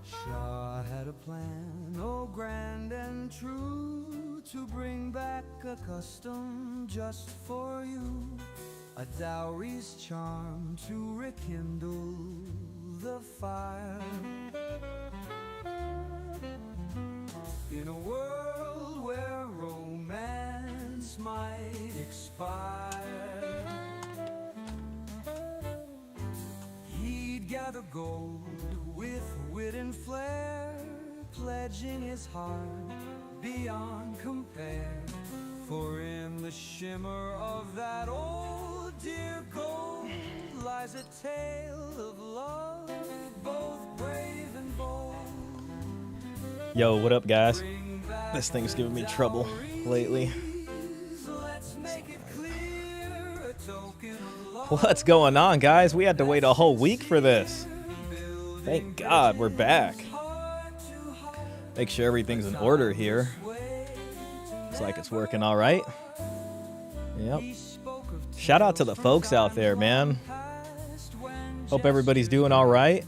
Shah had a plan, oh grand and true, to bring back a custom just for you, a dowry's charm to rekindle the fire. In a world where romance might expire, he'd gather gold with wit and flair, pledging his heart beyond compare. For in the shimmer of that old dear gold lies a tale of love, both brave and bold. Yo, what up, guys? This thing's giving me trouble lately. What's going on, guys? We had to wait a whole week for this. Thank God we're back. Make sure everything's in order here. Looks like it's working all right. Yep. Shout out to the folks out there, man. Hope everybody's doing all right.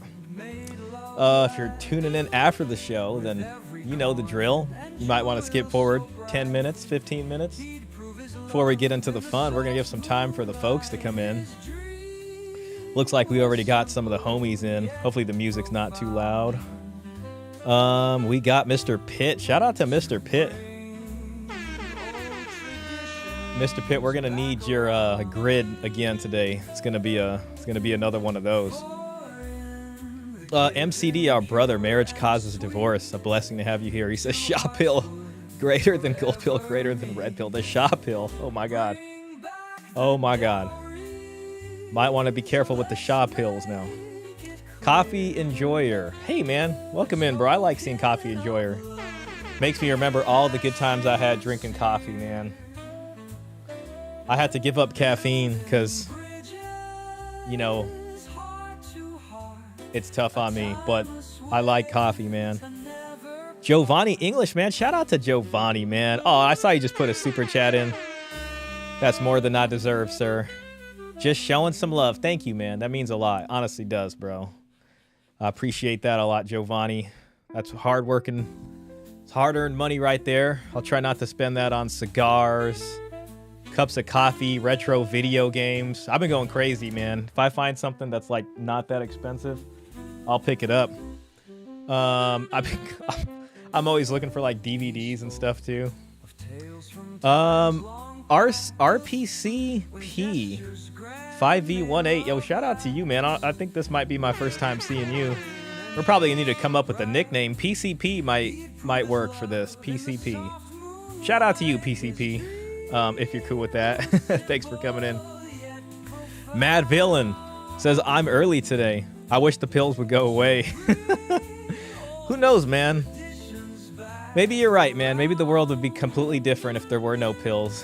If you're tuning in after the show, then you know the drill. You might want to skip forward 10 minutes, 15 minutes. Before we get into the fun, we're going to give some time for the folks to come in. Looks like we already got some of the homies in. Hopefully the music's not too loud. We got Mr. Pitt. Shout out to Mr. Pitt. Mr. Pitt, we're gonna need your grid again today. It's gonna be another one of those. MCD, our brother, marriage causes divorce. A blessing to have you here. He says Shah pill greater than gold pill, greater than red pill. The Shah pill. Oh my God. Oh my God. Might want to be careful with the Shah pills now. Coffee Enjoyer. Hey man, welcome in, bro. I like seeing Coffee Enjoyer. Makes me remember all the good times I had drinking coffee, man. I had to give up caffeine because, you know, it's tough on me, but I like coffee, man. Giovanni English, man. Shout out to Giovanni, man. Oh, I saw you just put a super chat in. That's more than I deserve, sir. Just showing some love. Thank you, man. That means a lot. Honestly does, bro. I appreciate that a lot, Giovanni. That's hard working. It's hard-earned money right there. I'll try not to spend that on cigars, cups of coffee, retro video games. I've been going crazy, man. If I find something that's like not that expensive, I'll pick it up. I'm always looking for like DVDs and stuff too. RPCP 5V18. Yo, shout out to you, man. I think this might be my first time seeing you. We're probably gonna need to come up with a nickname. PCP might work for this. PCP. Shout out to you, PCP. If you're cool with that. Thanks for coming in. Mad Villain says, I'm early today. I wish the pills would go away. Who knows, man? Maybe you're right, man. Maybe the world would be completely different if there were no pills.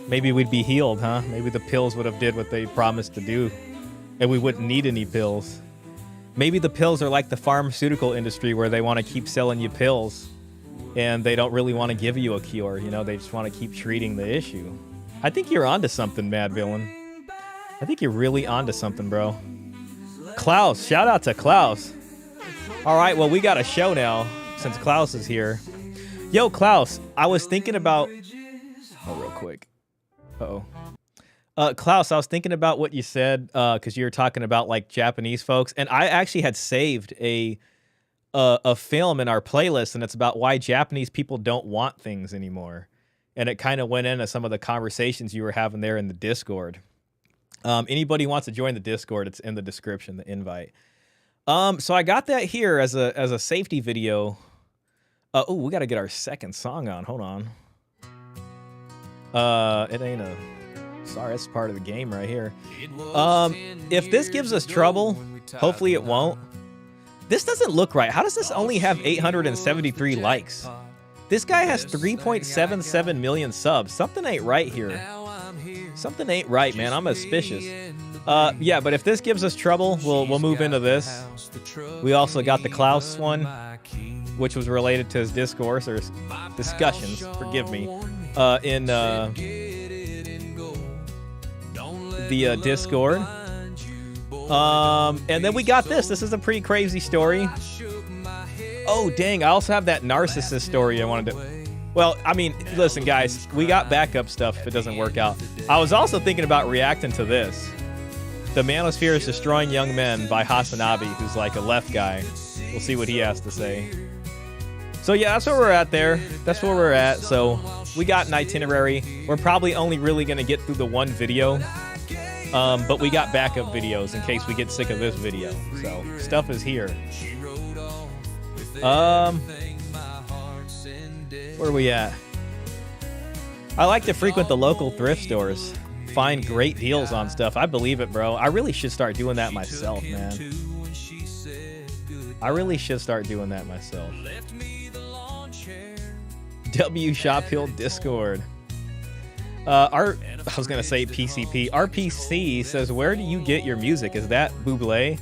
Maybe we'd be healed, huh? Maybe the pills would have did what they promised to do, and we wouldn't need any pills. Maybe the pills are like the pharmaceutical industry where they want to keep selling you pills, and they don't really want to give you a cure. You know, they just want to keep treating the issue. I think you're onto something, Mad Villain. I think you're really onto something, bro. Klaus, shout out to Klaus. All right, well, we got a show now since Klaus is here. Yo, Klaus, I was thinking about... Oh, real quick. Uh-oh. Klaus, I was thinking about what you said because you were talking about like Japanese folks, and I actually had saved a film in our playlist, and it's about why Japanese people don't want things anymore, and it kind of went into some of the conversations you were having there in the Discord. Anybody wants to join the Discord, it's in the description, the invite. So I got that here as a safety video. Oh, we got to get our second song on. Hold on. It ain't a... Sorry, that's part of the game right here. If this gives us trouble, hopefully it won't. This doesn't look right. How does this only have 873 likes? This guy has 3.77 million subs. Something ain't right here. Something ain't right, man. I'm suspicious. Yeah, but if this gives us trouble, we'll move into this. We also got the Klaus one, which was related to his discourse or discussions. Forgive me. In the Discord. And then we got this. This is a pretty crazy story. Oh, dang. I also have that narcissist story I wanted to... Well, I mean, listen, guys. We got backup stuff if it doesn't work out. I was also thinking about reacting to this. The Manosphere is Destroying Young Men by Hasanabi, who's like a left guy. We'll see what he has to say. So yeah, that's where we're at there. That's where we're at. So we got an itinerary. We're probably only really going to get through the one video. But we got backup videos in case we get sick of this video. So stuff is here. Where are we at? I like to frequent the local thrift stores. Find great deals on stuff. I believe it, bro. I really should start doing that myself, man. I really should start doing that myself. W Shop Hill Discord. I was gonna say PCP. RPC says, where do you get your music? Is that Buble?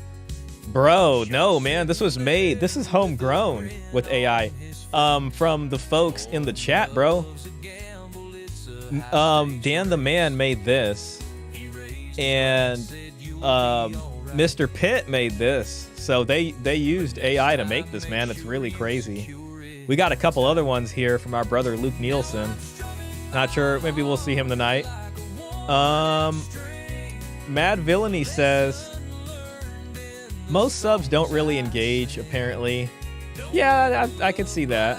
Bro, no, man. This was made. This is homegrown with AI. From the folks in the chat, bro. Dan the Man made this, and Mr. Pitt made this. So they used AI to make this, man. It's really crazy. We got a couple other ones here from our brother Luke Nielsen. Not sure, maybe we'll see him tonight. Mad Villainy says, most subs don't really engage, apparently. Yeah, I could see that.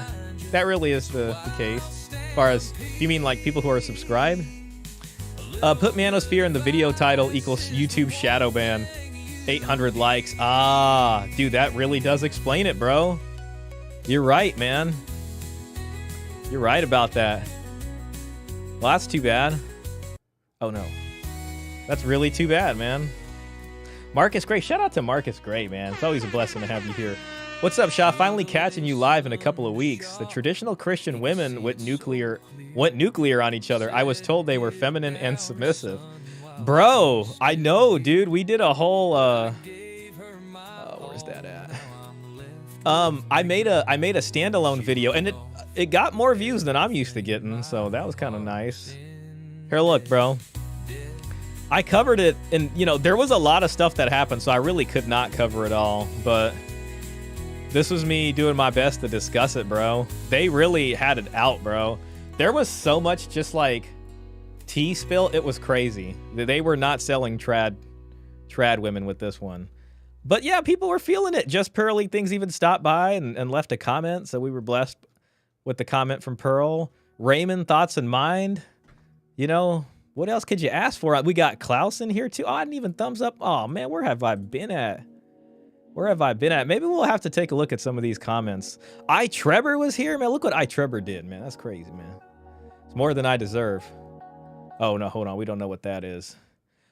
That really is the case. As far as, you mean like people who are subscribed? Put Manosphere in the video title equals YouTube shadow ban. 800 likes. Ah, dude, that really does explain it, bro. You're right, man. You're right about that. Well, that's too bad. Oh, no. That's really too bad, man. Marcus Gray. Shout out to Marcus Gray, man. It's always a blessing to have you here. What's up, Shah? Finally catching you live in a couple of weeks. The traditional Christian women went nuclear on each other. I was told they were feminine and submissive. Bro, I know, dude. We did a whole where's that at? I made a standalone video, and it got more views than I'm used to getting, so that was kind of nice. Here, look, bro. I covered it, and you know, there was a lot of stuff that happened, so I really could not cover it all, but this was me doing my best to discuss it, bro. They really had it out, bro. There was so much just like tea spill. It was crazy. They were not selling trad women with this one. But yeah, people were feeling it. Just Pearly Things even stopped by and left a comment, so we were blessed with the comment from Pearl. Raymond, Thoughts in Mind. You know, what else could you ask for? We got Klaus in here too. Oh, I didn't even thumbs up. Oh man, where have I been at? Where have I been at? Maybe we'll have to take a look at some of these comments. Trevor was here, man. Look what Trevor did, man. That's crazy, man. It's more than I deserve. Oh no, hold on. We don't know what that is.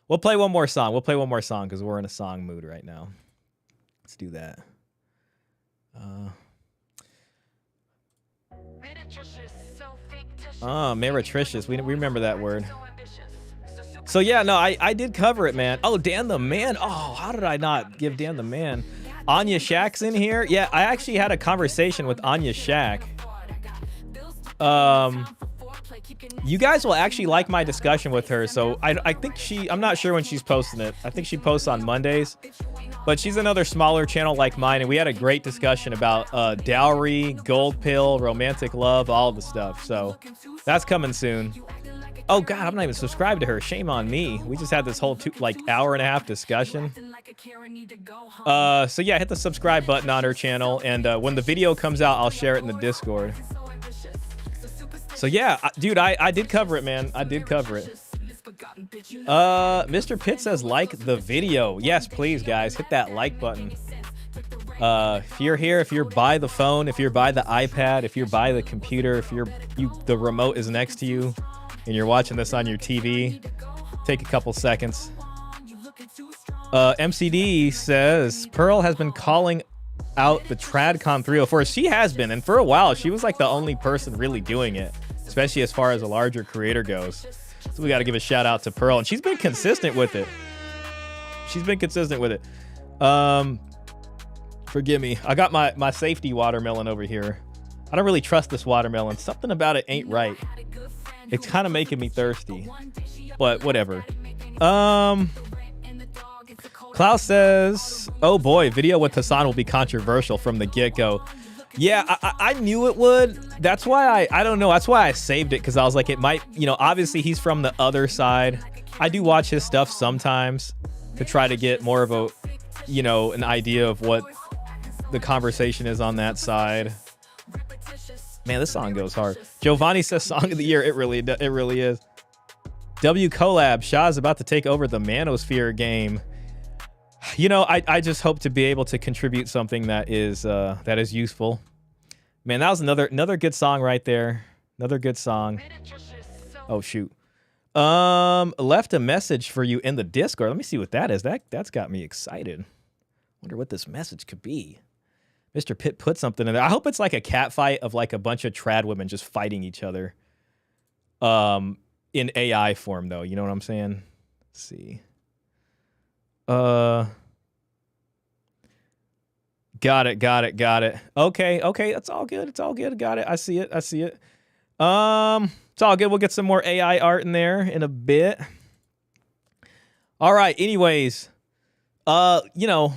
We'll play one more song. We'll play one more song because we're in a song mood right now. Let's do that. Meretricious. We remember that word. So yeah, no, I did cover it, man. Oh, Dan the Man. Oh, how did I not give Dan the Man? Anya Shack's in here. Yeah, I actually had a conversation with Anya Shack. You guys will actually like my discussion with her. So I think I'm not sure when she's posting it. I think she posts on Mondays. But she's another smaller channel like mine, and we had a great discussion about dowry, gold pill, romantic love, all the stuff. So that's coming soon. Oh God, I'm not even subscribed to her. Shame on me. We just had this whole hour-and-a-half discussion. So yeah, hit the subscribe button on her channel, and when the video comes out, I'll share it in the Discord. So yeah, dude, I did cover it, man. I did cover it. Mr. Pitt says like the video. Yes, please, guys, hit that like button. If you're here, if you're by the phone, if you're by the iPad, if you're by the computer, if the remote is next to you, and you're watching this on your TV, take a couple seconds. MCD says Pearl has been calling out the TradCon 304. She has been, and for a while she was like the only person really doing it, especially as far as a larger creator goes. So we got to give a shout out to Pearl, and she's been consistent with it. Forgive me. I got my safety watermelon over here. I don't really trust this watermelon. Something about it ain't right. It's kind of making me thirsty, but whatever. Klaus says, "Oh boy, video with Hassan will be controversial from the get-go." Yeah, I knew it would. That's why I don't know. That's why I saved it, because I was like, it might, you know, obviously he's from the other side. I do watch his stuff sometimes to try to get more of a, you know, an idea of what the conversation is on that side. Man, this song goes hard. Giovanni says song of the year. It really is. W Collab, Shah is about to take over the Manosphere game. You know, I just hope to be able to contribute something that is useful. Man, that was another good song right there. Another good song. Oh shoot. Left a message for you in the Discord. Let me see what that is. That's got me excited. Wonder what this message could be. Mr. Pitt put something in there. I hope it's like a cat fight of like a bunch of trad women just fighting each other. In AI form though, you know what I'm saying? Let's see. Got it. Okay, that's all good. It's all good. Got it. I see it. It's all good. We'll get some more AI art in there in a bit. All right. Anyways, you know,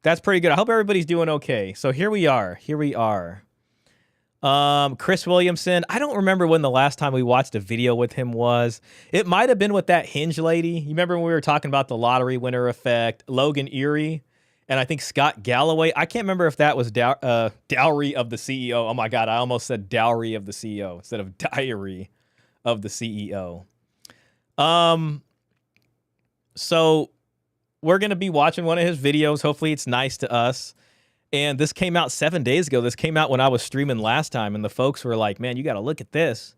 that's pretty good. I hope everybody's doing okay. So here we are. Chris Williamson. I don't remember when the last time we watched a video with him was. It might have been with that Hinge lady. You remember when we were talking about the lottery winner effect, Logan Erie, and I think Scott Galloway. I can't remember if that was Dowry of the CEO. Oh my God, I almost said Dowry of the CEO instead of Diary of the CEO. So we're going to be watching one of his videos. Hopefully it's nice to us. And this came out 7 days ago. This came out when I was streaming last time, and the folks were like, man, you got to look at this.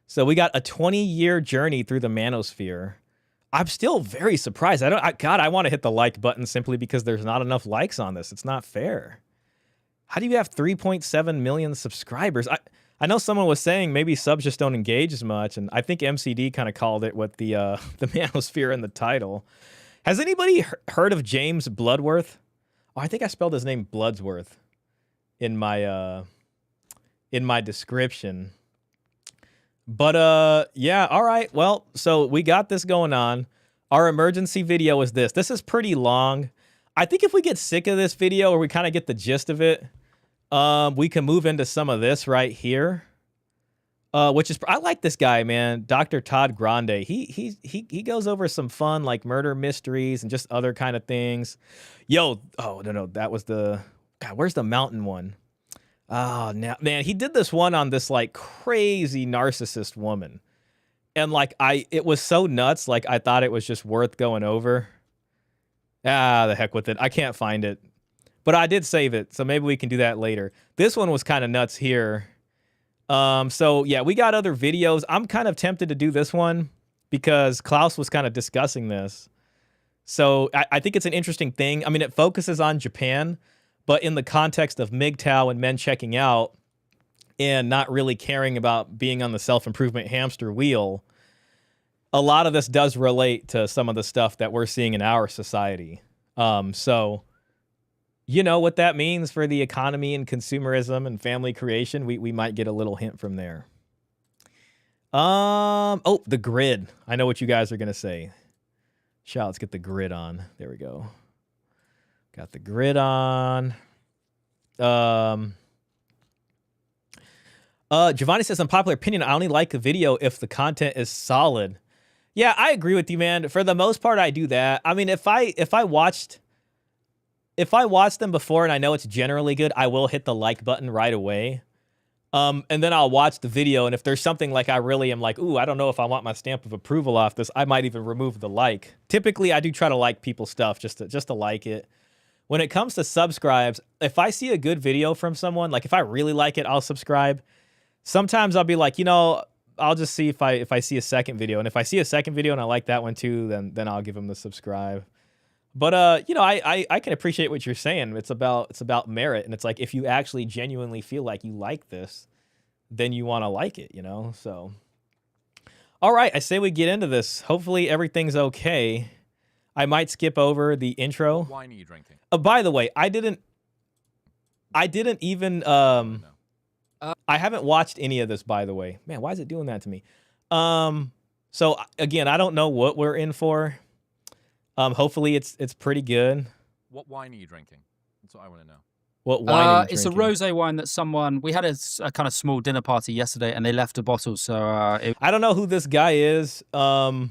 So we got a 20-year journey through the Manosphere. I'm still very surprised. God, I want to hit the like button simply because there's not enough likes on this. It's not fair. How do you have 3.7 million subscribers? I know someone was saying maybe subs just don't engage as much, and I think MCD kind of called it with the Manosphere in the title. Has anybody heard of James Bloodworth? Oh, I think I spelled his name Bloodsworth in my description. But yeah, all right. Well, so we got this going on. Our emergency video is this. This is pretty long. I think if we get sick of this video or we kind of get the gist of it, we can move into some of this right here. Which is, I like this guy, man. Dr. Todd Grande. He goes over some fun like murder mysteries and just other kind of things. Yo, oh no, that was the God. Where's the mountain one? Oh, now man, he did this one on this like crazy narcissist woman, and like it was so nuts. Like I thought it was just worth going over. The heck with it. I can't find it, but I did save it, so maybe we can do that later. This one was kind of nuts here. So yeah, we got other videos. I'm kind of tempted to do this one because Klaus was kind of discussing this. So I think it's an interesting thing. I mean, it focuses on Japan, but in the context of MGTOW and men checking out and not really caring about being on the self-improvement hamster wheel, a lot of this does relate to some of the stuff that we're seeing in our society. So you know what that means for the economy and consumerism and family creation. We might get a little hint from there. Oh, the grid. I know what you guys are going to say. Shall, let's get the grid on. There we go. Got the grid on. Giovanni says, unpopular opinion, I only like the video if the content is solid. Yeah, I agree with you, man. For the most part, I do that. I mean, if I watched them before and I know it's generally good, I will hit the like button right away. And then I'll watch the video, and if there's something like I really am like, ooh, I don't know if I want my stamp of approval off this, I might even remove the like. Typically, I do try to like people's stuff just to like it. When it comes to subscribes, if I see a good video from someone, like if I really like it, I'll subscribe. Sometimes I'll be like, you know, I'll just see if I see a second video, and if I see a second video and I like that one too, then I'll give them the subscribe. But you know, I can appreciate what you're saying. It's about merit, and it's like if you actually genuinely feel like you like this, then you want to like it, you know. So, all right, I say we get into this. Hopefully everything's okay. I might skip over the intro. What wine are you drinking? By the way, I didn't even I haven't watched any of this. By the way, man, why is it doing that to me? So again, I don't know what we're in for. Hopefully it's pretty good. What wine are you drinking? That's what I want to know. What wine are you It's a drinking? rosé wine that we had a kind of small dinner party yesterday, and they left a bottle. So I don't know who this guy is. I'm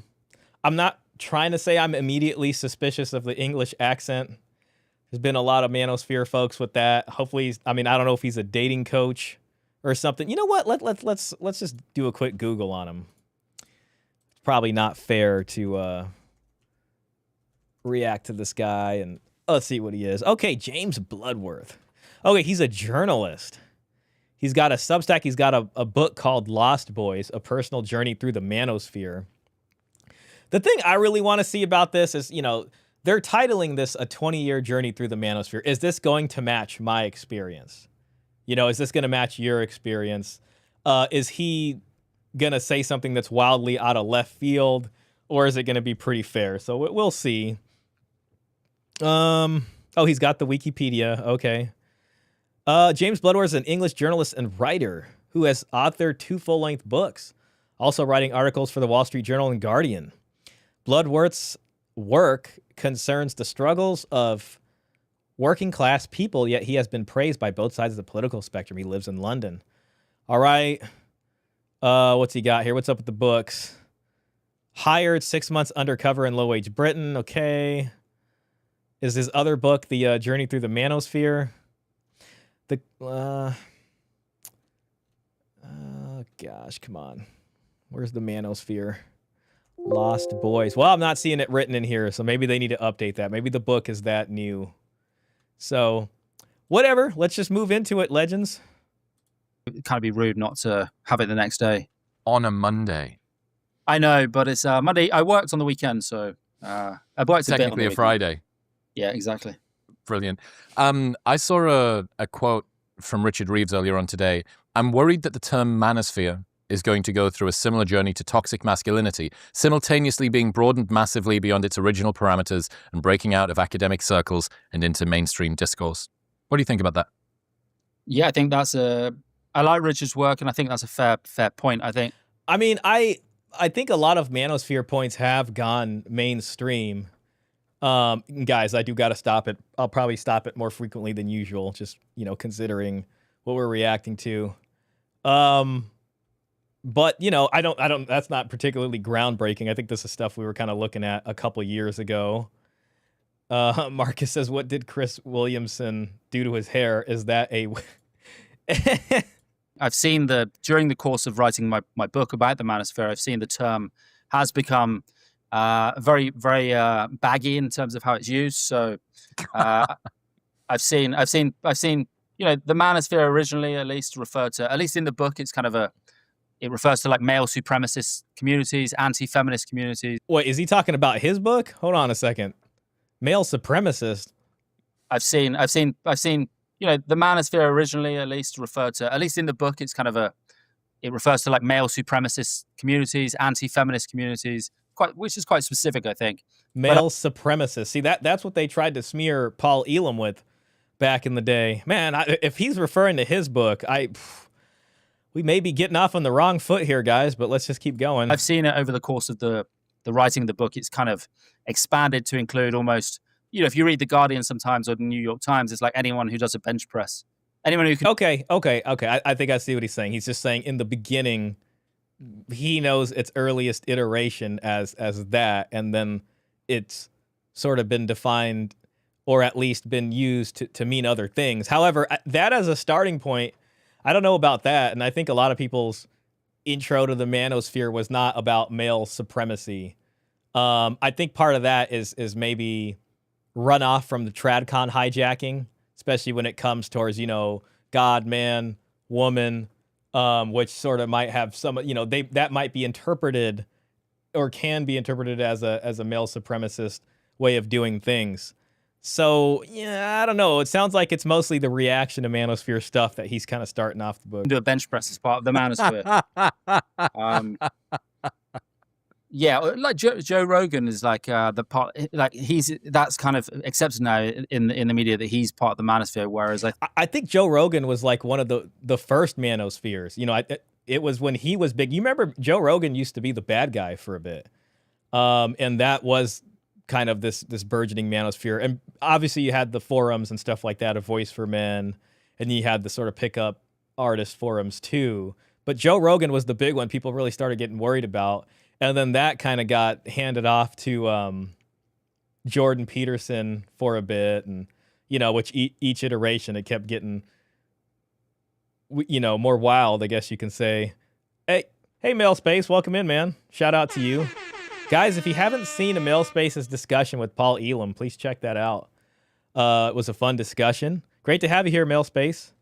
not trying to say I'm immediately suspicious of the English accent. There's been a lot of Manosphere folks with that. Hopefully, I don't know if he's a dating coach or something. You know what? Let's just do a quick Google on him. It's probably not fair to react to this guy, and let's see what he is. Okay, James Bloodworth. Okay, he's a journalist. He's got a Substack. He's got a book called Lost Boys, A Personal Journey Through the Manosphere. The thing I really want to see about this is, they're titling this a 20-year journey through the Manosphere. Is this going to match my experience? Is this going to match your experience? Is he going to say something that's wildly out of left field, or is it going to be pretty fair? So we'll see. Oh, he's got the Wikipedia. Okay. James Bloodworth is an English journalist and writer who has authored 2 full-length books, also writing articles for the Wall Street Journal and Guardian. Bloodworth's work concerns the struggles of working-class people, yet he has been praised by both sides of the political spectrum. He lives in London. All right. What's he got here? What's up with the books? Hired 6 months undercover in low-wage Britain. Okay. Is his other book the Journey Through the Manosphere? Gosh, come on. Where's the Manosphere? Lost Boys. Well, I'm not seeing it written in here, so maybe they need to update that. Maybe the book is that new. So, whatever. Let's just move into it, legends. it'd kind of be rude not to have it the next day. On a Monday. I know, but it's Monday. I worked on the weekend, so I worked a bit on Technically the a weekend. Friday. Yeah, exactly. Brilliant. I saw a quote from Richard Reeves earlier on today. I'm worried that the term manosphere is going to go through a similar journey to toxic masculinity, simultaneously being broadened massively beyond its original parameters and breaking out of academic circles and into mainstream discourse. What do you think about that? Yeah, I think that's I like Richard's work, and I think that's a fair point. I think. I mean, I think a lot of Manosphere points have gone mainstream. Guys, I do got to stop it. I'll probably stop it more frequently than usual, just, considering what we're reacting to. But, I don't, that's not particularly groundbreaking. I think this is stuff we were kind of looking at a couple years ago. Marcus says, what did Chris Williamson do to his hair? Is that a... I've seen during the course of writing my book about the Manosphere, I've seen the term has become very, very baggy in terms of how it's used. So I've seen, the Manosphere originally, at least in the book, it's kind of it refers to like male supremacist communities, anti-feminist communities. Wait, is he talking about his book? Hold on a second. Male supremacist. I've seen, the Manosphere originally, at least in the book, it's kind of it refers to like male supremacist communities, anti-feminist communities, which is quite specific, I think. Male supremacist. See, that's what they tried to smear Paul Elam with back in the day. Man, if he's referring to his book, we may be getting off on the wrong foot here, guys, but let's just keep going. I've seen it over the course of the writing of the book. It's kind of expanded to include almost, if you read The Guardian sometimes or the New York Times, it's like anyone who does a bench press. Anyone who can... Okay. I think I see what he's saying. He's just saying in the beginning, he knows its earliest iteration as that, and then it's sort of been defined or at least been used to mean other things. However, that as a starting point, I don't know about that, and I think a lot of people's intro to the Manosphere was not about male supremacy. I think part of that is maybe runoff from the TradCon hijacking, especially when it comes towards, God, man, woman, which sort of might have some, that might be interpreted or can be interpreted as a male supremacist way of doing things. So, yeah, I don't know. It sounds like it's mostly the reaction to Manosphere stuff that he's kind of starting off the book. Do a bench press as part of the Manosphere. Yeah, like Joe Rogan is like the part, like that's kind of accepted now in the media that he's part of the Manosphere. Whereas I think Joe Rogan was like one of the first Manospheres. it was when he was big. You remember Joe Rogan used to be the bad guy for a bit. And that was kind of this burgeoning manosphere. And obviously you had the forums and stuff like that, A Voice for Men, and you had the sort of pickup artist forums too. But Joe Rogan was the big one people really started getting worried about. And then that kind of got handed off to Jordan Peterson for a bit. And, which each iteration, it kept getting, more wild, I guess you can say. Hey, Male Space, welcome in, man. Shout out to you. Guys, if you haven't seen a Male Space's discussion with Paul Elam, please check that out. It was a fun discussion. Great to have you here, Male Space.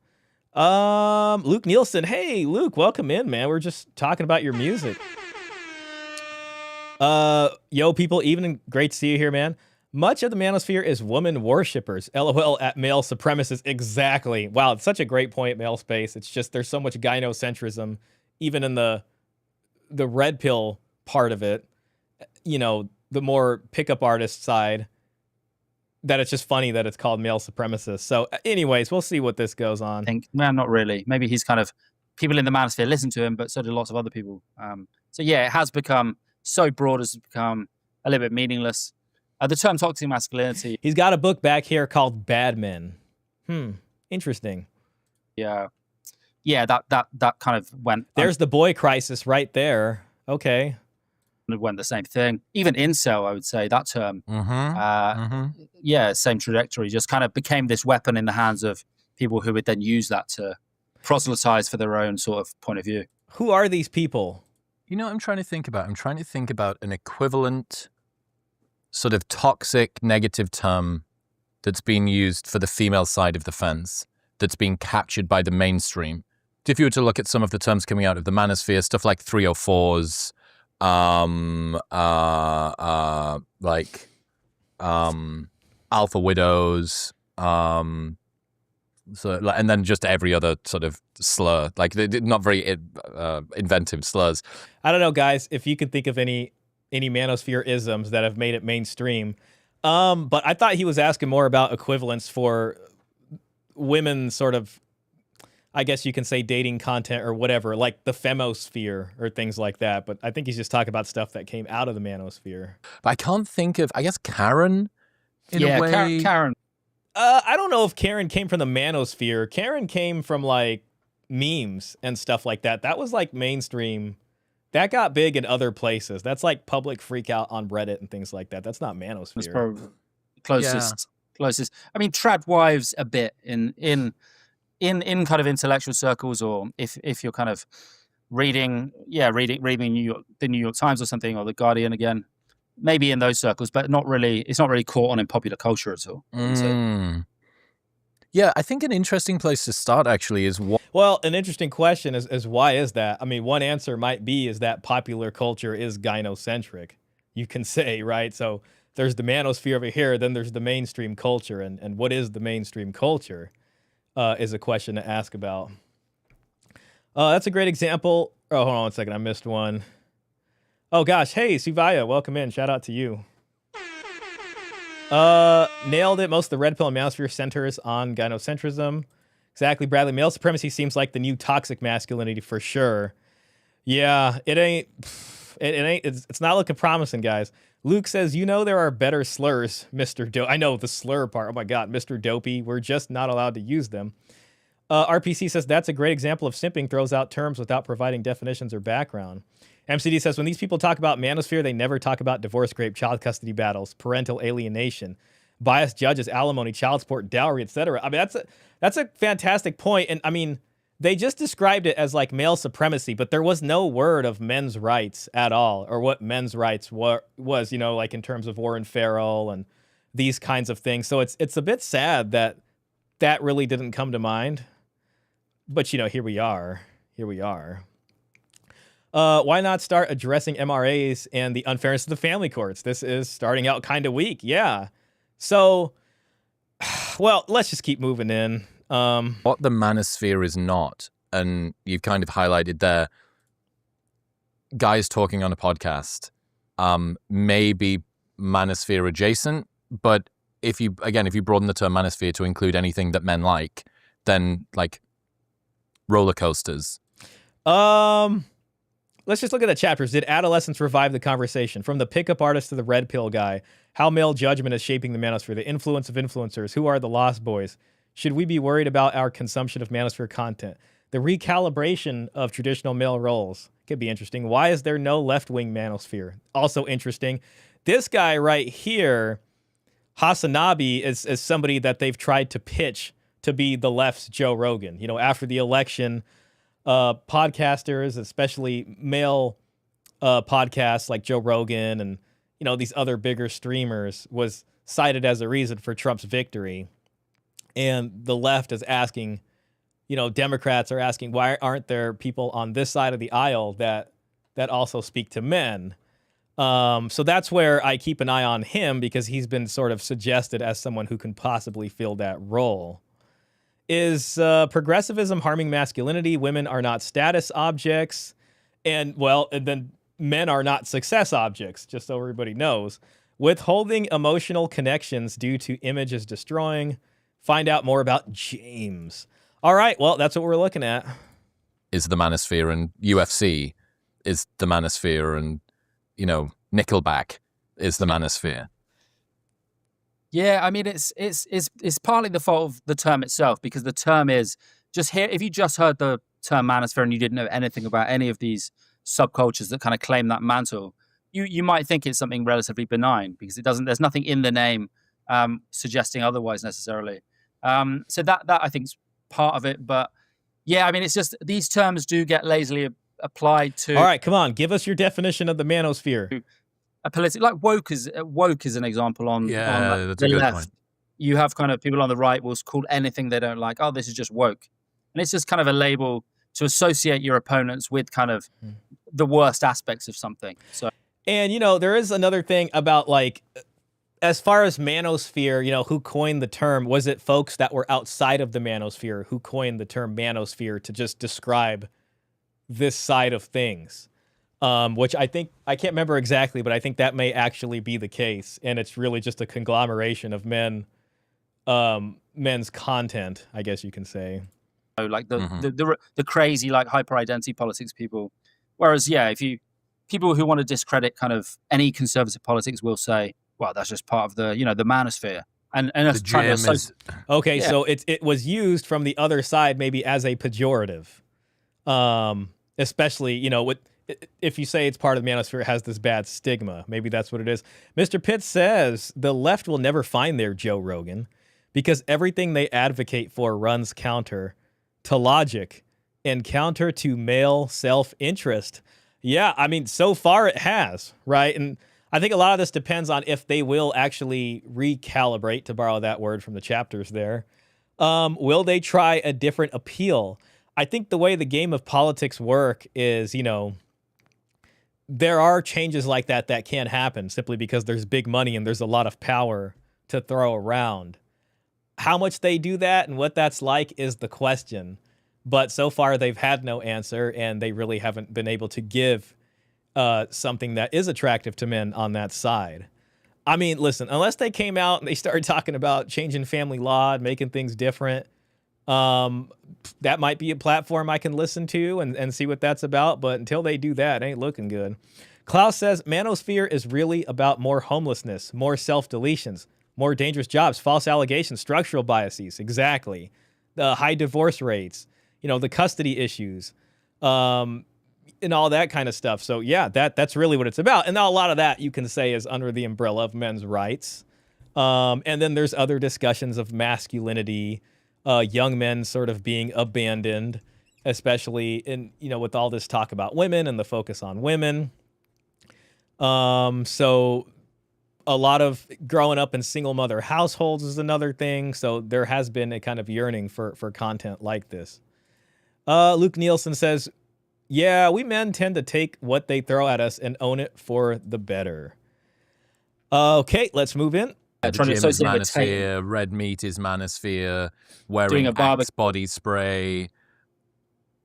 Luke Nielsen. Hey, Luke, welcome in, man. We're just talking about your music. Yo, people, evening. Great to see you here, man. Much of the manosphere is woman worshippers. LOL at male supremacists. Exactly. Wow, it's such a great point, Male Space. It's just there's so much gynocentrism, even in the red pill part of it. The more pickup artist side, that it's just funny that it's called male supremacist. So anyways, we'll see what this goes on. Not really. Maybe he's kind of, people in the manosphere listen to him, but so do lots of other people. So yeah, it has become so broad as to become a little bit meaningless. The term toxic masculinity. He's got a book back here called Bad Men. Interesting. Yeah, that kind of went. There's the boy crisis right there. Okay. It went the same thing. Even incel, I would say, that term. Yeah, same trajectory. Just kind of became this weapon in the hands of people who would then use that to proselytize for their own sort of point of view. Who are these people? I'm trying to think about an equivalent sort of toxic negative term that's being used for the female side of the fence, that's being captured by the mainstream. If you were to look at some of the terms coming out of the manosphere, stuff like 304s, alpha widows, and then just every other sort of slur, like not very inventive slurs. I don't know, guys, if you could think of any manosphere isms that have made it mainstream. But I thought he was asking more about equivalents for women sort of, I guess you can say, dating content or whatever, like the femosphere or things like that. But I think he's just talking about stuff that came out of the manosphere. But I can't think of, I guess, Karen, in a way. Karen. I don't know if Karen came from the manosphere. Karen came from, like, memes and stuff like that. That was, like, mainstream. That got big in other places. That's, like, public freak out on Reddit and things like that. That's not manosphere. That's probably closest. I mean, trad wives a bit in kind of intellectual circles, or if you're kind of reading the New York Times or something, or the Guardian again, maybe in those circles, but not really. It's not really caught on in popular culture at all. Yeah, I think an interesting place to start actually is well, an interesting question is why is that? I mean, one answer might be is that popular culture is gynocentric. You can say, right? So there's the manosphere over here, then there's the mainstream culture, and what is the mainstream culture? Is a question to ask about. That's a great example. Oh, hold on one second. I missed one. Oh, gosh. Hey, Suvaya, welcome in. Shout out to you. Nailed it. Most of the red pill and manosphere centers on gynocentrism. Exactly, Bradley. Male supremacy seems like the new toxic masculinity for sure. Yeah, it's not looking promising, guys. Luke says, there are better slurs, Mr. Dopey. I know the slur part. Oh my God, Mr. Dopey. We're just not allowed to use them. RPC says, that's a great example of simping, throws out terms without providing definitions or background. MCD says, when these people talk about manosphere, they never talk about divorce, rape, child custody battles, parental alienation, biased judges, alimony, child support, dowry, etc. I mean, that's a fantastic point. And I mean, they just described it as like male supremacy, but there was no word of men's rights at all, or what men's rights was, like in terms of Warren Farrell and these kinds of things. So it's a bit sad that really didn't come to mind. But, here we are. Why not start addressing MRAs and the unfairness of the family courts? This is starting out kind of weak. Yeah. So, well, let's just keep moving in. What the manosphere is not, and you've kind of highlighted there, guys talking on a podcast, may be manosphere adjacent, but if you broaden the term manosphere to include anything that men like, then like roller coasters. Let's just look at the chapters. Did adolescence revive the conversation? From the pickup artist to the red pill guy, how male judgment is shaping the manosphere, the influence of influencers, who are the lost boys? Should we be worried about our consumption of manosphere content? The recalibration of traditional male roles could be interesting. Why is there no left-wing manosphere? Also interesting. This guy right here, Hasanabi, is somebody that they've tried to pitch to be the left's Joe Rogan. You know, after the election, podcasters, especially male podcasts like Joe Rogan and, you know, these other bigger streamers, was cited as a reason for Trump's victory. And the left is asking, you know, Democrats are asking, why aren't there people on this side of the aisle that also speak to men? So that's where I keep an eye on him, because he's been sort of suggested as someone who can possibly fill that role. Is progressivism harming masculinity? Women are not status objects. And, well, and then men are not success objects, just so everybody knows. Withholding emotional connections due to image is destroying. Find out more about James. All right, well, that's what we're looking at. Is the manosphere, and UFC is the manosphere, and, you know, Nickelback is the manosphere. Yeah, I mean, it's partly the fault of the term itself, because the term is just here. If you just heard the term manosphere and you didn't know anything about any of these subcultures that kind of claim that mantle, you might think it's something relatively benign, because it doesn't. There's nothing in the name suggesting otherwise necessarily. So that I think is part of it. But yeah, I mean, it's just these terms do get lazily applied to. All right, come on, give us your definition of the manosphere. A political, like woke is an example on that's the a good left. point. You have kind of people on the right will call anything they don't like, oh, this is just woke, and it's just kind of a label to associate your opponents with kind of the worst aspects of something. So, and you know, there is another thing about, like, as far as manosphere, you know, who coined the term? Was it folks that were outside of the manosphere who coined the term manosphere to just describe this side of things? Which I think, I can't remember exactly, but I think that may actually be the case. And it's really just a conglomeration of men's content, I guess you can say. like the crazy, like, hyper identity politics people. Whereas, yeah, people who want to discredit kind of any conservative politics will say, well, that's just part of the, you know, the manosphere. And us trying to okay, yeah. So it was used from the other side maybe as a pejorative, especially, you know, if you say it's part of the manosphere, it has this bad stigma. Maybe that's what it is. Mr. Pitts says the left will never find their Joe Rogan because everything they advocate for runs counter to logic and counter to male self-interest. Yeah, I mean, so far it has, right? And I think a lot of this depends on if they will actually recalibrate, to borrow that word from the chapters there. Will they try a different appeal? I think the way the game of politics work is, you know, there are changes like that can happen simply because there's big money and there's a lot of power to throw around. How much they do that and what that's like is the question. But so far they've had no answer, and they really haven't been able to give something that is attractive to men on that side. I mean, listen, unless they came out and they started talking about changing family law and making things different, that might be a platform I can listen to and see what that's about. But until they do that, it ain't looking good. Klaus says, Manosphere is really about more homelessness, more self-deletions, more dangerous jobs, false allegations, structural biases. Exactly. The high divorce rates, you know, the custody issues, and all that kind of stuff. So yeah, that's really what it's about. And now a lot of that you can say is under the umbrella of men's rights. And then there's other discussions of masculinity, young men sort of being abandoned, especially in, you know, with all this talk about women and the focus on women. So a lot of growing up in single mother households is another thing. So there has been a kind of yearning for content like this. Luke Nielsen says, yeah, we men tend to take what they throw at us and own it for the better. Okay, let's move in. The gym is manosphere, red meat is manosphere, wearing a Axe body spray.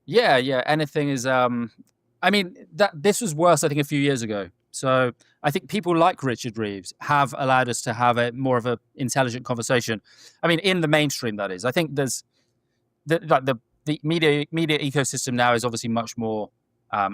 Yeah, anything is... I mean, this was worse, I think, a few years ago. So I think people like Richard Reeves have allowed us to have more of an intelligent conversation. I mean, in the mainstream, that is. I think there's... the media ecosystem now is obviously much more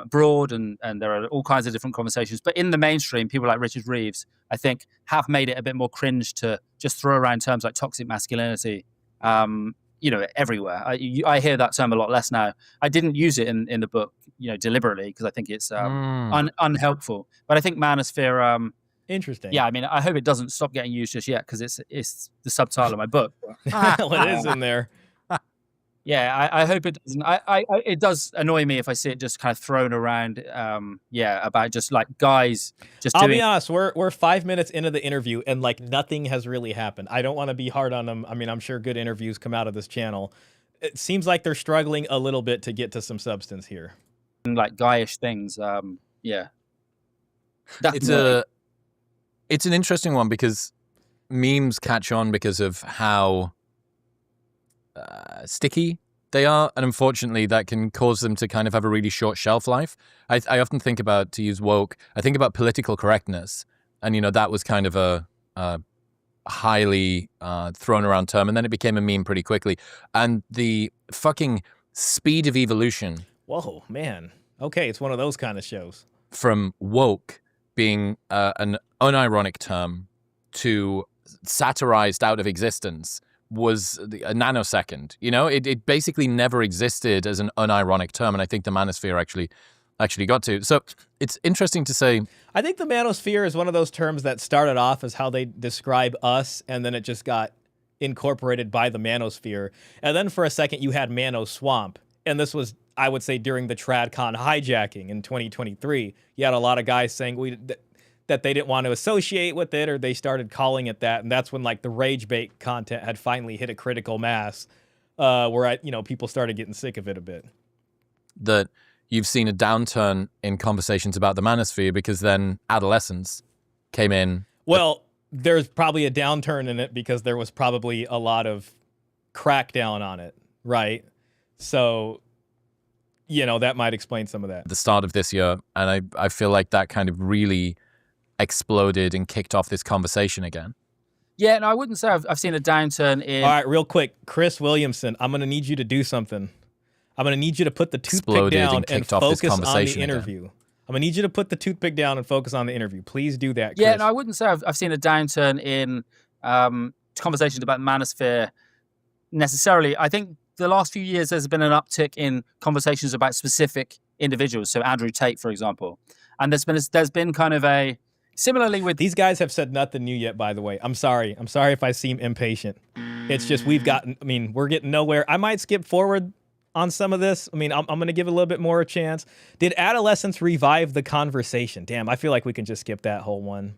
broad, and there are all kinds of different conversations. But in the mainstream, people like Richard Reeves, I think, have made it a bit more cringe to just throw around terms like toxic masculinity, everywhere. I hear that term a lot less now. I didn't use it in the book, deliberately, because I think it's unhelpful. But I think Manosphere. Interesting. Yeah, I mean, I hope it doesn't stop getting used just yet, because it's the subtitle of my book. Well, it is in there. Yeah, I hope it doesn't. It does annoy me if I see it just kind of thrown around. About just like guys just. I'll be honest. We're 5 minutes into the interview and like nothing has really happened. I don't want to be hard on them. I mean, I'm sure good interviews come out of this channel. It seems like they're struggling a little bit to get to some substance here. Like guyish things. Yeah. It's an interesting one because memes catch on because of how sticky they are, and unfortunately that can cause them to kind of have a really short shelf life. I often think about, to use woke, I think about political correctness, and that was kind of a highly thrown around term, and then it became a meme pretty quickly. And the fucking speed of evolution. Whoa, man. Okay, it's one of those kind of shows. From woke being an unironic term to satirized out of existence was a nanosecond. It basically never existed as an unironic term, and I think the Manosphere actually got to. So it's interesting to say. I think the Manosphere is one of those terms that started off as how they describe us, and then it just got incorporated by the Manosphere. And then for a second you had Mano Swamp, and this was, I would say, during the TradCon hijacking in 2023. You had a lot of guys saying that they didn't want to associate with it, or they started calling it that, and that's when like the rage bait content had finally hit a critical mass, where people started getting sick of it a bit. That you've seen a downturn in conversations about the Manosphere because then adolescents came in. Well, there's probably a downturn in it because there was probably a lot of crackdown on it, right? So, that might explain some of that. At the start of this year, and I feel like that kind of really exploded and kicked off this conversation again. Yeah, no, I wouldn't say I've seen a downturn in. All right, real quick, Chris Williamson, I'm going to need you to do something. I'm going to need you to put the toothpick down and focus on the interview. Again. I'm going to need you to put the toothpick down and focus on the interview. Please do that, Chris. Yeah, no, I wouldn't say I've seen a downturn in conversations about Manosphere necessarily. I think the last few years there's been an uptick in conversations about specific individuals. So Andrew Tate, for example. And there's been kind of a... Similarly with... These guys have said nothing new yet, by the way. I'm sorry. I'm sorry if I seem impatient. It's just we're getting nowhere. I might skip forward on some of this. I'm going to give it a little bit more a chance. Did adolescents revive the conversation? Damn, I feel like we can just skip that whole one.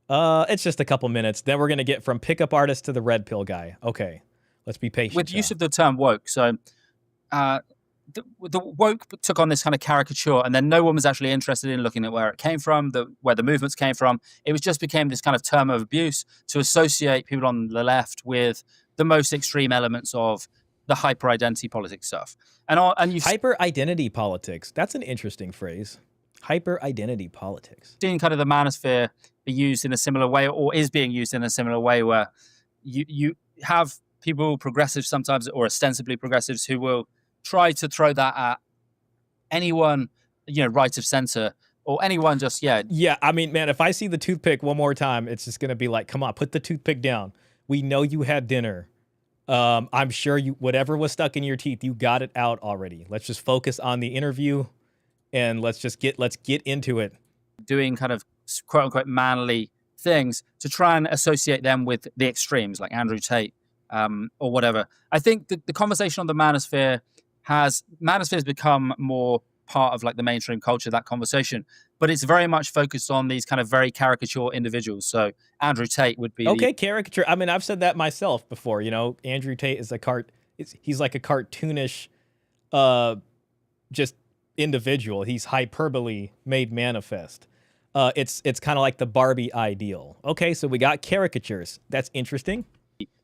It's just a couple minutes. Then we're going to get from pickup artist to the red pill guy. Okay, let's be patient. With use of the term woke, so... The woke took on this kind of caricature, and then no one was actually interested in looking at where it came from, where the movements came from. It was just became this kind of term of abuse to associate people on the left with the most extreme elements of the hyper identity politics stuff. And you've hyper identity politics. That's an interesting phrase. Hyper identity politics. Seen kind of the Manosphere be used in a similar way, or is being used in a similar way, where you have people, progressives sometimes, or ostensibly progressives, who will try to throw that at anyone, right of center, or anyone just, Yeah, I mean, man, if I see the toothpick one more time, it's just going to be like, come on, put the toothpick down. We know you had dinner. I'm sure whatever was stuck in your teeth, you got it out already. Let's just focus on the interview, and let's get into it. Doing kind of quote unquote manly things to try and associate them with the extremes, like Andrew Tate, or whatever. I think the conversation on the Manosphere has become more part of like the mainstream culture, that conversation, but it's very much focused on these kind of very caricature individuals. So Andrew Tate would be caricature. I mean, I've said that myself before. Andrew Tate is he's like a cartoonish, just individual. He's hyperbole made manifest. It's kind of like the Barbie ideal. Okay, so we got caricatures. That's interesting.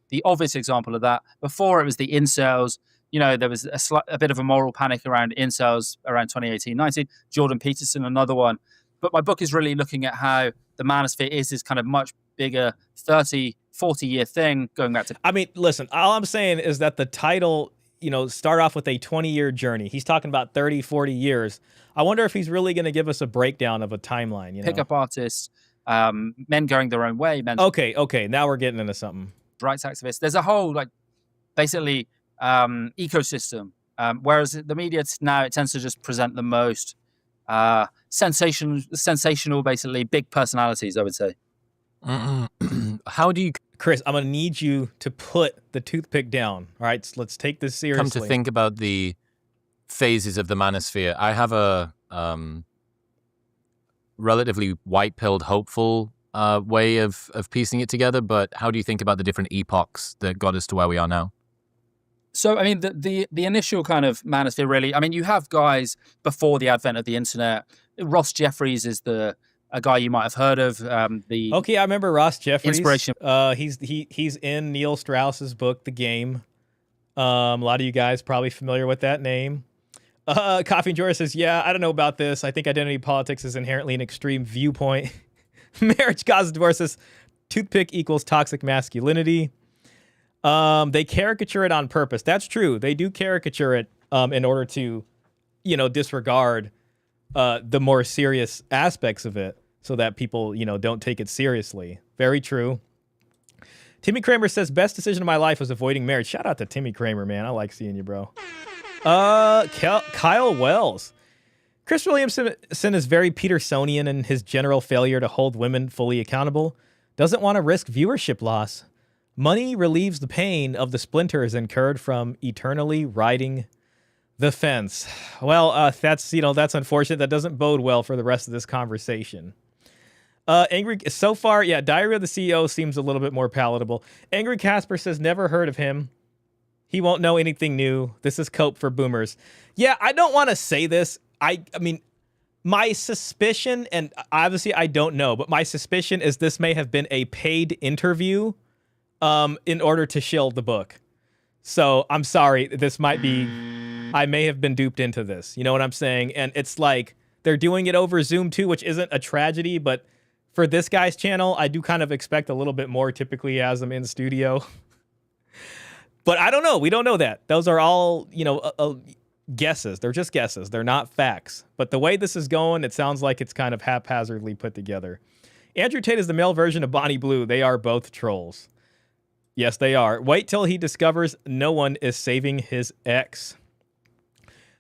The obvious example of that, before it was the incels. There was a bit of a moral panic around incels around 2018-19. Jordan Peterson, another one. But my book is really looking at how the Manosphere is this kind of much bigger 30, 40-year thing going back to... I mean, listen, all I'm saying is that the title start off with a 20-year journey. He's talking about 30, 40 years. I wonder if he's really going to give us a breakdown of a timeline. Pickup artists, men going their own way, men. Okay. Now we're getting into something. Rights activists. There's a whole basically ecosystem. Whereas the media now, it tends to just present the most sensational, basically big personalities, I would say. How do you Chris, I'm going to need you to put the toothpick down. All right, so let's take this seriously. come to think about the phases of the Manosphere? I have a relatively white-pilled, hopeful way of piecing it together, but how do you think about the different epochs that got us to where we are now? So, I mean, the initial kind of Manosphere, really, I mean, you have guys before the advent of the internet. Ross Jeffries is a guy you might have heard of. Okay, I remember Ross Jeffries. Inspiration. He's in Neil Strauss's book, The Game. A lot of you guys probably familiar with that name. Coffee and George says, yeah, I don't know about this. I think identity politics is inherently an extreme viewpoint. Marriage causes divorces. Toothpick equals toxic masculinity. They caricature it on purpose. That's true. They do caricature it in order to, disregard the more serious aspects of it so that people, don't take it seriously. Very true. Timmy Kramer says, best decision of my life was avoiding marriage. Shout out to Timmy Kramer, man. I like seeing you, bro. Kyle Wells. Chris Williamson is very Petersonian in his general failure to hold women fully accountable. Doesn't want to risk viewership loss. Money relieves the pain of the splinters incurred from eternally riding the fence. Well, that's unfortunate. That doesn't bode well for the rest of this conversation. So far, Diary of the CEO seems a little bit more palatable. Angry Casper says, never heard of him. He won't know anything new. This is cope for boomers. Yeah, I don't want to say this. I mean, my suspicion, and obviously I don't know, but my suspicion is this may have been a paid interview in order to shield the book. So I'm sorry, I may have been duped into this. You know what I'm saying? And it's like they're doing it over Zoom too, which isn't a tragedy, but for this guy's channel, I do kind of expect a little bit more. Typically as I'm in studio. But I don't know. We don't know that. Those are all, guesses. They're just guesses. They're not facts. But the way this is going, it sounds like it's kind of haphazardly put together. Andrew Tate is the male version of Bonnie Blue. They are both trolls. Yes, they are. Wait till he discovers no one is saving his ex.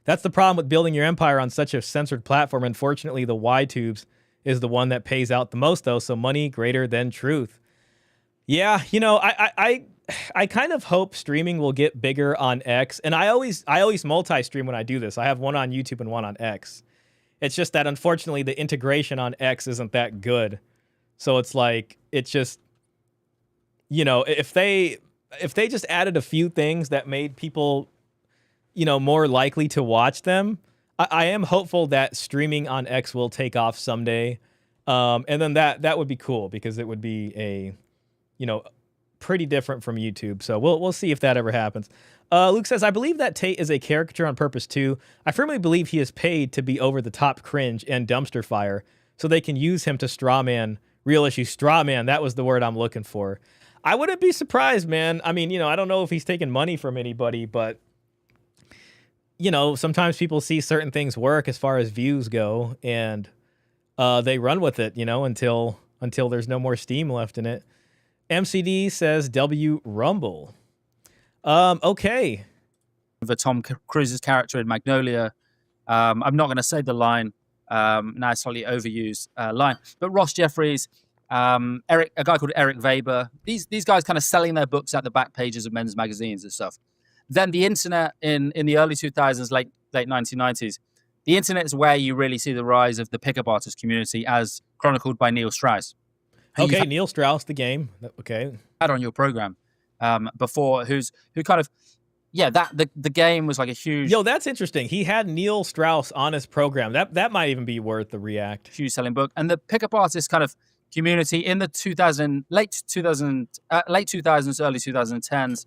That's the problem with building your empire on such a censored platform. Unfortunately, the Y-tubes is the one that pays out the most, though, so money greater than truth. Yeah, I kind of hope streaming will get bigger on X, and I always multi-stream when I do this. I have one on YouTube and one on X. It's just that, unfortunately, the integration on X isn't that good. So it's like, it's just, if they just added a few things that made people, more likely to watch them, I am hopeful that streaming on X will take off someday. And then that would be cool because it would be a, pretty different from YouTube. So we'll see if that ever happens. Luke says, I believe that Tate is a caricature on purpose too. I firmly believe he is paid to be over the top cringe and dumpster fire so they can use him to strawman real issues. Strawman, that was the word I'm looking for. I wouldn't be surprised, man. I mean, I don't know if he's taking money from anybody, but sometimes people see certain things work as far as views go, and they run with it, until there's no more steam left in it. MCD says W Rumble. Okay. The Tom Cruise's character in Magnolia. I'm not going to say the line. Now slightly overused line. But Ross Jeffries, a guy called Eric Weber. These guys kind of selling their books at the back pages of men's magazines and stuff. Then the internet in the early 2000s, late 1990s, the internet is where you really see the rise of the pickup artist community as chronicled by Neil Strauss. Okay, Neil Strauss, The Game. Okay. Had on your program before, the Game was like a huge... Yo, that's interesting. He had Neil Strauss on his program. That might even be worth the react. Huge selling book. And the pickup artist kind of community in the late 2000s, early 2010s,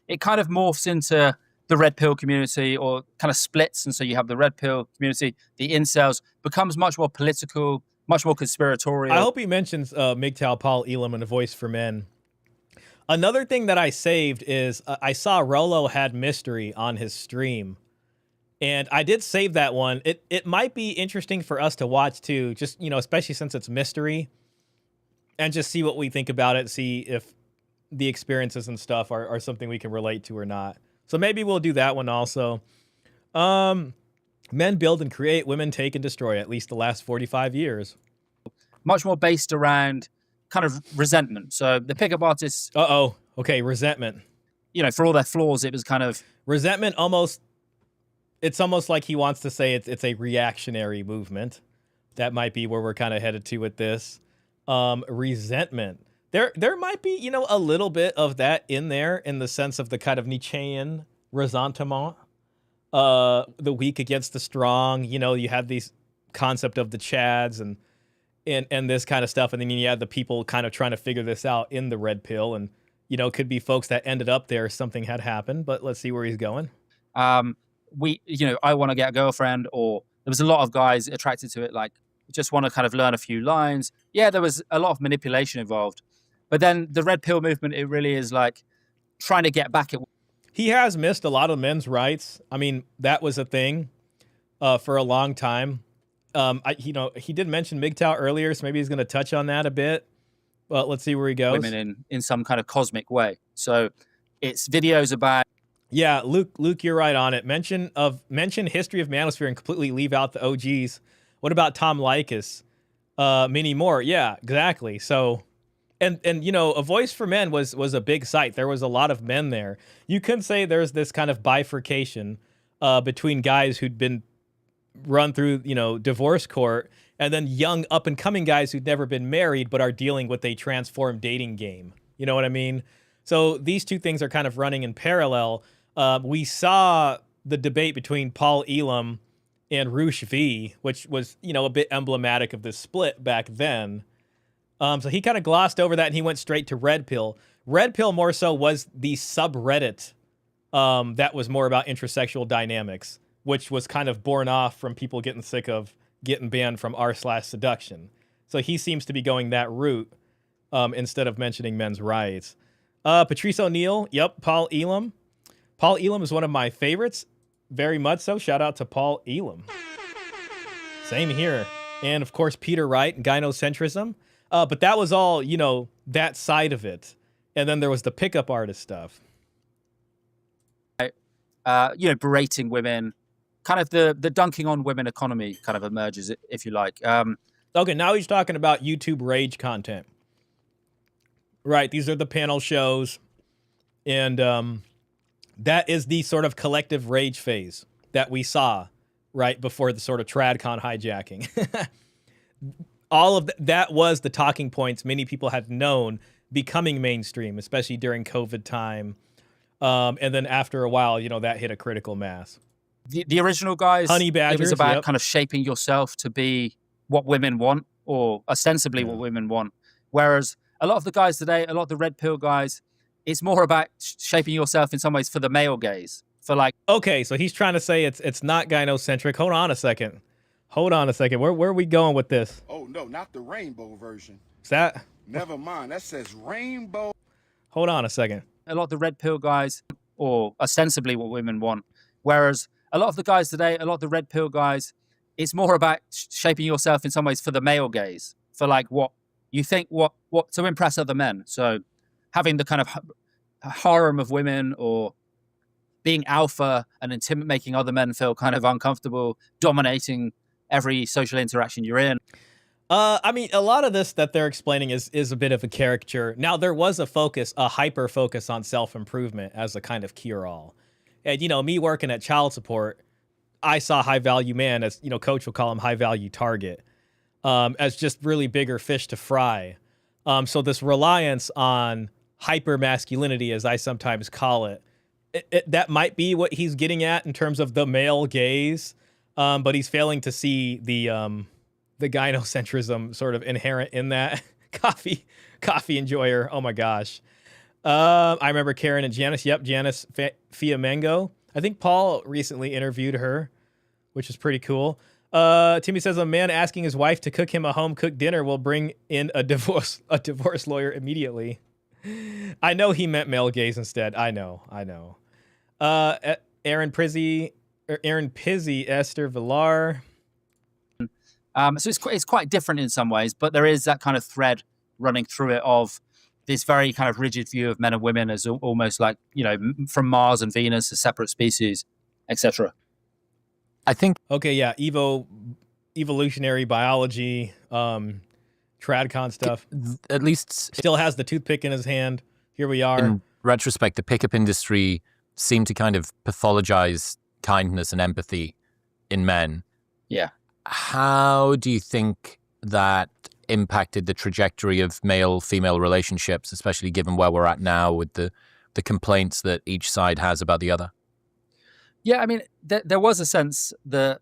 it kind of morphs into the red pill community, or kind of splits. And so you have the red pill community, the incels, becomes much more political, much more conspiratorial. I hope he mentions MGTOW Paul Elam and A Voice for Men. Another thing that I saved is I saw Rolo had mystery on his stream, and I did save that one. It might be interesting for us to watch too, just especially since it's mystery, and just see what we think about it. See if the experiences and stuff are something we can relate to or not. So maybe we'll do that one also. Men build and create, women take and destroy. At least the last 45 years. Much more based around kind of resentment. So the pickup artists, okay, resentment. For all their flaws, it was kind of resentment. It's almost like he wants to say it's a reactionary movement. That might be where we're kind of headed to with this. Resentment. There might be a little bit of that in there, in the sense of the kind of Nietzschean ressentiment. The weak against the strong. You have these concept of the Chads and this kind of stuff, and then you have the people kind of trying to figure this out in the red pill, and could be folks that ended up there. Something had happened, but let's see where he's going. I want to get a girlfriend, or there was a lot of guys attracted to it, like just want to kind of learn a few lines. Yeah, there was a lot of manipulation involved, but then the red pill movement, it really is like trying to get back at. He has missed a lot of men's rights. I mean, that was a thing for a long time. He did mention MGTOW earlier, so maybe he's going to touch on that a bit. But let's see where he goes. Women in some kind of cosmic way. So it's videos about. Yeah, Luke, you're right on it. Mention history of Manosphere and completely leave out the OGs. What about Tom Likas? Many more. Yeah, exactly. So, and A Voice for Men was a big site. There was a lot of men there. You can say there's this kind of bifurcation between guys who'd been run through, divorce court, and then young up and coming guys who'd never been married but are dealing with a transformed dating game. You know what I mean? So these two things are kind of running in parallel. We saw the debate between Paul Elam and Roosh V, which was, a bit emblematic of the split back then. So he kind of glossed over that and he went straight to Red Pill. Red Pill more so was the subreddit that was more about intersexual dynamics, which was kind of born off from people getting sick of getting banned from r/seduction. So he seems to be going that route instead of mentioning men's rights. Patrice O'Neill, yep, Paul Elam. Paul Elam is one of my favorites, very much so. Shout out to Paul Elam. Same here. And of course, Peter Wright and gynocentrism. But that was all, that side of it. And then there was the pickup artist stuff. Berating women, kind of the dunking on women economy kind of emerges, if you like. Okay, now he's talking about YouTube rage content. Right, these are the panel shows. And that is the sort of collective rage phase that we saw right before the sort of TradCon hijacking. All of that was the talking points many people had known becoming mainstream, especially during COVID time. And then after a while, that hit a critical mass. The original guys, Honey Badgers, it was about kind of shaping yourself to be what women want, or ostensibly what women want. Whereas a lot of the guys today, a lot of the red pill guys, it's more about shaping yourself in some ways for the male gaze. For like, okay, so he's trying to say it's not gynocentric. Hold on a second. Where are we going with this? Oh no, not the rainbow version. Is that? Never mind. That says rainbow. Hold on a second. A lot of the red pill guys, or ostensibly what women want. Whereas a lot of the guys today, a lot of the red pill guys, it's more about shaping yourself in some ways for the male gaze. For like what you think, what to impress other men. So having the kind of harem of women, or being alpha and making other men feel kind of uncomfortable, dominating every social interaction you're in. I mean, a lot of this that they're explaining is a bit of a caricature. Now, there was a hyper focus on self-improvement as a kind of cure-all. And, me working at child support, I saw high-value man as, coach will call him high-value target, as just really bigger fish to fry. So this reliance on hyper-masculinity, as I sometimes call it, that might be what he's getting at in terms of the male gaze, but he's failing to see the gynocentrism sort of inherent in that. coffee enjoyer. Oh my gosh. I remember Karen and Janice. Yep, Janice Fiamengo. I think Paul recently interviewed her, which is pretty cool. Timmy says a man asking his wife to cook him a home-cooked dinner will bring in a divorce lawyer immediately. I know he meant male gaze instead. I know. Aaron Pizzi, Esther Villar. So it's quite different in some ways, but there is that kind of thread running through it of this very kind of rigid view of men and women as almost like, from Mars and Venus as separate species, etc. I think. Okay, yeah, evolutionary biology, tradcon stuff. At least still has the toothpick in his hand. Here we are. In retrospect, the pickup industry seemed to kind of pathologize kindness and empathy in men. Yeah. How do you think that impacted the trajectory of male-female relationships, especially given where we're at now with the complaints that each side has about the other? Yeah, I mean, there was a sense that,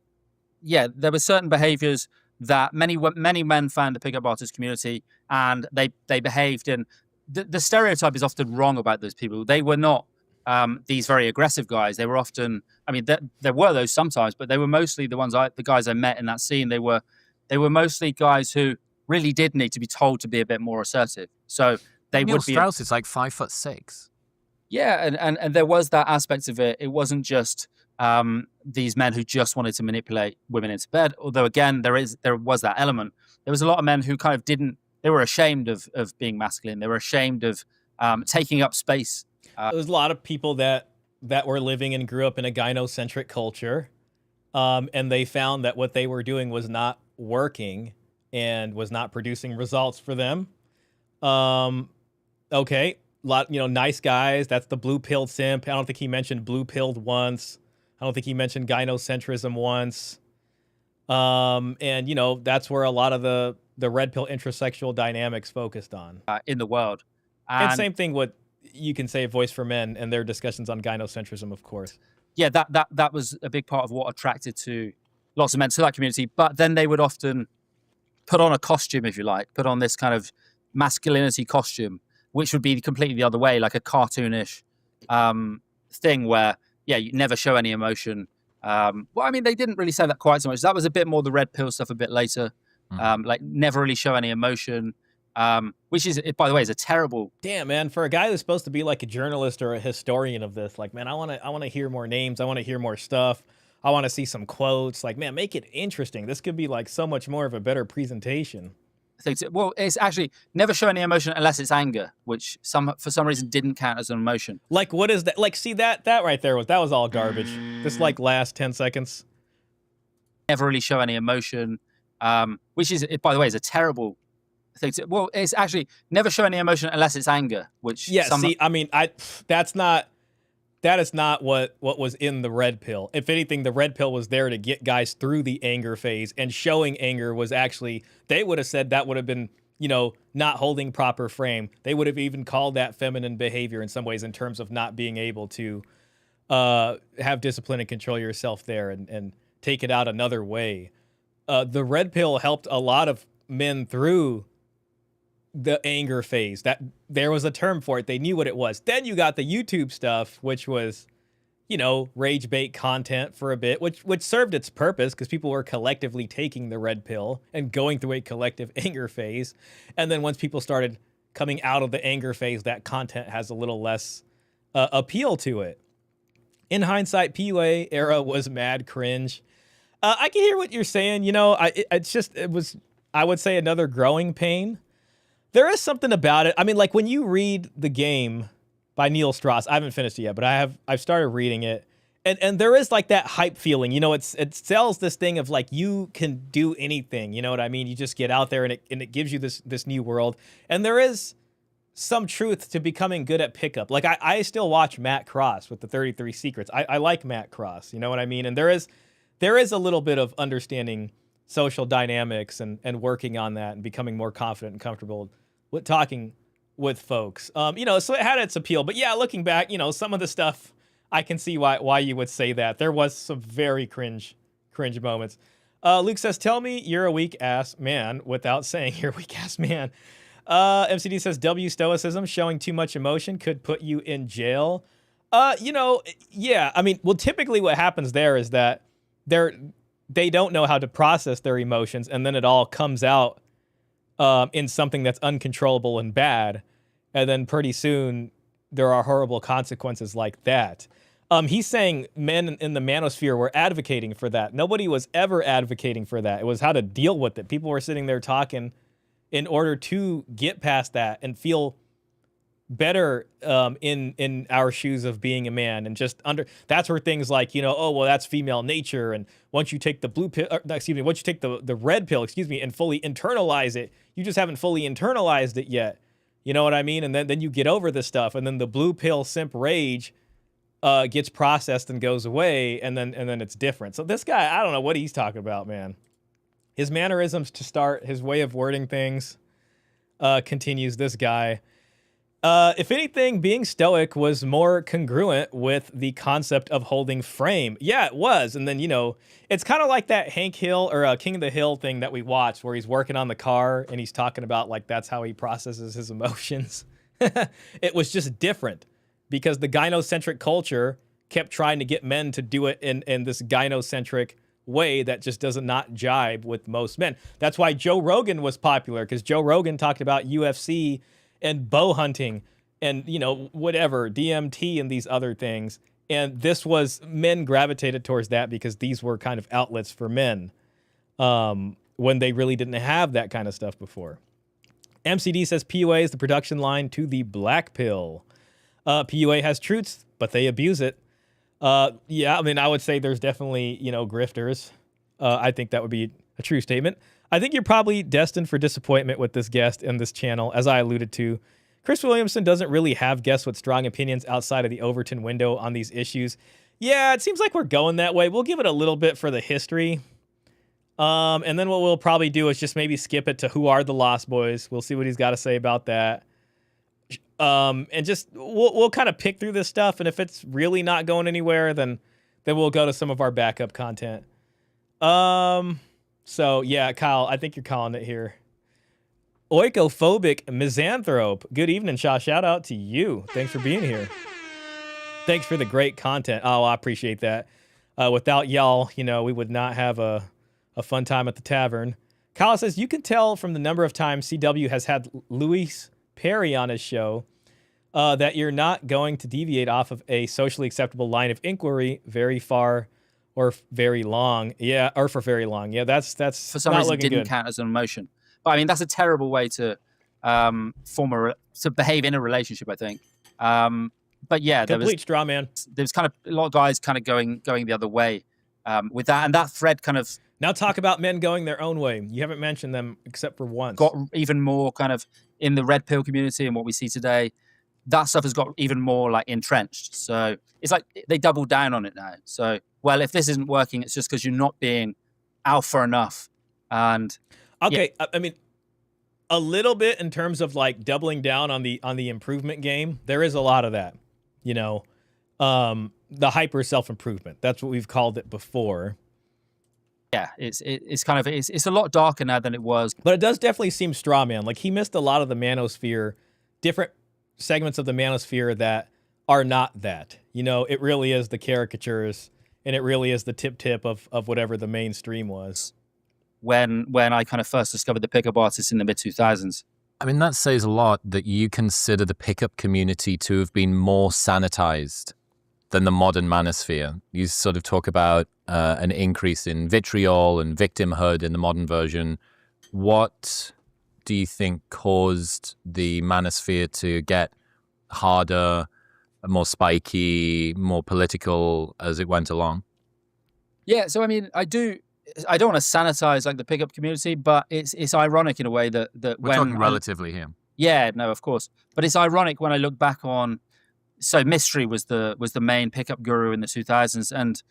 there were certain behaviors that many men found the pickup artist community, and they behaved in... The stereotype is often wrong about those people. They were not these very aggressive guys. They were often... I mean, there were those sometimes, but they were mostly the guys I met in that scene. They were mostly guys who really did need to be told to be a bit more assertive. So they Neil would be... Strauss is like 5'6". Yeah, and there was that aspect of it. It wasn't just these men who just wanted to manipulate women into bed. Although, again, there was that element. There was a lot of men who kind of didn't... They were ashamed of being masculine. They were ashamed of taking up space. There's a lot of people that were living and grew up in a gynocentric culture, and they found that what they were doing was not working and was not producing results for them. Okay, nice guys. That's the blue-pilled simp. I don't think he mentioned blue-pilled once. I don't think he mentioned gynocentrism once. And that's where a lot of the red pill intrasexual dynamics focused on in the world. And same thing with, you can say, Voice for Men and their discussions on gynocentrism, of course. Yeah, that was a big part of what attracted to lots of men to that community. But then they would often put on a costume, if you like, put on this kind of masculinity costume, which would be completely the other way, like a cartoonish thing where, you never show any emotion. Well, I mean, they didn't really say that quite so much. That was a bit more the red pill stuff a bit later. Like never really show any emotion, which is, by the way, is a terrible... Damn, man, for a guy who's supposed to be like a journalist or a historian of this, like, man, I want to hear more names. I want to hear more stuff. I want to see some quotes. Like, man, make it interesting. This could be like so much more of a better presentation. Well, it's actually never show any emotion unless it's anger, which for some reason didn't count as an emotion. Like, what is that? Like, see, that right there was all garbage. This like last 10 seconds. Never really show any emotion, which is, by the way, is a terrible thing. Well, it's actually never show any emotion unless it's anger, which... Yeah, see, I mean, that is not what was in the red pill. If anything, the red pill was there to get guys through the anger phase, and showing anger was actually, they would have said that would have been, not holding proper frame. They would have even called that feminine behavior in some ways, in terms of not being able to have discipline and control yourself there and take it out another way. The red pill helped a lot of men through the anger phase. That there was a term for it. They knew what it was. Then you got the YouTube stuff, which was, rage bait content for a bit, which served its purpose because people were collectively taking the red pill and going through a collective anger phase. And then once people started coming out of the anger phase, that content has a little less appeal to it. In hindsight, PUA era was mad cringe. I can hear what you're saying. It was, I would say, another growing pain. There is something about it. I mean, like when you read The Game by Neil Strauss, I haven't finished it yet, but I've started reading it. And there is like that hype feeling, it sells this thing of like, you can do anything. You know what I mean? You just get out there and it gives you this new world. And there is some truth to becoming good at pickup. Like I still watch Matt Cross with the 33 Secrets. I like Matt Cross, you know what I mean? And there is a little bit of understanding social dynamics and working on that and becoming more confident and comfortable with talking with folks. So it had its appeal. But yeah, looking back, some of the stuff, I can see why you would say that. There was some very cringe moments. Luke says, tell me you're a weak ass man without saying you're a weak ass man. MCD says, W stoicism, showing too much emotion could put you in jail. Yeah, I mean, well, typically what happens there is that they don't know how to process their emotions, and then it all comes out in something that's uncontrollable and bad. and then pretty soon there are horrible consequences like that. He's saying men in the manosphere were advocating for that. Nobody was ever advocating for that. It was how to deal with it. People were sitting there talking in order to get past that and feel better in our shoes of being a man, and just that's where things like, oh, well, that's female nature, and once you take the once you take the red pill, and fully internalize it, you just haven't fully internalized it yet. You know what I mean? And then you get over this stuff, and then the blue pill simp rage gets processed and goes away, and then it's different. So this guy, I don't know what he's talking about, man. His mannerisms to start, his way of wording things continues, this guy. If anything, being stoic was more congruent with the concept of holding frame. Yeah, it was. And then, it's kind of like that Hank Hill or King of the Hill thing that we watched where he's working on the car and he's talking about like that's how he processes his emotions. It was just different because the gynocentric culture kept trying to get men to do it in this gynocentric way that just does not jibe with most men. That's why Joe Rogan was popular, because Joe Rogan talked about UFC and bow hunting and, whatever, DMT and these other things. And this was, men gravitated towards that because these were kind of outlets for men when they really didn't have that kind of stuff before. MCD says PUA is the production line to the black pill. PUA has truths, but they abuse it. Yeah, I mean, I would say there's definitely, grifters. I think that would be a true statement. I think you're probably destined for disappointment with this guest and this channel, as I alluded to. Chris Williamson doesn't really have guests with strong opinions outside of the Overton window on these issues. Yeah, it seems like we're going that way. We'll give it a little bit for the history. And then what we'll probably do is just maybe skip it to Who Are the Lost Boys. We'll see what he's got to say about that. And just we'll kind of pick through this stuff, and if it's really not going anywhere, then we'll go to some of our backup content. So yeah, Kyle, I think you're calling it here. Oikophobic misanthrope. Good evening, Shah. Shout out to you. Thanks for being here. Thanks for the great content. Oh, I appreciate that. Without y'all, we would not have a fun time at the tavern. Kyle says, you can tell from the number of times CW has had Luis Perry on his show that you're not going to deviate off of a socially acceptable line of inquiry very far or very long. Yeah, or for very long. Yeah, that's for some not reason looking didn't good. count as an emotion. But I mean, that's a terrible way to to behave in a relationship, I think. But yeah, Complete straw man. There's kind of a lot of guys kind of going the other way with that, and that thread kind of Now talk about men going their own way. You haven't mentioned them except for once. got even more kind of in the red pill community and what we see today. That stuff has got even more like entrenched. So it's like they double down on it now. So, well, if this isn't working, it's just because you're not being alpha enough. And okay, yeah. I mean, a little bit in terms of like doubling down on the improvement game. There is a lot of that, the hyper self-improvement. That's what we've called it before. Yeah, it's kind of it's a lot darker now than it was. But it does definitely seem straw man. Like he missed a lot of the manosphere, different segments of the manosphere that are not that. It really is the caricatures, and it really is the tip of whatever the mainstream was. When I kind of first discovered the pickup artists in the mid 2000s. I mean, that says a lot that you consider the pickup community to have been more sanitized than the modern manosphere. You sort of talk about an increase in vitriol and victimhood in the modern version. What do you think caused the manosphere to get harder, more spiky, more political as it went along? Yeah, so I mean, I don't want to sanitize like the pickup community, but it's ironic in a way that we're talking relatively here. Yeah, no, of course, but it's ironic when I look back on. So Mystery was the main pickup guru in the 2000s, and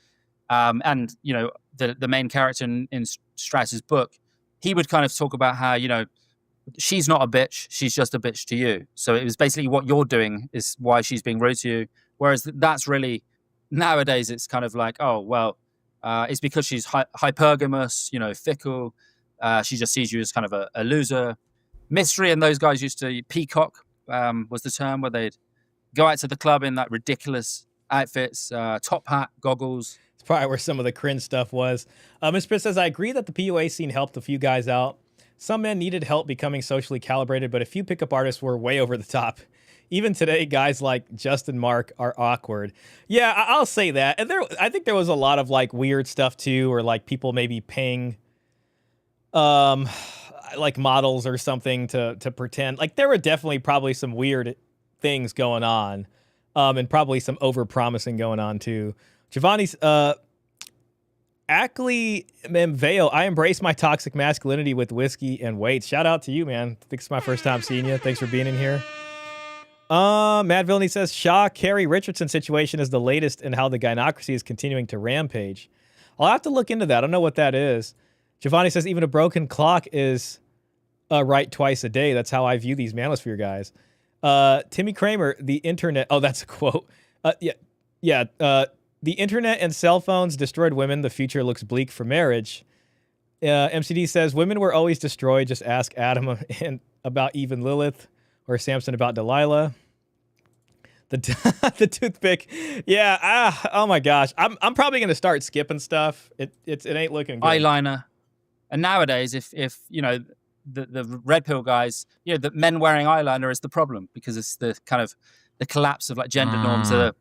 the main character in Strauss's book, he would kind of talk about how she's not a bitch, she's just a bitch to you. So it was basically what you're doing is why she's being rude to you. Whereas that's really nowadays it's kind of like, oh well. It's because she's hypergamous, fickle. She just sees you as kind of a loser. Mystery and those guys used to peacock was the term, where they'd go out to the club in that ridiculous outfits, top hat, goggles. It's probably where some of the cringe stuff was. Ms. Pritt says, I agree that the PUA scene helped a few guys out. Some men needed help becoming socially calibrated, but a few pickup artists were way over the top. Even today, guys like Justin Mark are awkward. Yeah, I'll say that. And I think there was a lot of like weird stuff too, or like people maybe paying like models or something to pretend. Like there were definitely probably some weird things going on. And probably some over-promising going on too. Giovanni's Ackley Memveo, I embrace my toxic masculinity with whiskey and weights. Shout out to you, man. I think it's my first time seeing you. Thanks for being in here. Matt Villeneuve says, Shah Carrie Richardson situation is the latest in how the gynocracy is continuing to rampage. I'll have to look into that. I don't know what that is. Giovanni says, even a broken clock is right twice a day. That's how I view these Manosphere guys. Timmy Kramer, the internet. Oh, that's a quote. The internet and cell phones destroyed women. The future looks bleak for marriage. MCD says, women were always destroyed. Just ask Adam about Eve and Lilith or Samson about Delilah. The toothpick. Yeah. Oh my gosh. I'm probably going to start skipping stuff. It ain't looking good. Eyeliner. And nowadays, if you know, the red pill guys, you know, the men wearing eyeliner is the problem because it's the kind of the collapse of like gender norms that are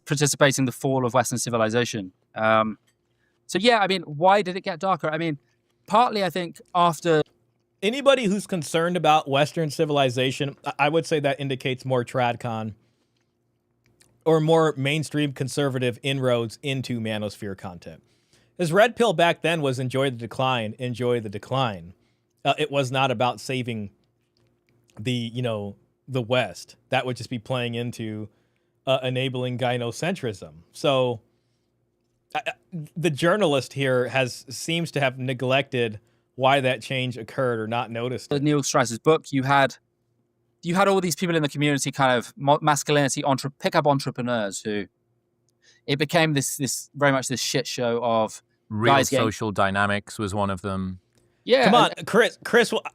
participating in the fall of Western civilization. So yeah, I mean, why did it get darker? I mean, partly I think after anybody who's concerned about Western civilization, I would say that indicates more tradcon or more mainstream conservative inroads into Manosphere content. His red pill back then was enjoy the decline. It was not about saving the West. That would just be playing into enabling gynocentrism. So the journalist here seems to have neglected why that change occurred or not noticed it. Neil Strauss's book, you had all these people in the community, kind of masculinity pickup entrepreneurs who it became this very much this shit show of real social dynamics was one of them. Yeah, come on, Chris.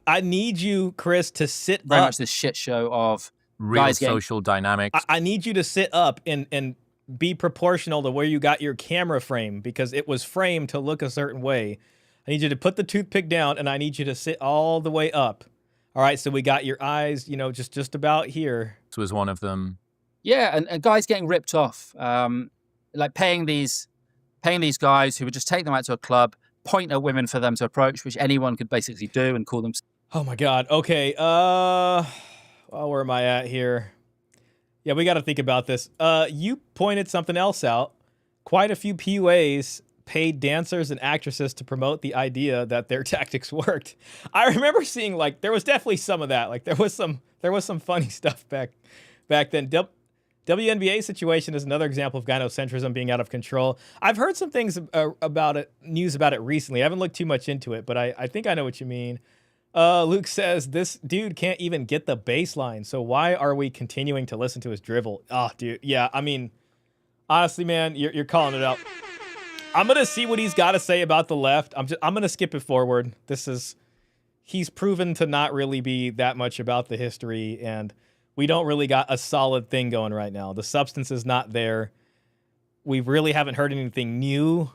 I need you, Chris, to sit very up. much this shit show of real social dynamics. I need you to sit up and be proportional to where you got your camera frame because it was framed to look a certain way. I need you to put the toothpick down and I need you to sit all the way up. All right, so we got your eyes, just about here. This was one of them. Yeah, and guys getting ripped off, like paying these guys who would just take them out to a club, point at women for them to approach, which anyone could basically do and call them. Oh my God. Okay. Well, where am I at here? Yeah, we got to think about this. You pointed something else out. Quite a few PUAs paid dancers and actresses to promote the idea that their tactics worked. I remember seeing there was definitely some of that. Like there was some funny stuff back then. WNBA situation is another example of gynocentrism being out of control. I've heard some things news about it recently. I haven't looked too much into it, but I think I know what you mean. Luke says, this dude can't even get the baseline, so why are we continuing to listen to his drivel? Oh, dude, yeah, I mean, honestly, man, you're calling it out. I'm going to see what he's got to say about the left. I'm going to skip it forward. He's proven to not really be that much about the history, and we don't really got a solid thing going right now. The substance is not there. We really haven't heard anything new.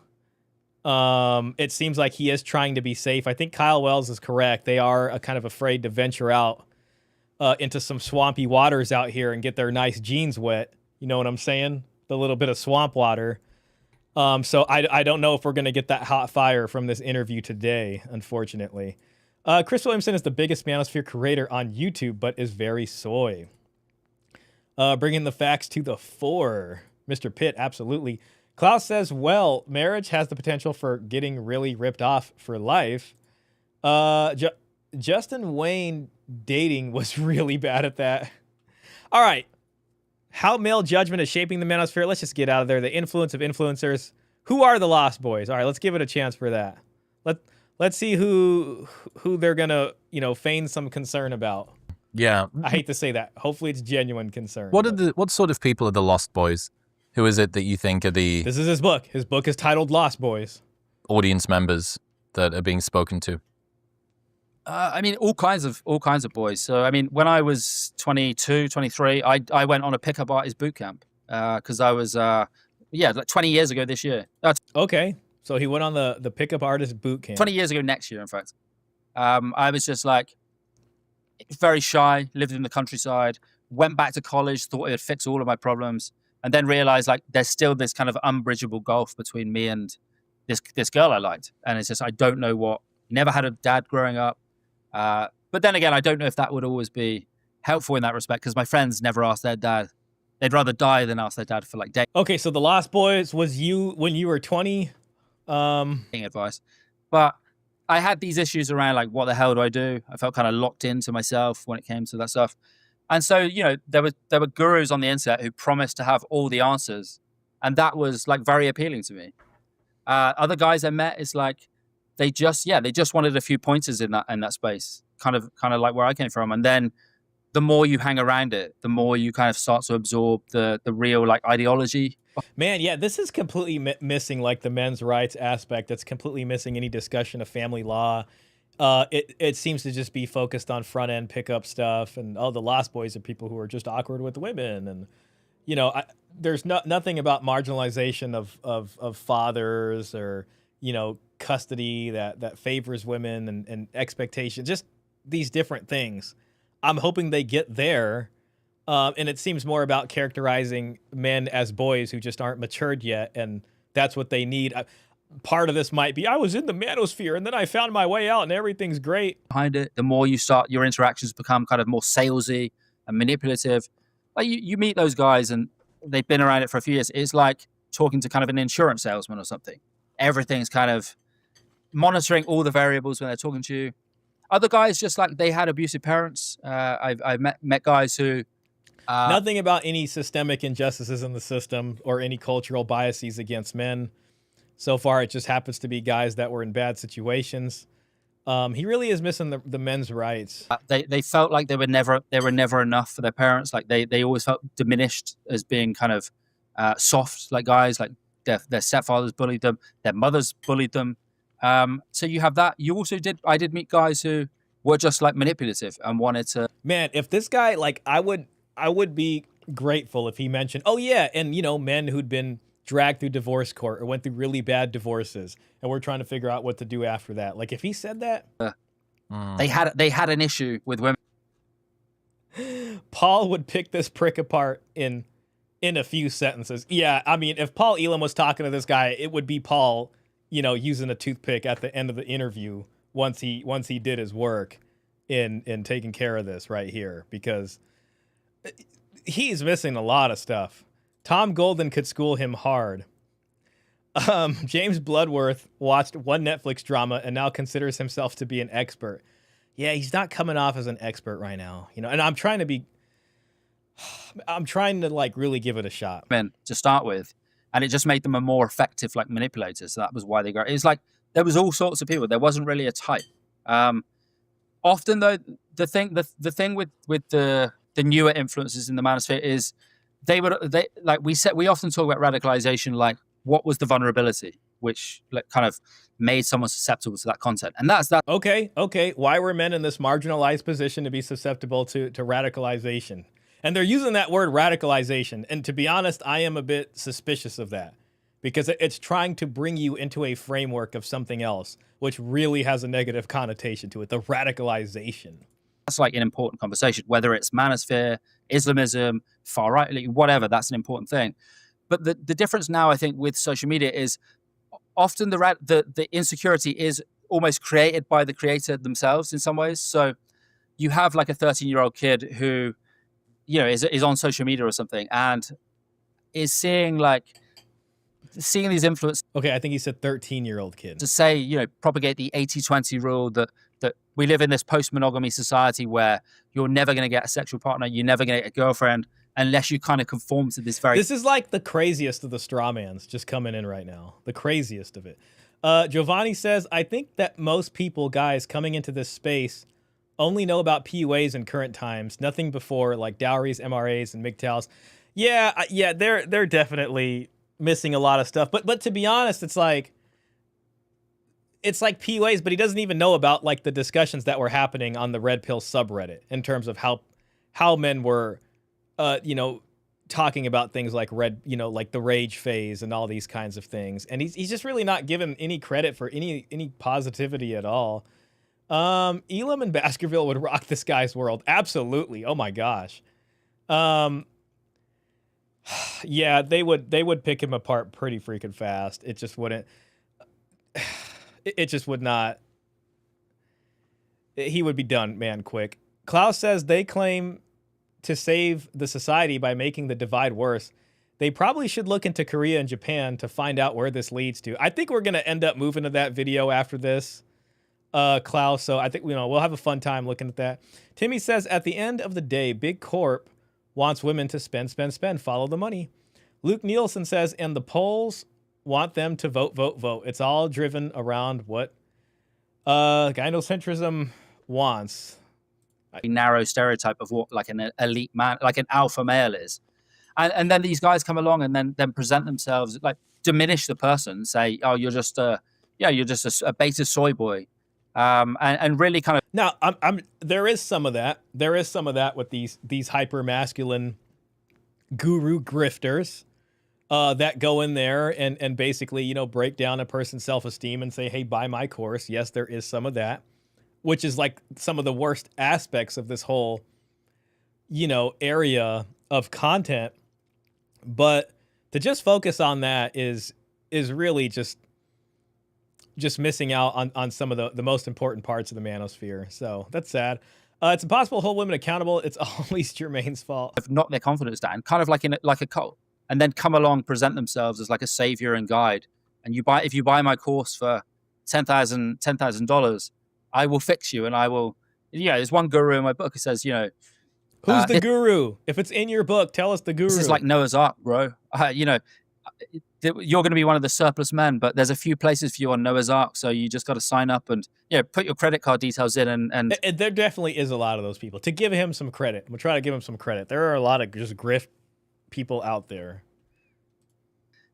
It seems like he is trying to be safe. I think Kyle Wells is correct. They are kind of afraid to venture out into some swampy waters out here and get their nice jeans wet. You know what I'm saying? The little bit of swamp water. So I don't know if we're going to get that hot fire from this interview today, unfortunately. Chris Williamson is the biggest Manosphere creator on YouTube, but is very soy. Bringing the facts to the fore. Mr. Pitt, absolutely. Klaus says, well, marriage has the potential for getting really ripped off for life. Justin Wayne dating was really bad at that. All right. How male judgment is shaping the Manosphere. Let's just get out of there. The influence of influencers. Who are the Lost Boys? All right, let's give it a chance for that. Let's see who they're gonna feign some concern about. Yeah, I hate to say that. Hopefully, it's genuine concern. What sort of people are the Lost Boys? Who is it that you think are the? This is his book. His book is titled Lost Boys. Audience members that are being spoken to. I mean, all kinds of boys. So, I mean, when I was 22, 23, I went on a pickup artist boot camp because I was, like 20 years ago this year. Okay. So he went on the pickup artist boot camp. 20 years ago next year, in fact. I was just like very shy, lived in the countryside, went back to college, thought it would fix all of my problems, and then realized like there's still this kind of unbridgeable gulf between me and this girl I liked. And it's just, I don't know what, never had a dad growing up. But then again, I don't know if that would always be helpful in that respect, because my friends never asked their dad. They'd rather die than ask their dad for like dating Okay, so The Lost Boys was you when you were 20. advice. But I had these issues around like, what the hell do I do? I felt kind of locked into myself when it came to that stuff. And so, you know, there were gurus on the internet who promised to have all the answers. And that was like very appealing to me. Other guys I met is like, they just wanted a few pointers in that space, kind of like where I came from. And then the more you hang around it, the more you kind of start to absorb the real like ideology. Man, yeah, this is completely missing like the men's rights aspect. It's completely missing any discussion of family law. It seems to just be focused on front end pickup stuff, and the Lost Boys are people who are just awkward with women, and you know, there's nothing about marginalization of fathers or, you know, custody that favors women and expectations, just these different things. I'm hoping they get there. And it seems more about characterizing men as boys who just aren't matured yet, and that's what they need. Part of this might be, I was in the manosphere, and then I found my way out, and everything's great. Behind it, the more you start, your interactions become kind of more salesy and manipulative. Like you meet those guys, and they've been around it for a few years. It's like talking to kind of an insurance salesman or something. Everything's kind of monitoring all the variables when they're talking to you. Other guys, just like they had abusive parents. I've met guys who... Nothing about any systemic injustices in the system or any cultural biases against men. So far, it just happens to be guys that were in bad situations. He really is missing the men's rights. They felt like they were never enough for their parents. Like they always felt diminished as being kind of soft, like guys. Like their stepfathers bullied them, their mothers bullied them. So you have that. I did meet guys who were just like manipulative and wanted to. Man, if this guy, like, I would be grateful if he mentioned, oh yeah, and you know, men who'd been dragged through divorce court or went through really bad divorces, and we're trying to figure out what to do after that. Like if he said that, they had an issue with women. Paul would pick this prick apart in a few sentences. Yeah, I mean, if Paul Elam was talking to this guy, it would be Paul, you know, using a toothpick at the end of the interview once he did his work in taking care of this right here, because he's missing a lot of stuff. Tom Golden could school him hard. James Bloodworth watched one Netflix drama and now considers himself to be an expert. Yeah, he's not coming off as an expert right now, you know. And I'm trying to like really give it a shot. Men to start with, and it just made them a more effective like manipulator. So that was why they got. It's like there was all sorts of people. There wasn't really a type. Often though, the thing with the newer influences in the manosphere is we often talk about radicalization, like what was the vulnerability which like kind of made someone susceptible to that content, and that's that. Okay, why were men in this marginalized position to be susceptible to radicalization? And they're using that word radicalization, and to be honest, I am a bit suspicious of that, because it's trying to bring you into a framework of something else which really has a negative connotation to it, the radicalization. That's like an important conversation, whether it's manosphere, Islamism, far right, whatever. That's an important thing. But the difference now, I think, with social media is often the insecurity is almost created by the creator themselves in some ways. So you have like a 13-year-old kid who, you know, is on social media or something and is seeing these influences. Okay, I think he said 13-year-old kid. To say, you know, propagate the 80-20 rule that we live in this post-monogamy society where you're never going to get a sexual partner, you're never going to get a girlfriend unless you kind of conform to this very... This is like the craziest of the straw mans just coming in right now. The craziest of it. Giovanni says, I think that most people, guys, coming into this space only know about PUAs in current times, nothing before, like dowries, MRAs, and MGTOWs. Yeah, they're definitely missing a lot of stuff. But to be honest, it's like PUAs, but he doesn't even know about like the discussions that were happening on the Red Pill subreddit in terms of how men were, you know, talking about things like like the rage phase and all these kinds of things. And he's just really not given any credit for any positivity at all. Elam and Baskerville would rock this guy's world. Absolutely. Oh my gosh. Yeah, they would pick him apart pretty freaking fast. It just wouldn't. It just would not. He would be done, man, quick. Klaus says they claim to save the society by making the divide worse. They probably should look into Korea and Japan to find out where this leads to. I think we're going to end up moving to that video after this, Klaus. So I think, we'll have a fun time looking at that. Timmy says, at the end of the day, Big Corp wants women to spend, follow the money. Luke Nielsen says, and the polls want them to vote. It's all driven around what gynocentrism wants. Narrow stereotype of what like an elite man, like an alpha male is. And then these guys come along and then present themselves, like diminish the person, say, oh, you're just a beta soy boy. And really kind of. Now, there is some of that. There is some of that with these hyper masculine guru grifters that go in there and basically, break down a person's self-esteem and say, hey, buy my course. Yes, there is some of that, which is like some of the worst aspects of this whole, area of content. But to just focus on that is really just missing out on some of the most important parts of the manosphere. So that's sad. It's impossible to hold women accountable. It's always Jermaine's fault. Have knocked their confidence down, kind of like like a cult, and then come along, present themselves as like a savior and guide. And if you buy my course for $10,000, I will fix you, and I will. Yeah, there's one guru in my book who says, who's the guru? If it's in your book, tell us the guru. This is like Noah's Ark, bro. You're going to be one of the surplus men, but there's a few places for you on Noah's Ark, so you just got to sign up and put your credit card details in. And there definitely is a lot of those people. To give him some credit, I'm gonna try to give him some credit. There are a lot of just grift people out there.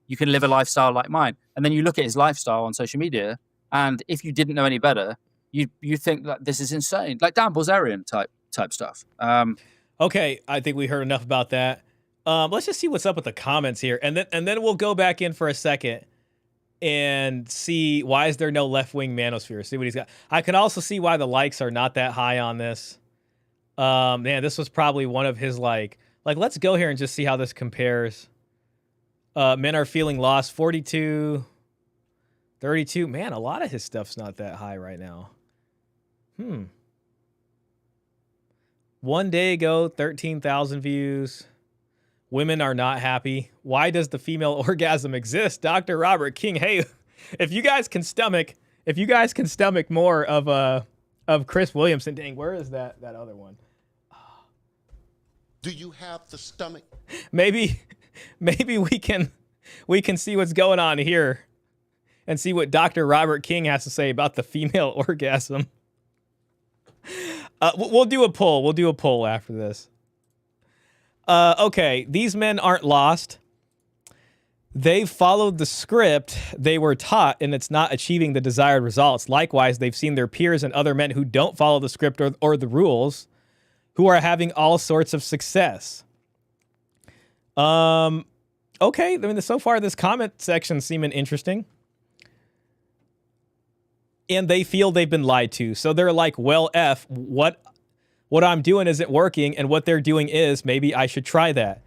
You can live a lifestyle like mine, and then you look at his lifestyle on social media, and if you didn't know any better, you think that this is insane, like Dan Bilzerian type stuff. Okay, I think we heard enough about that. Let's just see what's up with the comments here, and then we'll go back in for a second and see why is there no left-wing manosphere. See what he's got. I can also see why the likes are not that high on this. Man, this was probably one of his like let's go here and just see how this compares. Men are feeling lost, 42, 32. Man, a lot of his stuff's not that high right now. One day ago, 13,000 views. Women are not happy. Why does the female orgasm exist? Dr. Robert King. Hey, if you guys can stomach more of Chris Williamson. Dang, where is that other one? Do you have the stomach? Maybe we can see what's going on here and see what Dr. Robert King has to say about the female orgasm. We'll do a poll. We'll do a poll after this. Okay, these men aren't lost. They've followed the script they were taught, and it's not achieving the desired results. Likewise, they've seen their peers and other men who don't follow the script or the rules who are having all sorts of success. Okay, I mean, so far this comment section seeming interesting. And they feel they've been lied to. So they're like, well, what I'm doing isn't working, and what they're doing is, maybe I should try that.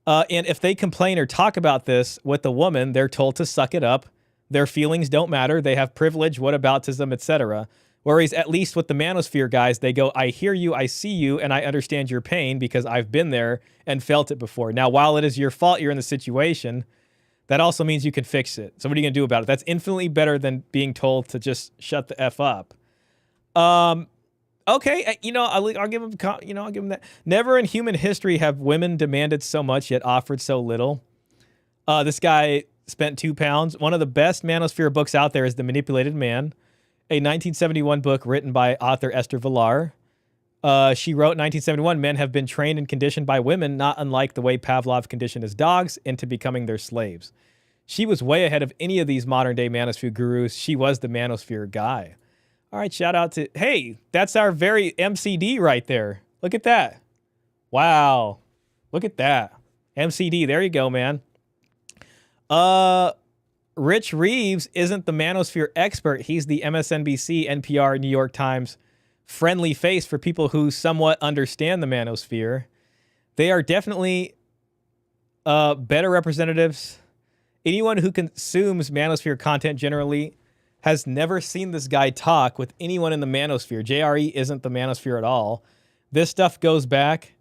And if they complain or talk about this with a woman, they're told to suck it up. Their feelings don't matter. They have privilege, whataboutism, etc. Whereas at least with the Manosphere guys, they go, I hear you, I see you, and I understand your pain because I've been there and felt it before. Now, while it is your fault you're in the situation, that also means you can fix it. So what are you going to do about it? That's infinitely better than being told to just shut the F up. Okay, I'll give him, I'll give him that. Never in human history have women demanded so much yet offered so little. This guy spent £2. One of the best Manosphere books out there is The Manipulated Man, a 1971 book written by author Esther Villar. She wrote in 1971, men have been trained and conditioned by women, not unlike the way Pavlov conditioned his dogs, into becoming their slaves. She was way ahead of any of these modern-day Manosphere gurus. She was the Manosphere guy. All right, shout out to... Hey, that's our very MCD right there. Look at that. Wow. Look at that. MCD, there you go, man. Rich Reeves isn't the Manosphere expert. He's the MSNBC, NPR, New York Times friendly face for people who somewhat understand the Manosphere. They are definitely better representatives. Anyone who consumes Manosphere content generally has never seen this guy talk with anyone in the Manosphere. JRE isn't the Manosphere at all. This stuff goes back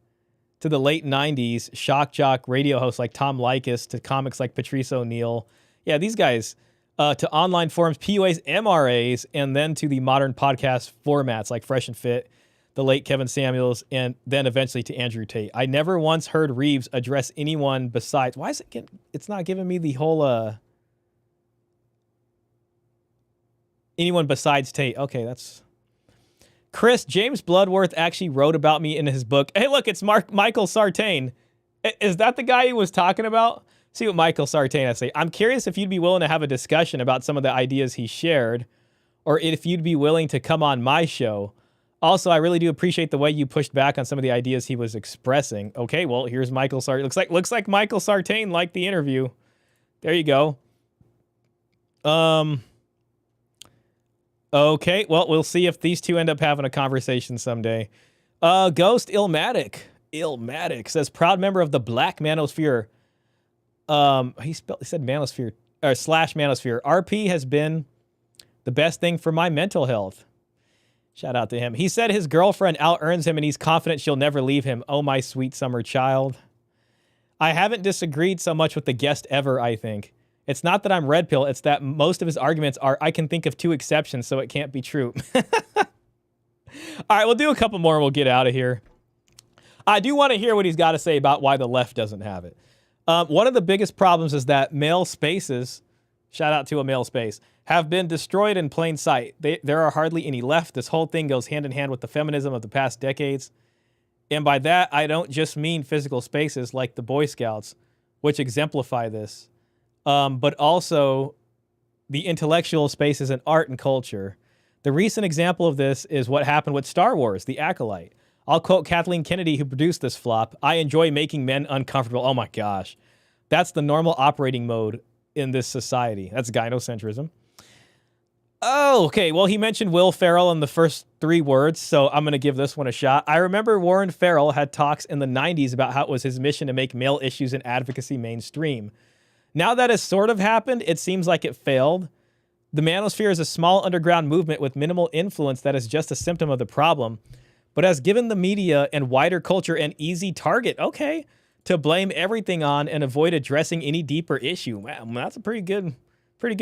to the late 90s, shock jock radio hosts like Tom Likas, to comics like Patrice O'Neill. Yeah, these guys, to online forums, PUAs, MRAs, and then to the modern podcast formats like Fresh and Fit, the late Kevin Samuels, and then eventually to Andrew Tate. I never once heard Reeves address anyone besides... Why is it... It's not giving me the whole... anyone besides Tate. Okay, that's... Chris, James Bloodworth actually wrote about me in his book. Hey, look, it's Michael Sartain. Is that the guy he was talking about? See what Michael Sartain has to say. I'm curious if you'd be willing to have a discussion about some of the ideas he shared, or if you'd be willing to come on my show. Also, I really do appreciate the way you pushed back on some of the ideas he was expressing. Okay, well, here's Michael Sartain. Looks like Michael Sartain liked the interview. There you go. Okay, well, we'll see if these two end up having a conversation someday. Ghost Illmatic says, proud member of the Black Manosphere. He said Manosphere, or / Manosphere. RP has been the best thing for my mental health. Shout out to him. He said his girlfriend out-earns him and he's confident she'll never leave him. Oh, my sweet summer child. I haven't disagreed so much with the guest ever, I think. It's not that I'm red pill, it's that most of his arguments are, I can think of 2 exceptions, so it can't be true. All right, we'll do a couple more and we'll get out of here. I do want to hear what he's got to say about why the left doesn't have it. One of the biggest problems is that male spaces, shout out to a male space, have been destroyed in plain sight. There are hardly any left. This whole thing goes hand in hand with the feminism of the past decades. And by that, I don't just mean physical spaces like the Boy Scouts, which exemplify this. But also the intellectual spaces in art and culture. The recent example of this is what happened with Star Wars, The Acolyte. I'll quote Kathleen Kennedy, who produced this flop. I enjoy making men uncomfortable. Oh my gosh. That's the normal operating mode in this society. That's gynocentrism. Oh, okay. Well, he mentioned Will Ferrell in the first 3 words, so I'm going to give this one a shot. I remember Warren Ferrell had talks in the 90s about how it was his mission to make male issues and advocacy mainstream. Now that has sort of happened, it seems like it failed. The Manosphere is a small underground movement with minimal influence that is just a symptom of the problem, but has given the media and wider culture an easy target, okay, to blame everything on and avoid addressing any deeper issue. Wow, that's a pretty good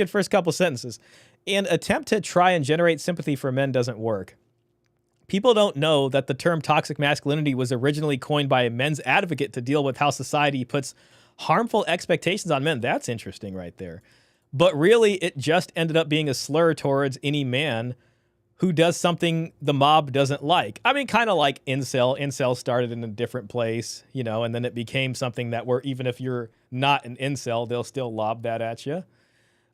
first couple sentences. An attempt to try and generate sympathy for men doesn't work. People don't know that the term toxic masculinity was originally coined by a men's advocate to deal with how society puts harmful expectations on men. That's interesting right there. But really, it just ended up being a slur towards any man who does something the mob doesn't like. I mean, kind of like incel. Incel started in a different place, you know, and then it became something that where even if you're not an incel, they'll still lob that at you.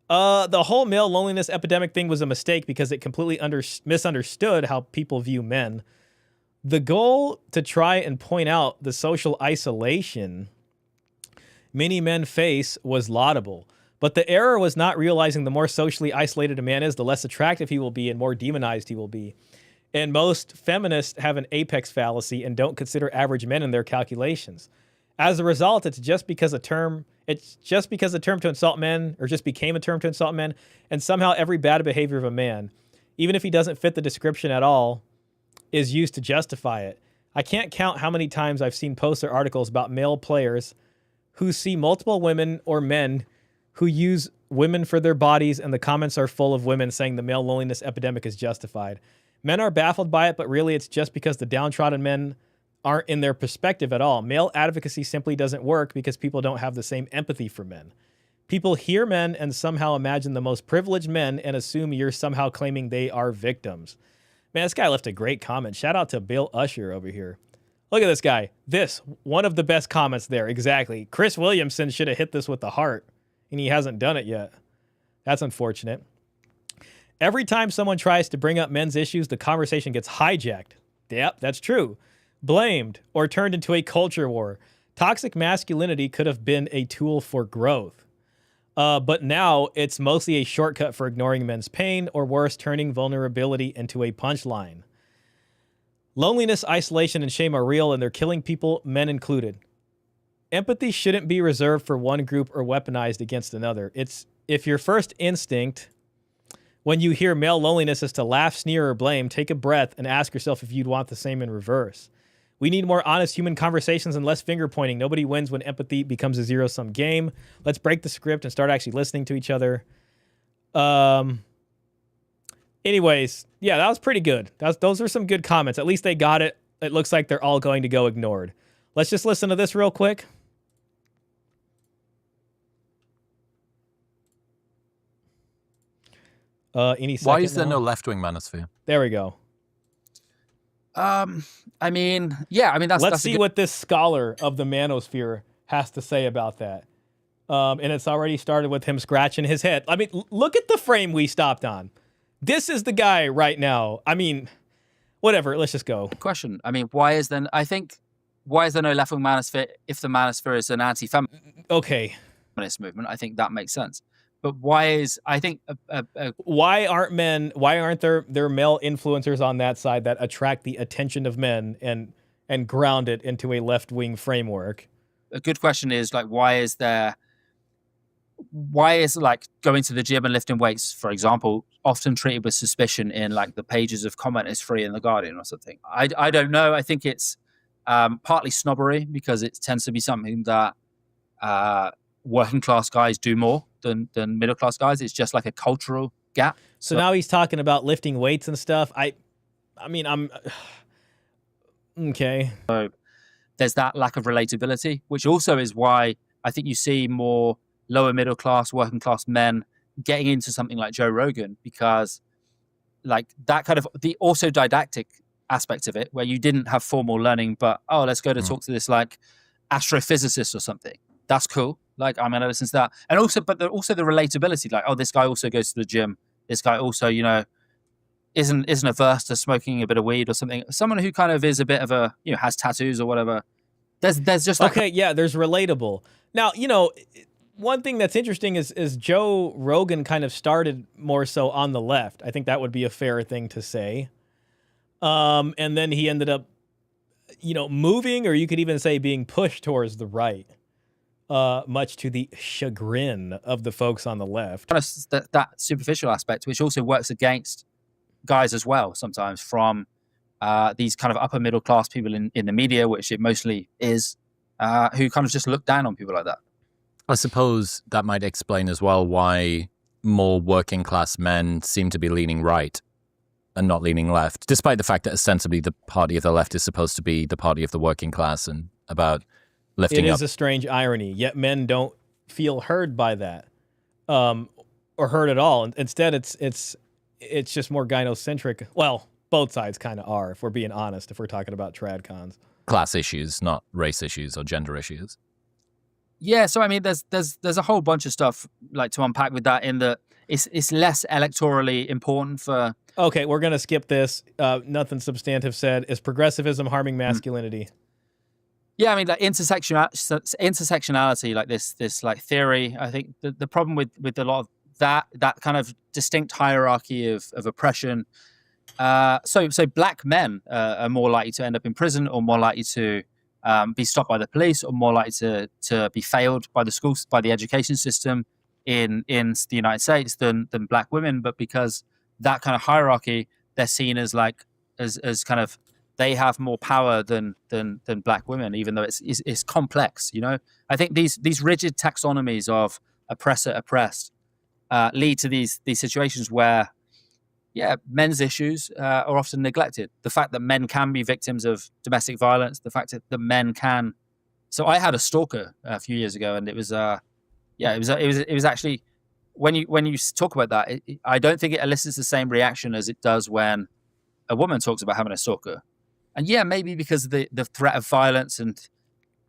The whole male loneliness epidemic thing was a mistake because it completely misunderstood how people view men. The goal to try and point out the social isolation many men face was laudable. But the error was not realizing the more socially isolated a man is, the less attractive he will be and more demonized he will be. And most feminists have an apex fallacy and don't consider average men in their calculations. As a result, it's just because a term to insult men, or just became a term to insult men, and somehow every bad behavior of a man, even if he doesn't fit the description at all, is used to justify it. I can't count how many times I've seen posts or articles about male players who see multiple women or men who use women for their bodies, and the comments are full of women saying the male loneliness epidemic is justified. Men are baffled by it, but really it's just because the downtrodden men aren't in their perspective at all. Male advocacy simply doesn't work because people don't have the same empathy for men. People hear men and somehow imagine the most privileged men and assume you're somehow claiming they are victims. Man, this guy left a great comment. Shout out to Bill Usher over here. Look at this guy. One of the best comments there. Exactly. Chris Williamson should have hit this with the heart, and he hasn't done it yet. That's unfortunate. Every time someone tries to bring up men's issues, the conversation gets hijacked. Yep, that's true. Blamed or turned into a culture war. Toxic masculinity could have been a tool for growth. But now it's mostly a shortcut for ignoring men's pain, or worse, turning vulnerability into a punchline. Loneliness, isolation, and shame are real, and they're killing people, men included. Empathy shouldn't be reserved for one group or weaponized against another. It's if your first instinct when you hear male loneliness is to laugh, sneer, or blame, take a breath and ask yourself if you'd want the same in reverse. We need more honest human conversations and less finger pointing. Nobody wins when empathy becomes a zero-sum game. Let's break the script and start actually listening to each other. Anyways, yeah, that was pretty good. Those are some good comments. At least they got it. It looks like they're all going to go ignored. Let's just listen to this real quick. Any second Why is there now? no left-wing manosphere? There we go. I mean, yeah, I mean Let's see what this scholar of the manosphere has to say about that. And it's already started with him scratching his head. I mean, look at the frame we stopped on. This is the guy right now. I mean, whatever. Let's just go. question. I mean, why is there no left-wing manosphere if the manosphere is an anti-feminist Okay. movement? I think that makes sense. But why is, I think, Why aren't there male influencers on that side that attract the attention of men and ground it into a left-wing framework? a good question is like, why is like going to the gym and lifting weights, for example, often treated with suspicion in like the pages of Comment is Free in The Guardian or something? I don't know. I think it's partly snobbery because it tends to be something that working class guys do more than middle class guys. It's just like a cultural gap. So now he's talking about lifting weights and stuff. I mean, I'm okay. There's that lack of relatability, which also is why I think you see more lower middle class, working class men getting into something like Joe Rogan, because like that kind of the also didactic aspect of it, where you didn't have formal learning, but let's go to talk to this like astrophysicist or something. That's cool. Like, I'm gonna listen to that. And also, but also the relatability, like, this guy also goes to the gym. This guy also, isn't averse to smoking a bit of weed or something. Someone who kind of is a bit of a, has tattoos or whatever. There's just that okay, yeah, there's relatable. Now, one thing that's interesting is Joe Rogan kind of started more so on the left. I think that would be a fair thing to say. And then he ended up, moving, or you could even say being pushed towards the right, much to the chagrin of the folks on the left. kind of that superficial aspect, which also works against guys as well sometimes from these kind of upper middle class people in the media, which it mostly is, who kind of just look down on people like that. I suppose that might explain as well why more working class men seem to be leaning right and not leaning left, despite the fact that ostensibly the party of the left is supposed to be the party of the working class and about lifting up. It is a strange irony, yet men don't feel heard by that, or heard at all. Instead, it's just more gynocentric. Well, both sides kind of are, if we're being honest, if we're talking about trad cons. Class issues, not race issues or gender issues. Yeah, so I mean, there's a whole bunch of stuff like to unpack with that, in that it's less electorally important for. Okay, we're gonna skip this. Nothing substantive said. Is progressivism harming masculinity? Yeah, I mean, like intersectionality, like this like theory. I think the problem with a lot of that kind of distinct hierarchy of oppression. So black men are more likely to end up in prison, or more likely to be stopped by the police, or more likely to be failed by the schools, by the education system in the United States than black women. But because that kind of hierarchy, they're seen as like as kind of, they have more power than black women, even though it's complex. I think these rigid taxonomies of oppressor oppressed lead to these situations where, yeah, men's issues are often neglected. The fact that men can be victims of domestic violence, the fact that men can. So I had a stalker a few years ago, and it was it was actually, when you talk about that, I don't think it elicits the same reaction as it does when a woman talks about having a stalker. And yeah, maybe because the threat of violence and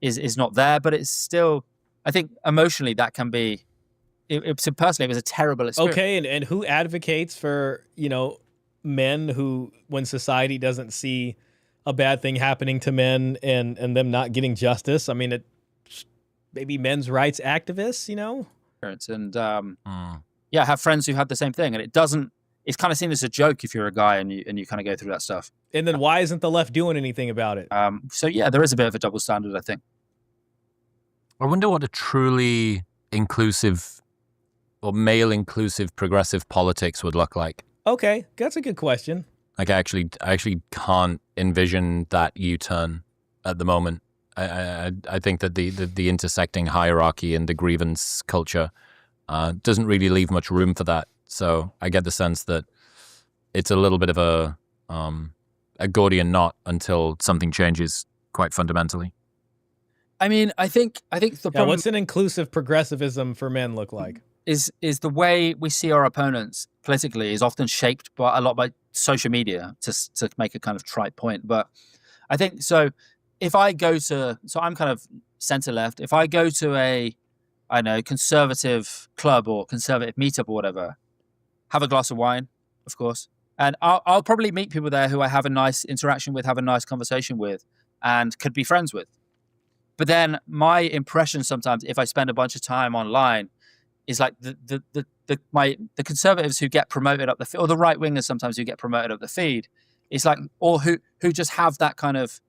is not there, but it's still, I think emotionally that can be. Personally, it was a terrible experience. Okay, and who advocates for, men who, when society doesn't see a bad thing happening to men and them not getting justice? I mean, maybe men's rights activists, experience. And yeah, I have friends who had the same thing, and it's kind of seen as a joke if you're a guy and you kind of go through that stuff. And then why isn't the left doing anything about it? So yeah, there is a bit of a double standard, I think. I wonder what a truly inclusive or male-inclusive progressive politics would look like. Okay, that's a good question. Like, I actually can't envision that U-turn at the moment. I think that the intersecting hierarchy and the grievance culture doesn't really leave much room for that. So I get the sense that it's a little bit of a Gordian knot until something changes quite fundamentally. I mean, I think the problem What's an inclusive progressivism for men look like? is the way we see our opponents politically is often shaped by a lot by social media, to make a kind of trite point. But I think so. If I go to, so I'm kind of center left. If I go to a, I don't know, conservative club or conservative meetup or whatever, have a glass of wine, of course, and I'll probably meet people there who I have a nice interaction with, have a nice conversation with, and could be friends with. But then my impression sometimes, if I spend a bunch of time online, is like the conservatives who get promoted up the feed, or the right wingers sometimes who get promoted up the feed, it's like, or who just have that kind of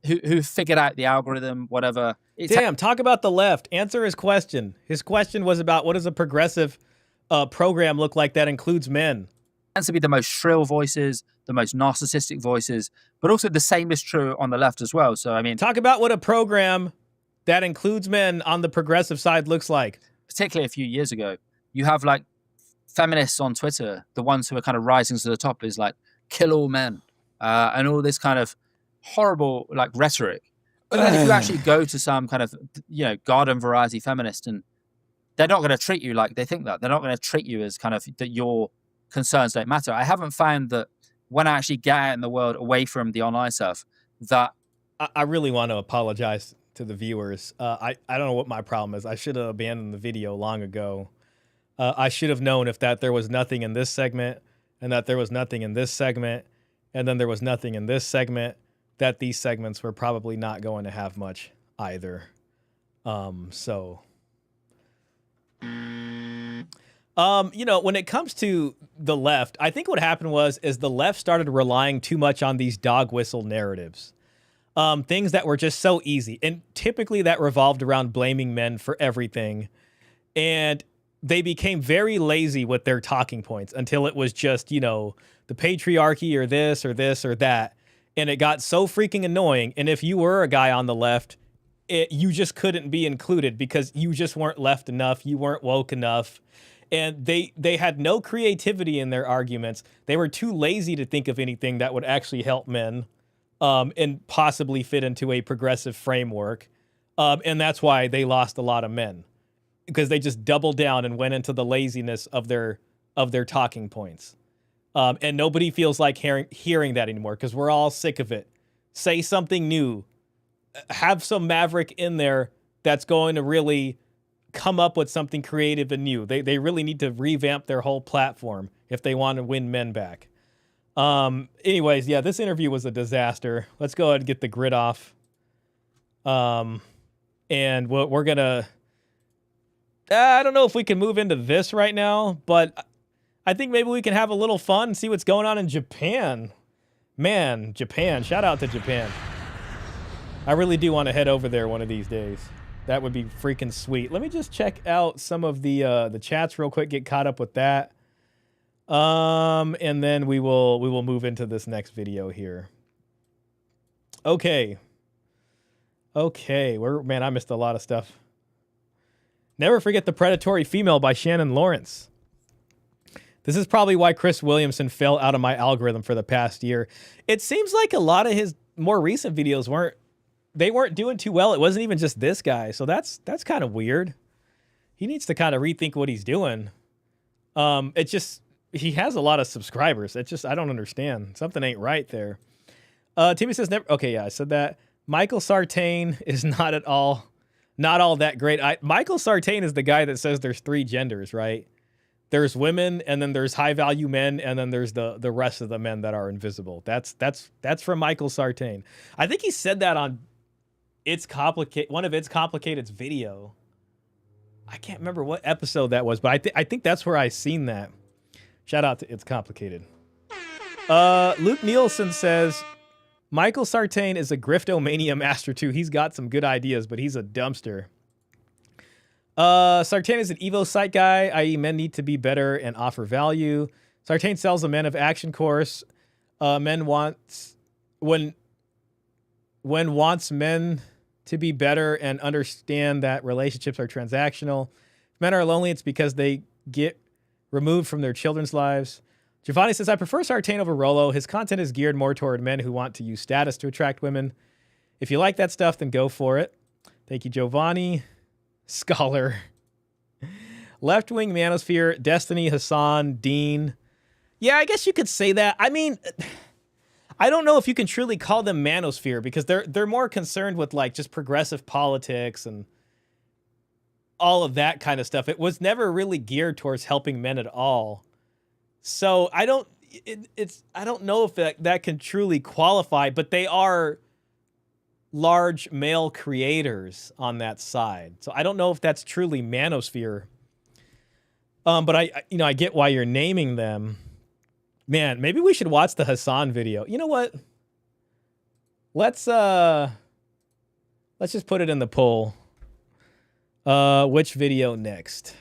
who figured out the algorithm, whatever. Damn, talk about the left. Answer his question. His question was about what does a progressive program look like that includes men? Tends to be the most shrill voices, the most narcissistic voices, but also the same is true on the left as well. So, I mean, talk about what a program that includes men on the progressive side looks like. Particularly a few years ago, you have like feminists on Twitter, the ones who are kind of rising to the top is like kill all men and all this kind of horrible like rhetoric. But then if you actually go to some kind of, you know, garden variety feminist, and they're not going to treat you like they think that. They're not going to treat you as kind of that your concerns don't matter. I haven't found that when I actually get out in the world away from the online stuff that... I really want to apologize to the viewers. I don't know what my problem is. I should have abandoned the video long ago. I should have known if that there was nothing in this segment and that there was nothing in this segment and then there was nothing in this segment, that these segments were probably not going to have much either. You know, when it comes to the left, I think what happened is the left started relying too much on these dog whistle narratives. Things that were just so easy. And typically that revolved around blaming men for everything. And they became very lazy with their talking points until it was just, you know, the patriarchy or this or this or that. And it got so freaking annoying. And if you were a guy on the left, you just couldn't be included because you just weren't left enough. You weren't woke enough. And they had no creativity in their arguments. They were too lazy to think of anything that would actually help men and possibly fit into a progressive framework. And that's why they lost a lot of men, because they just doubled down and went into the laziness of their talking points. And nobody feels like hearing that anymore because we're all sick of it. Say something new. Have some maverick in there that's going to really come up with something creative and new. They really need to revamp their whole platform if they want to win men back. Anyways, yeah, this interview was a disaster. Let's go ahead and get the grid off. And we're gonna... I don't know if we can move into this right now, but I think maybe we can have a little fun and see what's going on in Japan. Man, Japan. Shout out to Japan. I really do want to head over there one of these days. That would be freaking sweet. Let me just check out some of the chats real quick, get caught up with that. And then we will move into this next video here. Okay. Man, I missed a lot of stuff. Never Forget the Predatory Female by Shannon Lawrence. This is probably why Chris Williamson fell out of my algorithm for the past year. It seems like a lot of his more recent videos weren't doing too well. It wasn't even just this guy. So that's kind of weird. He needs to kind of rethink what he's doing. It's just, he has a lot of subscribers. It's just, I don't understand. Something ain't right there. Timmy says never. Okay. Yeah, I said that. Michael Sartain is not all that great. Michael Sartain is the guy that says there's 3 genders, right? There's women, and then there's high value men, and then there's the rest of the men that are invisible. That's from Michael Sartain. I think he said that on one of It's Complicated's video. I can't remember what episode that was, but I think that's where I seen that. Shout out to It's Complicated. Luke Nielsen says, Michael Sartain is a griftomania master too. He's got some good ideas, but he's a dumpster. Sartain is an Evo site guy, i.e. men need to be better and offer value. Sartain sells a Men of Action course. Men wants when wants men to be better and understand that relationships are transactional. If men are lonely, it's because they get removed from their children's lives. Giovanni says, I prefer Sartain over Rollo. His content is geared more toward men who want to use status to attract women. If you like that stuff, then go for it. Thank you, Giovanni. Scholar. Left-wing Manosphere, Destiny, Hassan, Dean. Yeah, I guess you could say that. I mean, I don't know if you can truly call them Manosphere because they're more concerned with like just progressive politics and all of that kind of stuff. It was never really geared towards helping men at all. So I don't know if that can truly qualify, but they are large male creators on that side. So I don't know if that's truly Manosphere. But I get why you're naming them. Man, maybe we should watch the Hassan video. You know what? Let's just put it in the poll. Which video next?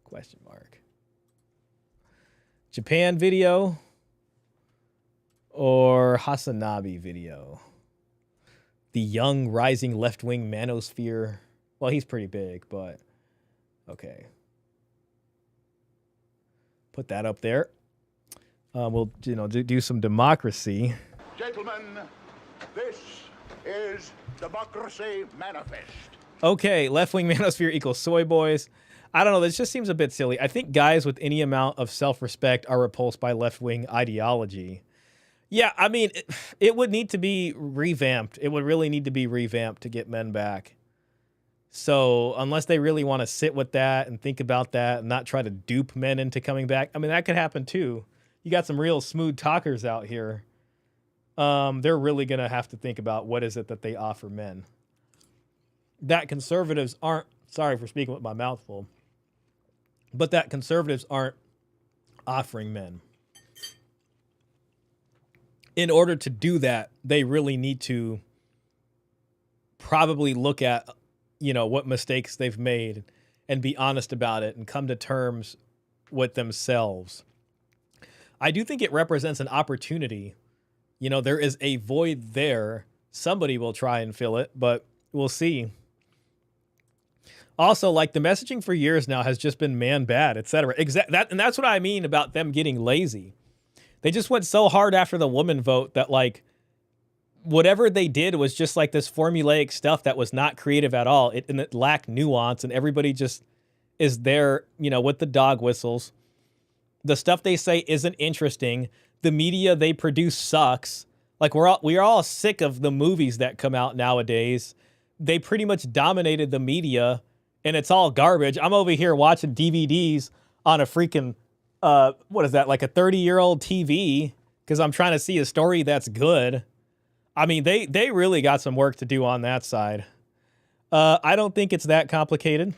Question mark. Japan video or Hasanabi video? The young rising left-wing Manosphere. Well, he's pretty big, but okay. Put that up there. We'll do some democracy. Gentlemen, this is Democracy Manifest. Okay, left-wing Manosphere equals soy boys. I don't know, this just seems a bit silly. I think guys with any amount of self-respect are repulsed by left-wing ideology. Yeah, I mean, it would need to be revamped. It would really need to be revamped to get men back. So unless they really want to sit with that and think about that and not try to dupe men into coming back, I mean, that could happen too. You got some real smooth talkers out here. They're really going to have to think about what is it that they offer men. That conservatives aren't, sorry for speaking with my mouth full, but that conservatives aren't offering men. In order to do that, they really need to probably look at, what mistakes they've made and be honest about it and come to terms with themselves. I do think it represents an opportunity. There is a void there. Somebody will try and fill it, but we'll see. Also, like the messaging for years now has just been man bad, etc. And that's what I mean about them getting lazy. They just went so hard after the woman vote that like whatever they did was just like this formulaic stuff that was not creative at all. It lacked nuance, and everybody just is there, with the dog whistles. The stuff they say isn't interesting. The media they produce sucks. Like we are all sick of the movies that come out nowadays. They pretty much dominated the media, and it's all garbage. I'm over here watching DVDs on a freaking what is that, like a 30-year-old TV, because I'm trying to see a story that's good. I mean, they really got some work to do on that side. I don't think it's that complicated.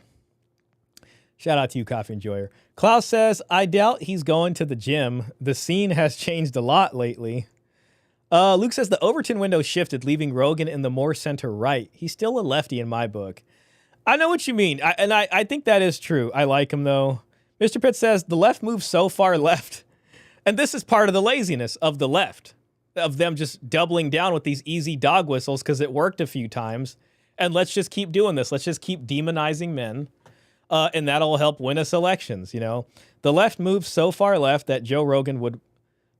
Shout out to you, Coffee Enjoyer. Klaus says, I doubt he's going to the gym. The scene has changed a lot lately. Luke says, the Overton window shifted, leaving Rogan in the more center-right. He's still a lefty in my book. I know what you mean, I think that is true. I like him, though. Mr. Pitt says, the left moves so far left. And this is part of the laziness of the left, of them just doubling down with these easy dog whistles because it worked a few times. And let's just keep doing this. Let's just keep demonizing men. And that'll help win us elections, The left moves so far left that Joe Rogan would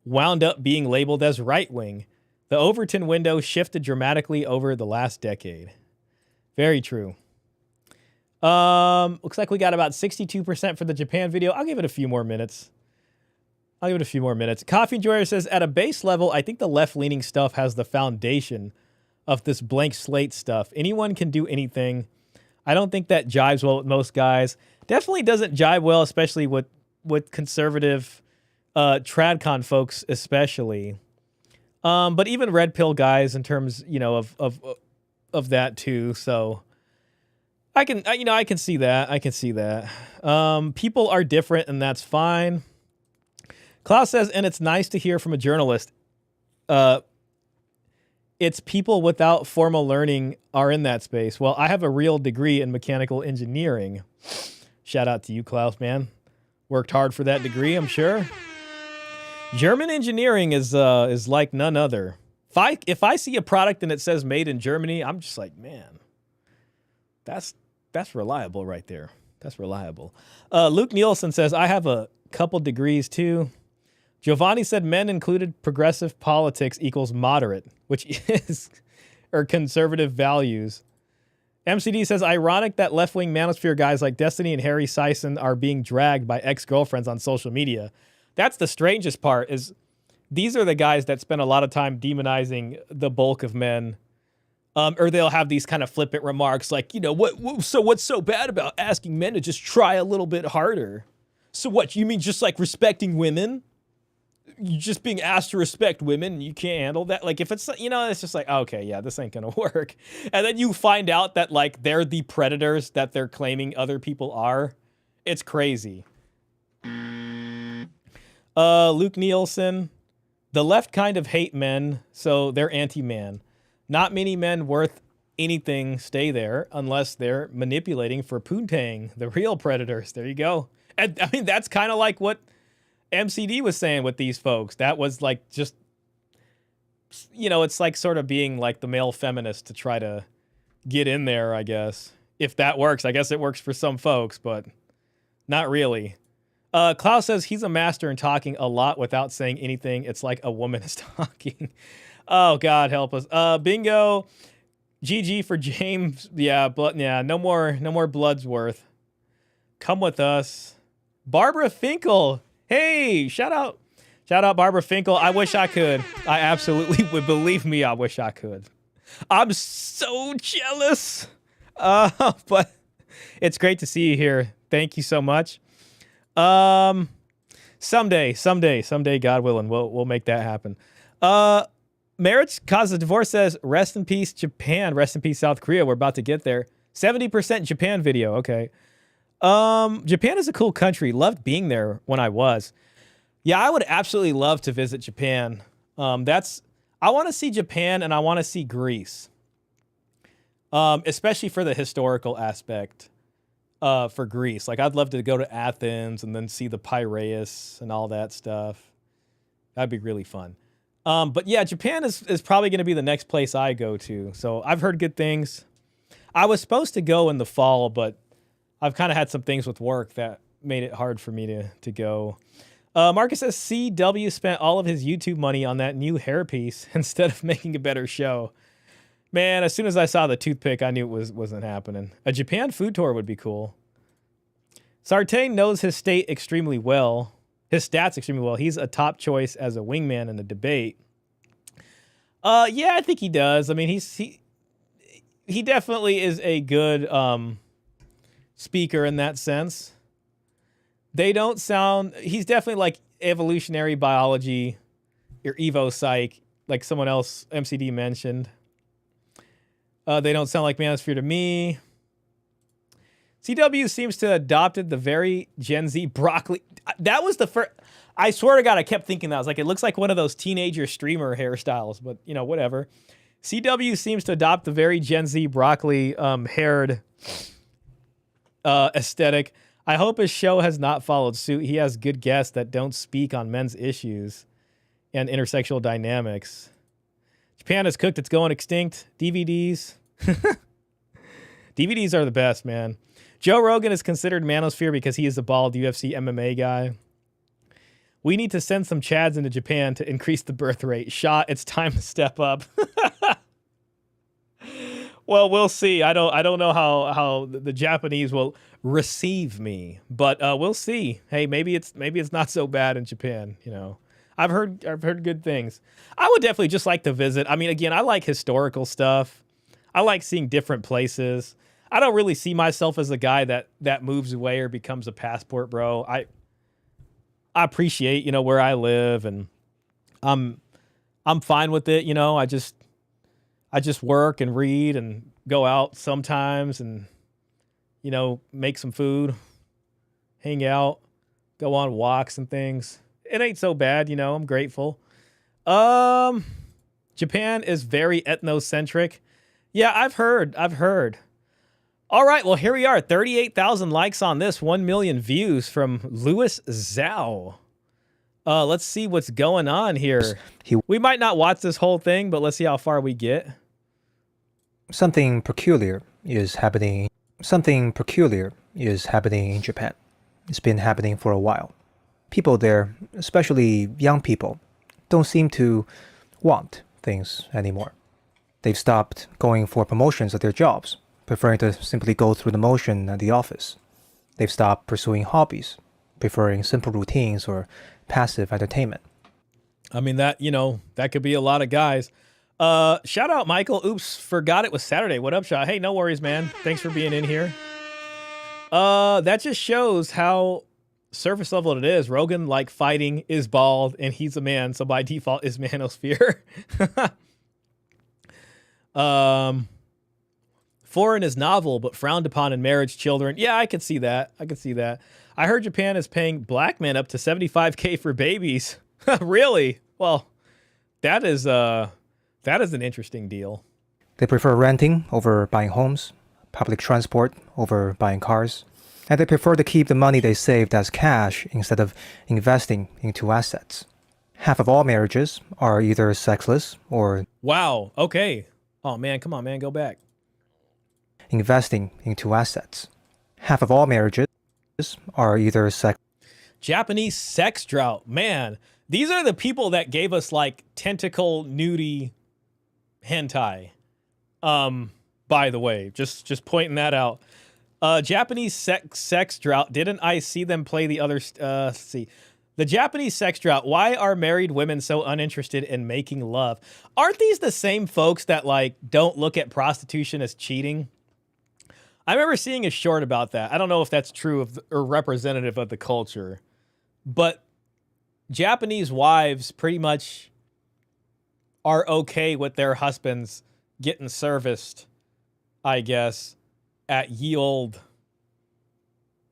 wound up being labeled as right-wing. The Overton window shifted dramatically over the last decade. Very true. Looks like we got about 62% for the Japan video. I'll give it a few more minutes. Coffee Enjoyer says, at a base level, I think the left-leaning stuff has the foundation of this blank slate stuff. Anyone can do anything. I don't think that jives well with most guys. Definitely doesn't jive well, especially with conservative tradcon folks, especially. But even red pill guys in terms, of that too. So I can see that. I can see that. People are different, and that's fine. Klaus says, and it's nice to hear from a journalist. It's people without formal learning are in that space. Well, I have a real degree in mechanical engineering. Shout out to you, Klaus, man. Worked hard for that degree, I'm sure. German engineering is like none other. If I see a product and it says made in Germany, I'm just like, man, that's reliable right there. That's reliable. Luke Nielsen says, I have a couple degrees too. Giovanni said men included progressive politics equals moderate, which is, or conservative values. MCD says, ironic that left-wing manosphere guys like Destiny and Harry Sison are being dragged by ex-girlfriends on social media. That's the strangest part, is these are the guys that spend a lot of time demonizing the bulk of men. Or they'll have these kind of flippant remarks like, so what's so bad about asking men to just try a little bit harder? So what, you mean just like respecting women? You just being asked to respect women and you can't handle that? Like if it's, it's just like, okay, yeah, this ain't gonna work. And then you find out that like they're the predators that they're claiming other people are. It's crazy. Luke Nielsen, the left kind of hate men, so they're anti-man. Not many men worth anything stay there unless they're manipulating for poontang, the real predators. There you go. And I mean, that's kind of like what MCD was saying with these folks. That was like just, it's like sort of being like the male feminist to try to get in there, I guess. If that works, I guess it works for some folks, but not really. Klaus says he's a master in talking a lot without saying anything. It's like a woman is talking. Oh, God, help us. Bingo. GG for James. Yeah, no more Bloodworth. Come with us. Barbara Finkel. Hey, shout out Barbara Finkel. I wish I could. I absolutely would. Believe me, I wish I could. I'm so jealous. But it's great to see you here. Thank you so much. Someday, God willing, we'll make that happen. Marriage Cause of Divorce says, rest in peace, Japan. Rest in peace, South Korea. We're about to get there. 70% Japan video. Okay. Japan is a cool country. Loved being there when I was. Yeah, I would absolutely love to visit Japan. I want to see Japan and I want to see Greece. Especially for the historical aspect, for Greece. Like I'd love to go to Athens and then see the Piraeus and all that stuff. That'd be really fun. But yeah, Japan is probably going to be the next place I go to. So I've heard good things. I was supposed to go in the fall, but I've kind of had some things with work that made it hard for me to go. Marcus says CW spent all of his YouTube money on that new hairpiece instead of making a better show. Man, as soon as I saw the toothpick, I knew it wasn't happening. A Japan food tour would be cool. Sartain knows his state extremely well. His stats extremely well. He's a top choice as a wingman in the debate. Yeah, I think he does. I mean, he definitely is a good speaker in that sense. They don't sound. He's definitely like evolutionary biology or evo psych, like someone else MCD mentioned. They don't sound like Manosphere to me. CW seems to have adopted the very Gen Z broccoli. That was the first. I swear to God, I kept thinking that. I was like, it looks like one of those teenager streamer hairstyles, but whatever. CW seems to adopt the very Gen Z broccoli haired aesthetic. I hope his show has not followed suit. He has good guests that don't speak on men's issues and intersexual dynamics. Japan is cooked. It's going extinct. DVDs. DVDs are the best, man. Joe Rogan is considered Manosphere because he is a bald UFC MMA guy. We need to send some Chads into Japan to increase the birth rate. Shah, it's time to step up. Well, we'll see. I don't know how the Japanese will receive me, but we'll see. Hey, maybe it's not so bad in Japan. I've heard good things. I would definitely just like to visit. I mean, again, I like historical stuff. I like seeing different places. I don't really see myself as a guy that moves away or becomes a passport bro. I appreciate, where I live, and I'm fine with it. I just work and read and go out sometimes and you know, make some food, hang out, go on walks and things. It ain't so bad, you know, I'm grateful. Japan is very ethnocentric. Yeah, I've heard. All right, well, here we are. 38,000 likes on this, 1 million views from Louis Zhao. Let's see what's going on here. We might not watch this whole thing, but let's see how far we get. Something peculiar is happening. Something peculiar is happening in Japan. It's been happening for a while. People there, especially young people, don't seem to want things anymore. They've stopped going for promotions at their jobs, preferring to simply go through the motion at the office. They've stopped pursuing hobbies, preferring simple routines or passive entertainment. I mean, that, you know, that could be a lot of guys. Shout out, Michael. Oops, forgot it was Saturday. What up, Shah? Hey, no worries, man. Thanks for being in here. That just shows how surface level it is. Rogan, like fighting, is bald, and he's a man, so by default is Manosphere. Foreign is novel, but frowned upon in marriage, children. Yeah, I could see that. I heard Japan is paying black men up to $75K for babies. Really? Well, that is an interesting deal. They prefer renting over buying homes, public transport over buying cars, and they prefer to keep the money they saved as cash instead of investing into assets. Half of all marriages are either sexless or... Wow, okay. Oh, man, come on, man, go back. ...investing into assets. Half of all marriages are either Japanese sex drought. Man, these are the people that gave us, like, tentacle nudie hentai. By the way, just pointing that out. Japanese sex drought. Didn't I see them play the other... let's see. The Japanese sex drought. Why are married women so uninterested in making love? Aren't these the same folks that, like, don't look at prostitution as cheating? I remember seeing a short about that. I don't know if that's true or representative of the culture, but Japanese wives pretty much are okay with their husbands getting serviced, I guess, at ye old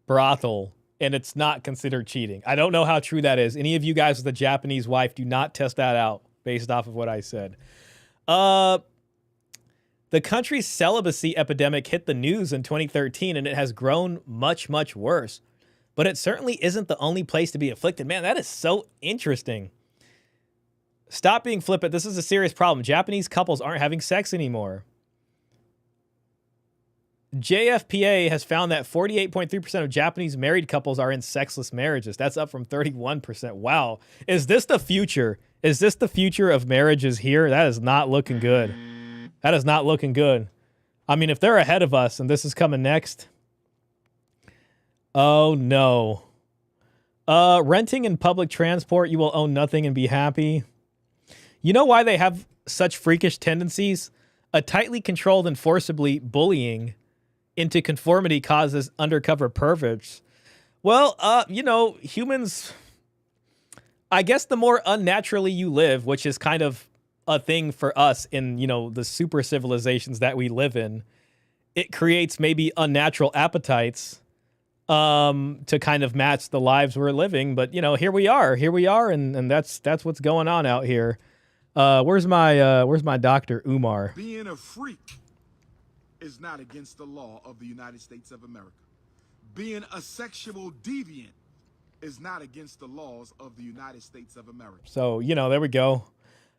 brothel, and it's not considered cheating. I don't know how true that is. Any of you guys with a Japanese wife, do not test that out based off of what I said. The country's celibacy epidemic hit the news in 2013, and it has grown much, much worse. But it certainly isn't the only place to be afflicted. Man, that is so interesting. Stop being flippant. This is a serious problem. Japanese couples aren't having sex anymore. JFPA has found that 48.3% of Japanese married couples are in sexless marriages. That's up from 31%. Wow. Is this the future? Is this the future of marriages here? That is not looking good. That is not looking good. I mean, if they're ahead of us and this is coming next. Oh, no. Renting and public transport, you will own nothing and be happy. You know why they have such freakish tendencies? A tightly controlled and forcibly bullying into conformity causes undercover perverts. Well, you know, humans, I guess the more unnaturally you live, which is kind of a thing for us in, you know, the super civilizations that we live in, it creates maybe unnatural appetites to kind of match the lives we're living. But, you know, here we are, and that's what's going on out here. Where's my Dr. Umar? Being a freak is not against the law of the United States of America. Being a sexual deviant is not against the laws of the United States of America. So, you know, there we go.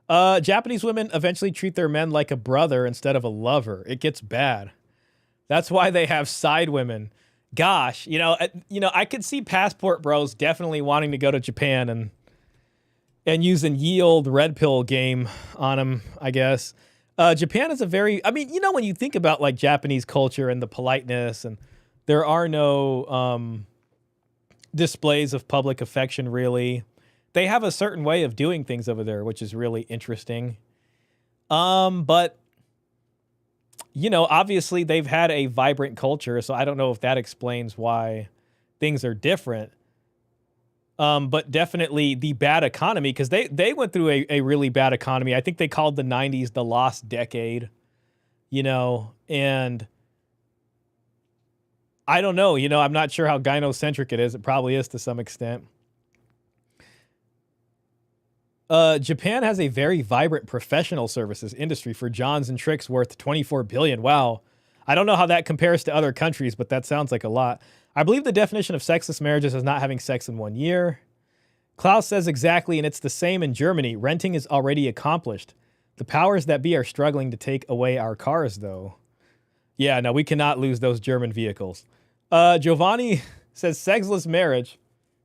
Japanese women eventually treat their men like a brother instead of a lover. It gets bad. That's why they have side women. Gosh, you know, I could see passport bros definitely wanting to go to Japan and using ye old red pill game on them, I guess. Japan is a very, I mean, you know, when you think about like Japanese culture and the politeness, and there are no displays of public affection really. They have a certain way of doing things over there, which is really interesting. But, you know, obviously they've had a vibrant culture, so I don't know if that explains why things are different. But definitely the bad economy, because they went through a really bad economy. I think they called the 90s the lost decade, you know, and I don't know. You know, I'm not sure how gynocentric it is. It probably is to some extent. Japan has a very vibrant professional services industry for Johns and Tricks worth $24 billion. Wow. I don't know how that compares to other countries, but that sounds like a lot. I believe the definition of sexless marriages is not having sex in 1 year. Klaus says exactly, and it's the same in Germany. Renting is already accomplished. The powers that be are struggling to take away our cars, though. Yeah, no, we cannot lose those German vehicles. Giovanni says sexless marriage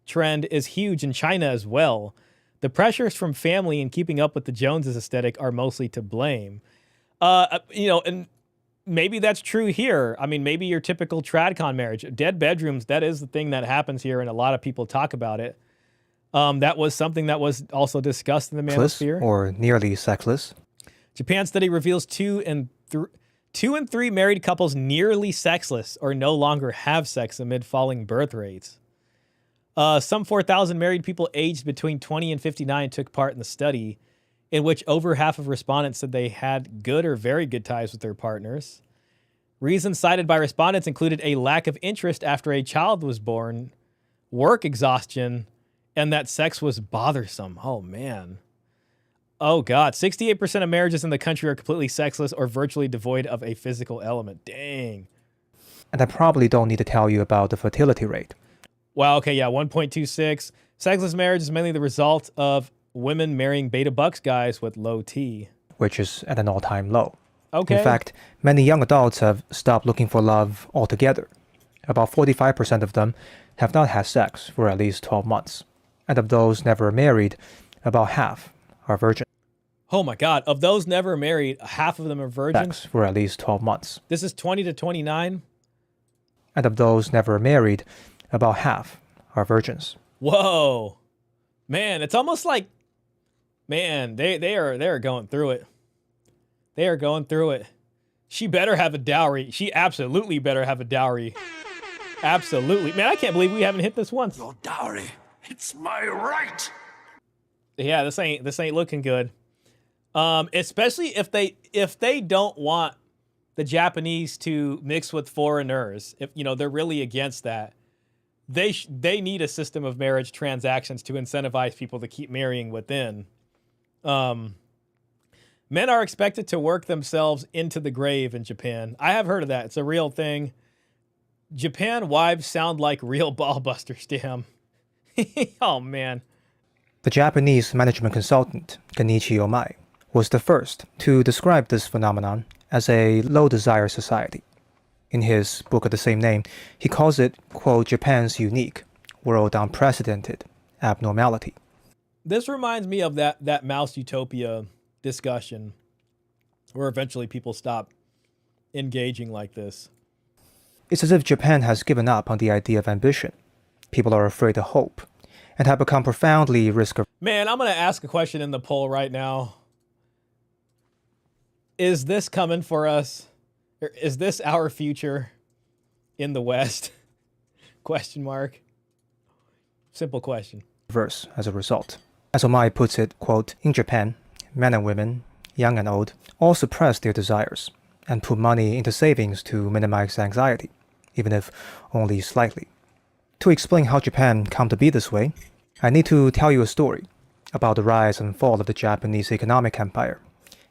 trend is huge in China as well. The pressures from family and keeping up with the Joneses aesthetic are mostly to blame. You know, and maybe that's true here. I mean, maybe your typical tradcon marriage. Dead bedrooms, that is the thing that happens here, and a lot of people talk about it. That was something that was also discussed in the Manosphere. Or nearly sexless. Japan study reveals 2 and 3 married couples nearly sexless or no longer have sex amid falling birth rates. Some 4,000 married people aged between 20 and 59 took part in the study, in which over half of respondents said they had good or very good ties with their partners. Reasons cited by respondents included a lack of interest after a child was born, work exhaustion, and that sex was bothersome. Oh, man. Oh, God. 68% of marriages in the country are completely sexless or virtually devoid of a physical element. Dang. And I probably don't need to tell you about the fertility rate. Wow, okay, yeah, 1.26. Sexless marriage is mainly the result of women marrying beta bucks guys with low T. Which is at an all-time low. Okay. In fact, many young adults have stopped looking for love altogether. About 45% of them have not had sex for at least 12 months. And of those never married, about half are virgins. Oh my God, of those never married, half of them are virgins? Sex for at least 12 months. This is 20 to 29? And of those never married, about half are virgins. Whoa. Man, it's almost like, man, they are going through it. They are going through it. She better have a dowry. She absolutely better have a dowry. Absolutely. Man, I can't believe we haven't hit this once. Your dowry, it's my right. Yeah, this ain't looking good. Especially if they don't want the Japanese to mix with foreigners. If you know they're really against that. They need a system of marriage transactions to incentivize people to keep marrying within. Men are expected to work themselves into the grave in Japan. I have heard of that. It's a real thing. Japan wives sound like real ball busters, damn. Oh, man. The Japanese management consultant, Kenichi Omai, was the first to describe this phenomenon as a low-desire society. In his book of the same name, he calls it, quote, Japan's unique, world unprecedented abnormality. This reminds me of that Mouse Utopia discussion where eventually people stop engaging like this. It's as if Japan has given up on the idea of ambition. People are afraid of hope and have become profoundly risk-averse. Man, I'm going to ask a question in the poll right now. Is this coming for us? Is this our future in the West? Question mark. Simple question. As a result. As Omai puts it, quote, in Japan, men and women, young and old, all suppress their desires and put money into savings to minimize anxiety, even if only slightly. To explain how Japan come to be this way, I need to tell you a story about the rise and fall of the Japanese economic empire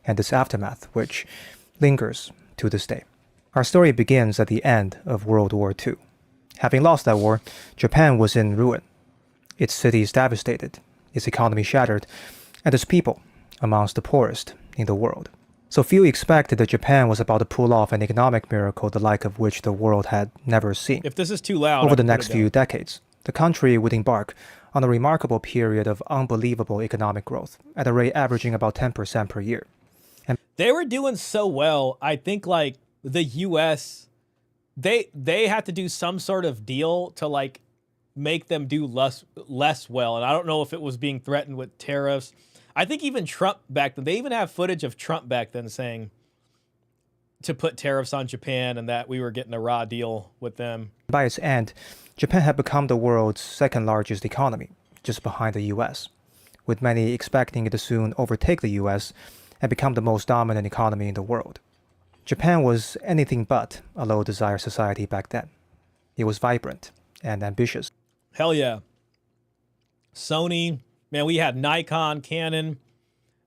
and its aftermath, which lingers to this day. Our story begins at the end of World War II. Having lost that war, Japan was in ruin. Its cities devastated, its economy shattered, and its people amongst the poorest in the world. So few expected that Japan was about to pull off an economic miracle the like of which the world had never seen. If this is too loud, over the next few decades, the country would embark on a remarkable period of unbelievable economic growth at a rate averaging about 10% per year. And they were doing so well. I think like the US, they had to do some sort of deal to like make them do less well. And I don't know if it was being threatened with tariffs. I think even Trump back then, they even have footage of Trump back then saying to put tariffs on Japan and that we were getting a raw deal with them. By its end, Japan had become the world's second largest economy, just behind the US, with many expecting it to soon overtake the US and become the most dominant economy in the world. Japan was anything but a low-desire society back then. It was vibrant and ambitious. Hell yeah. Sony, man, we had Nikon, Canon,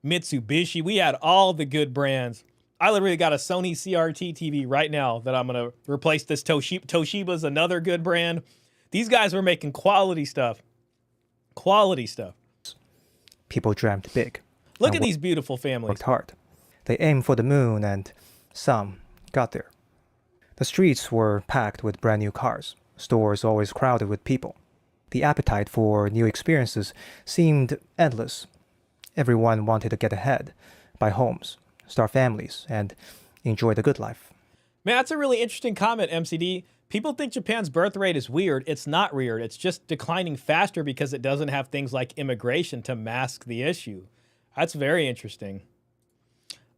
Mitsubishi. We had all the good brands. I literally got a Sony CRT TV right now that I'm going to replace this Toshiba. Toshiba's another good brand. These guys were making quality stuff. Quality stuff. People dreamt big. Look at these beautiful families. Worked hard. They aimed for the moon and some got there. The streets were packed with brand new cars. Stores always crowded with people. The appetite for new experiences seemed endless. Everyone wanted to get ahead, buy homes, start families, and enjoy the good life. Man, that's a really interesting comment, MCD. People think Japan's birth rate is weird. It's not weird. It's just declining faster because it doesn't have things like immigration to mask the issue. That's very interesting.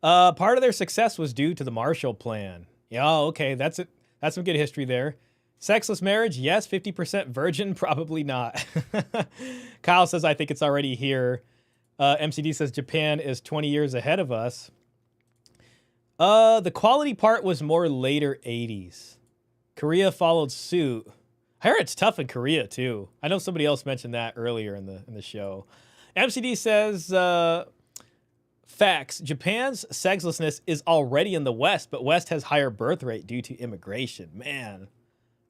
Part of their success was due to the Marshall Plan. Yeah, okay, that's it. That's some good history there. Sexless marriage, yes. 50% virgin, probably not. Kyle says, I think it's already here. MCD says Japan is 20 years ahead of us. The quality part was more later 80s. Korea followed suit. I heard it's tough in Korea too. I know somebody else mentioned that earlier in the show. MCD says, facts. Japan's sexlessness is already in the West, but West has higher birth rate due to immigration. Man.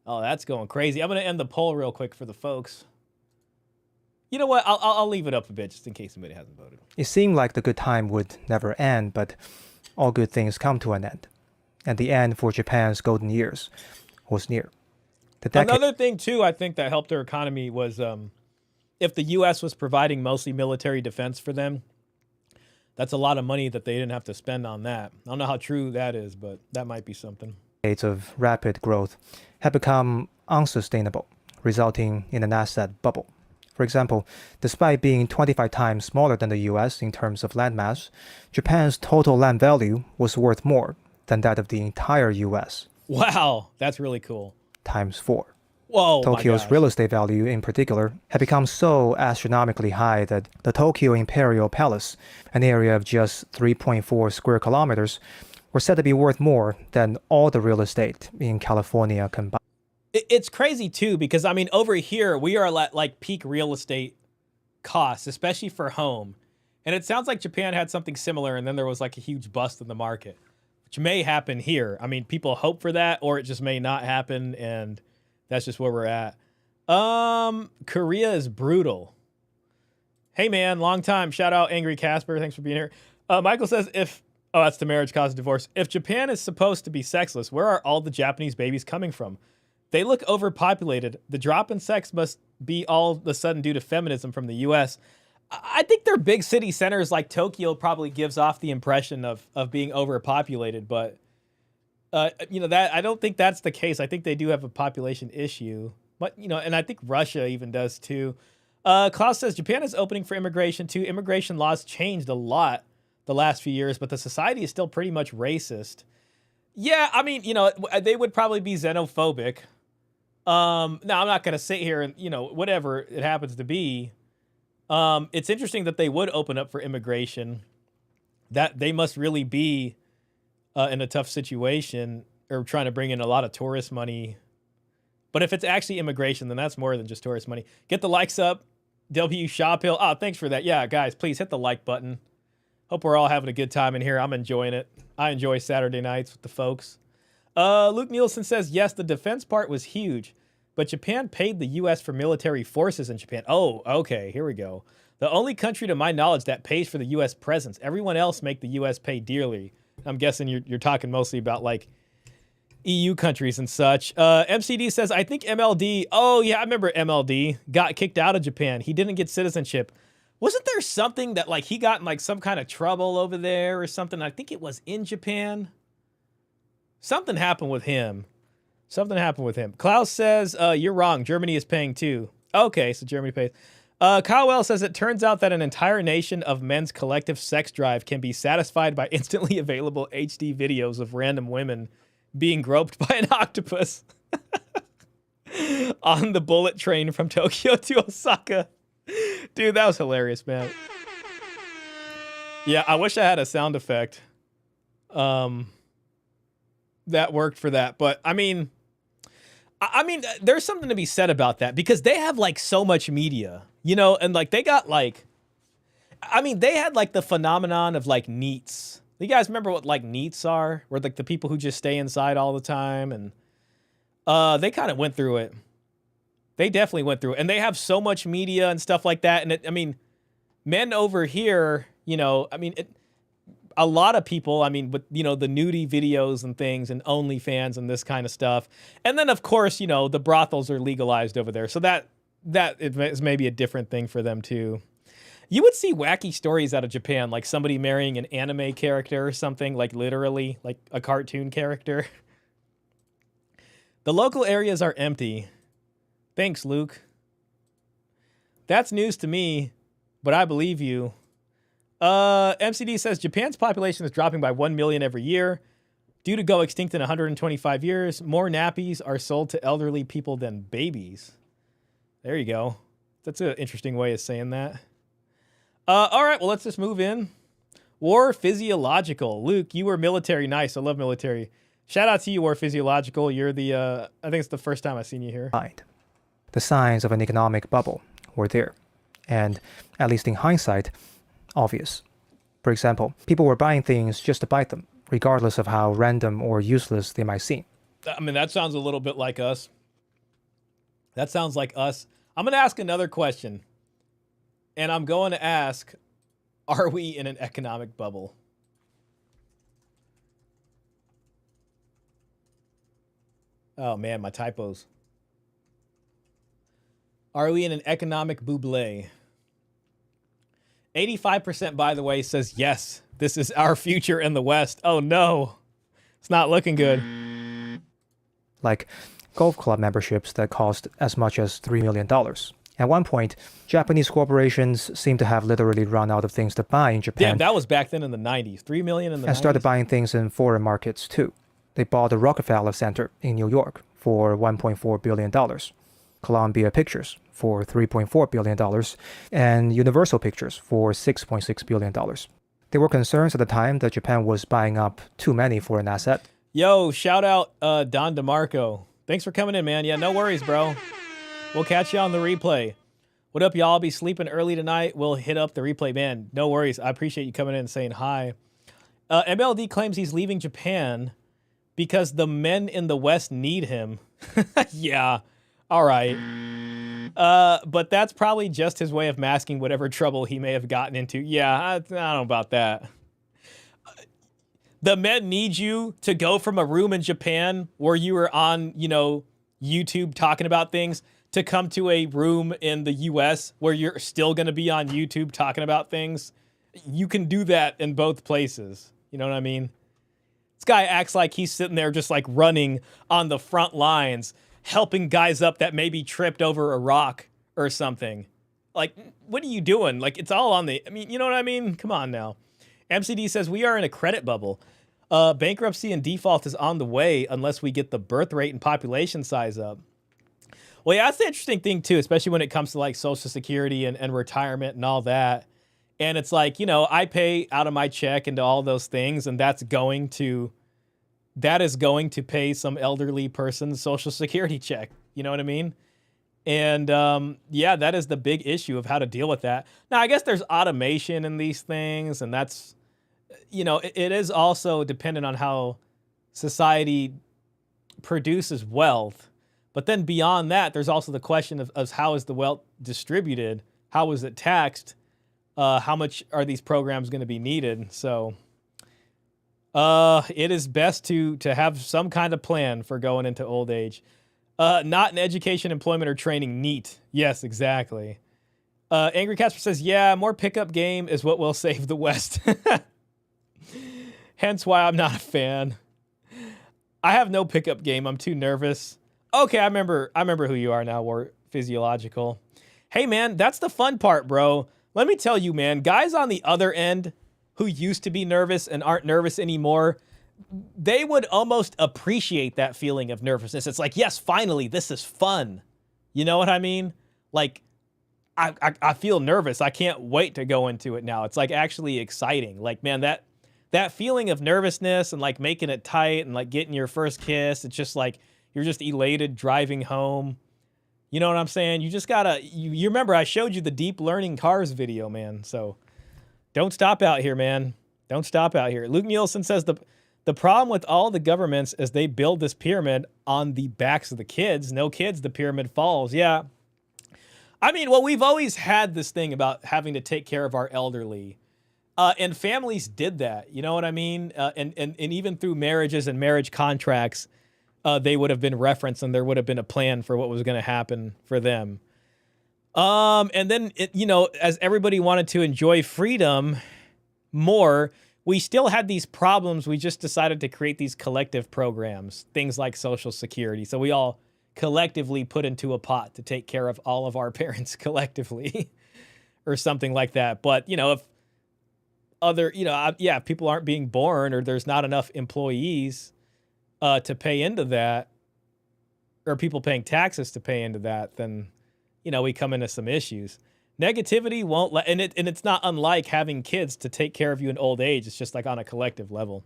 Oh, that's going crazy. I'm going to end the poll real quick for the folks. You know what? I'll leave it up a bit just in case somebody hasn't voted. It seemed like the good time would never end, but all good things come to an end. And the end for Japan's golden years was near. Another thing, too, I think that helped their economy was if the U.S. was providing mostly military defense for them, that's a lot of money that they didn't have to spend on that. I don't know how true that is, but that might be something. Of rapid growth had become unsustainable, resulting in an asset bubble. For example, despite being 25 times smaller than the US in terms of landmass, Japan's total land value was worth more than that of the entire US. Wow, that's really cool. Times 4. Whoa, Tokyo's real estate value in particular had become so astronomically high that the Tokyo Imperial Palace, an area of just 3.4 square kilometers, were said to be worth more than all the real estate in California combined. It's crazy, too, because, I mean, over here, we are at, like, peak real estate costs, especially for home. And it sounds like Japan had something similar, and then there was, like, a huge bust in the market, which may happen here. I mean, people hope for that, or it just may not happen, and that's just where we're at. Korea is brutal. Hey, man, long time. Shout out Angry Casper. Thanks for being here. Michael says, oh, that's the marriage cause of divorce. If Japan is supposed to be sexless, where are all the Japanese babies coming from? They look overpopulated. The drop in sex must be all of a sudden due to feminism from the U.S. I think their big city centers like Tokyo probably gives off the impression of being overpopulated, but that I don't think that's the case. I think they do have a population issue, but and I think Russia even does too. Klaus says Japan is opening for immigration too. Immigration laws changed a lot the last few years, but the society is still pretty much racist. Yeah, I mean, they would probably be xenophobic. Now, I'm not going to sit here and, whatever it happens to be. It's interesting that they would open up for immigration. That they must really be in a tough situation or trying to bring in a lot of tourist money. But if it's actually immigration, then that's more than just tourist money. Get the likes up. W. Shah Pill. Oh, thanks for that. Yeah, guys, please hit the like button. Hope we're all having a good time in here. I'm enjoying it. I enjoy Saturday nights with the folks. Luke Nielsen says, yes, the defense part was huge, but Japan paid the U.S. for military forces in Japan. Oh, okay, here we go. The only country to my knowledge that pays for the U.S. presence. Everyone else make the U.S. pay dearly. I'm guessing you're talking mostly about, like, EU countries and such. MCD says, I think MLD, oh, yeah, I remember MLD, got kicked out of Japan. He didn't get citizenship. Wasn't there something that, like, he got in, like, some kind of trouble over there or something? I think it was in Japan. Something happened with him. Klaus says, you're wrong. Germany is paying too. Okay, so Germany pays. Kyle Wells says, it turns out that an entire nation of men's collective sex drive can be satisfied by instantly available HD videos of random women being groped by an octopus on the bullet train from Tokyo to Osaka. Dude, that was hilarious, man. Yeah, I wish I had a sound effect. That worked for that. But I mean, I mean, there's something to be said about that because they have like so much media, you know, and like they got like, I mean, they had like the phenomenon of like NEETs. You guys remember what like NEETs are? Where like the people who just stay inside all the time, and they kind of went through it. They definitely went through it, and they have so much media and stuff like that. And I mean, men over here, you know, I mean, a lot of people, I mean, with, you know, the nudie videos and things and OnlyFans and this kind of stuff. And then, of course, you know, the brothels are legalized over there. So that is maybe a different thing for them, too. You would see wacky stories out of Japan, like somebody marrying an anime character or something, like literally, like a cartoon character. The local areas are empty. Thanks, Luke. That's news to me, but I believe you. MCD says Japan's population is dropping by 1 million every year. Due to go extinct in 125 years, more nappies are sold to elderly people than babies. There you go. That's an interesting way of saying that. All right, well, let's just move in. War Physiological. Luke, you were military. Nice. I love military. Shout out to you, War Physiological. You're the, I think it's the first time I've seen you here. The signs of an economic bubble were there, and at least in hindsight, obvious. For example, people were buying things just to buy them, regardless of how random or useless they might seem. I mean, that sounds a little bit like us. That sounds like us. I'm going to ask another question, and I'm going to ask, are we in an economic bubble? Oh, man, my typos. Are we in an economic buble? 85%, by the way, says yes. This is our future in the West. Oh, no. It's not looking good. Like golf club memberships that cost as much as $3 million. At one point, Japanese corporations seemed to have literally run out of things to buy in Japan. Damn, that was back then in the 90s. $3 million in the 90s. And started buying things in foreign markets, too. They bought the Rockefeller Center in New York for $1.4 billion. Columbia Pictures for $3.4 billion, and Universal Pictures for $6.6 billion. There were concerns at the time that Japan was buying up too many for an asset. Yo, shout out Don DeMarco. Thanks for coming in, man. Yeah, no worries, bro. We'll catch you on the replay. What up, y'all? Be sleeping early tonight. We'll hit up the replay, man. No worries. I appreciate you coming in and saying hi. MLD claims he's leaving Japan because the men in the West need him. Yeah. All right. But that's probably just his way of masking whatever trouble he may have gotten into. Yeah, I don't know about that. The men need you to go from a room in Japan where you were on, you know, YouTube talking about things to come to a room in the US where you're still going to be on YouTube talking about things. You can do that in both places. You know what I mean? This guy acts like he's sitting there just like running on the front lines, helping guys up that maybe tripped over a rock or something. Like, what are you doing? Like, it's all on the, I mean, you know what I mean? Come on now. MCD says, we are in a credit bubble. Bankruptcy and default is on the way unless we get the birth rate and population size up. Well, yeah, that's the interesting thing, too, especially when it comes to, like, Social Security and retirement and all that. And it's like, you know, I pay out of my check into all those things, and that is going to pay some elderly person's Social Security check. You know what I mean? And, yeah, that is the big issue of how to deal with that. Now, I guess there's automation in these things, and that's, you know, it is also dependent on how society produces wealth. But then beyond that, there's also the question of how is the wealth distributed? How is it taxed? How much are these programs going to be needed? So it is best to have some kind of plan for going into old age. Not in education, employment, or training. Neat. Yes, exactly. Angry Casper says, yeah, more pickup game is what will save the West. Hence why I'm not a fan. I have no pickup game. I'm too nervous. Okay, I remember who you are now, War Physiological. Hey, man, that's the fun part, bro. Let me tell you, man, guys on the other end who used to be nervous and aren't nervous anymore, they would almost appreciate that feeling of nervousness. It's like, yes, finally, this is fun. You know what I mean? Like, I feel nervous. I can't wait to go into it now. It's like actually exciting. Like, man, that feeling of nervousness and like making it tight and like getting your first kiss, it's just like, You're just elated driving home. You know what I'm saying? You just gotta, you remember I showed you the deep learning cars video, man. So don't stop out here, man. Don't stop out here. Luke Nielsen says the problem with all the governments is they build this pyramid on the backs of the kids. No kids, the pyramid falls. Yeah. I mean, well, we've always had this thing about having to take care of our elderly. And families did that. You know what I mean? And even through marriages and marriage contracts, they would have been referenced and there would have been a plan for what was going to happen for them. And then, as everybody wanted to enjoy freedom more, we still had these problems. We just decided to create these collective programs, things like Social Security. So we all collectively put into a pot to take care of all of our parents collectively or something like that. But, if other, people aren't being born or there's not enough employees to pay into that, or people paying taxes to pay into that, then, we come into some issues. Negativity won't let, and it's not unlike having kids to take care of you in old age. It's just like on a collective level.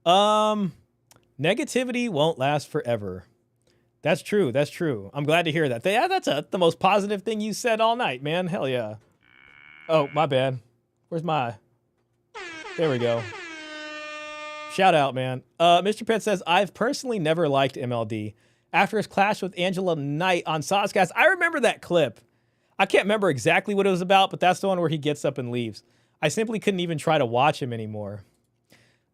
Negativity won't last forever. That's true. That's true. I'm glad to hear that. Yeah, that's the most positive thing you said all night, man. Hell yeah. Oh, my bad. Where's my? There we go. Shout out, man. Mr. Pitt says, I've personally never liked MLD. After his clash with Angela Knight on Saucecast, I remember that clip. I can't remember exactly what it was about, but that's the one where he gets up and leaves. I simply couldn't even try to watch him anymore.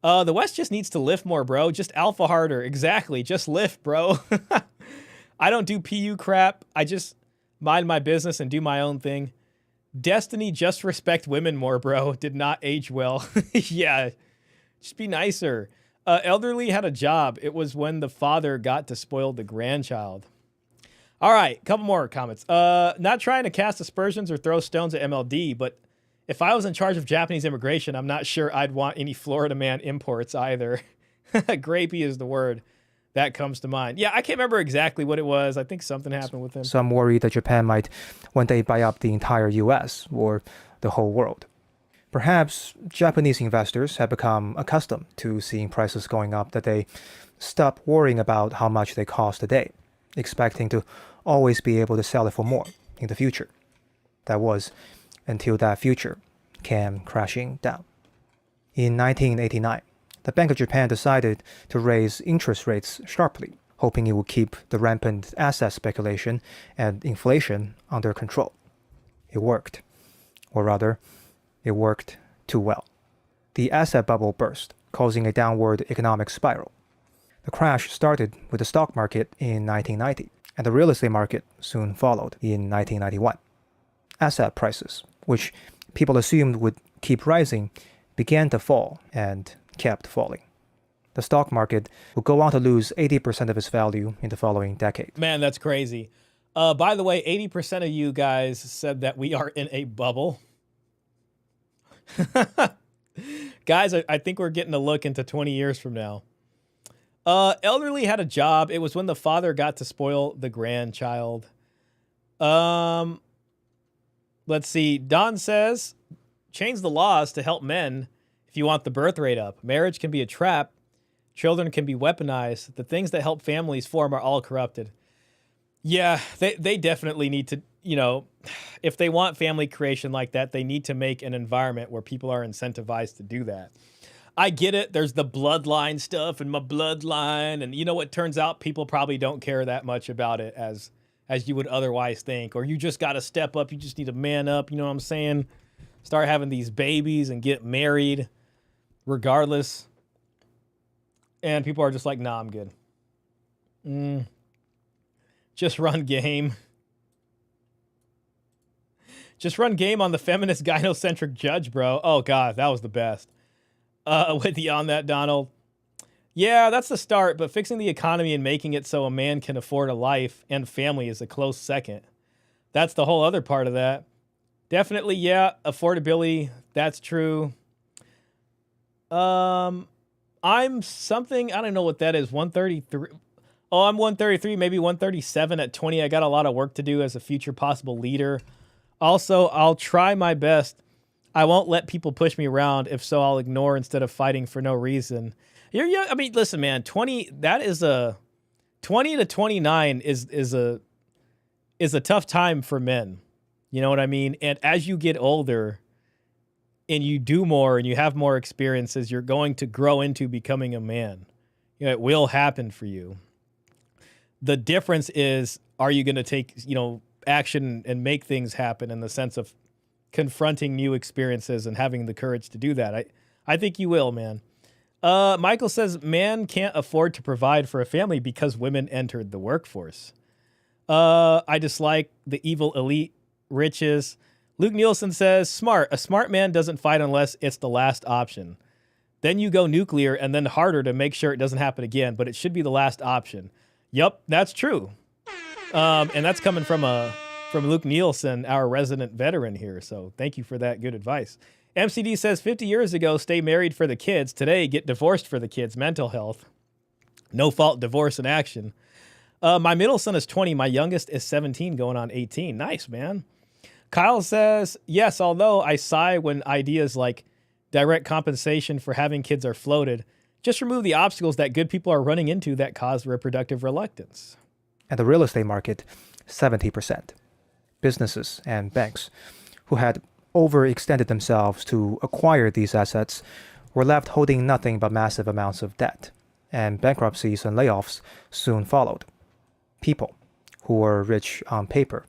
The West just needs to lift more, bro. Just alpha harder. Exactly. Just lift, bro. I don't do PU crap. I just mind my business and do my own thing. Destiny, just respect women more, bro. Did not age well. Yeah. Just be nicer. Elderly had a job. It was when the father got to spoil the grandchild. All right, couple more comments. Not trying to cast aspersions or throw stones at MLD, but if I was in charge of Japanese immigration, I'm not sure I'd want any Florida man imports either. Grapey is the word that comes to mind. Yeah, I can't remember exactly what it was. I think something happened with him. Some worry that Japan might one day buy up the entire US or the whole world. Perhaps Japanese investors have become accustomed to seeing prices going up that they stop worrying about how much they cost today, expecting to always be able to sell it for more in the future. That was until that future came crashing down. In 1989, the Bank of Japan decided to raise interest rates sharply, hoping it would keep the rampant asset speculation and inflation under control. It worked. Or rather, it worked too well. The asset bubble burst, causing a downward economic spiral. The crash started with the stock market in 1990, and the real estate market soon followed in 1991. Asset prices, which people assumed would keep rising, began to fall and kept falling. The stock market would go on to lose 80% of its value in the following decade. Man, that's crazy. By the way, 80% of you guys said that we are in a bubble. Guys, I think we're getting a look into 20 years from now. Elderly had a job. It was when the father got to spoil the grandchild. Let's see. Don says, change the laws to help men if you want the birth rate up. Marriage can be a trap. Children can be weaponized. The things that help families form are all corrupted. Yeah, they definitely need to, if they want family creation like that, they need to make an environment where people are incentivized to do that. I get it. There's the bloodline stuff and my bloodline. And it turns out people probably don't care that much about it as you would otherwise think. Or you just got to step up. You just need to man up. You know what I'm saying? Start having these babies and get married regardless. And people are just like, nah, I'm good. Just run game. Just run game on the feminist gynocentric judge, bro. Oh, God, that was the best. With you on that, Donald. Yeah, that's the start, but fixing the economy and making it so a man can afford a life and family is a close second. That's the whole other part of that. Definitely, yeah, affordability, that's true. I'm something, I don't know what that is, 133. Oh, I'm 133, maybe 137 at 20. I got a lot of work to do as a future possible leader. Also, I'll try my best. I won't let people push me around. If so, I'll ignore instead of fighting for no reason. I mean, listen, man, 20, that is a 20 to 29 is a tough time for men. You know what I mean? And as you get older and you do more and you have more experiences, you're going to grow into becoming a man. You know, it will happen for you. The difference is, are you going to take, action and make things happen in the sense of confronting new experiences and having the courage to do that? I think you will, man. Michael says, man can't afford to provide for a family because women entered the workforce. I dislike the evil elite riches. Luke Nielsen says, smart. A smart man doesn't fight unless it's the last option. Then you go nuclear and then harder to make sure it doesn't happen again, but it should be the last option. Yup, that's true. And that's coming from Luke Nielsen, our resident veteran here. So thank you for that good advice. MCD says 50 years ago, stay married for the kids. Today, get divorced for the kids. Mental health. No fault divorce in action. My middle son is 20. My youngest is 17 going on 18. Nice, man. Kyle says, yes, although I sigh when ideas like direct compensation for having kids are floated, just remove the obstacles that good people are running into that cause reproductive reluctance. At the real estate market, 70%. Businesses and banks who had overextended themselves to acquire these assets were left holding nothing but massive amounts of debt, and bankruptcies and layoffs soon followed. People who were rich on paper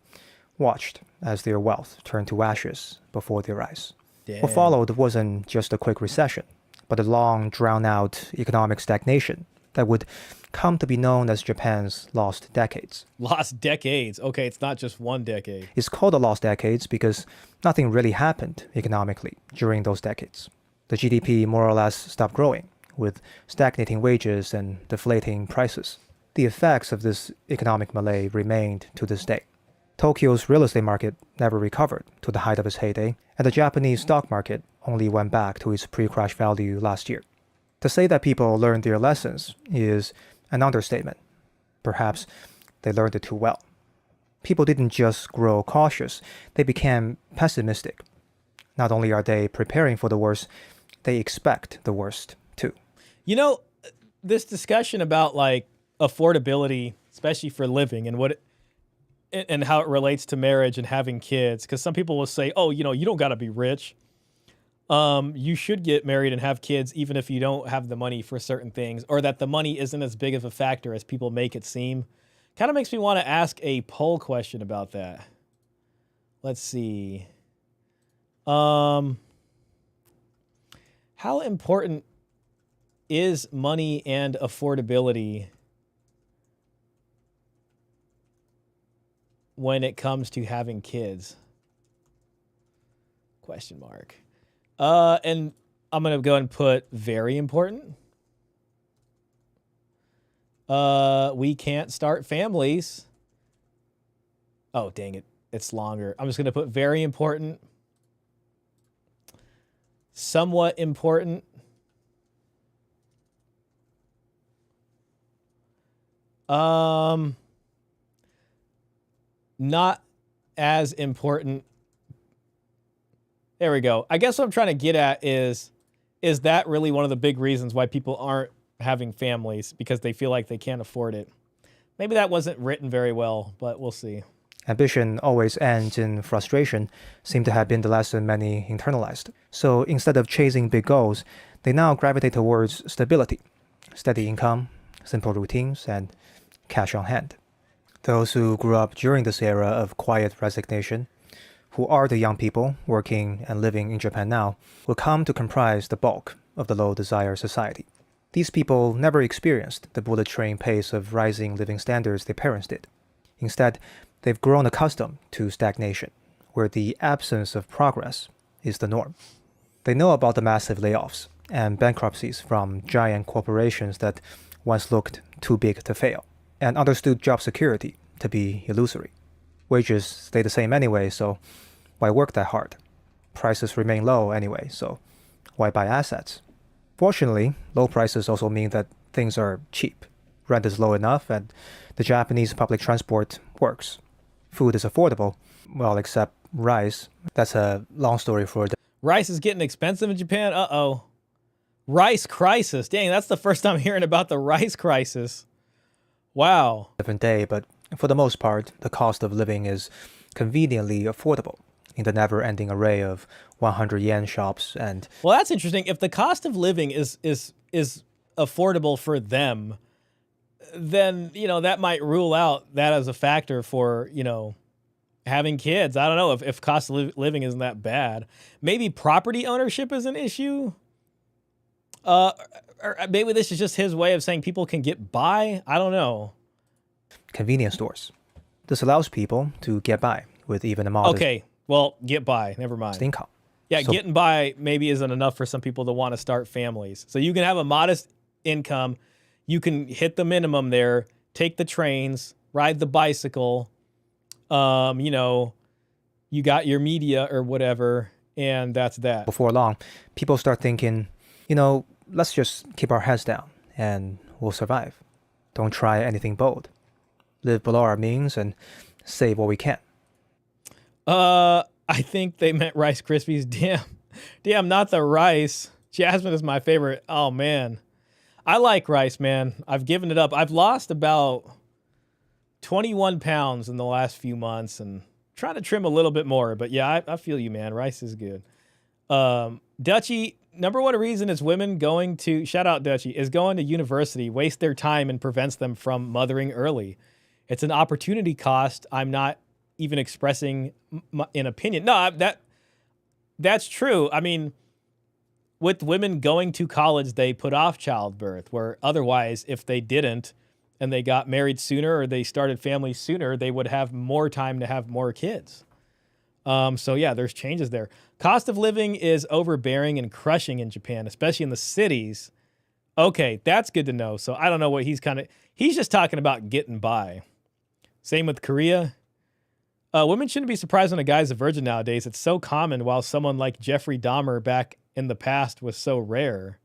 watched as their wealth turned to ashes before their eyes. Damn. What followed wasn't just a quick recession, but a long, drawn-out economic stagnation that would come to be known as Japan's lost decades. Lost decades. Okay, it's not just one decade. It's called the lost decades because nothing really happened economically during those decades. The GDP more or less stopped growing, with stagnating wages and deflating prices. The effects of this economic malaise remained to this day. Tokyo's real estate market never recovered to the height of its heyday, and the Japanese stock market only went back to its pre-crash value last year. To say that people learned their lessons is an understatement. Perhaps they learned it too well. People didn't just grow cautious, they became pessimistic. Not only are they preparing for the worst, they expect the worst too. You know, this discussion about like affordability, especially for living and how it relates to marriage and having kids, because some people will say, oh, you don't got to be rich. You should get married and have kids even if you don't have the money for certain things, or that the money isn't as big of a factor as people make it seem. Kind of makes me want to ask a poll question about that. Let's see. How important is money and affordability when it comes to having kids? Question mark. And I'm going to go and put very important. We can't start families. Oh, dang it. It's longer. I'm just going to put very important. Somewhat important. Not as important. There we go. I guess what I'm trying to get at is that really one of the big reasons why people aren't having families, because they feel like they can't afford it? Maybe that wasn't written very well, but we'll see. Ambition always ends in frustration seemed to have been the lesson many internalized. So instead of chasing big goals, they now gravitate towards stability, steady income, simple routines, and cash on hand. Those who grew up during this era of quiet resignation, who are the young people working and living in Japan now, will come to comprise the bulk of the low-desire society. These people never experienced the bullet train pace of rising living standards their parents did. Instead, they've grown accustomed to stagnation, where the absence of progress is the norm. They know about the massive layoffs and bankruptcies from giant corporations that once looked too big to fail, and understood job security to be illusory. Wages stay the same anyway, so why work that hard? Prices remain low anyway, so why buy assets? Fortunately, low prices also mean that things are cheap. Rent is low enough, and the Japanese public transport works. Food is affordable, well, except rice. That's a long story for the... Rice is getting expensive in Japan? Uh-oh. Rice crisis. Dang, that's the first time hearing about the rice crisis. Wow. different day, but for the most part, the cost of living is conveniently affordable in the never-ending array of 100 yen shops and Well, that's interesting. If the cost of living is affordable for them, then, you know, that might rule out that as a factor for, you know, having kids. I don't know if cost of living isn't that bad. Maybe property ownership is an issue. Or maybe this is just his way of saying people can get by. I don't know. convenience stores. This allows people to get by with even a modest Okay, well, get by. Never mind. income. Yeah, So- getting by maybe isn't enough for some people to want to start families. So you can have a modest income. You can hit the minimum there, take the trains, ride the bicycle. You know, you got your media or whatever, and that's that. Before long, people start thinking, you know, let's just keep our heads down and we'll survive. Don't try anything bold. Live below our means and save what we can. I think they meant Rice Krispies. Damn, not the rice. Jasmine is my favorite. Oh man, I like rice, man. I've given it up. I've lost about 21 pounds in the last few months and trying to trim a little bit more. But yeah, I feel you, man. Rice is good. Dutchie, number one reason is women going to, shout out Dutchie, is going to university, waste their time and prevents them from mothering early. It's an opportunity cost. I'm not even expressing an opinion. No, that's true. I mean, with women going to college, they put off childbirth, where otherwise, if they didn't and they got married sooner or they started families sooner, they would have more time to have more kids. So yeah, there's changes there. Cost of living is overbearing and crushing in Japan, especially in the cities. Okay, that's good to know. So I don't know what he's just talking about getting by. Same with Korea. Women shouldn't be surprised when a guy's a virgin nowadays. It's so common, while someone like Jeffrey Dahmer back in the past was so rare.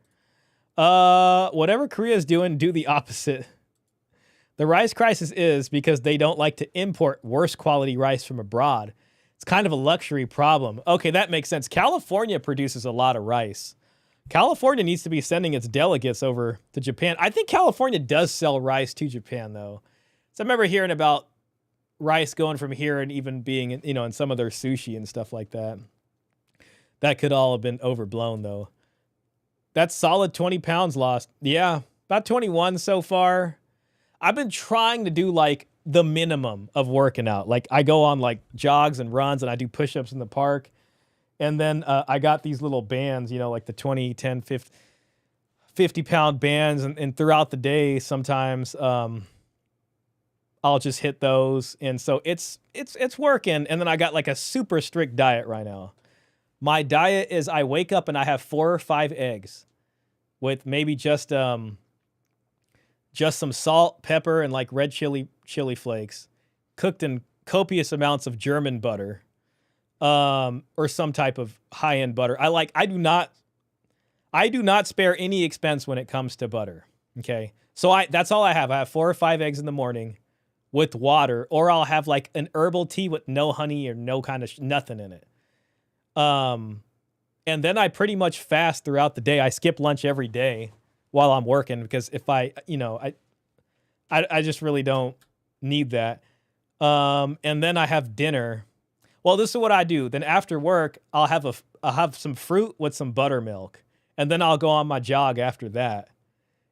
Whatever Korea's doing, do the opposite. The rice crisis is because they don't like to import worse quality rice from abroad. It's kind of a luxury problem. Okay, that makes sense. California produces a lot of rice. California needs to be sending its delegates over to Japan. I think California does sell rice to Japan, though. So I remember hearing about rice going from here and even being, you know, in some of their sushi and stuff like that. That could all have been overblown, though. That's solid 20 pounds lost. Yeah, about 21 so far. I've been trying to do, like, the minimum of working out. Like, I go on, like, jogs and runs, and I do push-ups in the park. And then I got these little bands, you know, like the 20, 10, 50-pound bands. And throughout the day, sometimes I'll just hit those. And so it's working. And then I got like a super strict diet right now. My diet is I wake up and I have 4 or 5 eggs with maybe just some salt, pepper, and like red chili flakes cooked in copious amounts of German butter, or some type of high-end butter. I do not spare any expense when it comes to butter. Okay. So that's all I have. I have 4 or 5 eggs in the morning with water, or I'll have like an herbal tea with no honey or no kind of nothing in it. And then I pretty much fast throughout the day. I skip lunch every day while I'm working, because if I just really don't need that. And then I have dinner. Well, this is what I do. Then after work, I'll have some fruit with some buttermilk, and then I'll go on my jog after that.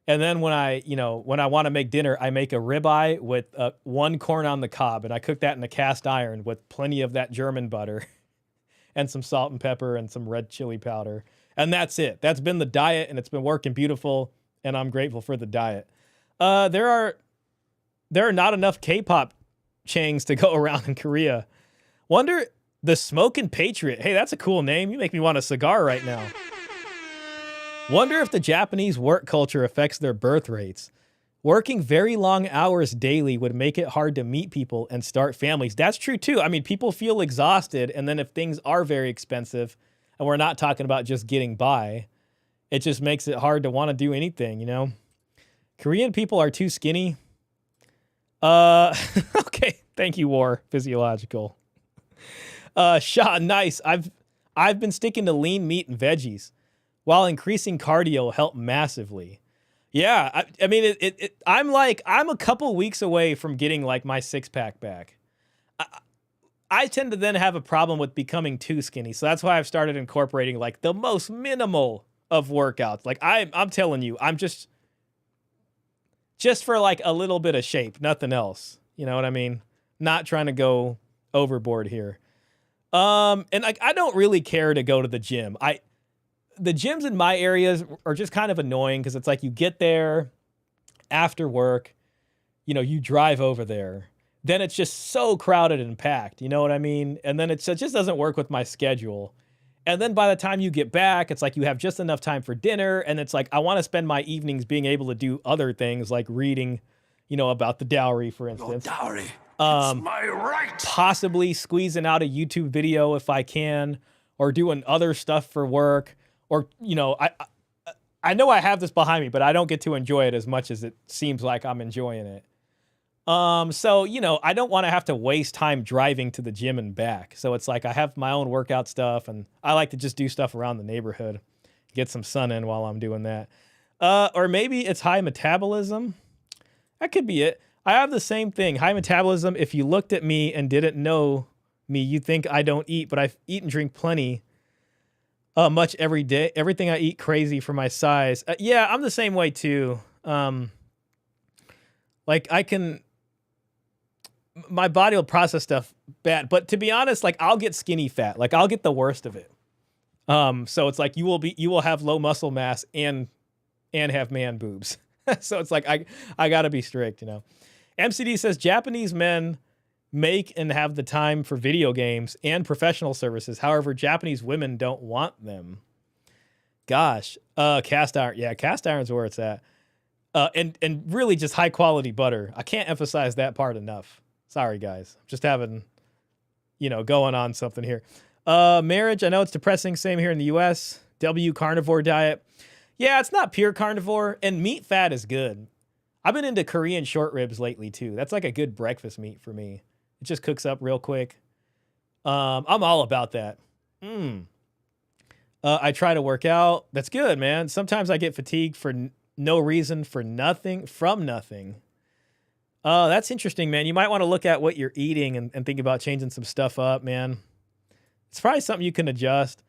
And then when I want to make dinner, I make a ribeye with 1 corn on the cob, and I cook that in a cast iron with plenty of that German butter and some salt and pepper and some red chili powder. And that's it. That's been the diet, and it's been working beautiful, and I'm grateful for the diet. There are not enough K-pop chains to go around in Korea. Wonder, the Smokin' Patriot. Hey, that's a cool name. You make me want a cigar right now. Wonder if the Japanese work culture affects their birth rates. Working very long hours daily would make it hard to meet people and start families. That's true too. I mean, people feel exhausted, and then if things are very expensive, and we're not talking about just getting by, it just makes it hard to want to do anything, you know? Korean people are too skinny. Okay. Thank you, War Physiological. Shah, nice. I've been sticking to lean meat and veggies, while increasing cardio helped massively. Yeah, I mean, I'm a couple weeks away from getting like my 6-pack back. I tend to then have a problem with becoming too skinny, so that's why I've started incorporating like the most minimal of workouts. Like I'm telling you, I'm just for like a little bit of shape, nothing else. You know what I mean? Not trying to go overboard here. And like I don't really care to go to the gym. The gyms in my areas are just kind of annoying because it's like you get there after work, you know, you drive over there. Then it's just so crowded and packed, you know what I mean? And then it just doesn't work with my schedule. And then by the time you get back, it's like you have just enough time for dinner. And it's like I want to spend my evenings being able to do other things like reading, you know, about the dowry, for instance. Your dowry. It's my right. Possibly squeezing out a YouTube video if I can, or doing other stuff for work. Or, you know, I know I have this behind me, but I don't get to enjoy it as much as it seems like I'm enjoying it. So, you know, I don't want to have to waste time driving to the gym and back. So it's like I have my own workout stuff, and I like to just do stuff around the neighborhood, get some sun in while I'm doing that. Or maybe it's high metabolism. That could be it. I have the same thing, high metabolism. If you looked at me and didn't know me, you'd think I don't eat, but I eat and drink plenty. Much every day. Everything I eat crazy for my size. Yeah, I'm the same way too. Like my body will process stuff bad, but to be honest, like I'll get skinny fat. Like I'll get the worst of it. So it's like you will have low muscle mass and have man boobs. So it's like I gotta be strict, you know. MCD says Japanese men make and have the time for video games and professional services. However, Japanese women don't want them. Gosh, cast iron. Yeah, cast iron's where it's at. And really just high quality butter. I can't emphasize that part enough. Sorry, guys. I'm just having, you know, going on something here. Marriage. I know it's depressing. Same here in the U.S. Carnivore diet. Yeah, it's not pure carnivore, and meat fat is good. I've been into Korean short ribs lately too. That's like a good breakfast meat for me. It just cooks up real quick. I'm all about that. I try to work out. That's good, man. Sometimes I get fatigued for no reason, from nothing. That's interesting, man. You might want to look at what you're eating and think about changing some stuff up, man. It's probably something you can adjust.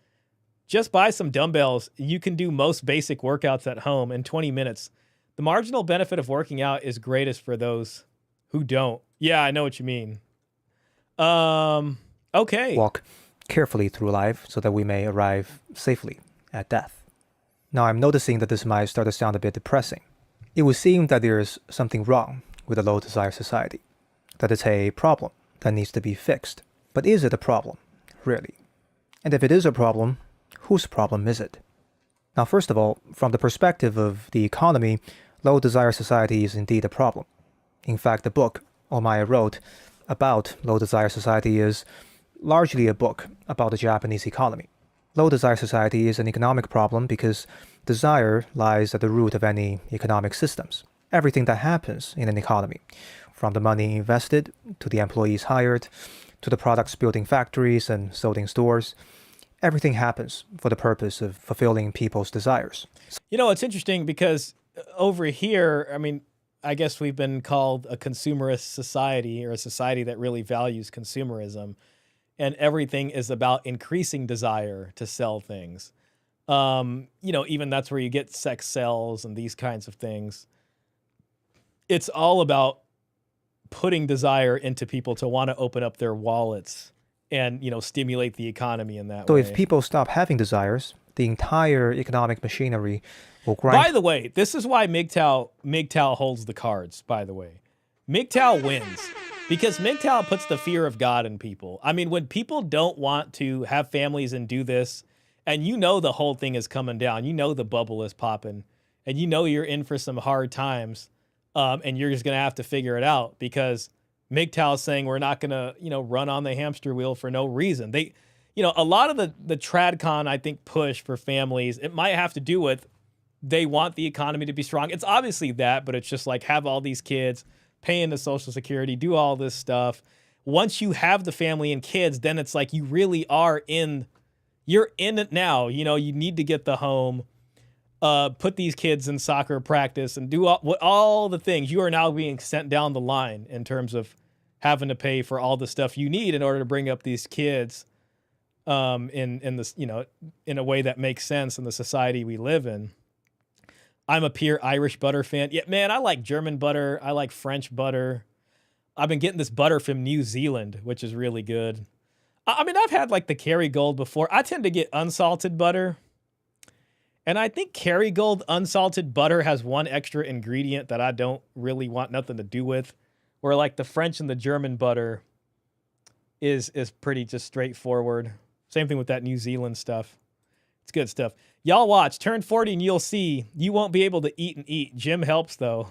Just buy some dumbbells. You can do most basic workouts at home in 20 minutes. The marginal benefit of working out is greatest for those who don't. Yeah, I know what you mean. Okay. Walk carefully through life so that we may arrive safely at death. Now I'm noticing that this might start to sound a bit depressing. It would seem that there's something wrong with a low desire society, that it's a problem that needs to be fixed. But is it a problem, really? And if it is a problem, whose problem is it? Now, first of all, from the perspective of the economy, low desire society is indeed a problem. In fact, the book Omaya wrote about low desire society is largely a book about the Japanese economy. Low desire society is an economic problem because desire lies at the root of any economic systems. Everything that happens in an economy, from the money invested to the employees hired, to the products built in factories and sold in stores, everything happens for the purpose of fulfilling people's desires. You know, it's interesting because over here, I mean, I guess we've been called a consumerist society, or a society that really values consumerism, and everything is about increasing desire to sell things. You know, even that's where you get sex sells and these kinds of things. It's all about putting desire into people to want to open up their wallets and, you know, stimulate the economy in that way. So if people stop having desires, the entire economic machinery will grind. By the way, this is why MGTOW holds the cards, by the way. MGTOW wins because MGTOW puts the fear of God in people. I mean, when people don't want to have families and do this, and you know the whole thing is coming down, you know the bubble is popping, and you know you're in for some hard times, and you're just going to have to figure it out because MGTOW is saying we're not going to, you know, run on the hamster wheel for no reason. They, you know, a lot of the TradCon, I think, push for families, it might have to do with they want the economy to be strong. It's obviously that, but it's just like have all these kids, pay into Social Security, do all this stuff. Once you have the family and kids, then it's like you really are you're in it now. You know, you need to get the home. put these kids in soccer practice and do all the things. You are now being sent down the line in terms of having to pay for all the stuff you need in order to bring up these kids in this, in a way that makes sense in the society we live in. I'm a pure Irish butter fan. Yeah, man, I like German butter. I like French butter. I've been getting this butter from New Zealand, which is really good. I mean, I've had like the Kerrygold before. I tend to get unsalted butter. And I think Kerrygold unsalted butter has one extra ingredient that I don't really want nothing to do with. Where like the French and the German butter is pretty just straightforward. Same thing with that New Zealand stuff. It's good stuff. Y'all watch. Turn 40 and you'll see. You won't be able to eat and eat. Gym helps, though.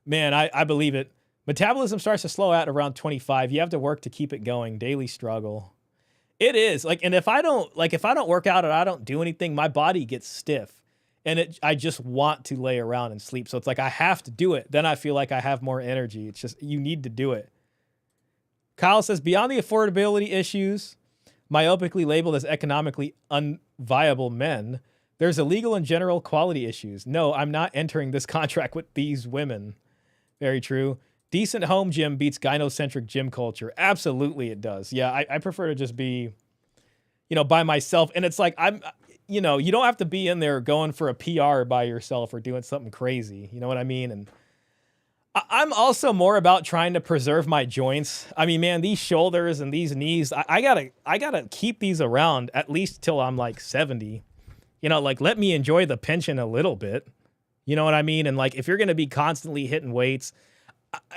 Man, I believe it. Metabolism starts to slow out around 25. You have to work to keep it going. Daily struggle. It is. And if I don't work out and I don't do anything, my body gets stiff. And I just want to lay around and sleep. So it's like I have to do it. Then I feel like I have more energy. It's just you need to do it. Kyle says, beyond the affordability issues, myopically labeled as economically unviable men, there's illegal and general quality issues. No, I'm not entering this contract with these women. Very true. Decent home gym beats gynocentric gym culture. Absolutely it does. Yeah, I prefer to just be, by myself. And it's like, you don't have to be in there going for a PR by yourself or doing something crazy. You know what I mean? And I'm also more about trying to preserve my joints. I mean, man, these shoulders and these knees, I gotta keep these around at least till I'm like 70. Let me enjoy the pension a little bit. You know what I mean? And like, if you're gonna be constantly hitting weights,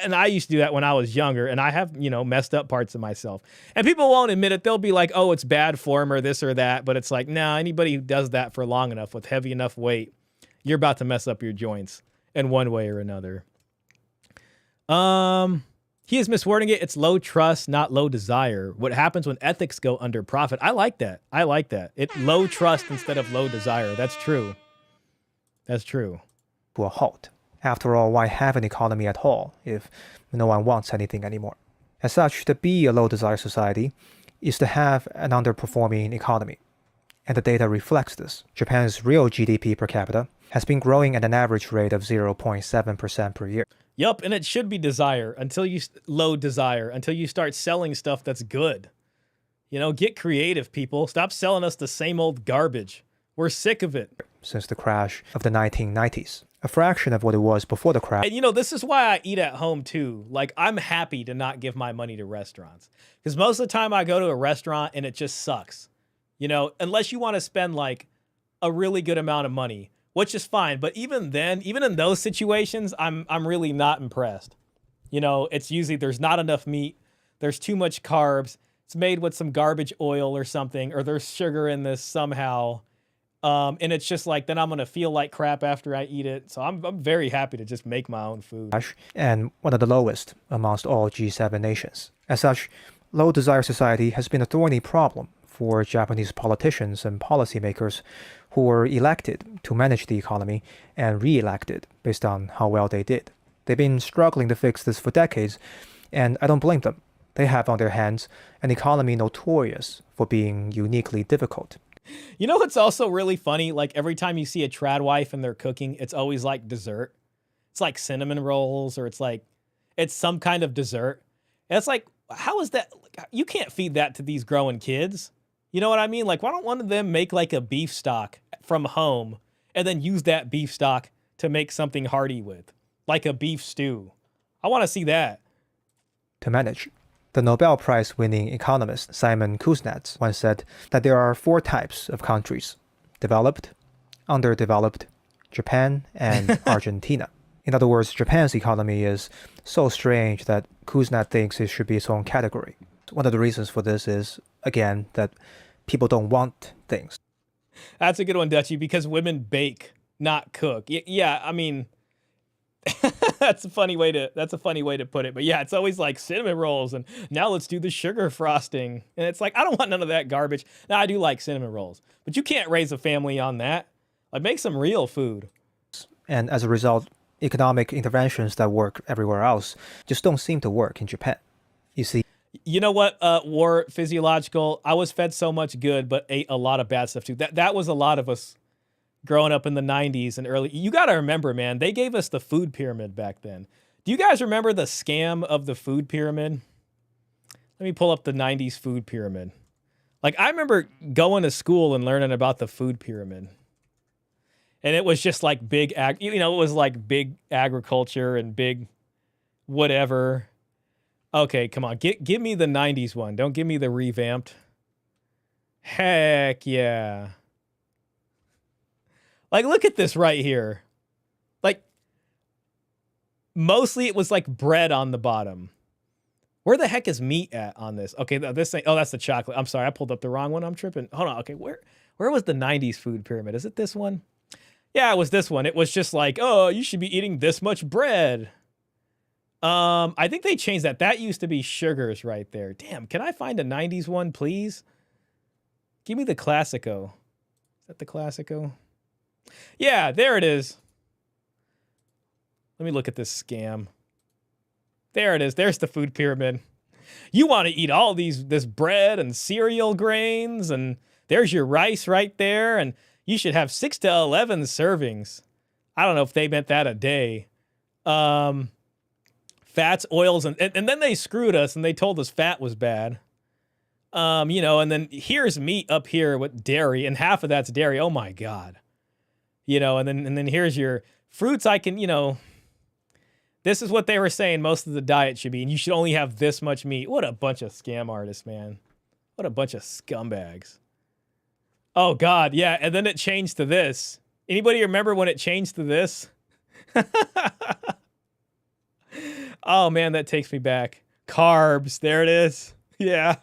and I used to do that when I was younger, and I have, messed up parts of myself. And people won't admit it. They'll be like, oh, it's bad form or this or that. But it's like, nah, anybody who does that for long enough with heavy enough weight, you're about to mess up your joints in one way or another. He is miswording it. It's low trust, not low desire. What happens when ethics go under profit? I like that. It low trust instead of low desire. That's true. To a halt. After all, why have an economy at all if no one wants anything anymore? As such, to be a low desire society is to have an underperforming economy. And the data reflects this. Japan's real GDP per capita has been growing at an average rate of 0.7% per year. Yup, and it should be low desire until you start selling stuff that's good. Get creative, people. Stop selling us the same old garbage. We're sick of it. Since the crash of the 1990s. A fraction of what it was before the crash. And this is why I eat at home too. Like, I'm happy to not give my money to restaurants. Because most of the time I go to a restaurant and it just sucks. Unless you want to spend like a really good amount of money, which is fine. But even then, even in those situations, I'm really not impressed. It's usually there's not enough meat. There's too much carbs. It's made with some garbage oil or something, or there's sugar in this somehow. And it's just like, then I'm going to feel like crap after I eat it. So I'm very happy to just make my own food. And one of the lowest amongst all G7 nations. As such, low desire society has been a thorny problem for Japanese politicians and policymakers who were elected to manage the economy and re-elected based on how well they did. They've been struggling to fix this for decades, and I don't blame them. They have on their hands an economy notorious for being uniquely difficult. What's also really funny? Like, every time you see a trad wife and they're cooking, it's always like dessert. It's like cinnamon rolls, or it's some kind of dessert. And it's like, how is that? You can't feed that to these growing kids. You know what I mean? Like, why don't one of them make like a beef stock from home and then use that beef stock to make something hearty with, like a beef stew? I want to see that. To manage. The Nobel Prize-winning economist Simon Kuznets once said that there are 4 types of countries: developed, underdeveloped, Japan, and Argentina. In other words, Japan's economy is so strange that Kuznets thinks it should be its own category. One of the reasons for this is, again, that people don't want things. That's a good one, Dutchie, because women bake, not cook. Yeah, I mean... that's a funny way to put it. But yeah, it's always like cinnamon rolls, and now let's do the sugar frosting. And it's like, I don't want none of that garbage. Now, I do like cinnamon rolls, but you can't raise a family on that. Like, make some real food. And as a result, economic interventions that work everywhere else just don't seem to work in Japan. You see, you know what, War Physiological, I was fed so much good, but ate a lot of bad stuff too. That was a lot of us growing up in the 90s and early. You got to remember, man, they gave us the food pyramid back then. Do you guys remember the scam of the food pyramid? Let me pull up the 90s food pyramid. Like, I remember going to school and learning about the food pyramid. And it was just like big, it was like big agriculture and big whatever. Okay, come on. Give me the 90s one. Don't give me the revamped. Heck yeah. Like, look at this right here. Like, mostly it was like bread on the bottom. Where the heck is meat at on this? Okay, this thing. Oh, that's the chocolate. I'm sorry, I pulled up the wrong one. I'm tripping. Hold on. Okay, where was the 90s food pyramid? Is it this one? Yeah, it was this one. It was just like, oh, you should be eating this much bread. I think they changed that. That used to be sugars right there. Damn, can I find a 90s one, please? Give me the Classico. Is that the Classico? Yeah, there it is. Let me look at this scam. There it is. There's the food pyramid. You want to eat all this bread and cereal grains, and there's your rice right there, and you should have 6 to 11 servings. I don't know if they meant that a day. Fats, oils, and then they screwed us and they told us fat was bad. And then here's meat up here with dairy, and half of that's dairy. Oh my God. And then here's your fruits. This is what they were saying most of the diet should be, and you should only have this much meat. What a bunch of scam artists, man. What a bunch of scumbags. Oh God, yeah, and then it changed to this. Anybody remember when it changed to this? Oh man, that takes me back. Carbs, there it is. Yeah.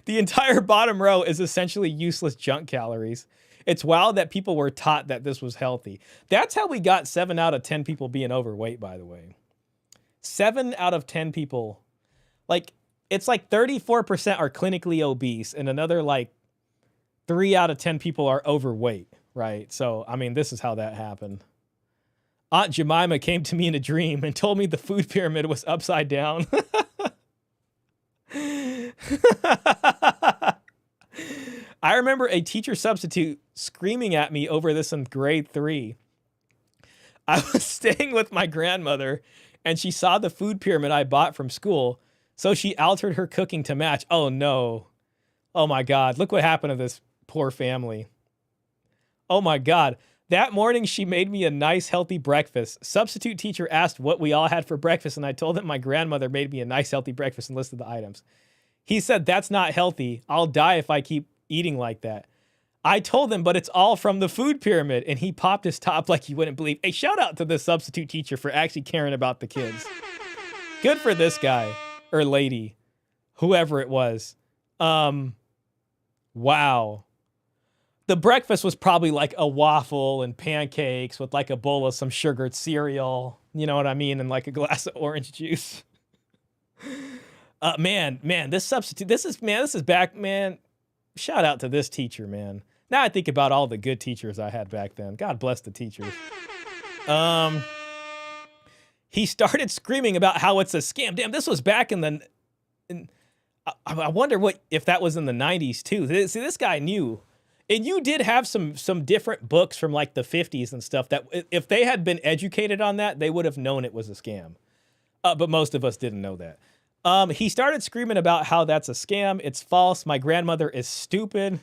The entire bottom row is essentially useless junk calories. It's wild that people were taught that this was healthy. That's how we got 7 out of 10 people being overweight, by the way. 7 out of 10 people. Like, it's like 34% are clinically obese, and another like 3 out of 10 people are overweight, right? So, I mean, this is how that happened. Aunt Jemima came to me in a dream and told me the food pyramid was upside down. I remember a teacher substitute screaming at me over this in grade 3. I was staying with my grandmother, and she saw the food pyramid I bought from school, so she altered her cooking to match. Oh, no. Oh, my God. Look what happened to this poor family. Oh, my God. That morning, she made me a nice, healthy breakfast. Substitute teacher asked what we all had for breakfast, and I told him my grandmother made me a nice, healthy breakfast and listed the items. He said, "That's not healthy. I'll die if I keep eating like that." I told him, but it's all from the food pyramid, and he popped his top like you wouldn't believe. Hey, shout out to the substitute teacher for actually caring about the kids. Good for this guy or lady, whoever it was. Wow. The breakfast was probably like a waffle and pancakes with like a bowl of some sugared cereal, you know what I mean, and like a glass of orange juice. This substitute, this is back, man. Shout out to this teacher, man. Now I think about all the good teachers I had back then. God bless the teachers. He started screaming about how it's a scam. Damn, this was back I wonder if that was in the 90s too. See, this guy knew. And you did have some different books from like the 50s and stuff that if they had been educated on that, they would have known it was a scam. But most of us didn't know that. He started screaming about how that's a scam. It's false. My grandmother is stupid.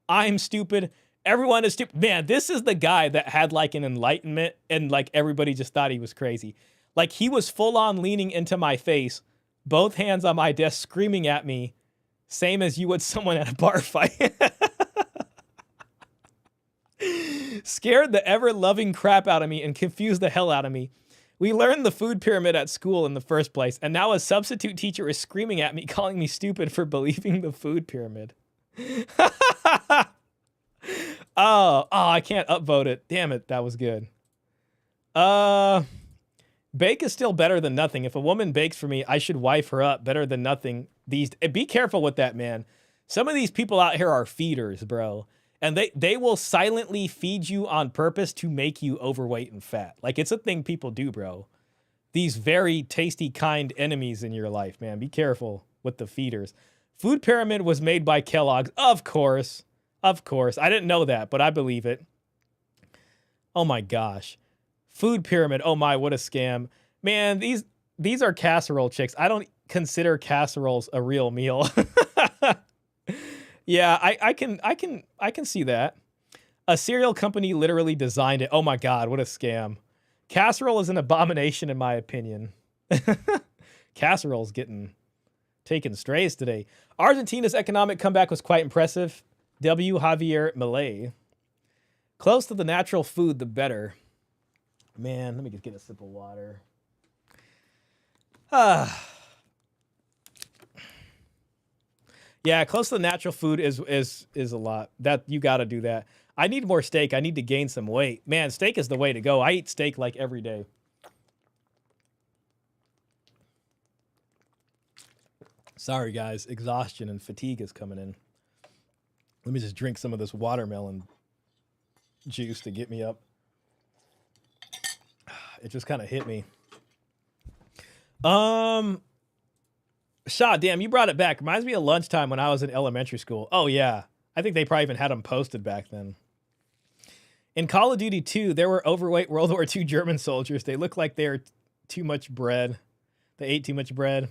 I'm stupid. Everyone is stupid. Man, this is the guy that had like an enlightenment and like everybody just thought he was crazy. Like he was full on leaning into my face, both hands on my desk, screaming at me, same as you would someone at a bar fight. Scared the ever-loving crap out of me and confused the hell out of me. We learned the food pyramid at school in the first place, and now a substitute teacher is screaming at me, calling me stupid for believing the food pyramid. Oh, I can't upvote it. Damn it, that was good. Bake is still better than nothing. If a woman bakes for me, I should wife her up. Better than nothing. Be careful with that, man. Some of these people out here are feeders, bro. And they will silently feed you on purpose to make you overweight and fat. Like, it's a thing people do, bro. These very tasty, kind enemies in your life, man. Be careful with the feeders. Food pyramid was made by Kellogg's. Of course. Of course. I didn't know that, but I believe it. Oh my gosh. Food pyramid. Oh my, what a scam. Man, these are casserole chicks. I don't consider casseroles a real meal. Yeah, I can see that. A cereal company literally designed it. Oh my god, what a scam. Casserole is an abomination in my opinion. Casserole's getting taken strays today. Argentina's economic comeback was quite impressive. W. Javier Milei. Close to the natural food, the better. Man, let me just get a sip of water. Yeah, close to the natural food is a lot. That you got to do that. I need more steak. I need to gain some weight. Man, steak is the way to go. I eat steak like every day. Sorry, guys. Exhaustion and fatigue is coming in. Let me just drink some of this watermelon juice to get me up. It just kind of hit me. Shah, damn, you brought it back. Reminds me of lunchtime when I was in elementary school. Oh, yeah. I think they probably even had them posted back then. In Call of Duty 2, there were overweight World War II German soldiers. They looked like they were too much bread. They ate too much bread.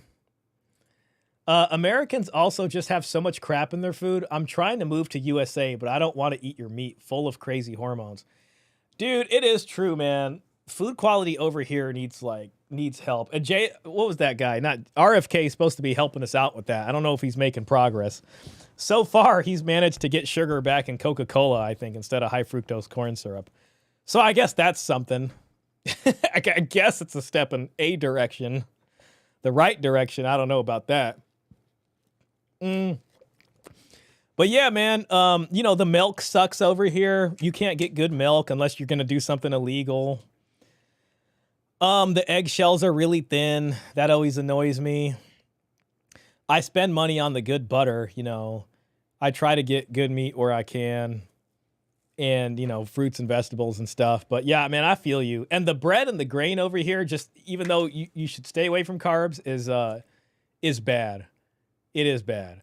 Americans also just have so much crap in their food. I'm trying to move to USA, but I don't want to eat your meat full of crazy hormones. Dude, it is true, man. Food quality over here needs help. And Jay, what was that guy? Not RFK is supposed to be helping us out with that. I don't know if he's making progress. So far, he's managed to get sugar back in Coca-Cola, I think, instead of high fructose corn syrup. So I guess that's something. I guess it's a step in a direction. The right direction, I don't know about that. But yeah, man, you know, the milk sucks over here. You can't get good milk unless you're going to do something illegal. The eggshells are really thin. That always annoys me. I spend money on the good butter, you know. I try to get good meat where I can. And, you know, fruits and vegetables and stuff. But yeah, man, I feel you. And the bread and the grain over here, just even though you should stay away from carbs, is bad. It is bad.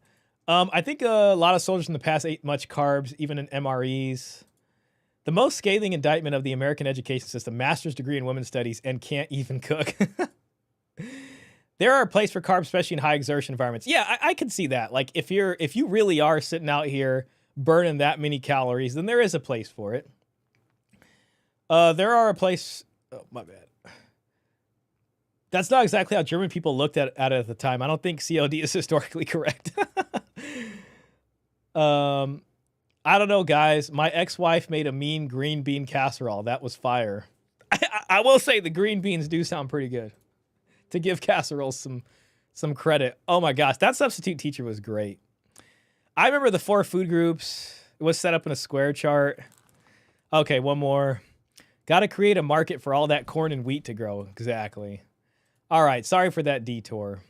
I think a lot of soldiers in the past ate much carbs, even in MREs. The most scathing indictment of the American education system, master's degree in women's studies, and can't even cook. There are a place for carbs, especially in high exertion environments. Yeah, I can see that. Like if you really are sitting out here burning that many calories, then there is a place for it. There are a place. Oh, my bad. That's not exactly how German people looked at it at the time. I don't think COD is historically correct. I don't know, guys. My ex-wife made a mean green bean casserole. That was fire. I will say the green beans do sound pretty good. To give casseroles some credit. Oh my gosh, that substitute teacher was great. I remember the 4 food groups. It was set up in a square chart. Okay, one more. Got to create a market for all that corn and wheat to grow. Exactly. All right, sorry for that detour.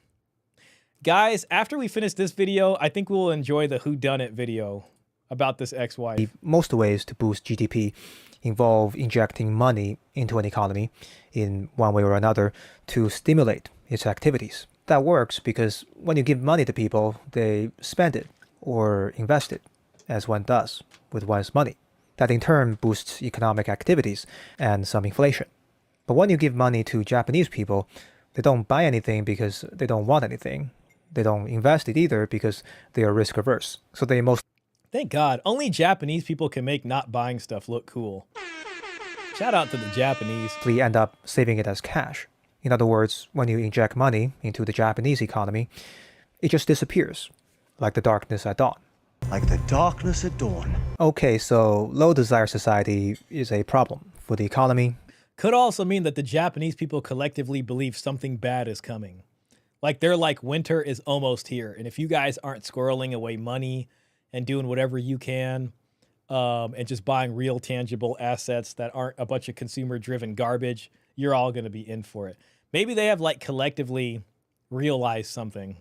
Guys, after we finish this video, I think we'll enjoy the whodunit video about this ex-wife. Most ways to boost GDP involve injecting money into an economy in one way or another to stimulate its activities. That works because when you give money to people, they spend it or invest it, as one does with one's money. That in turn boosts economic activities and some inflation. But when you give money to Japanese people, they don't buy anything because they don't want anything. They don't invest it either because they are risk averse. So they most Thank God. Only Japanese people can make not buying stuff look cool. Shout out to the Japanese. end up saving it as cash. In other words, when you inject money into the Japanese economy, it just disappears, like the darkness at dawn. Like the darkness at dawn. Okay, so low desire society is a problem for the economy. Could also mean that the Japanese people collectively believe something bad is coming. Like they're like, winter is almost here. And if you guys aren't squirreling away money and doing whatever you can, and just buying real tangible assets that aren't a bunch of consumer-driven garbage, you're all going to be in for it. Maybe they have like collectively realized something,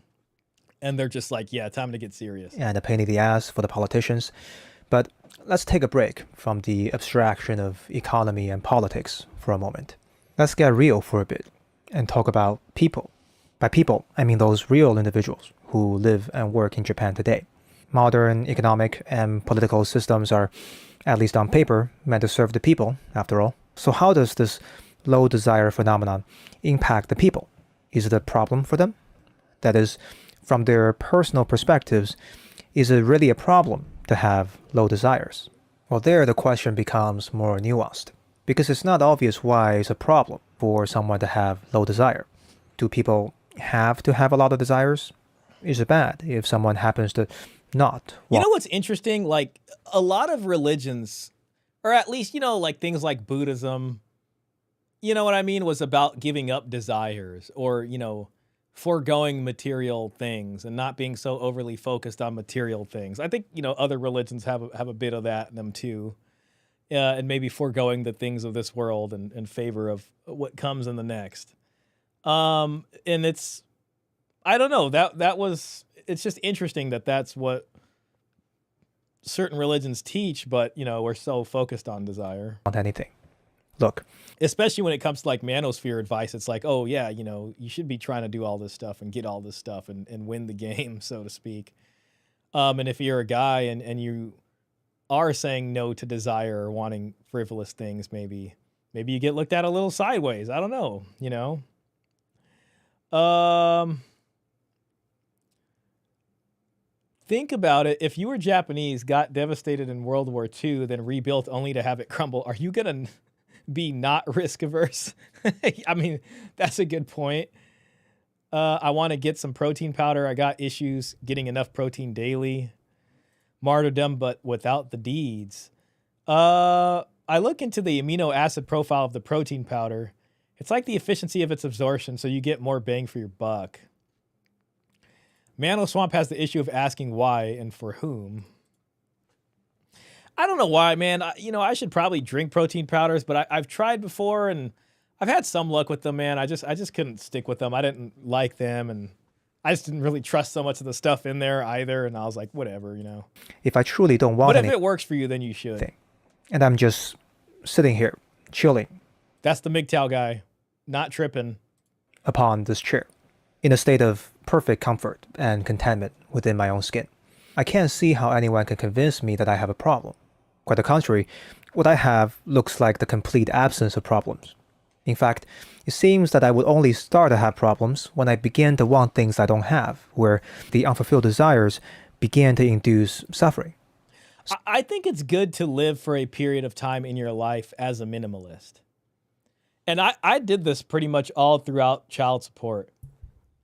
and they're just like, yeah, time to get serious. And a pain in the ass for the politicians. But let's take a break from the abstraction of economy and politics for a moment. Let's get real for a bit and talk about people. By people, I mean those real individuals who live and work in Japan today. Modern economic and political systems are at least on paper, meant to serve the people, after all. So how does this low desire phenomenon impact the people? Is it a problem for them? That is, from their personal perspectives, is it really a problem to have low desires? Well, there the question becomes more nuanced, because it's not obvious why it's a problem for someone to have low desire. Do people have to have a lot of desires? Is it bad if someone happens to not You want? know what's interesting? Like a lot of religions, or at least, like things like Buddhism, you know what I mean, was about giving up desires or, foregoing material things and not being so overly focused on material things. I think, other religions have a bit of that in them too. And maybe foregoing the things of this world in favor of what comes in the next. And it's, I don't know, it's just interesting that that's what certain religions teach, but, we're so focused on desire. Want anything? Look, Especially when it comes to like Manosphere advice, it's like, oh yeah, you should be trying to do all this stuff and get all this stuff and win the game, so to speak. And if you're a guy and you are saying no to desire or wanting frivolous things, maybe you get looked at a little sideways. I don't know, Think about it. If you were Japanese, got devastated in World War II, then rebuilt only to have it crumble, are you going to be not risk averse? I mean, that's a good point. I want to get some protein powder. I got issues getting enough protein daily. Martyrdom, but without the deeds. I look into the amino acid profile of the protein powder. It's like the efficiency of its absorption, so you get more bang for your buck. Mano Swamp has the issue of asking why and for whom. I don't know why, man. I should probably drink protein powders, but I've tried before and I've had some luck with them, man. I just couldn't stick with them. I didn't like them, and I just didn't really trust so much of the stuff in there either. And I was like, whatever, if I truly don't want But if anything, it works for you, then you should. and I'm just sitting here, chilling That's the MGTOW guy, not tripping. upon this chair, in a state of perfect comfort and contentment within my own skin, I can't see how anyone can convince me that I have a problem. Quite the contrary, what I have looks like the complete absence of problems. In fact, it seems that I would only start to have problems when I begin to want things I don't have, where the unfulfilled desires begin to induce suffering. I think it's good to live for a period of time in your life as a minimalist. And I did this pretty much all throughout child support.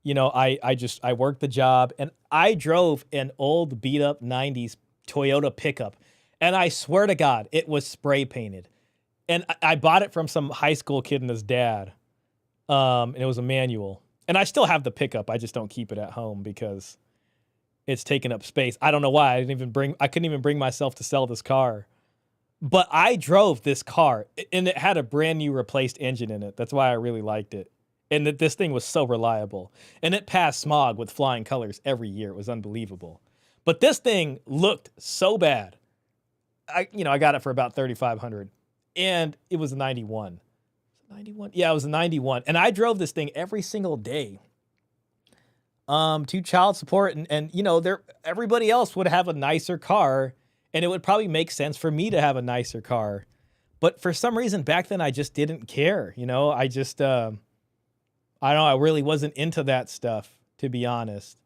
I worked the job and I drove an old beat up 90s Toyota pickup. And I swear to God, it was spray painted. And I bought it from some high school kid and his dad. And it was a manual. And I still have the pickup. I just don't keep it at home because it's taking up space. I don't know why. I couldn't even bring myself to sell this car. But I drove this car and it had a brand new replaced engine in it. That's why I really liked it. And that this thing was so reliable. And it passed smog with flying colors every year. It was unbelievable. But this thing looked so bad. I got it for about $3,500. And it was a 91. 91? Yeah, it was a 91. And I drove this thing every single day to child support. And everybody else would have a nicer car. And it would probably make sense for me to have a nicer car. But for some reason back then, I just didn't care. I just, I don't know, I really wasn't into that stuff, to be honest.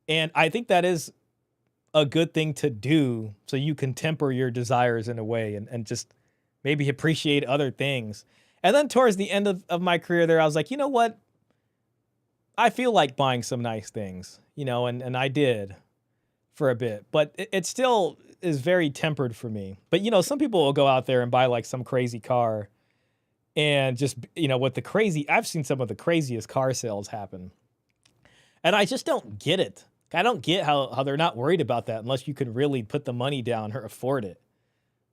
And I think that is a good thing to do so you can temper your desires in a way and just maybe appreciate other things. And then towards the end of my career there, I was like, you know what? I feel like buying some nice things, and I did for a bit. But it still is very tempered for me. But, some people will go out there and buy like some crazy car and just, I've seen some of the craziest car sales happen. And I just don't get it. I don't get how they're not worried about that unless you can really put the money down or afford it.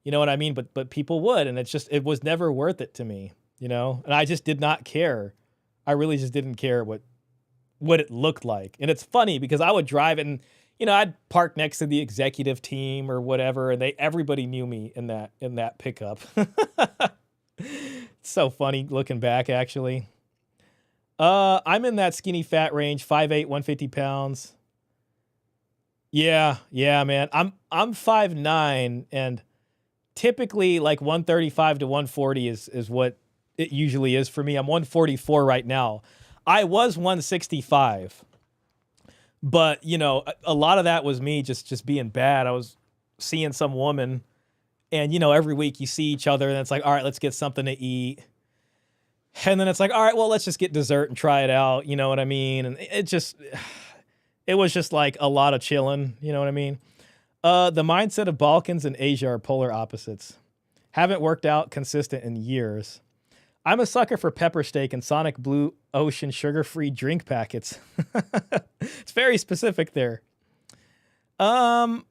You know what I mean? But people would, and it was never worth it to me, and I just did not care. I really just didn't care what it looked like. And it's funny because I would drive and, I'd park next to the executive team or whatever, and everybody knew me in that pickup. It's so funny looking back, actually. I'm in that skinny fat range, 5'8", 150 pounds. Yeah, man. I'm 5'9", and typically like 135 to 140 is what it usually is for me. I'm 144 right now. I was 165, but you know, a lot of that was me just being bad. I was seeing some woman, and you know, every week you see each other, and it's like, all right, let's get something to eat. And then it's like, all right, well, let's just get dessert and try it out. You know what I mean? And it was just like a lot of chilling. You know what I mean? The mindset of Balkans and Asia are polar opposites. Haven't worked out consistent in years. I'm a sucker for pepper steak and Sonic Blue Ocean sugar-free drink packets. It's very specific there. War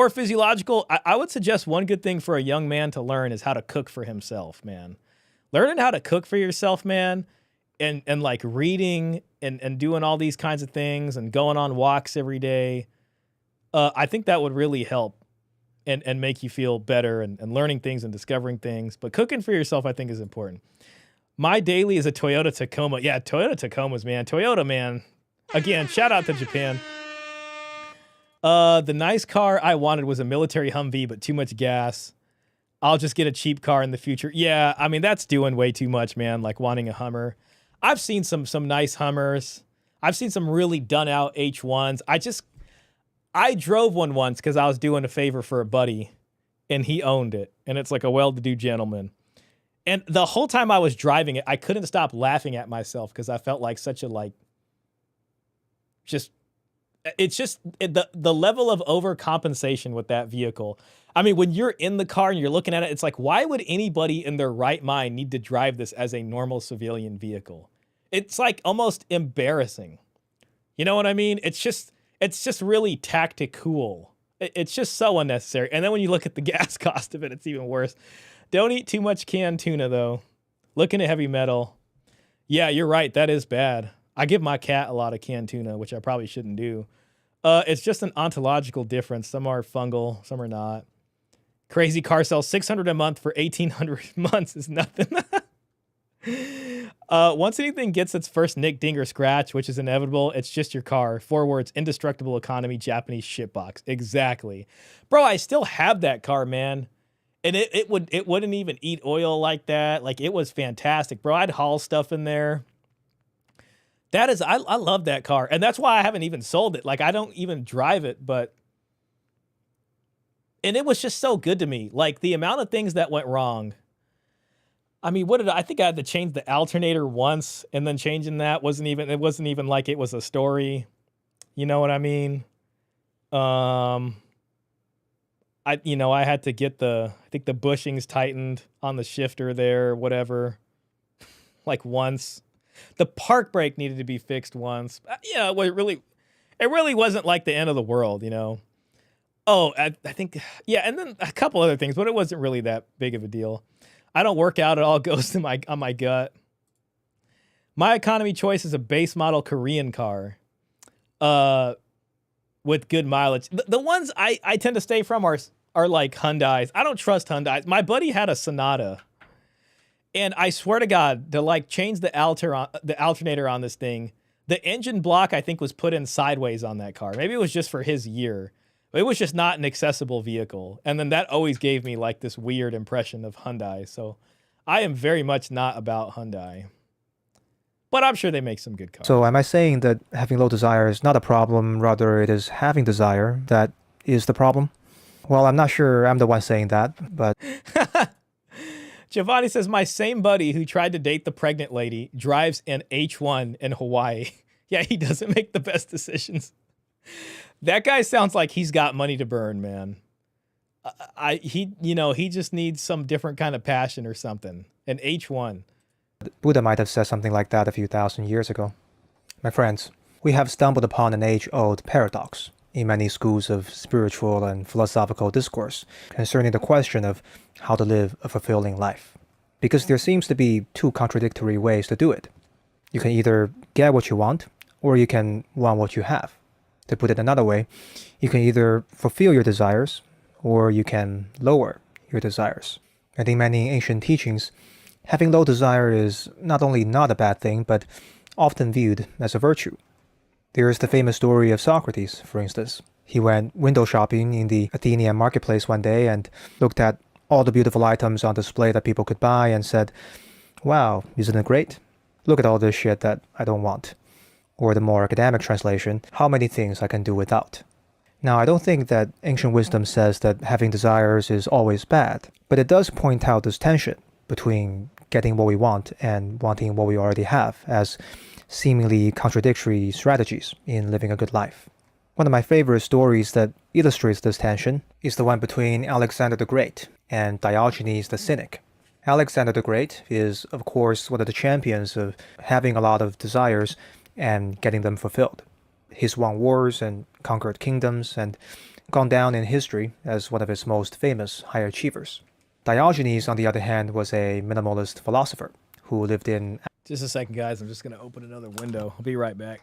physiological. I would suggest one good thing for a young man to learn is how to cook for himself, man. Learning how to cook for yourself, man, and like reading and doing all these kinds of things and going on walks every day, I think that would really help and make you feel better and learning things and discovering things. But cooking for yourself, I think, is important. My daily is a Toyota Tacoma. Yeah, Toyota Tacomas, man. Toyota, man. Again, shout out to Japan. The nice car I wanted was a military Humvee, but too much gas. I'll just get a cheap car in the future. Yeah, I mean, that's doing way too much, man, like wanting a Hummer. I've seen some nice Hummers. I've seen some really done-out H1s. I drove one once because I was doing a favor for a buddy, and he owned it, and it's like a well-to-do gentleman. And the whole time I was driving it, I couldn't stop laughing at myself because I felt like such a, like, it's just the level of overcompensation with that vehicle. I mean, when you're in the car and you're looking at it, it's like, why would anybody in their right mind need to drive this as a normal civilian vehicle? It's like almost embarrassing. You know what I mean? It's just really tactical. It's just so unnecessary. And then when you look at the gas cost of it, it's even worse. Don't eat too much canned tuna, though. Looking at heavy metal. Yeah, you're right. That is bad. I give my cat a lot of canned tuna, which I probably shouldn't do. It's just an ontological difference. Some are fungal, some are not. Crazy car sells $600 a month for 1,800 months is nothing. Once anything gets its first nick, ding, or scratch, which is inevitable, it's just your car. 4 words: indestructible economy, Japanese shitbox. Exactly. Bro, I still have that car, man. And it wouldn't even eat oil like that. Like, it was fantastic, bro. I'd haul stuff in there. I love that car. And that's why I haven't even sold it. Like, I don't even drive it, and it was just so good to me. Like, the amount of things that went wrong. I mean, I think I had to change the alternator once, and then changing that wasn't even like it was a story. You know what I mean? I had to get I think the bushings tightened on the shifter there, whatever. Like once. The park brake needed to be fixed once. Yeah, it really wasn't like the end of the world, you know? Oh, I think, yeah, and then a couple other things, but it wasn't really that big of a deal. I don't work out. It all goes to on my gut. My economy choice is a base model Korean car with good mileage. The ones I tend to stay from are like Hyundais. I don't trust Hyundais. My buddy had a Sonata. And I swear to God, to like change the alternator on this thing, the engine block, I think, was put in sideways on that car. Maybe it was just for his year. It was just not an accessible vehicle. And then that always gave me like this weird impression of Hyundai. So I am very much not about Hyundai. But I'm sure they make some good cars. So am I saying that having low desire is not a problem, rather it is having desire that is the problem? Well, I'm not sure I'm the one saying that, but... Giovanni says, my same buddy who tried to date the pregnant lady drives an H1 in Hawaii. Yeah, he doesn't make the best decisions. That guy sounds like he's got money to burn, man. He just needs some different kind of passion or something. An H1. Buddha might have said something like that a few thousand years ago. My friends, we have stumbled upon an age-old paradox in many schools of spiritual and philosophical discourse concerning the question of how to live a fulfilling life. Because there seems to be 2 contradictory ways to do it. You can either get what you want, or you can want what you have. To put it another way, you can either fulfill your desires, or you can lower your desires. And in many ancient teachings, having low desire is not only not a bad thing, but often viewed as a virtue. There is the famous story of Socrates, for instance. He went window shopping in the Athenian marketplace one day and looked at all the beautiful items on display that people could buy and said, "Wow, isn't it great? Look at all this shit that I don't want." Or the more academic translation, "How many things I can do without." Now, I don't think that ancient wisdom says that having desires is always bad, but it does point out this tension between getting what we want and wanting what we already have as seemingly contradictory strategies in living a good life. One of my favorite stories that illustrates this tension is the one between Alexander the Great and Diogenes the Cynic. Alexander the Great is, of course, one of the champions of having a lot of desires and getting them fulfilled. He's won wars and conquered kingdoms and gone down in history as one of its most famous high achievers. Diogenes, on the other hand, was a minimalist philosopher who lived in... Just a second, guys. I'm just going to open another window. I'll be right back.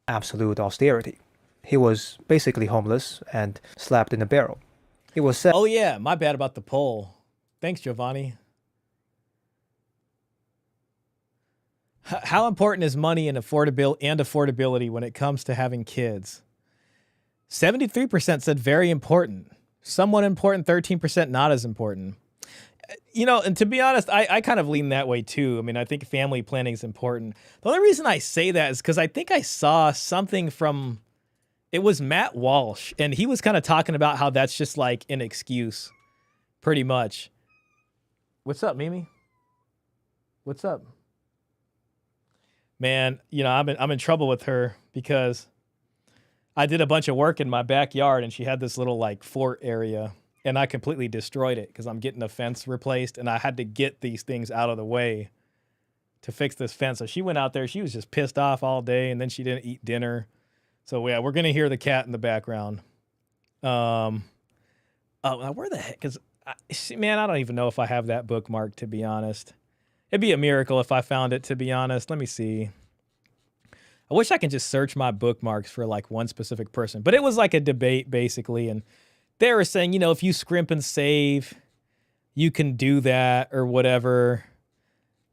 absolute austerity. He was basically homeless and slept in a barrel. It was said... Oh, yeah. My bad about the poll. Thanks, Giovanni. How important is money and affordability when it comes to having kids? 73% said very important. Somewhat important, 13% not as important. You know, and to be honest, I kind of lean that way too. I mean, I think family planning is important. The only reason I say that is because I think I saw something from, it was Matt Walsh, and he was kind of talking about how that's just like an excuse, pretty much. What's up, Mimi? What's up? Man, you know, I'm in trouble with her because I did a bunch of work in my backyard, and she had this little like fort area. And I completely destroyed it because I'm getting a fence replaced, and I had to get these things out of the way to fix this fence. So she went out there. She was just pissed off all day, and then she didn't eat dinner. So, yeah, we're going to hear the cat in the background. Oh, now where the heck? Because, man, I don't even know if I have that bookmarked, to be honest. It'd be a miracle if I found it, to be honest. Let me see. I wish I could just search my bookmarks for, like, one specific person. But it was like a debate, basically, and they were saying, you know, if you scrimp and save, you can do that or whatever.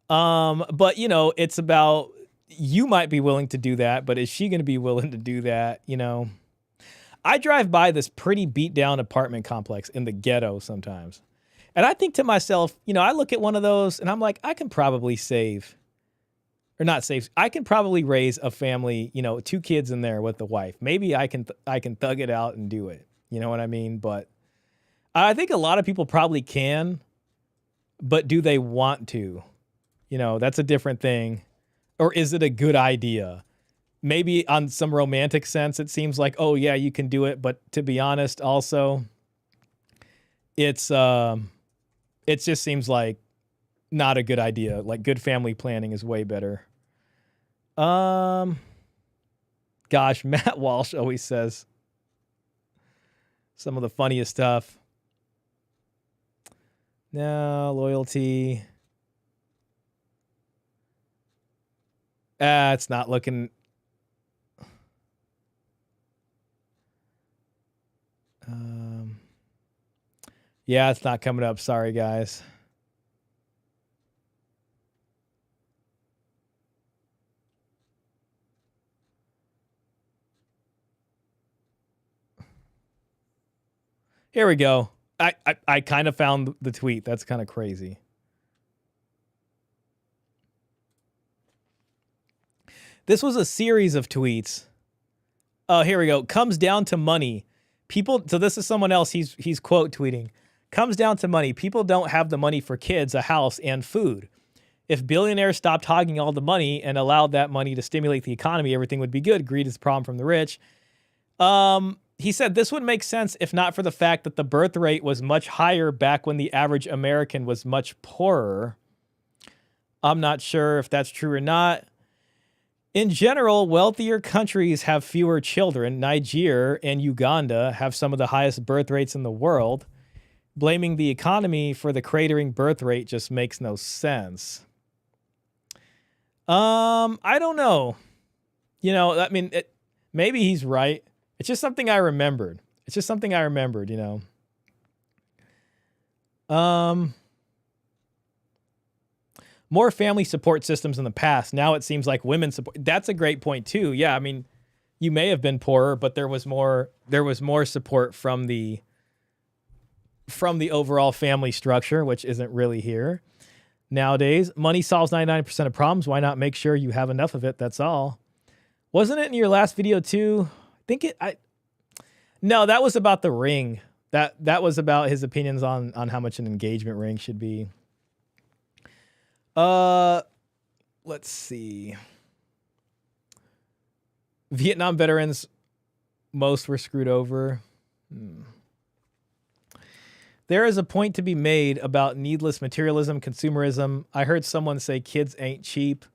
But, you know, it's about, you might be willing to do that, but is she going to be willing to do that? You know, I drive by this pretty beat down apartment complex in the ghetto sometimes. And I think to myself, you know, I look at one of those and I'm like, I can probably save, or not save, I can probably raise a family, you know, 2 kids in there with the wife. Maybe I can thug it out and do it. You know what I mean? But I think a lot of people probably can, but do they want to? You know, that's a different thing. Or is it a good idea? Maybe on some romantic sense, it seems like, oh yeah, you can do it. But to be honest, also, it just seems like not a good idea. Like good family planning is way better. Gosh, Matt Walsh always says some of the funniest stuff. No, loyalty. It's not looking. Yeah, it's not coming up. Sorry, guys. Here we go. I kind of found the tweet. That's kind of crazy. This was a series of tweets. Oh, here we go. Comes down to money. People, so this is someone else. He's quote tweeting. Comes down to money. People don't have the money for kids, a house, and food. If billionaires stopped hogging all the money and allowed that money to stimulate the economy, everything would be good. Greed is the problem from the rich. He said this would make sense if not for the fact that the birth rate was much higher back when the average American was much poorer. I'm not sure if that's true or not. In general, wealthier countries have fewer children. Nigeria and Uganda have some of the highest birth rates in the world. Blaming the economy for the cratering birth rate just makes no sense. I don't know. You know, I mean, maybe he's right. It's just something I remembered. You know. More family support systems in the past. Now it seems like women support. That's a great point too. Yeah, I mean, you may have been poorer, but there was more support from the overall family structure, which isn't really here nowadays. Money solves 99% of problems. Why not make sure you have enough of it? That's all. Wasn't it in your last video too? No, that was about the ring. That was about his opinions on how much an engagement ring should be. Let's see. Vietnam veterans, most were screwed over. There is a point to be made about needless materialism, consumerism. I heard someone say kids ain't cheap,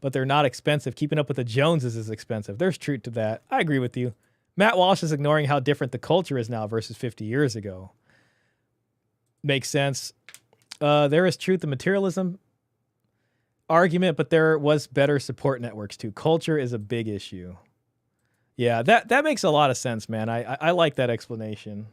but they're not expensive. Keeping up with the Joneses is expensive. There's truth to that. I agree with you. Matt Walsh is ignoring how different the culture is now versus 50 years ago. Makes sense. There is truth to materialism argument, but there was better support networks too. Culture is a big issue. Yeah, that makes a lot of sense, man. I like that explanation.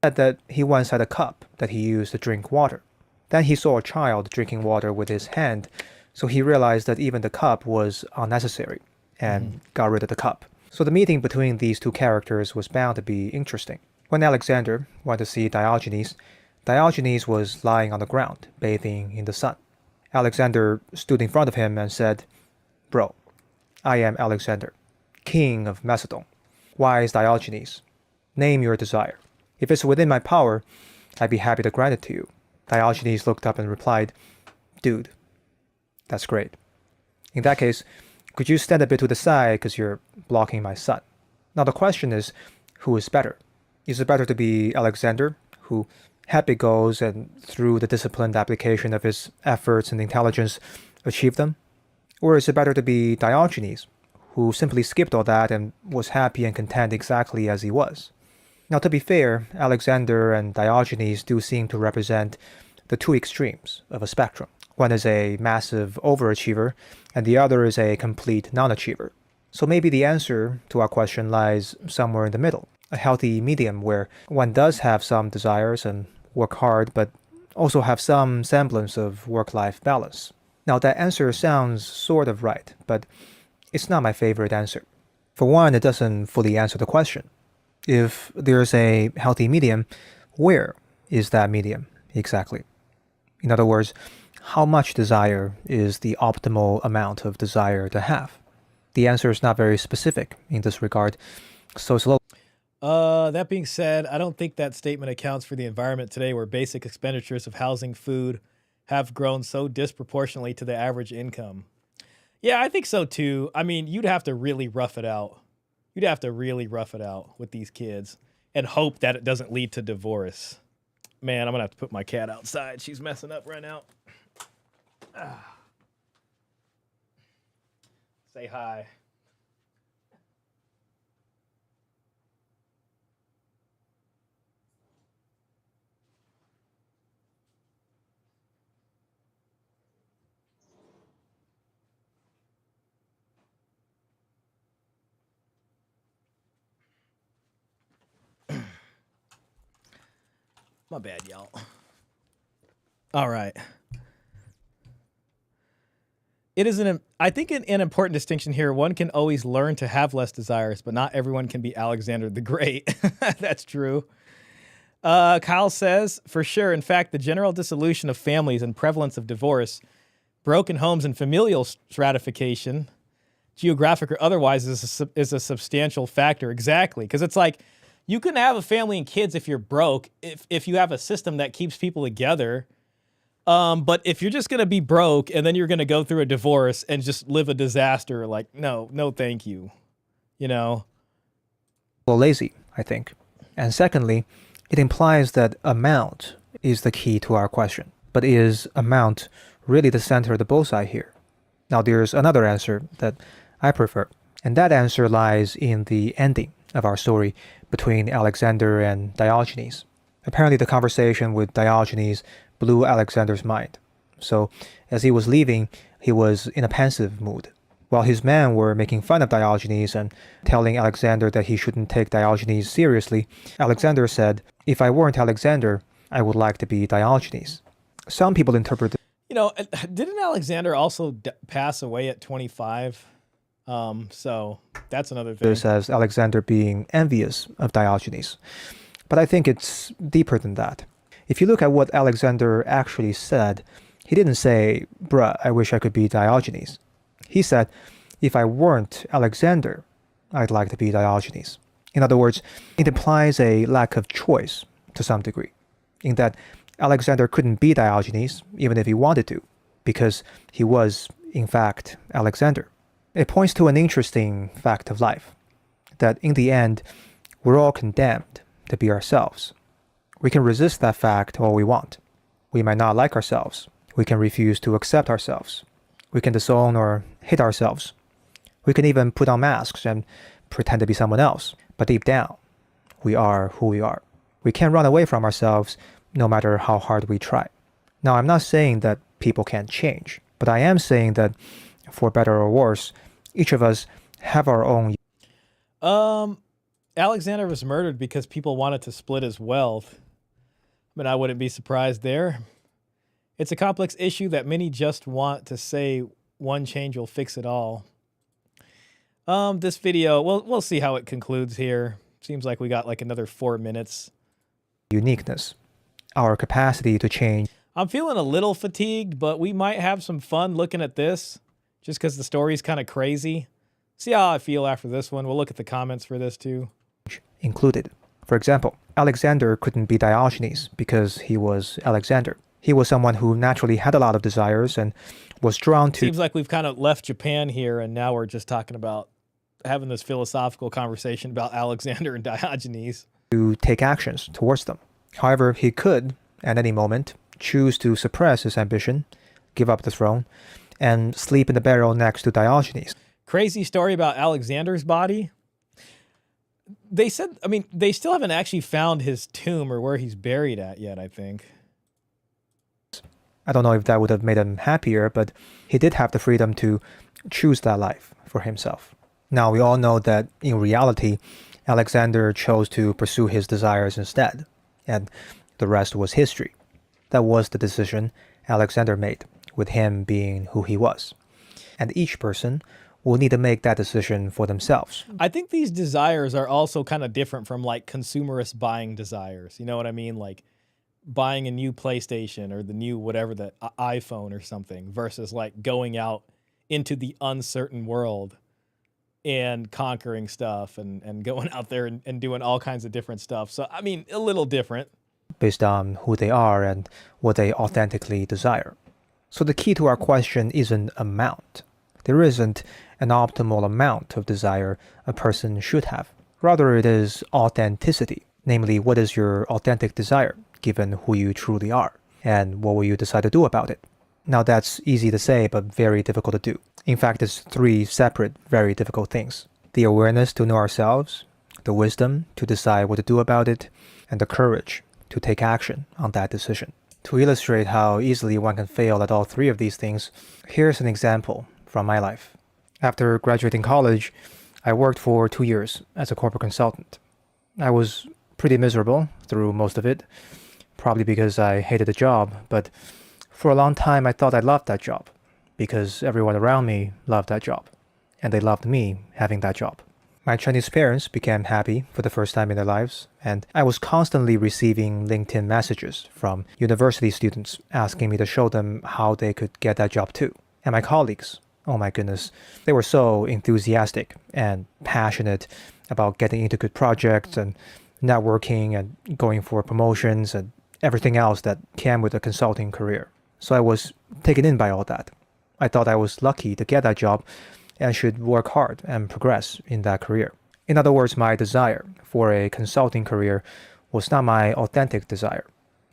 That he once had a cup that he used to drink water. Then he saw a child drinking water with his hand, so he realized that even the cup was unnecessary and got rid of the cup. So the meeting between these two characters was bound to be interesting. When Alexander went to see Diogenes, Diogenes was lying on the ground, bathing in the sun. Alexander stood in front of him and said, "Bro, I am Alexander, king of Macedon. Wise Diogenes, name your desire. If it's within my power, I'd be happy to grant it to you." Diogenes looked up and replied, "Dude, that's great. In that case, could you stand a bit to the side because you're blocking my sun?" Now the question is, who is better? Is it better to be Alexander, who happy goes and through the disciplined application of his efforts and intelligence achieved them? Or is it better to be Diogenes, who simply skipped all that and was happy and content exactly as he was? Now to be fair, Alexander and Diogenes do seem to represent the two extremes of a spectrum. One is a massive overachiever, and the other is a complete non-achiever. So maybe the answer to our question lies somewhere in the middle, a healthy medium where one does have some desires and work hard, but also have some semblance of work-life balance. Now that answer sounds sort of right, but it's not my favorite answer. For one, it doesn't fully answer the question. If there's a healthy medium, where is that medium exactly? In other words, how much desire is the optimal amount of desire to have? The answer is not very specific in this regard, so it's a little... That being said, I don't think that statement accounts for the environment today where basic expenditures of housing, food have grown so disproportionately to the average income. Yeah, I think so too. I mean, you'd have to really rough it out. You'd have to really rough it out with these kids and hope that it doesn't lead to divorce. Man, I'm going to have to put my cat outside. She's messing up right now. Say hi. My bad, y'all. All right. It is I think an important distinction here. One can always learn to have less desires, but not everyone can be Alexander the Great. That's true. Kyle says, for sure. In fact, the general dissolution of families and prevalence of divorce, broken homes, and familial stratification, geographic or otherwise, is a substantial factor. Exactly. Because it's like, you can have a family and kids if you're broke, if you have a system that keeps people together. But if you're just going to be broke and then you're going to go through a divorce and just live a disaster, like, no, thank you. You know? Well, lazy, I think. And secondly, it implies that amount is the key to our question. But is amount really the center of the bullseye here? Now, there's another answer that I prefer, and that answer lies in the ending of our story between Alexander and Diogenes. Apparently, the conversation with Diogenes blew Alexander's mind. So, as he was leaving, he was in a pensive mood. While his men were making fun of Diogenes and telling Alexander that he shouldn't take Diogenes seriously, Alexander said, "If I weren't Alexander, I would like to be Diogenes." Some people interpret You know, didn't Alexander also pass away at 25? So that's another thing. this as Alexander being envious of Diogenes. But I think it's deeper than that. If you look at what Alexander actually said, he didn't say, "Bruh, I wish I could be Diogenes." He said, "If I weren't Alexander, I'd like to be Diogenes." In other words, it implies a lack of choice to some degree, in that Alexander couldn't be Diogenes even if he wanted to, because he was, in fact, Alexander. It points to an interesting fact of life, that in the end, we're all condemned to be ourselves. We can resist that fact all we want. We might not like ourselves. We can refuse to accept ourselves. We can disown or hate ourselves. We can even put on masks and pretend to be someone else. But deep down, we are who we are. We can't run away from ourselves no matter how hard we try. Now, I'm not saying that people can't change, but I am saying that, for better or worse, each of us have our own. Alexander was murdered because people wanted to split his wealth. I mean, I wouldn't be surprised there. It's a complex issue that many just want to say one change will fix it all. This video, we'll see how it concludes here. Seems like we got like another 4 minutes. Uniqueness, our capacity to change. I'm feeling a little fatigued, but we might have some fun looking at this just because the story's kind of crazy. See how I feel after this one. We'll look at the comments for this too. Included. For example, Alexander couldn't be Diogenes because he was Alexander. He was someone who naturally had a lot of desires and was drawn to... Seems like we've kind of left Japan here, and now we're just talking about having this philosophical conversation about Alexander and Diogenes. ...to take actions towards them. However, he could, at any moment, choose to suppress his ambition, give up the throne, and sleep in the barrel next to Diogenes. Crazy story about Alexander's body. They said, I mean, they still haven't actually found his tomb or where he's buried at yet, I think. I don't know if that would have made him happier, but he did have the freedom to choose that life for himself. Now, we all know that in reality, Alexander chose to pursue his desires instead, and the rest was history. That was the decision Alexander made, with him being who he was. And each person will need to make that decision for themselves. I think these desires are also kind of different from like consumerist buying desires. You know what I mean? Like buying a new PlayStation or the new whatever, the iPhone or something, versus like going out into the uncertain world and conquering stuff and going out there and doing all kinds of different stuff. So, I mean, a little different. Based on who they are and what they authentically desire. So the key to our question isn't amount. There isn't an optimal amount of desire a person should have. Rather, it is authenticity. Namely, what is your authentic desire, given who you truly are? And what will you decide to do about it? Now, that's easy to say, but very difficult to do. In fact, it's 3 separate, very difficult things. The awareness to know ourselves, the wisdom to decide what to do about it, and the courage to take action on that decision. To illustrate how easily one can fail at all 3 of these things, here's an example from my life. After graduating college, I worked for 2 years as a corporate consultant. I was pretty miserable through most of it, probably because I hated the job, but for a long time I thought I loved that job, because everyone around me loved that job, and they loved me having that job. My Chinese parents became happy for the first time in their lives, and I was constantly receiving LinkedIn messages from university students asking me to show them how they could get that job too. And my colleagues, oh my goodness, they were so enthusiastic and passionate about getting into good projects and networking and going for promotions and everything else that came with a consulting career. So I was taken in by all that. I thought I was lucky to get that job and should work hard and progress in that career. In other words, my desire for a consulting career was not my authentic desire.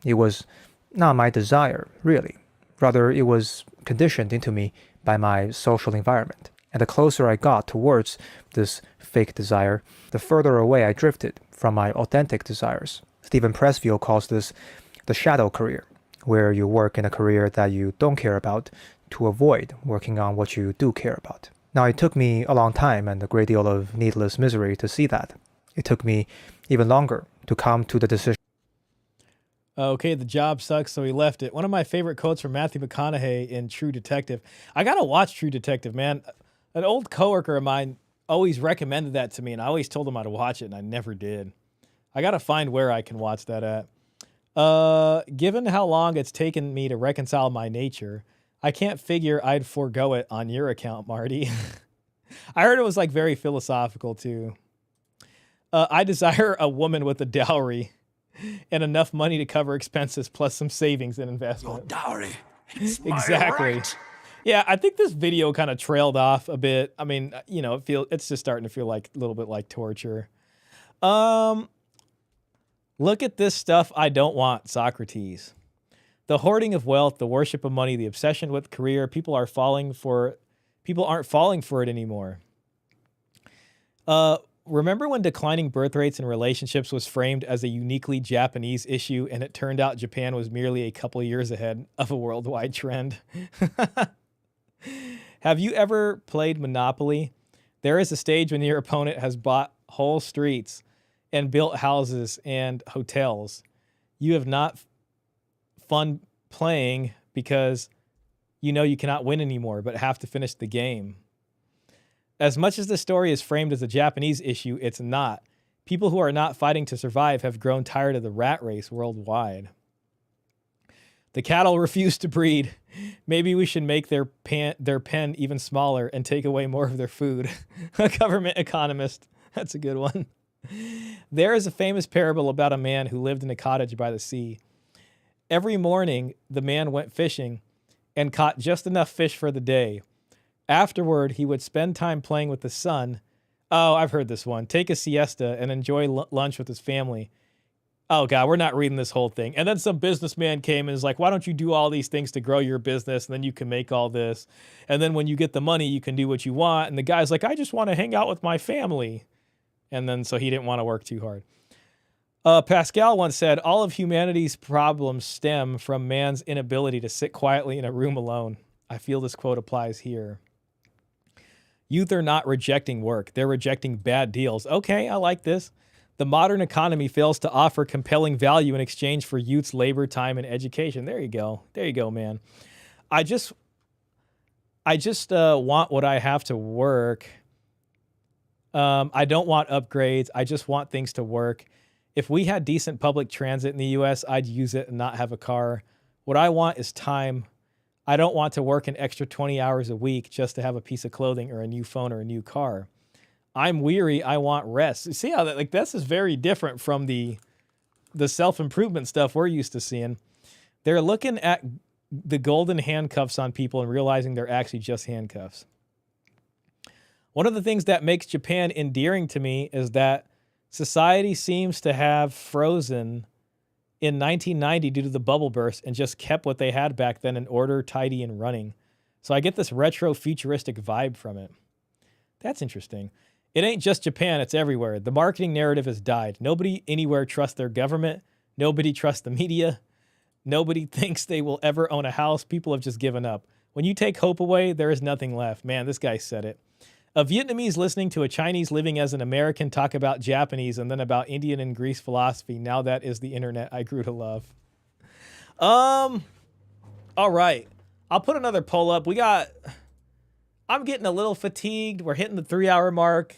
It was not my desire, really. Rather, it was conditioned into me by my social environment. And the closer I got towards this fake desire, the further away I drifted from my authentic desires. Stephen Pressfield calls this the shadow career, where you work in a career that you don't care about to avoid working on what you do care about. Now, it took me a long time and a great deal of needless misery to see that. It took me even longer to come to the decision. Okay, the job sucks, so he left it. One of my favorite quotes from Matthew McConaughey in True Detective. I gotta watch True Detective, man. An old coworker of mine always recommended that to me, and I always told him I'd watch it, and I never did. I gotta find where I can watch that at. Given how long it's taken me to reconcile my nature, I can't figure I'd forego it on your account, Marty. I heard it was like very philosophical too. I desire a woman with a dowry and enough money to cover expenses plus some savings and investment. Dowry. Exactly. Yeah, I think this video kind of trailed off a bit. I mean, you know, it's just starting to feel like a little bit like torture. Look at this stuff I don't want, Socrates. The hoarding of wealth, the worship of money, the obsession with career, people aren't falling for it anymore. Remember when declining birth rates in relationships was framed as a uniquely Japanese issue, and it turned out Japan was merely a couple years ahead of a worldwide trend? Have you ever played Monopoly? There is a stage when your opponent has bought whole streets and built houses and hotels. You have not fun playing because you know you cannot win anymore, but have to finish the game. As much as the story is framed as a Japanese issue, it's not. People who are not fighting to survive have grown tired of the rat race worldwide. The cattle refuse to breed. Maybe we should make their pen even smaller and take away more of their food. A government economist. That's a good one. There is a famous parable about a man who lived in a cottage by the sea. Every morning, the man went fishing and caught just enough fish for the day. Afterward, he would spend time playing with the sun. Oh, I've heard this one. Take a siesta and enjoy lunch with his family. Oh, God, we're not reading this whole thing. And then some businessman came and was like, why don't you do all these things to grow your business, and then you can make all this. And then when you get the money, you can do what you want. And the guy's like, I just want to hang out with my family. And then so he didn't want to work too hard. Pascal once said, all of humanity's problems stem from man's inability to sit quietly in a room alone. I feel this quote applies here. Youth are not rejecting work. They're rejecting bad deals. Okay, I like this. The modern economy fails to offer compelling value in exchange for youth's labor, time, and education. There you go. There you go, man. I just want what I have to work. I don't want upgrades. I just want things to work. If we had decent public transit in the U.S., I'd use it and not have a car. What I want is time. I don't want to work an extra 20 hours a week just to have a piece of clothing or a new phone or a new car. I'm weary. I want rest. See how that, like, this is very different from the self-improvement stuff we're used to seeing. They're looking at the golden handcuffs on people and realizing they're actually just handcuffs. One of the things that makes Japan endearing to me is that society seems to have frozen in 1990 due to the bubble burst and just kept what they had back then in order, tidy, and running. So I get this retro futuristic vibe from it. That's interesting. It ain't just Japan, it's everywhere. The marketing narrative has died. Nobody anywhere trusts their government. Nobody trusts the media. Nobody thinks they will ever own a house. People have just given up. When you take hope away, there is nothing left. Man, this guy said it. A Vietnamese listening to a Chinese living as an American talk about Japanese and then about Indian and Greece philosophy. Now that is the internet I grew to love. All right. I'll put another poll up. I'm getting a little fatigued. We're hitting the 3-hour mark.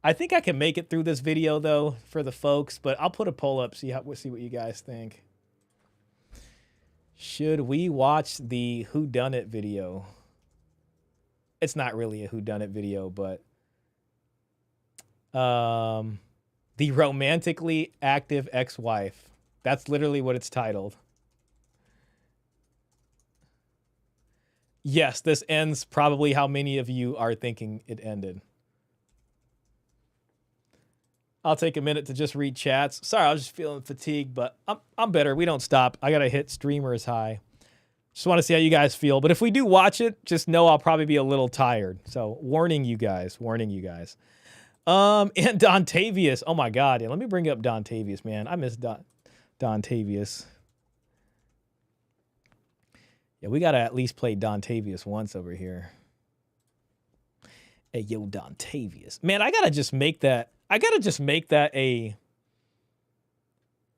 I think I can make it through this video though for the folks, but I'll put a poll up, see what you guys think. Should we watch the whodunit video? It's not really a whodunit video, but the romantically active ex-wife. That's literally what it's titled. Yes, this ends probably how many of you are thinking it ended. I'll take a minute to just read chats. Sorry, I was just feeling fatigued, but I'm better. We don't stop. I gotta hit streamers high. Just want to see how you guys feel. But if we do watch it, just know I'll probably be a little tired. So warning you guys. And Dontavius. Oh my God. Yeah, let me bring up Dontavius, man. I miss Dontavius. Yeah, we got to at least play Dontavius once over here. Hey, yo, Dontavius. Man, I gotta just make that a...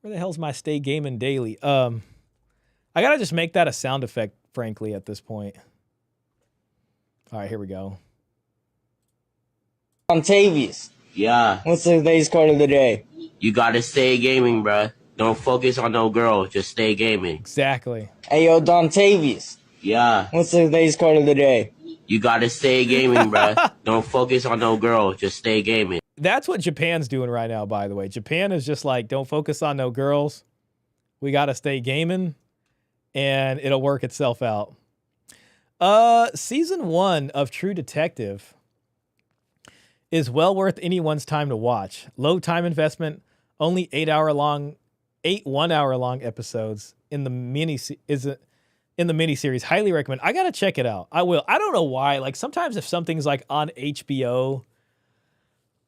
Where the hell's my Stay Gaming Daily? I gotta just make that a sound effect, frankly, at this point. All right, here we go. Dontavius. Yeah, What's today's quote of the day? you gotta stay gaming, bruh. Don't focus on no girl, just stay gaming. Exactly. Hey, yo, Dontavius. Yeah, What's today's quote of the day? you gotta stay gaming, bruh. Don't focus on no girl, just stay gaming. That's what Japan's doing right now, by the way. Japan is just like, don't focus on no girls. We gotta stay gaming, and it'll work itself out. Season 1 of True Detective is well worth anyone's time to watch. Low time investment, only 8 1-hour-long episodes in the miniseries. Highly recommend. I gotta check it out. I will. I don't know why. Like sometimes if something's like on HBO,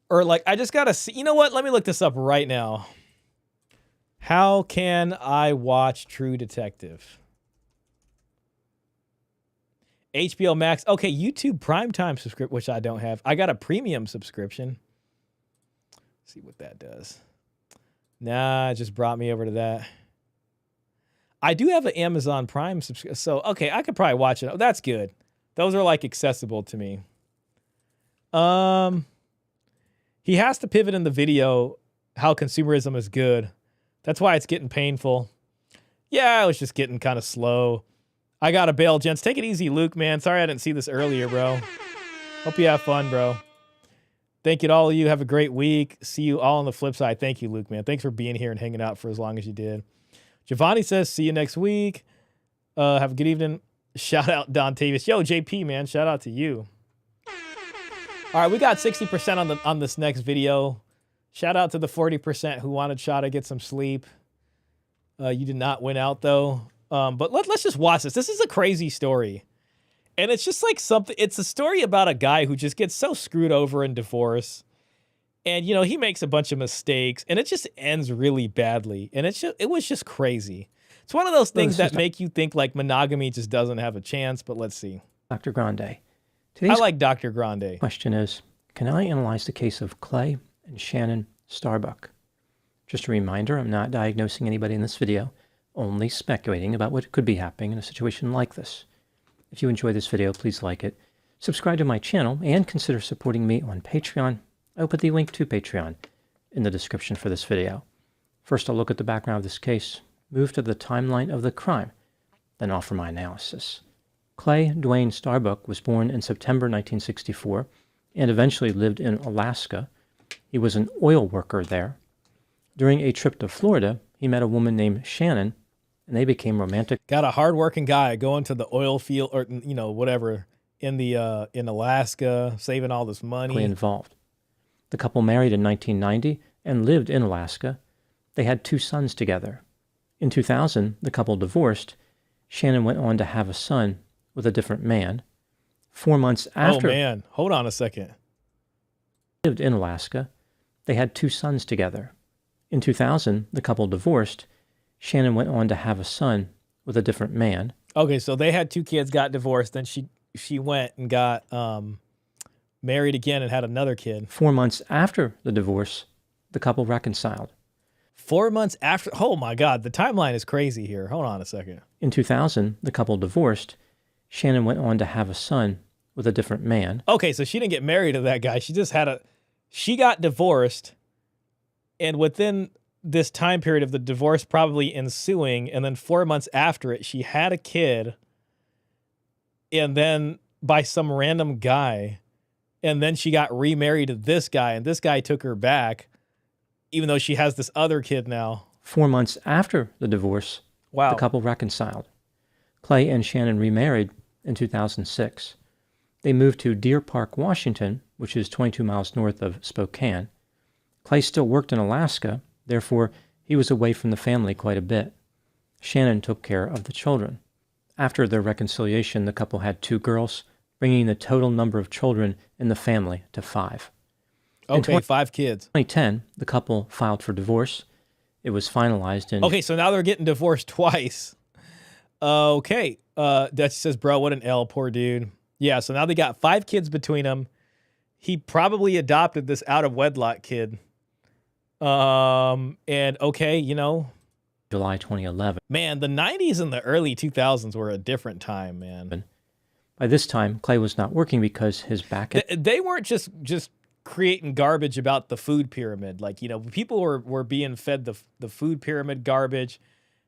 or like I just gotta see. You know what? Let me look this up right now. How can I watch True Detective? HBO Max. Okay, YouTube Primetime subscription, which I don't have. I got a premium subscription. Let's see what that does. Nah, it just brought me over to that. I do have an Amazon Prime subscription, so okay, I could probably watch it. Oh, that's good. Those are like accessible to me. He has to pivot in the video how consumerism is good. That's why it's getting painful. Yeah, it was just getting kind of slow. I gotta bail, gents. Take it easy, Luke, man. Sorry I didn't see this earlier, bro. Hope you have fun, bro. Thank you to all of you. Have a great week. See you all on the flip side. Thank you, Luke, man. Thanks for being here and hanging out for as long as you did. Giovanni says, see you next week. Have a good evening. Shout out Dontavius. Yo, JP, man. Shout out to you. All right, we got 60% on this next video. Shout out to the 40% who wanted Shah to get some sleep. You did not win out, though. But let's just watch this. This is a crazy story. And it's just like it's a story about a guy who just gets so screwed over in divorce. And, you know, he makes a bunch of mistakes and it just ends really badly. And it was just crazy. It's one of those things that make you think like monogamy just doesn't have a chance, but let's see. Dr. Grande. I like Dr. Grande. Question is, can I analyze the case of Clay and Shannon Starbuck? Just a reminder, I'm not diagnosing anybody in this video, only speculating about what could be happening in a situation like this. If you enjoy this video, please like it, subscribe to my channel, and consider supporting me on Patreon. I'll put the link to Patreon in the description for this video. First, I'll look at the background of this case, move to the timeline of the crime, then offer my analysis. Clay Dwayne Starbuck was born in September 1964 and eventually lived in Alaska. He was an oil worker there. During a trip to Florida, he met a woman named Shannon, and they became romantic. Got a hardworking guy going to the oil field, or you know, whatever, in Alaska, saving all this money. Involved. The couple married in 1990 and lived in Alaska. They had 2 sons together. In 2000, the couple divorced. Shannon went on to have a son with a different man. 4 months after... Oh, man. Hold on a second. Lived in Alaska. They had 2 sons together. In 2000, the couple divorced. Shannon went on to have a son with a different man. Okay, so they had 2 kids, got divorced, then she went and got married again and had another kid. 4 months after the divorce, the couple reconciled. 4 months after? Oh my God, the timeline is crazy here. Hold on a second. In 2000, the couple divorced. Shannon went on to have a son with a different man. Okay, so she didn't get married to that guy. She just she got divorced, and within this time period of the divorce probably ensuing, and then 4 months after it, she had a kid, and then by some random guy, and then she got remarried to this guy, and this guy took her back, even though she has this other kid now. 4 months after the divorce, wow, the couple reconciled. Clay and Shannon remarried in 2006. They moved to Deer Park, Washington, which is 22 miles north of Spokane. Clay still worked in Alaska, therefore he was away from the family quite a bit. Shannon took care of the children. After their reconciliation, the couple had 2 girls, bringing the total number of children in the family to 5. Okay, 5 kids. In 2010, the couple filed for divorce. It was finalized in... Okay, so now they're getting divorced twice. Okay. Dutch says, bro, what an L, poor dude. Yeah, so now they got 5 kids between them. he probably adopted this out of wedlock kid. And okay, you know, July 2011. man, the 90s and the early 2000s were a different time, man. By this time, Clay was not working because his back had They weren't just creating garbage about the food pyramid. Like, you know, people were being fed the food pyramid garbage.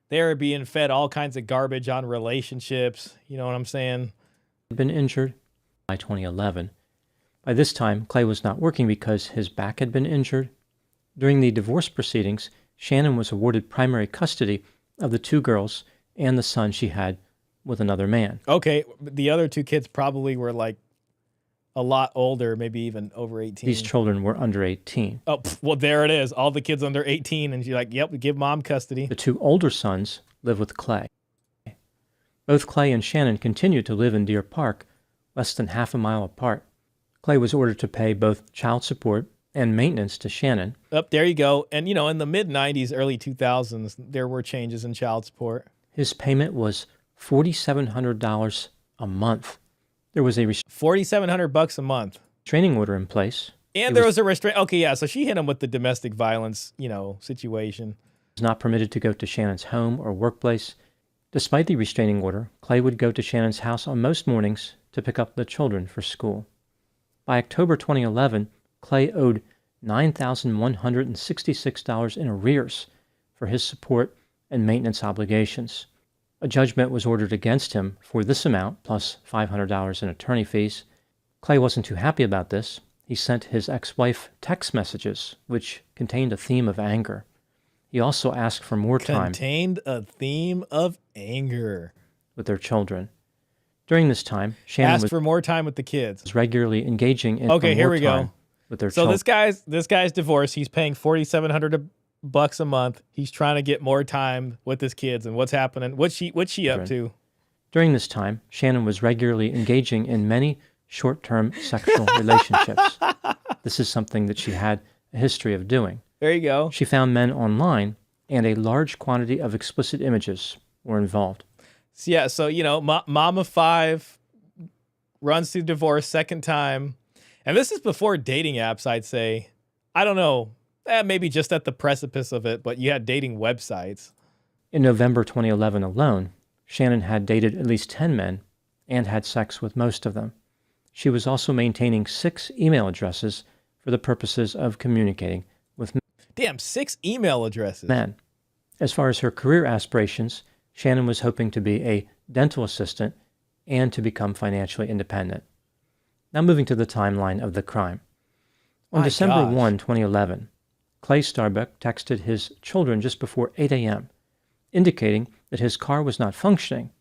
They were being fed all kinds of garbage on relationships. You know what I'm saying? been injured. By 2011. By this time, Clay was not working because his back had been injured. During the divorce proceedings, Shannon was awarded primary custody of the 2 girls and the son she had with another man. Okay, the other 2 kids probably were like a lot older, maybe even over 18. These children were under 18. Oh, well, there it is. All the kids under 18, and she's like, yep, we give mom custody. The 2 older sons live with Clay. Both Clay and Shannon continued to live in Deer Park, less than half a mile apart. Clay was ordered to pay both child support and maintenance to Shannon. There you go. And, you know, in the mid-90s, early 2000s, there were changes in child support. His payment was $4,700 a month. There was a $4,700 a month. restraining order in place. And there was a restraint. Okay, yeah, so she hit him with the domestic violence, you know, situation. Was not permitted to go to Shannon's home or workplace. Despite the restraining order, Clay would go to Shannon's house on most mornings to pick up the children for school. By October 2011, Clay owed $9,166 in arrears for his support and maintenance obligations. A judgment was ordered against him for this amount, plus $500 in attorney fees. Clay wasn't too happy about this. He sent his ex-wife text messages, which contained a theme of anger. He also asked for more time. Contained a theme of anger. With their children. During this time, Shannon asked for more time with the kids. Was regularly engaging in okay, here we time go. With their so children. this guy's divorced. He's paying $4,700 a month. He's trying to get more time with his kids. And what's happening? What's she up to? During this time, Shannon was regularly engaging in many short-term sexual relationships. This is something that she had a history of doing. There you go. She found men online, and a large quantity of explicit images were involved. So, yeah, so, you know, mom of 5 runs through divorce second time. And this is before dating apps, I'd say. I don't know. Maybe just at the precipice of it, but you had dating websites. In November 2011 alone, Shannon had dated at least 10 men and had sex with most of them. She was also maintaining 6 email addresses for the purposes of communicating with men. Damn, 6 email addresses. Men. As far as her career aspirations, Shannon was hoping to be a dental assistant and to become financially independent. Now moving to the timeline of the crime. On December 1, 2011, Clay Starbuck texted his children just before 8 a.m., indicating that his car was not functioning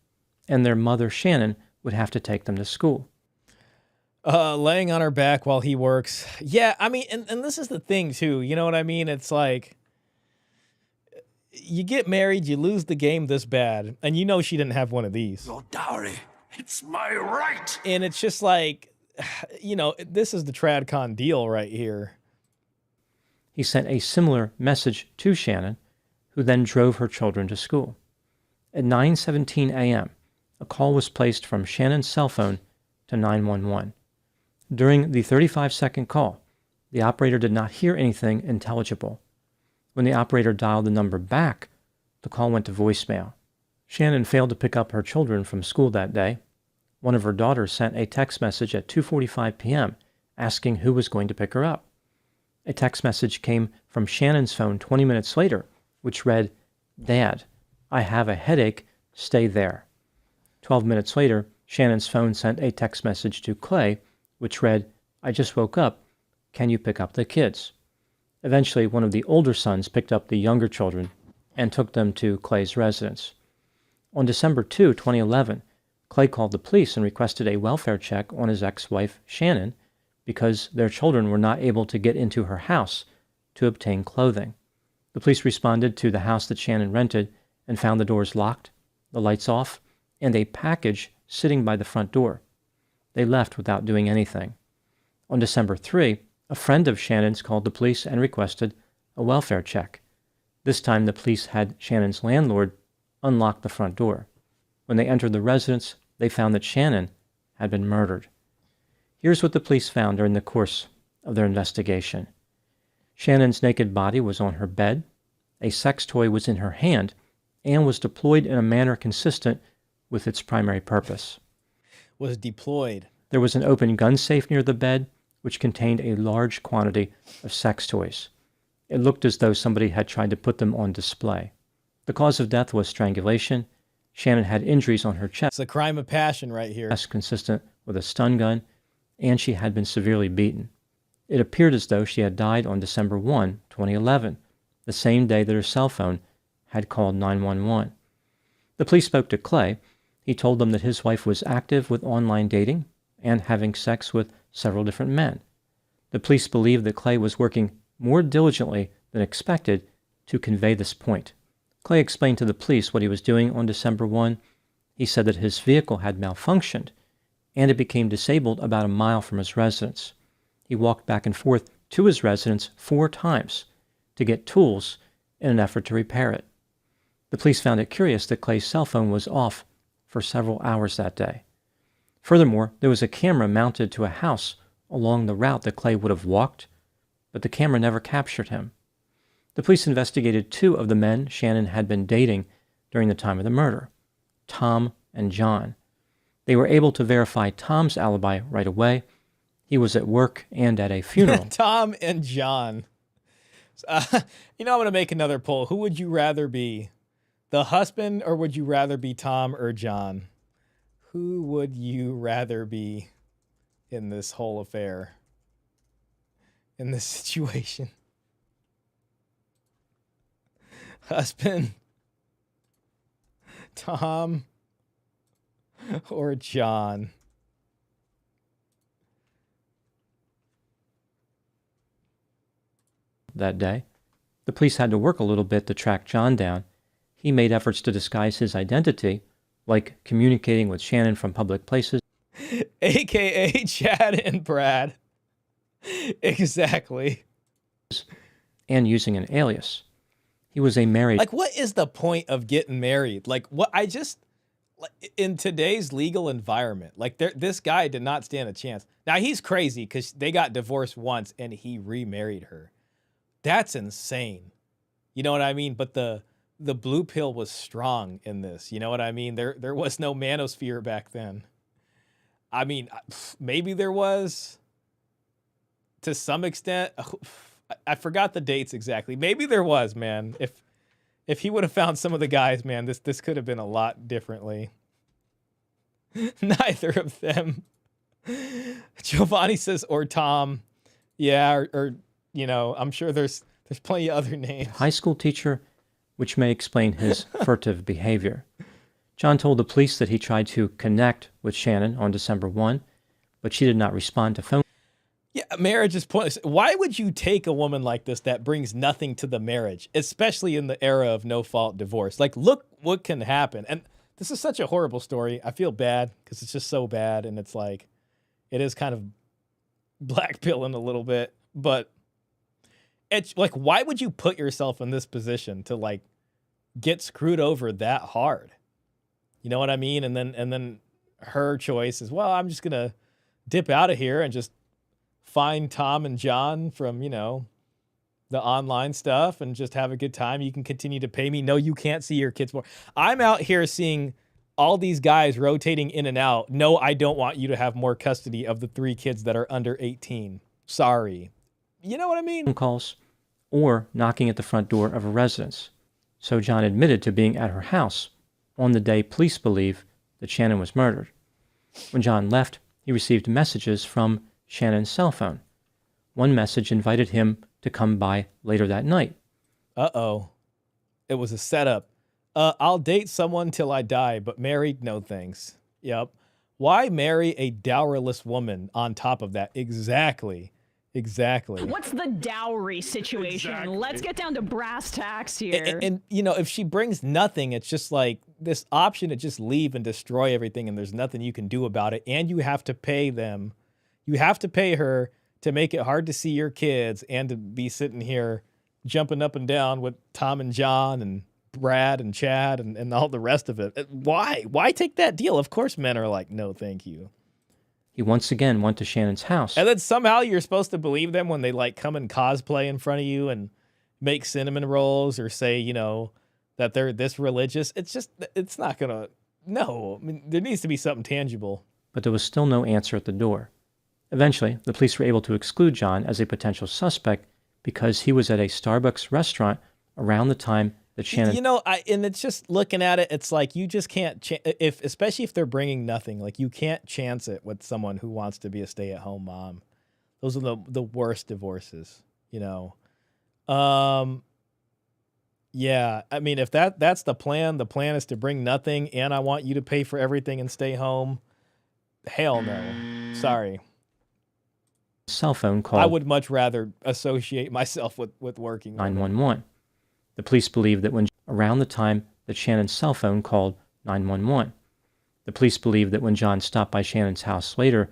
and their mother, Shannon, would have to take them to school. Laying on her back while he works. Yeah, I mean, and this is the thing, too. You know what I mean? It's like, you get married, you lose the game this bad, and you know she didn't have one of these. Your dowry, it's my right. And it's just like, you know, this is the TradCon deal right here. He sent a similar message to Shannon, who then drove her children to school. At 9:17 a.m., a call was placed from Shannon's cell phone to 911. During the 35-second call, the operator did not hear anything intelligible. When the operator dialed the number back, the call went to voicemail. Shannon failed to pick up her children from school that day. One of her daughters sent a text message at 2:45 p.m. asking who was going to pick her up. A text message came from Shannon's phone 20 minutes later, which read, "Dad, I have a headache, stay there." 12 minutes later, Shannon's phone sent a text message to Clay, which read, "I just woke up, can you pick up the kids?" Eventually, one of the older sons picked up the younger children and took them to Clay's residence. On December 2, 2011, Clay called the police and requested a welfare check on his ex-wife, Shannon, because their children were not able to get into her house to obtain clothing. The police responded to the house that Shannon rented and found the doors locked, the lights off, and a package sitting by the front door. They left without doing anything. On December 3, a friend of Shannon's called the police and requested a welfare check. This time the police had Shannon's landlord unlock the front door. When they entered the residence, they found that Shannon had been murdered. Here's what the police found during the course of their investigation. Shannon's naked body was on her bed, a sex toy was in her hand, and was deployed in a manner consistent with its primary purpose. Was deployed. There was an open gun safe near the bed, which contained a large quantity of sex toys. It looked as though somebody had tried to put them on display. The cause of death was strangulation. Shannon had injuries on her chest. It's a crime of passion right here. Consistent with a stun gun, and she had been severely beaten. It appeared as though she had died on December 1, 2011, the same day that her cell phone had called 911. The police spoke to Clay. He told them that his wife was active with online dating and having sex with several different men. The police believed that Clay was working more diligently than expected to convey this point. Clay explained to the police what he was doing on December 1. He said that his vehicle had malfunctioned and it became disabled about a mile from his residence. He walked back and forth to his residence 4 times to get tools in an effort to repair it. The police found it curious that Clay's cell phone was off for several hours that day. Furthermore, there was a camera mounted to a house along the route that Clay would have walked, but the camera never captured him. The police investigated 2 of the men Shannon had been dating during the time of the murder, Tom and John. They were able to verify Tom's alibi right away. He was at work and at a funeral. Tom and John. I'm going to make another poll. Who would you rather be? The husband, or would you rather be Tom or John? Who would you rather be in this whole affair? In this situation? Husband, Tom, or John? That day, the police had to work a little bit to track John down. He made efforts to disguise his identity, like communicating with Shannon from public places. AKA Chad and Brad. Exactly. And using an alias. He was a married... Like, what is the point of getting married? Like, what in today's legal environment, like, this guy did not stand a chance. Now, he's crazy because they got divorced once and he remarried her. That's insane. You know what I mean? But the blue pill was strong in this. You know what I mean? There was no Manosphere back then. I mean, maybe there was to some extent. I forgot the dates exactly. Maybe there was, man. If he would have found some of the guys, man, this could have been a lot differently. Neither of them. Giovanni says, or Tom. Yeah, or I'm sure there's plenty of other names. High school teacher, which may explain his furtive behavior. John told the police that he tried to connect with Shannon on December 1, but she did not respond to phone. Yeah, marriage is pointless. Why would you take a woman like this that brings nothing to the marriage, especially in the era of no-fault divorce? Like, look what can happen. And this is such a horrible story. I feel bad because it's just so bad, and it's like, it is kind of blackpilling a little bit, but it's like, why would you put yourself in this position to like get screwed over that hard? You know what I mean? And then her choice is, well, I'm just gonna dip out of here and just find Tom and John from, the online stuff and just have a good time. You can continue to pay me. No, you can't see your kids more. I'm out here seeing all these guys rotating in and out. No, I don't want you to have more custody of the 3 kids that are under 18. Sorry. You know what I mean? Phone calls or knocking at the front door of a residence. So John admitted to being at her house on the day police believe that Shannon was murdered. When John left, he received messages from Shannon's cell phone. One message invited him to come by later that night. Uh-oh. It was a setup. I'll date someone till I die, but married, no thanks. Yep. Why marry a dowerless woman on top of that? Exactly. What's the dowry situation? Exactly. Let's get down to brass tacks here. And if she brings nothing, it's just like this option to just leave and destroy everything, and there's nothing you can do about it. And you have to pay them. You have to pay her to make it hard to see your kids and to be sitting here jumping up and down with Tom and John and Brad and Chad and all the rest of it. Why? Why take that deal? Of course men are like, no, thank you. He once again went to Shannon's house. And then somehow you're supposed to believe them when they like come and cosplay in front of you and make cinnamon rolls or say, you know, that they're this religious. It's just, it's not gonna, no. I mean, there needs to be something tangible. But there was still no answer at the door. Eventually, the police were able to exclude John as a potential suspect because he was at a Starbucks restaurant around the time that Shannon... You know, and it's just looking at it, it's like you just can't, especially if they're bringing nothing, like you can't chance it with someone who wants to be a stay-at-home mom. Those are the worst divorces, you know. Yeah, I mean, if that's the plan is to bring nothing and I want you to pay for everything and stay home, hell no. Sorry. Cell phone call. I would much rather associate myself with working. 911. The police believe that when around the time that Shannon's cell phone called 911, the police believe that when John stopped by Shannon's house later,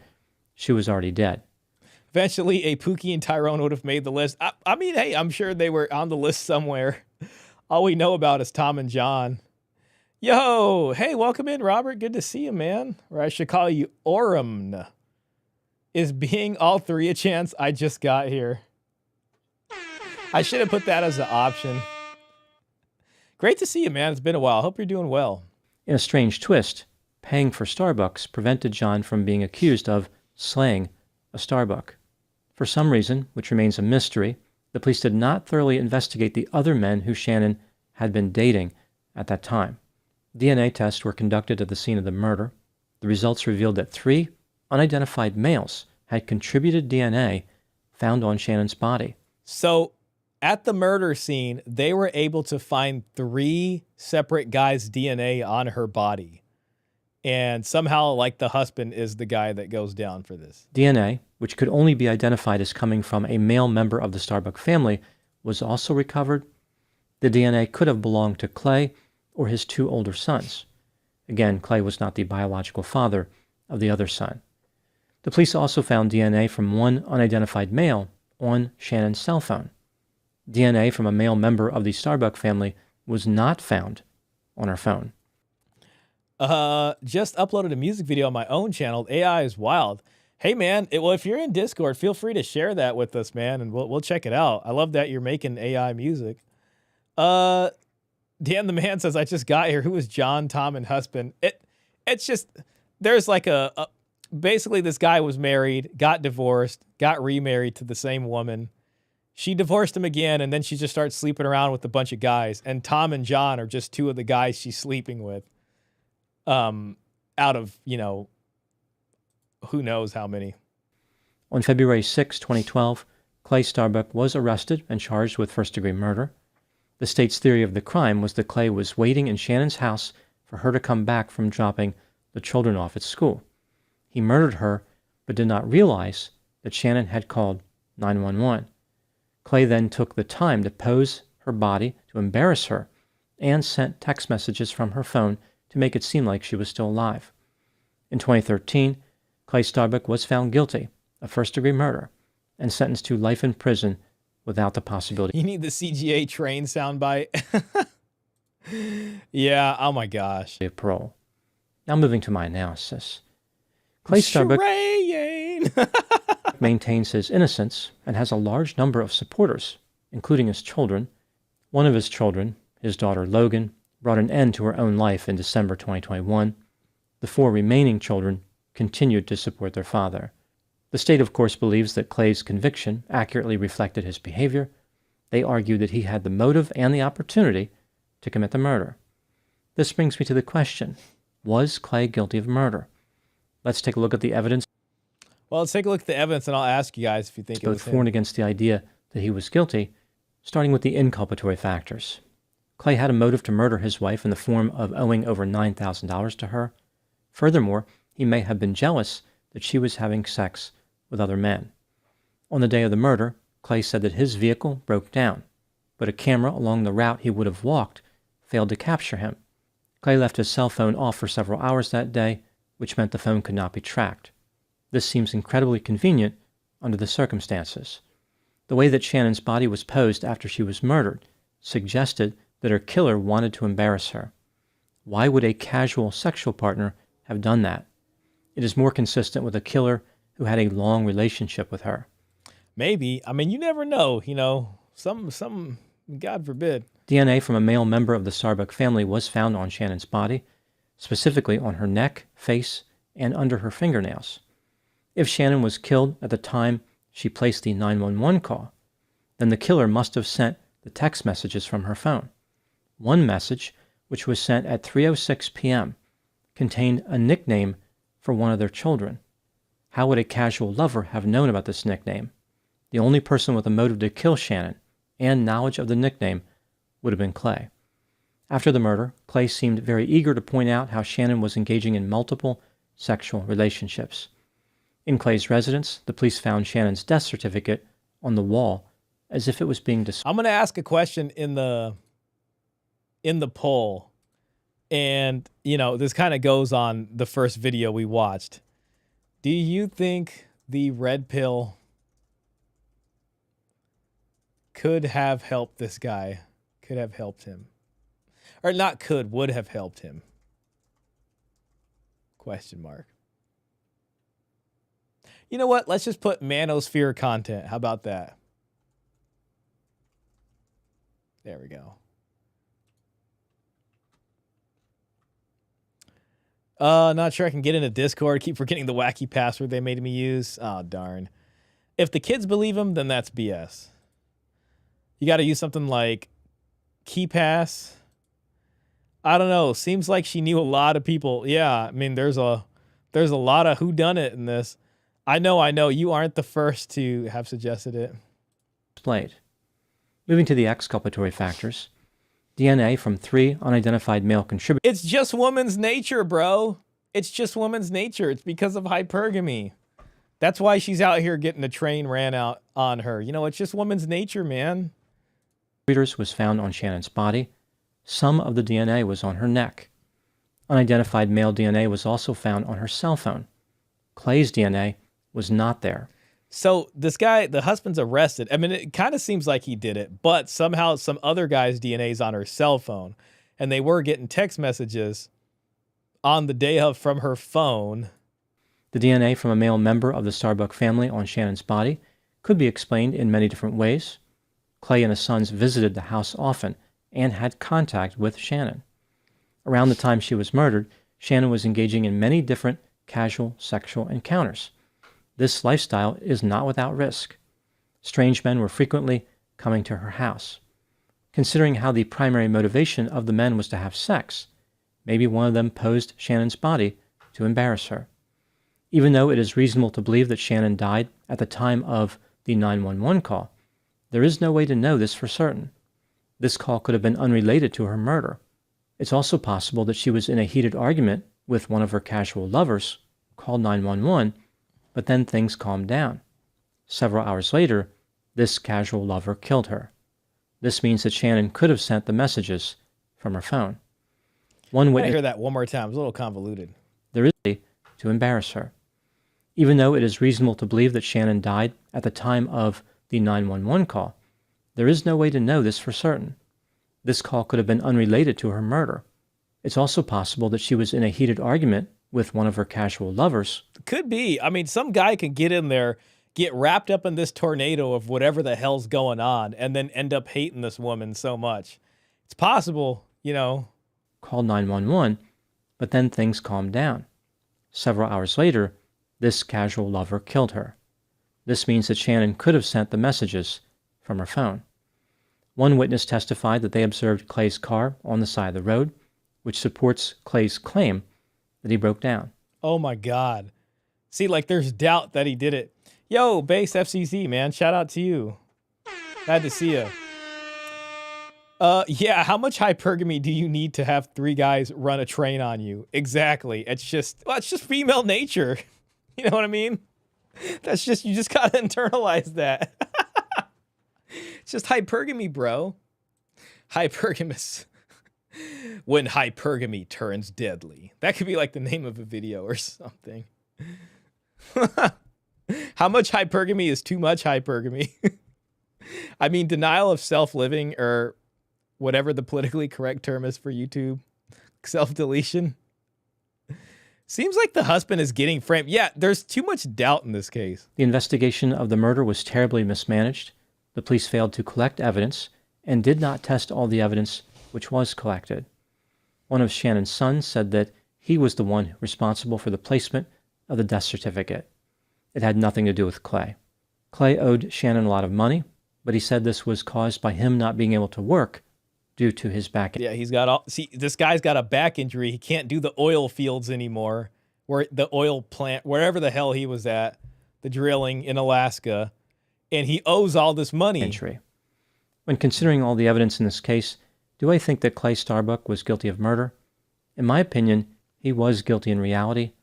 she was already dead. Eventually, a Pookie and Tyrone would have made the list. I mean, hey, I'm sure they were on the list somewhere. All we know about is Tom and John. Yo, hey, welcome in, Robert. Good to see you, man. Or I should call you Orem. Is being all three a chance? I just got here. I should have put that as an option. Great to see you, man. It's been a while. Hope you're doing well. In a strange twist, paying for Starbucks prevented John from being accused of slaying a Starbuck. For some reason, which remains a mystery, the police did not thoroughly investigate the other men who Shannon had been dating at that time. DNA tests were conducted at the scene of the murder. The results revealed that 3 unidentified males had contributed DNA found on Shannon's body. So at the murder scene, they were able to find 3 separate guys' DNA on her body. And somehow, like, the husband is the guy that goes down for this. DNA, which could only be identified as coming from a male member of the Starbuck family, was also recovered. The DNA could have belonged to Clay or his 2 older sons. Again, Clay was not the biological father of the other son. The police also found DNA from 1 unidentified male on Shannon's cell phone. DNA from a male member of the Starbuck family was not found on her phone. Just uploaded a music video on my own channel. AI is wild. Hey, man, well, if you're in Discord, feel free to share that with us, man, and we'll check it out. I love that you're making AI music. Dan the Man says, I just got here. Who was John, Tom, and husband? It's just, there's like basically this guy was married, got divorced, got remarried to the same woman. She divorced him again, and then she just starts sleeping around with a bunch of guys. And Tom and John are just 2 of the guys she's sleeping with. Out of, you know, who knows how many. On February 6, 2012, Clay Starbuck was arrested and charged with first-degree murder. The state's theory of the crime was that Clay was waiting in Shannon's house for her to come back from dropping the children off at school. He murdered her, but did not realize that Shannon had called 911. Clay then took the time to pose her body to embarrass her and sent text messages from her phone to make it seem like she was still alive. In 2013, Clay Starbuck was found guilty of first-degree murder and sentenced to life in prison without the possibility. You need the CGA train soundbite. Yeah, oh my gosh. Of parole. Now moving to my analysis. Clay Starbuck maintains his innocence and has a large number of supporters, including his children. One of his children, his daughter Logan, brought an end to her own life in December 2021. The 4 remaining children continued to support their father. The state, of course, believes that Clay's conviction accurately reflected his behavior. They argue that he had the motive and the opportunity to commit the murder. This brings me to the question, was Clay guilty of murder? Let's take a look at the evidence. Well, let's take a look at the evidence, and I'll ask you guys if you think it was both for and against the idea that he was guilty, starting with the inculpatory factors. Clay had a motive to murder his wife in the form of owing over $9,000 to her. Furthermore, he may have been jealous that she was having sex with other men. On the day of the murder, Clay said that his vehicle broke down, but a camera along the route he would have walked failed to capture him. Clay left his cell phone off for several hours that day, which meant the phone could not be tracked. This seems incredibly convenient under the circumstances. The way that Shannon's body was posed after she was murdered suggested that her killer wanted to embarrass her. Why would a casual sexual partner have done that? It is more consistent with a killer who had a long relationship with her. Maybe. I mean, you never know. You know, some, God forbid. DNA from a male member of the Starbuck family was found on Shannon's body, specifically on her neck, face, and under her fingernails. If Shannon was killed at the time she placed the 911 call, then the killer must have sent the text messages from her phone. One message, which was sent at 3:06 p.m., contained a nickname for one of their children. How would a casual lover have known about this nickname? The only person with a motive to kill Shannon and knowledge of the nickname would have been Clay. After the murder, Clay seemed very eager to point out how Shannon was engaging in multiple sexual relationships. In Clay's residence, the police found Shannon's death certificate on the wall as if it was being displayed. I'm going to ask a question in the poll. And, you know, this kind of goes on the first video we watched. Do you think the red pill could have helped this guy? Could have helped him? Or not could, would have helped him? Question mark. You know what? Let's just put Manosphere content. How about that? There we go. Not sure I can get into Discord. Keep forgetting the wacky password they made me use. Oh, darn. If the kids believe him, then that's BS. You got to use something like KeyPass. I don't know. Seems like she knew a lot of people. Yeah, I mean, there's a lot of whodunit in this. I know. You aren't the first to have suggested it. Displayed. Moving to the exculpatory factors. DNA from 3 unidentified male contributors. It's just woman's nature, bro. It's just woman's nature. It's because of hypergamy. That's why she's out here getting a train ran out on her. You know, it's just woman's nature, man. Was found on Shannon's body. Some of the DNA was on her neck. Unidentified male DNA was also found on her cell phone. Clay's DNA was not there. So this guy, the husband's arrested. I mean, it kind of seems like he did it, but somehow some other guy's DNA is on her cell phone. And they were getting text messages on the day of from her phone. The DNA from a male member of the Starbuck family on Shannon's body could be explained in many different ways. Clay and his sons visited the house often and had contact with Shannon. Around the time she was murdered, Shannon was engaging in many different casual sexual encounters. This lifestyle is not without risk. Strange men were frequently coming to her house. Considering how the primary motivation of the men was to have sex, maybe one of them posed Shannon's body to embarrass her. Even though it is reasonable to believe that Shannon died at the time of the 911 call, there is no way to know this for certain. This call could have been unrelated to her murder. It's also possible that she was in a heated argument with one of her casual lovers, called 911, but then things calmed down. Several hours later, this casual lover killed her. This means that Shannon could have sent the messages from her phone. One witness, I hear that one more time. It's a little convoluted. There is to embarrass her. Even though it is reasonable to believe that Shannon died at the time of the 911 call, there is no way to know this for certain. This call could have been unrelated to her murder. It's also possible that she was in a heated argument with one of her casual lovers. Could be. I mean, some guy could get in there, get wrapped up in this tornado of whatever the hell's going on, and then end up hating this woman so much. It's possible, you know. Called 911, but then things calmed down. Several hours later, this casual lover killed her. This means that Shannon could have sent the messages from her phone. One witness testified that they observed Clay's car on the side of the road, which supports Clay's claim that he broke down. Oh my God. See, like there's doubt that he did it. Yo, Base FCZ, man. Shout out to you. Glad to see you. Yeah, how much hypergamy do you need to have 3 guys run a train on you? Exactly. It's just female nature. You know what I mean? You just gotta internalize that. It's just hypergamy, bro. Hypergamous. When hypergamy turns deadly. That could be like the name of a video or something. How much hypergamy is too much hypergamy? I mean, denial of self-living, or whatever the politically correct term is for YouTube. Self-deletion. Seems like the husband is getting framed. Yeah, there's too much doubt in this case. The investigation of the murder was terribly mismanaged. The police failed to collect evidence and did not test all the evidence which was collected. One of Shannon's sons said that he was the one responsible for the placement of the death certificate. It had nothing to do with Clay. Clay owed Shannon a lot of money, but he said this was caused by him not being able to work due to his back. Yeah, he's got all. See, this guy's got a back injury. He can't do the oil fields anymore, where the oil plant, wherever the hell he was at, the drilling in Alaska, and he owes all this money. Entry. When considering all the evidence in this case, do I think that Clay Starbuck was guilty of murder? In my opinion, he was guilty in reality,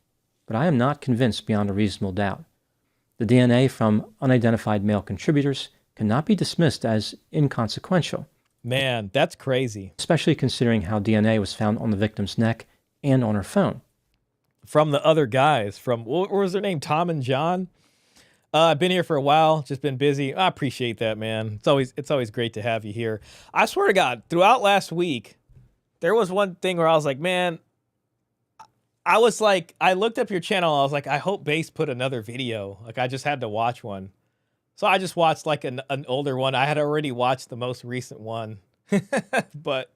but I am not convinced beyond a reasonable doubt. The DNA from unidentified male contributors cannot be dismissed as inconsequential. Man, that's crazy. Especially considering how DNA was found on the victim's neck and on her phone. From the other guys, from, what was their name, Tom and John? I've been here for a while, just been busy. I appreciate that, man. It's always great to have you here. I swear to God, throughout last week, there was one thing where I was like, man, I looked up your channel, I was like, I hope Base put another video. Like, I just had to watch one. So I just watched like an older one. I had already watched the most recent one. But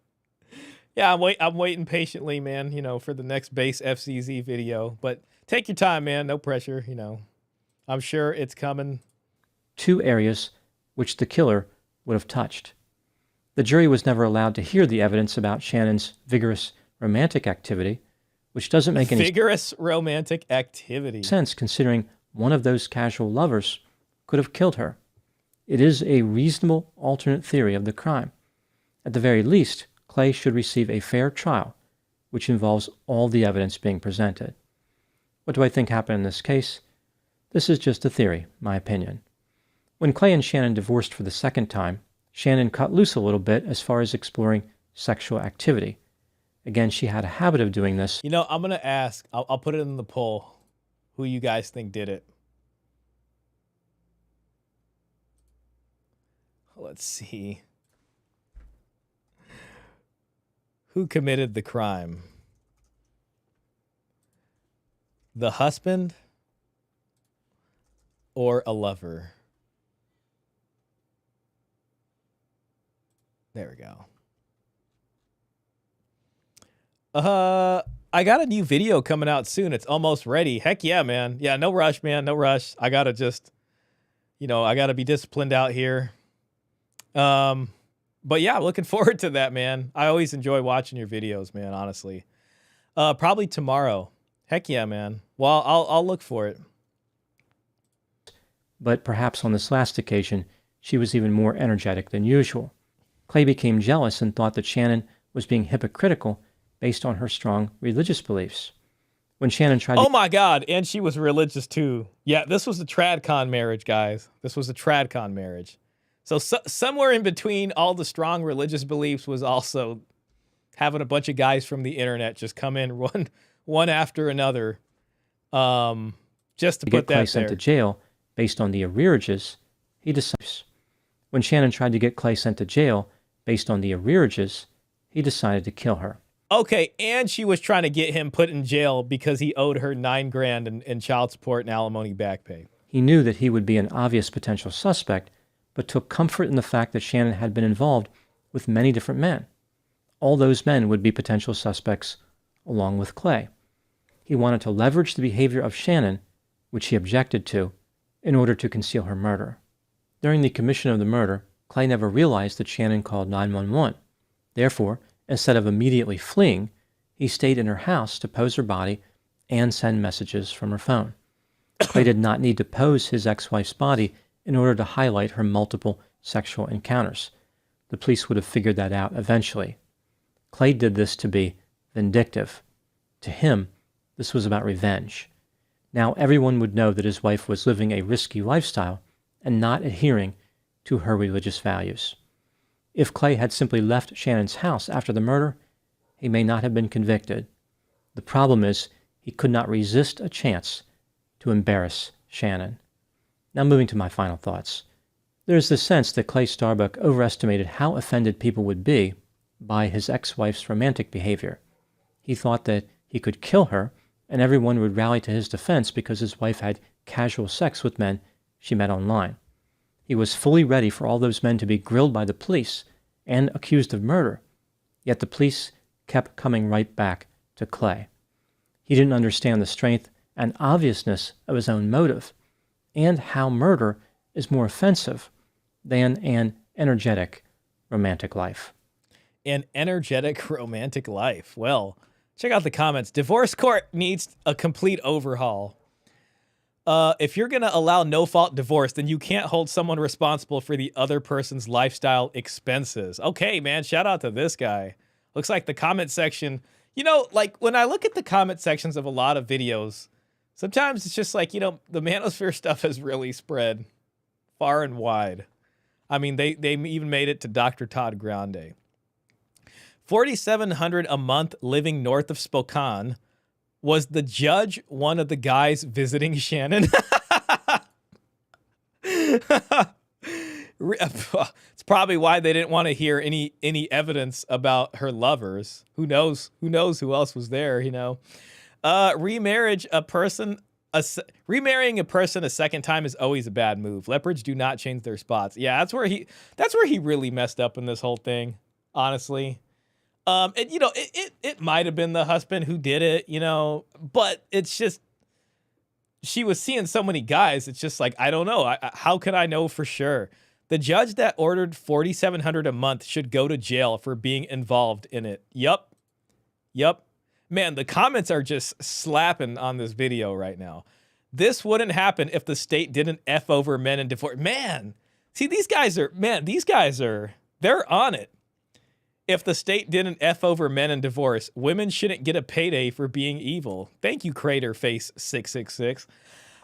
yeah, I'm waiting patiently, man, for the next Base FCZ video. But take your time, man. No pressure, I'm sure it's coming. 2 areas which the killer would have touched. The jury was never allowed to hear the evidence about Shannon's vigorous romantic activity, which doesn't make any vigorous romantic activity sense considering one of those casual lovers could have killed her. It is a reasonable alternate theory of the crime. At the very least, Clay should receive a fair trial, which involves all the evidence being presented. What do I think happened in this case? This is just a theory, my opinion. When Clay and Shannon divorced for the second time, Shannon cut loose a little bit as far as exploring sexual activity. Again, she had a habit of doing this. I'm going to ask, I'll put it in the poll, who you guys think did it. Let's see. Who committed the crime? The husband or a lover? There we go. I got a new video coming out soon. It's almost ready. Heck yeah, man. Yeah, no rush, man. No rush. I gotta just, I gotta be disciplined out here. But yeah, looking forward to that, man. I always enjoy watching your videos, man, honestly. Probably tomorrow. Heck yeah, man. Well, I'll look for it. But perhaps on this last occasion, she was even more energetic than usual. Clay became jealous and thought that Shannon was being hypocritical based on her strong religious beliefs. When Shannon tried Oh my God, and she was religious too. Yeah, this was a tradcon marriage, guys. This was a tradcon marriage. So somewhere in between all the strong religious beliefs was also having a bunch of guys from the internet just come in one after another, just to put get Clay that sent there. to jail based on the arrearages, he decided. When Shannon tried to get Clay sent to jail based on the arrearages, he decided to kill her. Okay, and she was trying to get him put in jail because he owed her $9 grand in child support and alimony back pay. He knew that he would be an obvious potential suspect, but took comfort in the fact that Shannon had been involved with many different men. All those men would be potential suspects along with Clay. He wanted to leverage the behavior of Shannon, which he objected to, in order to conceal her murder. During the commission of the murder, Clay never realized that Shannon called 911. Therefore, instead of immediately fleeing, he stayed in her house to pose her body and send messages from her phone. Clay did not need to pose his ex-wife's body in order to highlight her multiple sexual encounters. The police would have figured that out eventually. Clay did this to be vindictive. To him, this was about revenge. Now everyone would know that his wife was living a risky lifestyle and not adhering to her religious values. If Clay had simply left Shannon's house after the murder, he may not have been convicted. The problem is he could not resist a chance to embarrass Shannon. Now moving to my final thoughts. There is the sense that Clay Starbuck overestimated how offended people would be by his ex-wife's romantic behavior. He thought that he could kill her and everyone would rally to his defense because his wife had casual sex with men she met online. He was fully ready for all those men to be grilled by the police and accused of murder, yet the police kept coming right back to Clay. He didn't understand the strength and obviousness of his own motive, and how murder is more offensive than an energetic romantic life. An energetic romantic life. Well, check out the comments. Divorce court needs a complete overhaul. If you're going to allow no-fault divorce, then you can't hold someone responsible for the other person's lifestyle expenses. Okay, man, shout out to this guy. Looks like the comment section, you know, like when I look at the comment sections of a lot of videos, sometimes it's just like, you know, the Manosphere stuff has really spread far and wide. I mean, they even made it to Dr. Todd Grande. $4,700 a month living north of Spokane. Was the judge one of the guys visiting Shannon? It's probably why they didn't want to hear any evidence about her lovers. Who knows who else was there, you know? Remarrying a person a second time is always a bad move. Leopards do not change their spots. Yeah, that's where he really messed up in this whole thing, honestly. And you know, it might have been the husband who did it, you know, but it's just, she was seeing so many guys. It's just like, I don't know. How can I know for sure? The judge that ordered $4,700 a month should go to jail for being involved in it. Yup. Man, the comments are just slapping on this video right now. This wouldn't happen if the state didn't F over men and divorce. Man, see, these guys are, they're on it. If the state didn't F over men and divorce, women shouldn't get a payday for being evil. Thank you, Craterface666.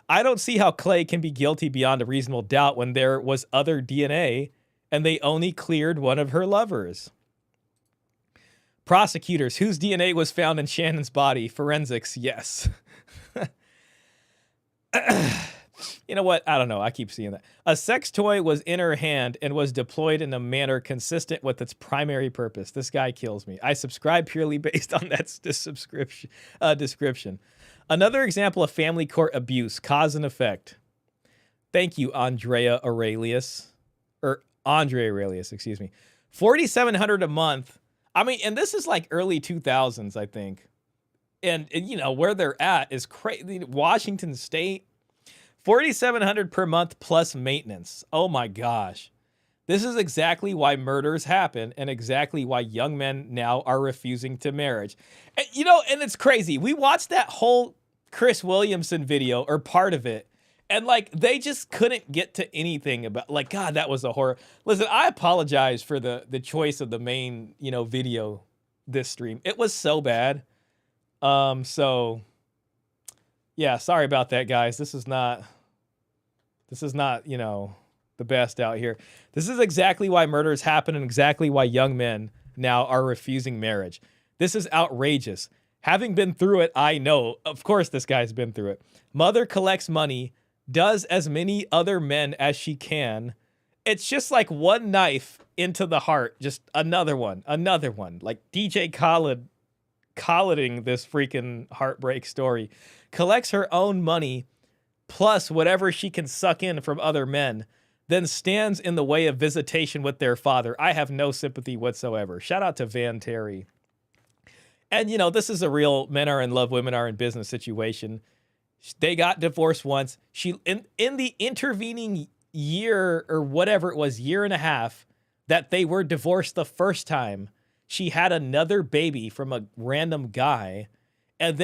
I don't see how Clay can be guilty beyond a reasonable doubt when there was other DNA and they only cleared one of her lovers. Prosecutors, whose DNA was found in Shannon's body? Forensics, yes. You know what? I don't know. I keep seeing that. A sex toy was in her hand and was deployed in a manner consistent with its primary purpose. This guy kills me. I subscribe purely based on that description. Another example of family court abuse, cause and effect. Thank you, Andre Aurelius, excuse me. $4,700 a month. I mean, and this is like early 2000s, I think. And you know, where they're at is crazy. Washington State, $4,700 per month plus maintenance. Oh my gosh. This is exactly why murders happen and exactly why young men now are refusing to marriage. And, you know, and it's crazy. We watched that whole Chris Williamson video, or part of it, and like they just couldn't get to anything about, like, God, that was a horror. Listen, I apologize for the choice of the main, you know, video this stream. It was so bad. So yeah, sorry about that, guys. This is not, you know, the best out here. This is exactly why murders happen and exactly why young men now are refusing marriage. This is outrageous. Having been through it, I know. Of course, this guy's been through it. Mother collects money, does as many other men as she can. It's just like one knife into the heart. Just another one. Like DJ Khaled collating this freaking heartbreak story. Collects her own money, plus whatever she can suck in from other men, then stands in the way of visitation with their father. I have no sympathy whatsoever. Shout out to Van Terry. And, you know, this is a real men are in love, women are in business situation. They got divorced once. She, in the intervening year or whatever it was, year and a half, that they were divorced the first time, she had another baby from a random guy. And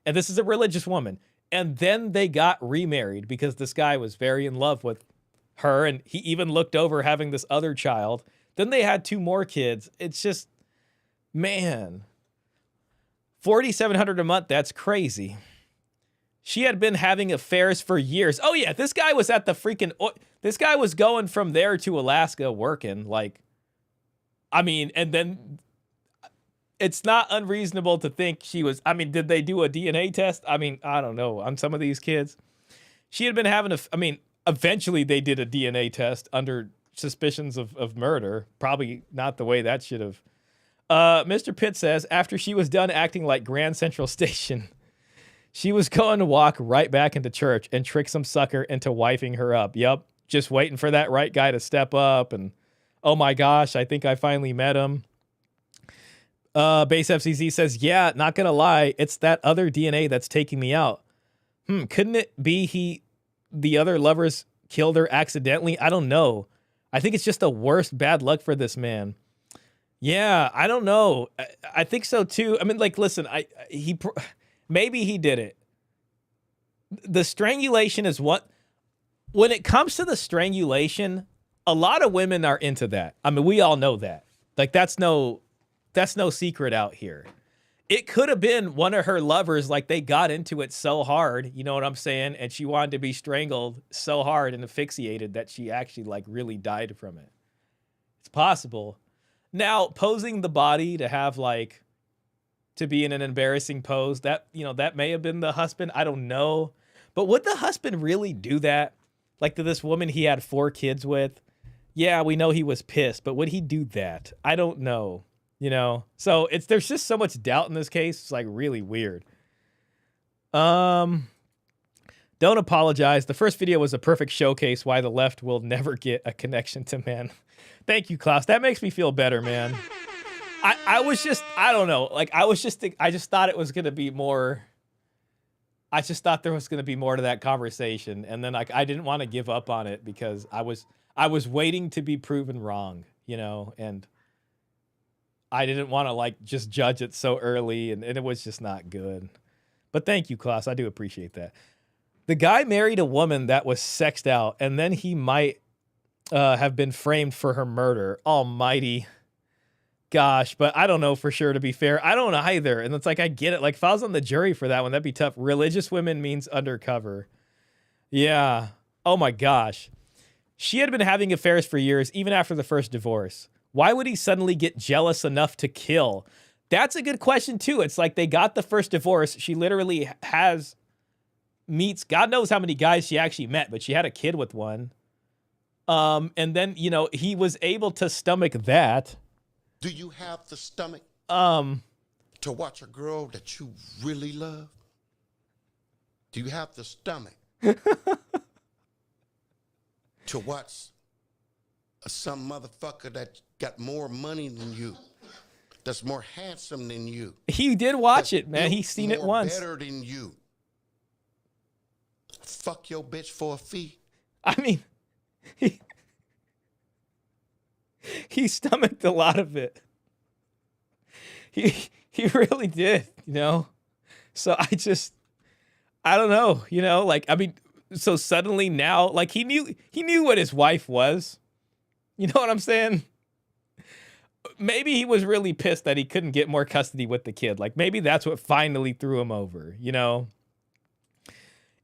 this is a religious woman. And then they got remarried because this guy was very in love with her. And he even looked over having this other child. Then they had 2 more kids. It's just, man, $4,700 a month. That's crazy. She had been having affairs for years. Oh yeah. This guy was at the freaking, this guy was going from there to Alaska working. Like, I mean, and then it's not unreasonable to think she was, I mean, did they do a DNA test? I mean, I don't know. On some of these kids, she had been having eventually they did a DNA test under suspicions of murder. Probably not the way that should have. Mr. Pitt says, after she was done acting like Grand Central Station, She was going to walk right back into church and trick some sucker into wifing her up. Yep. Just waiting for that right guy to step up. And oh my gosh, I think I finally met him. Base FCZ says, yeah, not going to lie. It's that other DNA that's taking me out. Couldn't it be the other lovers killed her accidentally? I don't know. I think it's just the worst bad luck for this man. Yeah, I don't know. I think so too. I mean, like, listen, maybe he did it. The strangulation is what, when it comes to the strangulation, a lot of women are into that. I mean, we all know that. Like, that's no secret out here. It could have been one of her lovers, like they got into it so hard, you know what I'm saying? And she wanted to be strangled so hard and asphyxiated that she actually like really died from it. It's possible. Now, posing the body to have like, to be in an embarrassing pose, that, you know, that may have been the husband. I don't know. But would the husband really do that? Like to this woman he had 4 kids with? Yeah, we know he was pissed, but would he do that? I don't know. You know, so there's just so much doubt in this case. It's like really weird. Don't apologize. The first video was a perfect showcase why the left will never get a connection to men. Thank you, Klaus. That makes me feel better, man. I don't know. Like I just thought it was going to be more. I just thought there was going to be more to that conversation. And then like, I didn't want to give up on it because I was waiting to be proven wrong, you know, and I didn't want to like just judge it so early and it was just not good. But thank you, Klaus. I do appreciate that. The guy married a woman that was sexed out and then he might have been framed for her murder. Almighty. Gosh, but I don't know for sure, to be fair. I don't either. And it's like, I get it. Like if I was on the jury for that one, that'd be tough. Religious women means undercover. Yeah. Oh my gosh. She had been having affairs for years, even after the first divorce. Why would he suddenly get jealous enough to kill? That's a good question, too. It's like they got the first divorce. She literally meets God knows how many guys she actually met, but she had a kid with one. And then, you know, he was able to stomach that. Do you have the stomach to watch a girl that you really love? Do you have the stomach to watch some motherfucker that got more money than you, that's more handsome than you? He did watch it, man. He's seen it once. Better than you. Fuck your bitch for a fee. I mean, he stomached a lot of it. He really did, you know? So I don't know, you know? Like, I mean, so suddenly now, like he knew what his wife was. You know what I'm saying? Maybe he was really pissed that he couldn't get more custody with the kid. Like maybe that's what finally threw him over, you know?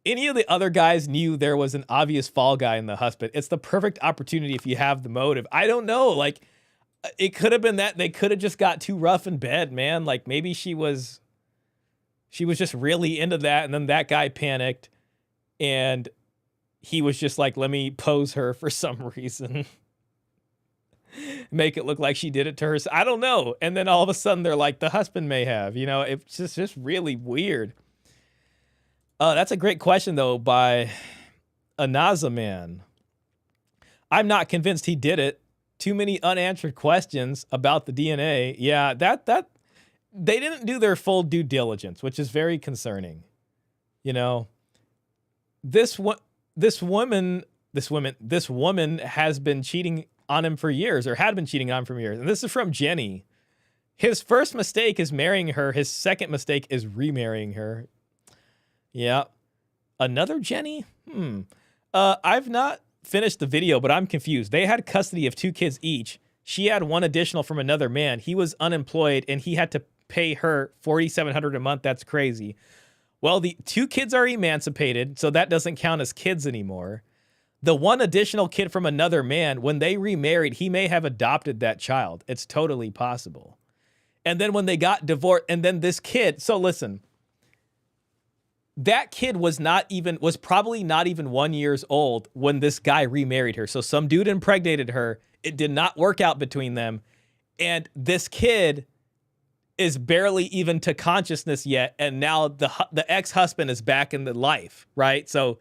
Any of the other guys knew there was an obvious fall guy in the husband. It's the perfect opportunity if you have the motive. I don't know. Like it could have been that they could have just got too rough in bed, man. Like maybe she was just really into that. And then that guy panicked and he was just like, let me pose her for some reason. Make it look like she did it to her. I don't know. And then all of a sudden they're like, the husband may have, you know, it's just really weird. That's a great question though by Anaza Man. I'm not convinced he did it. Too many unanswered questions about the DNA. Yeah, that they didn't do their full due diligence, which is very concerning. You know, this woman has been cheating on him for years, or had been cheating on him for years. And this is from Jenny. His first mistake is marrying her. His second mistake is remarrying her. Yeah. Another Jenny? I've not finished the video, but I'm confused. They had custody of 2 kids each. She had one additional from another man. He was unemployed and he had to pay her $4,700 a month. That's crazy. Well, the 2 kids are emancipated, so that doesn't count as kids anymore. The one additional kid from another man, when they remarried, he may have adopted that child. It's totally possible. And then when they got divorced, and then this kid, so listen, that kid was probably not even 1 year old when this guy remarried her. So some dude impregnated her. It did not work out between them. And this kid is barely even to consciousness yet, and now the ex-husband is back in the life, right? So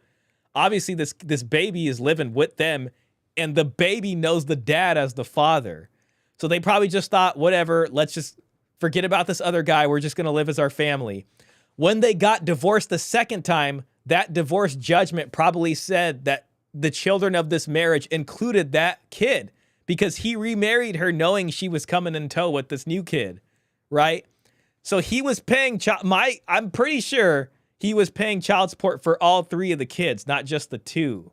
obviously this baby is living with them, and the baby knows the dad as the father. So they probably just thought, whatever, let's just forget about this other guy. We're just going to live as our family. When they got divorced the second time, that divorce judgment probably said that the children of this marriage included that kid, because he remarried her knowing she was coming in tow with this new kid, right? So he was paying I'm pretty sure he was paying child support for all 3 of the kids, not just the 2.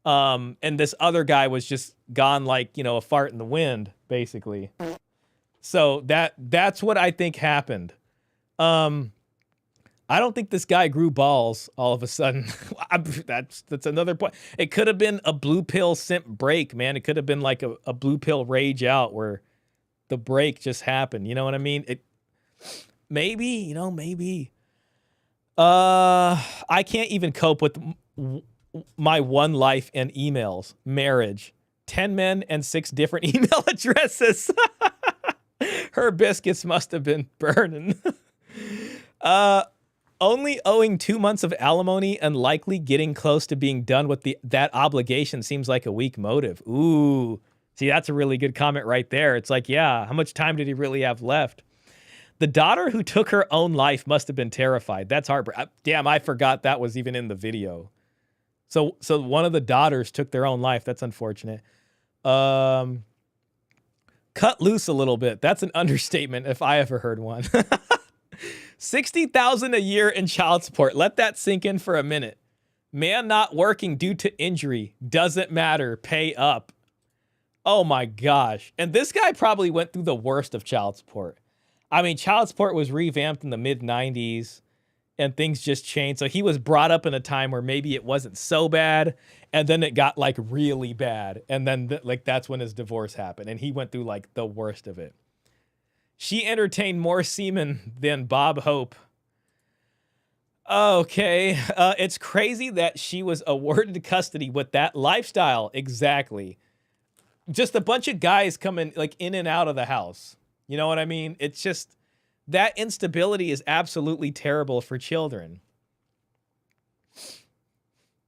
And this other guy was just gone like, you know, a fart in the wind, basically. So that's what I think happened. I don't think this guy grew balls all of a sudden. That's another point. It could have been a blue pill simp break, man. It could have been like a blue pill rage out where the break just happened. You know what I mean? Maybe. I can't even cope with my one life and emails. Marriage. 10 men and 6 different email addresses. Her biscuits must have been burning. Only owing 2 months of alimony and likely getting close to being done with that obligation seems like a weak motive. Ooh, see, that's a really good comment right there. It's like, yeah, how much time did he really have left? The daughter who took her own life must have been terrified. That's heartbreaking. Damn, I forgot that was even in the video. So one of the daughters took their own life. That's unfortunate. Cut loose a little bit. That's an understatement if I ever heard one. $60,000 a year in child support. Let that sink in for a minute. Man not working due to injury. Doesn't matter. Pay up. Oh my gosh. And this guy probably went through the worst of child support. I mean, child support was revamped in the mid-90s and things just changed. So he was brought up in a time where maybe it wasn't so bad, and then it got like really bad. And then that's when his divorce happened, and he went through like the worst of it. She entertained more semen than Bob Hope. Okay. It's crazy that she was awarded custody with that lifestyle. Exactly. Just a bunch of guys coming like in and out of the house. You know what I mean? It's just that instability is absolutely terrible for children.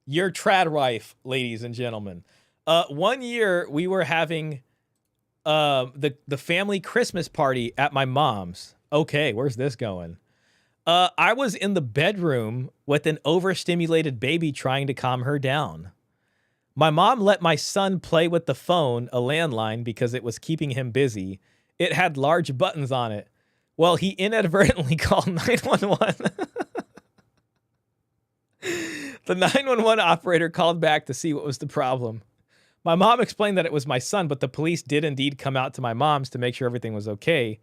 Your trad wife, ladies and gentlemen. 1 year we were having the family Christmas party at my mom's. Okay, where's this going? I was in the bedroom with an overstimulated baby trying to calm her down. My mom let my son play with the phone, a landline, because it was keeping him busy. It had large buttons on it. Well, he inadvertently called 911. The 911 operator called back to see what was the problem. My mom explained that it was my son, but the police did indeed come out to my mom's to make sure everything was okay.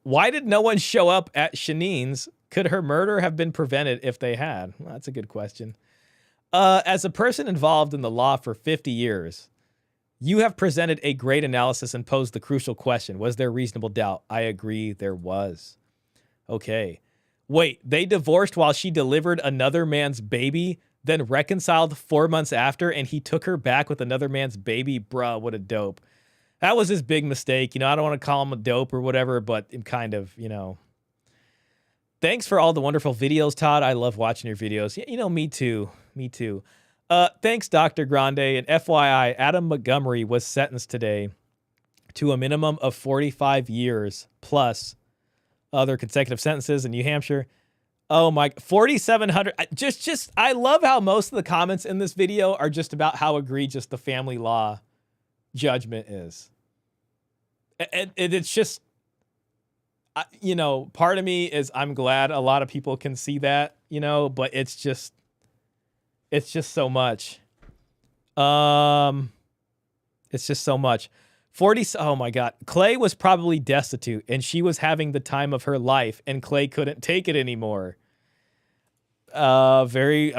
Why did no one show up at Shanine's? Could her murder have been prevented if they had? Well, that's a good question. As a person involved in the law for 50 years, you have presented a great analysis and posed the crucial question. Was there reasonable doubt? I agree there was. Okay. Wait, they divorced while she delivered another man's baby, then reconciled 4 months after, and he took her back with another man's baby? Bruh, what a dope. That was his big mistake. You know, I don't want to call him a dope or whatever, but kind of, you know. Thanks for all the wonderful videos, Todd. I love watching your videos. Yeah, you know, me too. Me too. Thanks, Dr. Grande. And FYI, Adam Montgomery was sentenced today to a minimum of 45 years plus other consecutive sentences in New Hampshire. Oh my, 4,700. I love how most of the comments in this video are just about how egregious the family law judgment is. And it's just, you know, part of me is I'm glad a lot of people can see that, you know, but it's just so much. It's just so much. Oh my God. Clay was probably destitute and she was having the time of her life and Clay couldn't take it anymore. I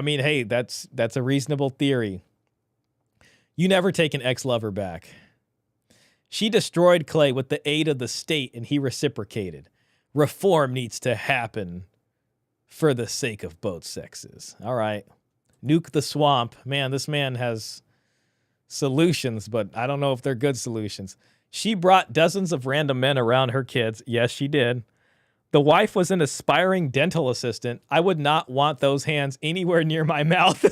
mean, hey, that's a reasonable theory. You never take an ex-lover back. She destroyed Clay with the aid of the state and he reciprocated. Reform needs to happen for the sake of both sexes. All right. Nuke the swamp. Man, this man has solutions, but I don't know if they're good solutions. She brought dozens of random men around her kids. Yes, she did. The wife was an aspiring dental assistant. I would not want those hands anywhere near my mouth,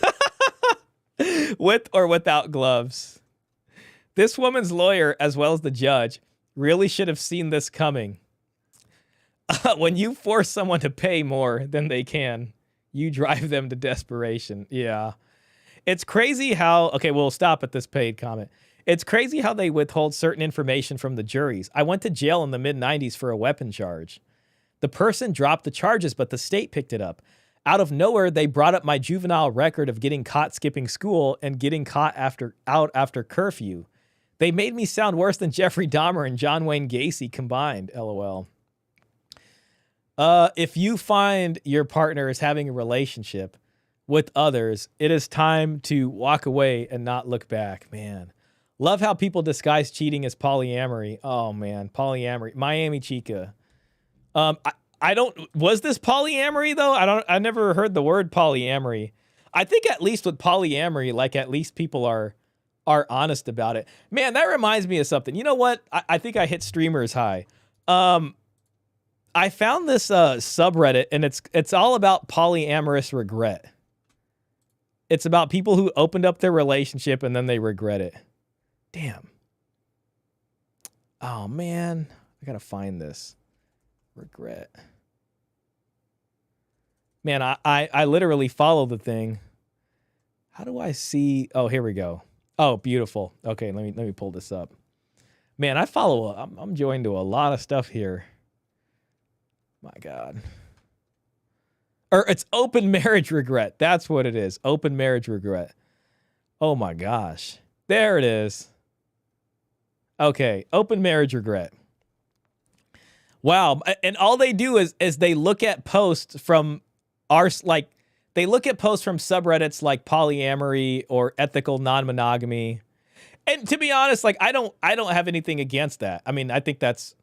with or without gloves. This woman's lawyer, as well as the judge, really should have seen this coming. When you force someone to pay more than they can, you drive them to desperation. Yeah. It's crazy how, okay, we'll stop at this paid comment. It's crazy how they withhold certain information from the juries. I went to jail in the mid-90s for a weapon charge. The person dropped the charges, but the state picked it up. Out of nowhere, they brought up my juvenile record of getting caught skipping school and getting caught out after curfew. They made me sound worse than Jeffrey Dahmer and John Wayne Gacy combined, LOL. If you find your partner is having a relationship with others, it is time to walk away and not look back, man. Love how people disguise cheating as polyamory. Oh, man, polyamory. Miami Chica. I don't, was this polyamory, though? I never heard the word polyamory. I think at least with polyamory, like at least people are honest about it. Man, that reminds me of something. You know what? I think I hit streamers high. I found this subreddit, and it's all about polyamorous regret. It's about people who opened up their relationship and then they regret it. Damn. Oh, man. I gotta find this. Regret. Man, I literally follow the thing. How do I see? Oh, here we go. Oh, beautiful. Okay, let me pull this up. Man, I follow. I'm joined to a lot of stuff here. My God. Or it's open marriage regret. That's what it is. Open marriage regret. Oh my gosh. There it is. Okay, open marriage regret. Wow, and all they do is they look at posts from they look at posts from subreddits like polyamory or ethical non-monogamy. And to be honest, like I don't have anything against that. I mean, I think it's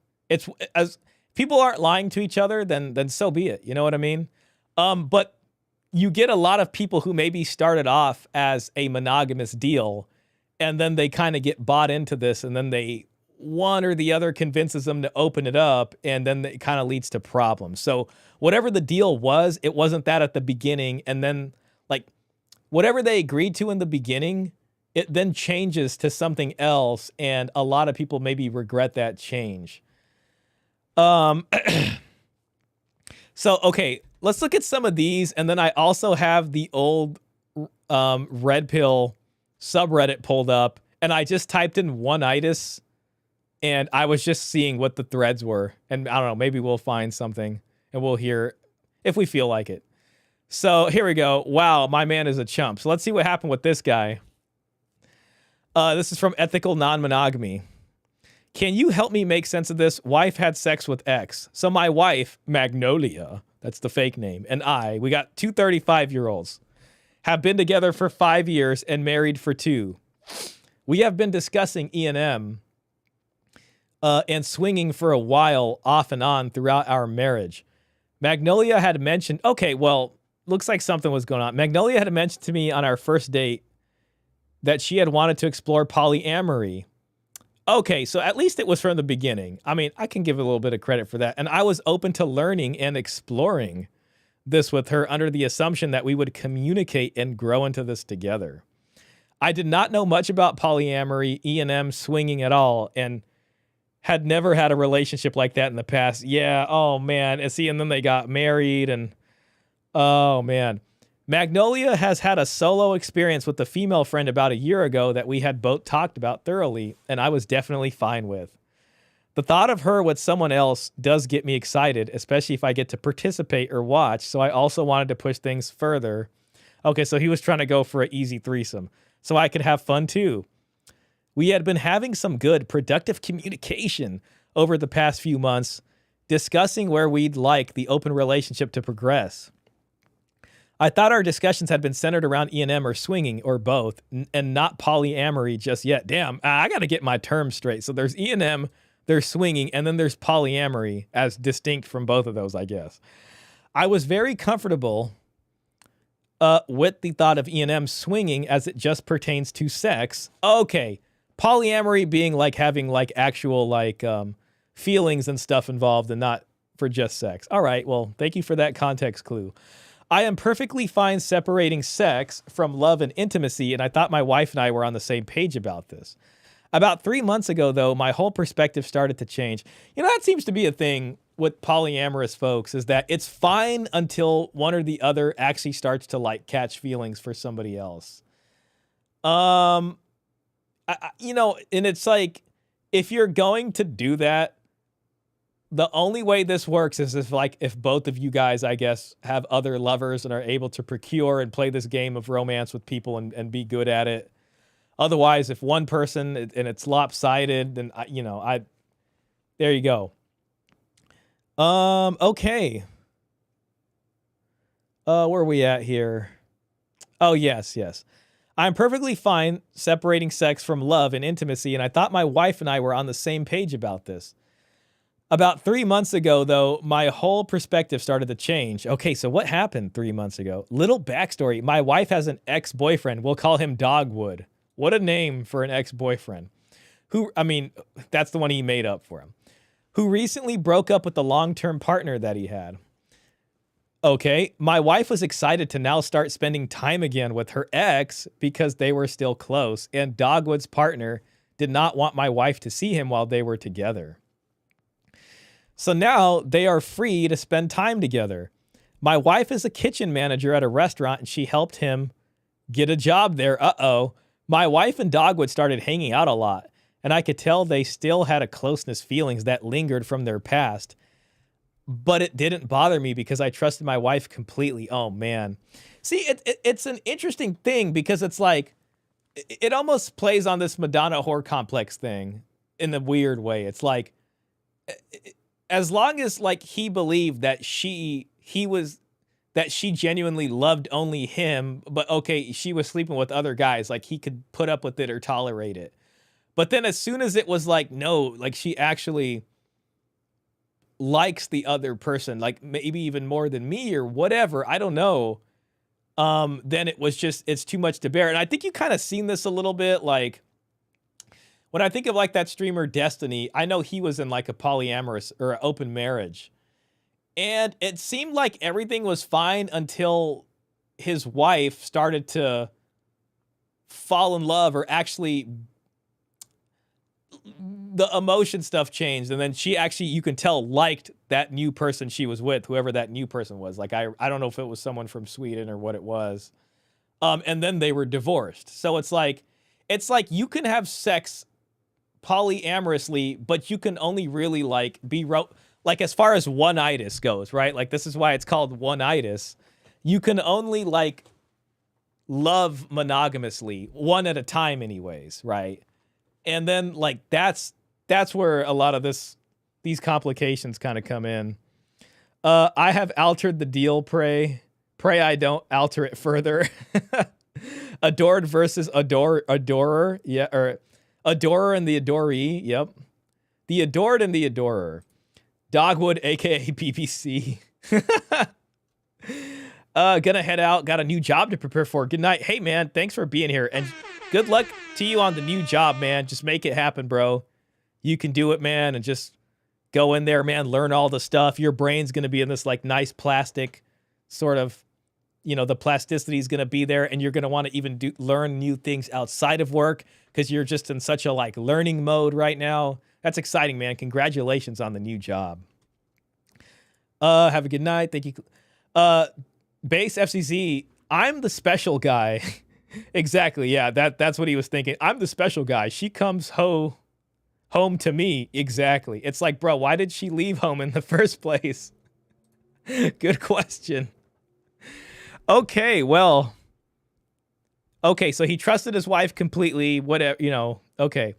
as people aren't lying to each other, then so be it. You know what I mean? But you get a lot of people who maybe started off as a monogamous deal, and then they kind of get bought into this, and then one or the other convinces them to open it up, and then it kind of leads to problems. So whatever the deal was, it wasn't that at the beginning, and then like whatever they agreed to in the beginning, it then changes to something else, and a lot of people maybe regret that change. So okay, let's look at some of these, and then I also have the old Red Pill subreddit pulled up, and I just typed in one-itis, and I was just seeing what the threads were, and I don't know, maybe we'll find something, and we'll hear if we feel like it. So here we go. Wow, my man is a chump. So let's see what happened with this guy. This is from Ethical Non-Monogamy. Can you help me make sense of this? Wife had sex with ex. So my wife, Magnolia, that's the fake name, and we got two 35-year-olds, have been together for 5 years and married for 2. We have been discussing E&M and swinging for a while off and on throughout our marriage. Magnolia had mentioned, okay, well, looks like something was going on. Magnolia had mentioned to me on our first date that she had wanted to explore polyamory. Okay, so at least it was from the beginning. I mean, I can give a little bit of credit for that. And I was open to learning and exploring this with her under the assumption that we would communicate and grow into this together. I did not know much about polyamory, E&M, swinging at all, and had never had a relationship like that in the past. Yeah, oh man. And then they got married, and oh man. Magnolia has had a solo experience with a female friend about a year ago that we had both talked about thoroughly, and I was definitely fine with. The thought of her with someone else does get me excited, especially if I get to participate or watch, so I also wanted to push things further. Okay, so he was trying to go for an easy threesome, so I could have fun too. We had been having some good, productive communication over the past few months, discussing where we'd like the open relationship to progress. I thought our discussions had been centered around E&M or swinging or both, and not polyamory just yet. Damn, I got to get my terms straight. So there's E&M, there's swinging, and then there's polyamory as distinct from both of those, I guess. I was very comfortable with the thought of E&M swinging as it just pertains to sex. Okay, polyamory being like having like actual like feelings and stuff involved and not for just sex. All right, well, thank you for that context clue. I am perfectly fine separating sex from love and intimacy, and I thought my wife and I were on the same page about this. About 3 months ago, though, my whole perspective started to change. You know, that seems to be a thing with polyamorous folks, is that it's fine until one or the other actually starts to like catch feelings for somebody else. You know, and it's like, if you're going to do that, the only way this works is if both of you guys, I guess, have other lovers and are able to procure and play this game of romance with people and be good at it. Otherwise, if one person and it's lopsided, then there you go. Okay. Where are we at here? Oh, yes. I'm perfectly fine separating sex from love and intimacy, and I thought my wife and I were on the same page about this. About 3 months ago, though, my whole perspective started to change. Okay, so what happened 3 months ago? Little backstory. My wife has an ex-boyfriend. We'll call him Dogwood. What a name for an ex-boyfriend. That's the one he made up for him. Who recently broke up with the long-term partner that he had. Okay, my wife was excited to now start spending time again with her ex because they were still close, and Dogwood's partner did not want my wife to see him while they were together. So now they are free to spend time together. My wife is a kitchen manager at a restaurant, and she helped him get a job there. Uh-oh. My wife and Dogwood started hanging out a lot, and I could tell they still had a closeness feelings that lingered from their past. But it didn't bother me because I trusted my wife completely. Oh, man. See, it's an interesting thing because it's like, it almost plays on this Madonna whore complex thing in a weird way. It's like, as long as like he believed that she genuinely loved only him, but okay, she was sleeping with other guys, like he could put up with it or tolerate it. But then as soon as it was like, no, like she actually likes the other person, like maybe even more than me or whatever, I don't know. Then it was just, it's too much to bear. And I think you kind of seen this a little bit, like when I think of like that streamer Destiny, I know he was in like a polyamorous or an open marriage. And it seemed like everything was fine until his wife started to fall in love, or actually the emotion stuff changed. And then she actually, you can tell, liked that new person she was with, whoever that new person was. Like, I don't know if it was someone from Sweden or what it was. And then they were divorced. So it's like you can have sex polyamorously, but you can only really like be like as far as one-itis goes, right? Like this is why it's called one-itis. You can only like love monogamously, one at a time anyways, right? And then like that's where a lot of these complications kind of come in. I have altered the deal, pray I don't alter it further. Adored versus adorer, yeah, or adorer and the adoree, yep. The adored and the adorer. Dogwood, aka BBC. Gonna head out. Got a new job to prepare for. Good night. Hey, man, thanks for being here. And good luck to you on the new job, man. Just make it happen, bro. You can do it, man. And just go in there, man. Learn all the stuff. Your brain's gonna be in this like nice plastic sort of, you know, the plasticity is gonna be there, and you're gonna want to even learn new things outside of work because you're just in such a like learning mode right now. That's exciting, man. Congratulations on the new job. Have a good night. Thank you. Base FCZ, I'm the special guy. Exactly. Yeah, that's what he was thinking. I'm the special guy. She comes home to me. Exactly. It's like, bro, why did she leave home in the first place? Good question. Okay, well. Okay, so he trusted his wife completely. Whatever, you know. Okay.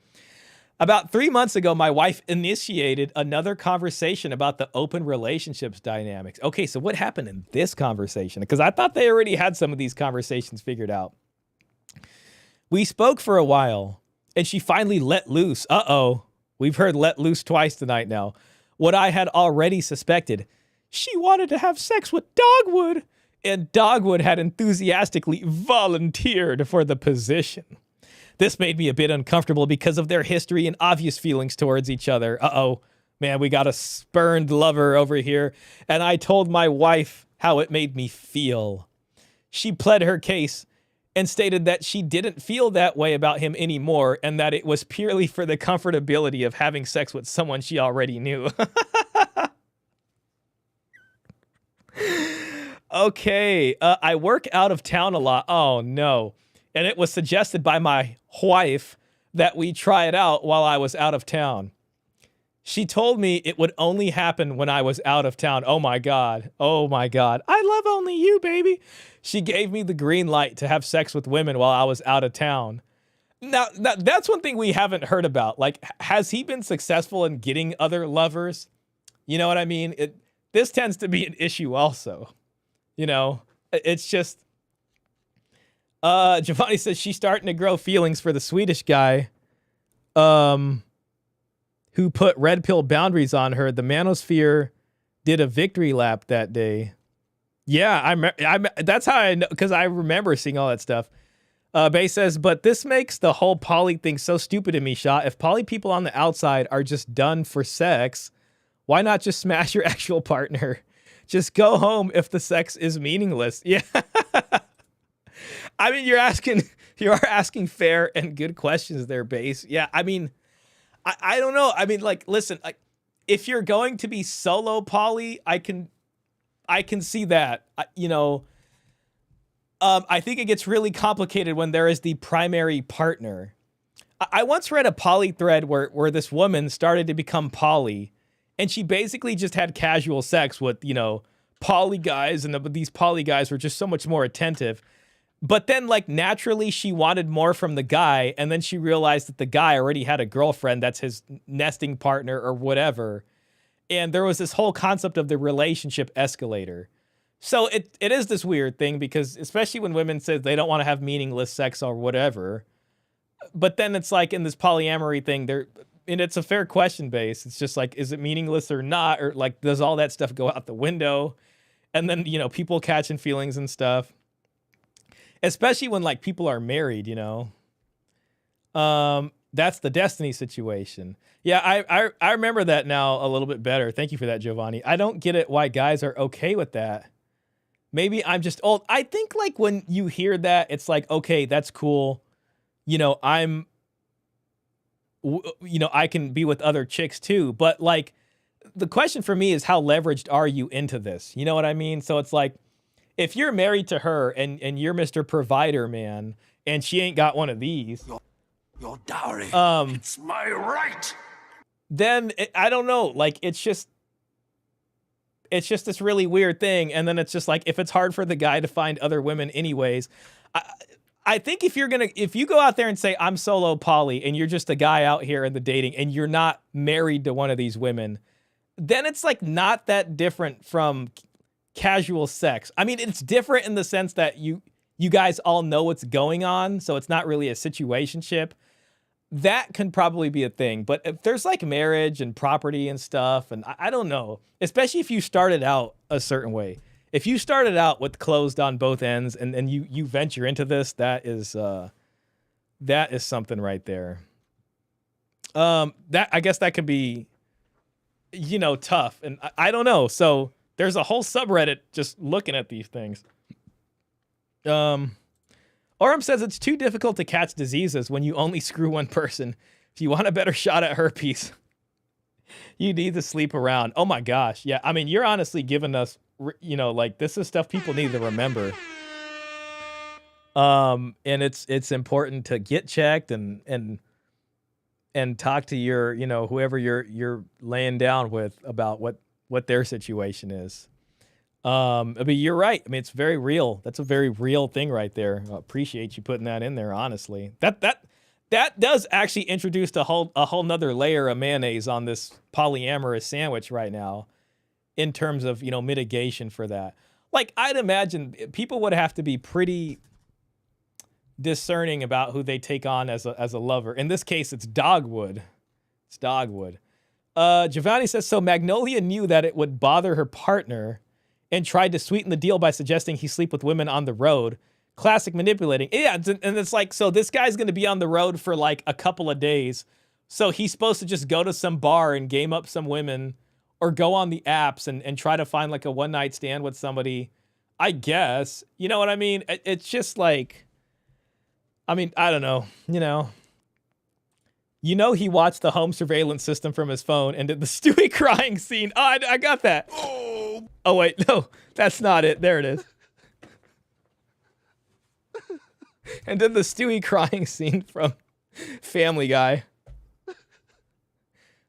About 3 months ago, my wife initiated another conversation about the open relationships dynamics. Okay, so what happened in this conversation? Because I thought they already had some of these conversations figured out. We spoke for a while, and she finally let loose. Uh-oh. We've heard let loose twice tonight now. What I had already suspected. She wanted to have sex with Dogwood, and Dogwood had enthusiastically volunteered for the position. This made me a bit uncomfortable because of their history and obvious feelings towards each other. Uh-oh, man, we got a spurned lover over here. And I told my wife how it made me feel. She pled her case and stated that she didn't feel that way about him anymore and that it was purely for the comfortability of having sex with someone she already knew. Okay, I work out of town a lot. Oh, no. And it was suggested by my wife that we try it out while I was out of town. She told me it would only happen when I was out of town. Oh, my God. Oh, my God. I love only you, baby. She gave me the green light to have sex with women while I was out of town. Now, that's one thing we haven't heard about. Like, has he been successful in getting other lovers? You know what I mean? This tends to be an issue also. You know, it's just... Giovanni says she's starting to grow feelings for the Swedish guy who put red pill boundaries on her. The Manosphere did a victory lap that day. Yeah, that's how I know, because I remember seeing all that stuff. Bay says, but this makes the whole poly thing so stupid to me, Shah. If poly people on the outside are just done for sex, why not just smash your actual partner? Just go home if the sex is meaningless. Yeah. I mean, you are asking fair and good questions there, Base. Yeah, I mean, I don't know. I mean, like, listen, like, if you're going to be solo poly, I can see that. You know, I think it gets really complicated when there is the primary partner. I once read a poly thread where this woman started to become poly, and she basically just had casual sex with, you know, poly guys, and these poly guys were just so much more attentive. But then, like, naturally, she wanted more from the guy, and then she realized that the guy already had a girlfriend that's his nesting partner or whatever. And there was this whole concept of the relationship escalator. So it is this weird thing, because especially when women say they don't want to have meaningless sex or whatever. But then it's like in this polyamory thing, and it's a fair question, Base. It's just like, is it meaningless or not? Or like, does all that stuff go out the window? And then, you know, people catching feelings and stuff. Especially when, like, people are married, you know. That's the Destiny situation. Yeah, I remember that now a little bit better. Thank you for that, Giovanni. I don't get it why guys are okay with that. Maybe I'm just old. I think, like, when you hear that, it's like, okay, that's cool. You know, I can be with other chicks too. But, like, the question for me is, how leveraged are you into this? You know what I mean? So it's like, if you're married to her and you're Mr. Provider Man and she ain't got one of these, Your dowry. It's my right. Then I don't know. Like, it's just this really weird thing. And then it's just like, if it's hard for the guy to find other women anyways, I think if you go out there and say, I'm solo poly, and you're just a guy out here in the dating and you're not married to one of these women, then it's like not that different from casual sex. I mean, it's different in the sense that you guys all know what's going on, so it's not really a situationship. That can probably be a thing. But if there's like marriage and property and stuff, and I don't know, especially if you started out a certain way. If you started out with closed on both ends and then you venture into this, that is something right there. That, I guess that could be, you know, tough. And I don't know. So there's a whole subreddit just looking at these things. Orem says it's too difficult to catch diseases when you only screw one person. If you want a better shot at herpes, you need to sleep around. Oh my gosh. Yeah. I mean, you're honestly giving us, you know, like, this is stuff people need to remember. And it's important to get checked and talk to your, you know, whoever you're laying down with about what their situation is. But you're right. I mean, it's very real. That's a very real thing right there. I appreciate you putting that in there, honestly. That does actually introduce a whole nother layer of mayonnaise on this polyamorous sandwich right now, in terms of, you know, mitigation for that. Like, I'd imagine people would have to be pretty discerning about who they take on as a lover. In this case, it's Dogwood. It's Dogwood. Giovanni says, so Magnolia knew that it would bother her partner and tried to sweeten the deal by suggesting he sleep with women on the road. Classic manipulating. Yeah, and it's like, so this guy's going to be on the road for like a couple of days. So he's supposed to just go to some bar and game up some women or go on the apps and try to find like a one-night stand with somebody, I guess. You know what I mean? It's just like, I mean, I don't know, he watched the home surveillance system from his phone and did the Stewie crying scene. Oh, I got that. Oh, wait, no, that's not it. There it is. And did the Stewie crying scene from Family Guy.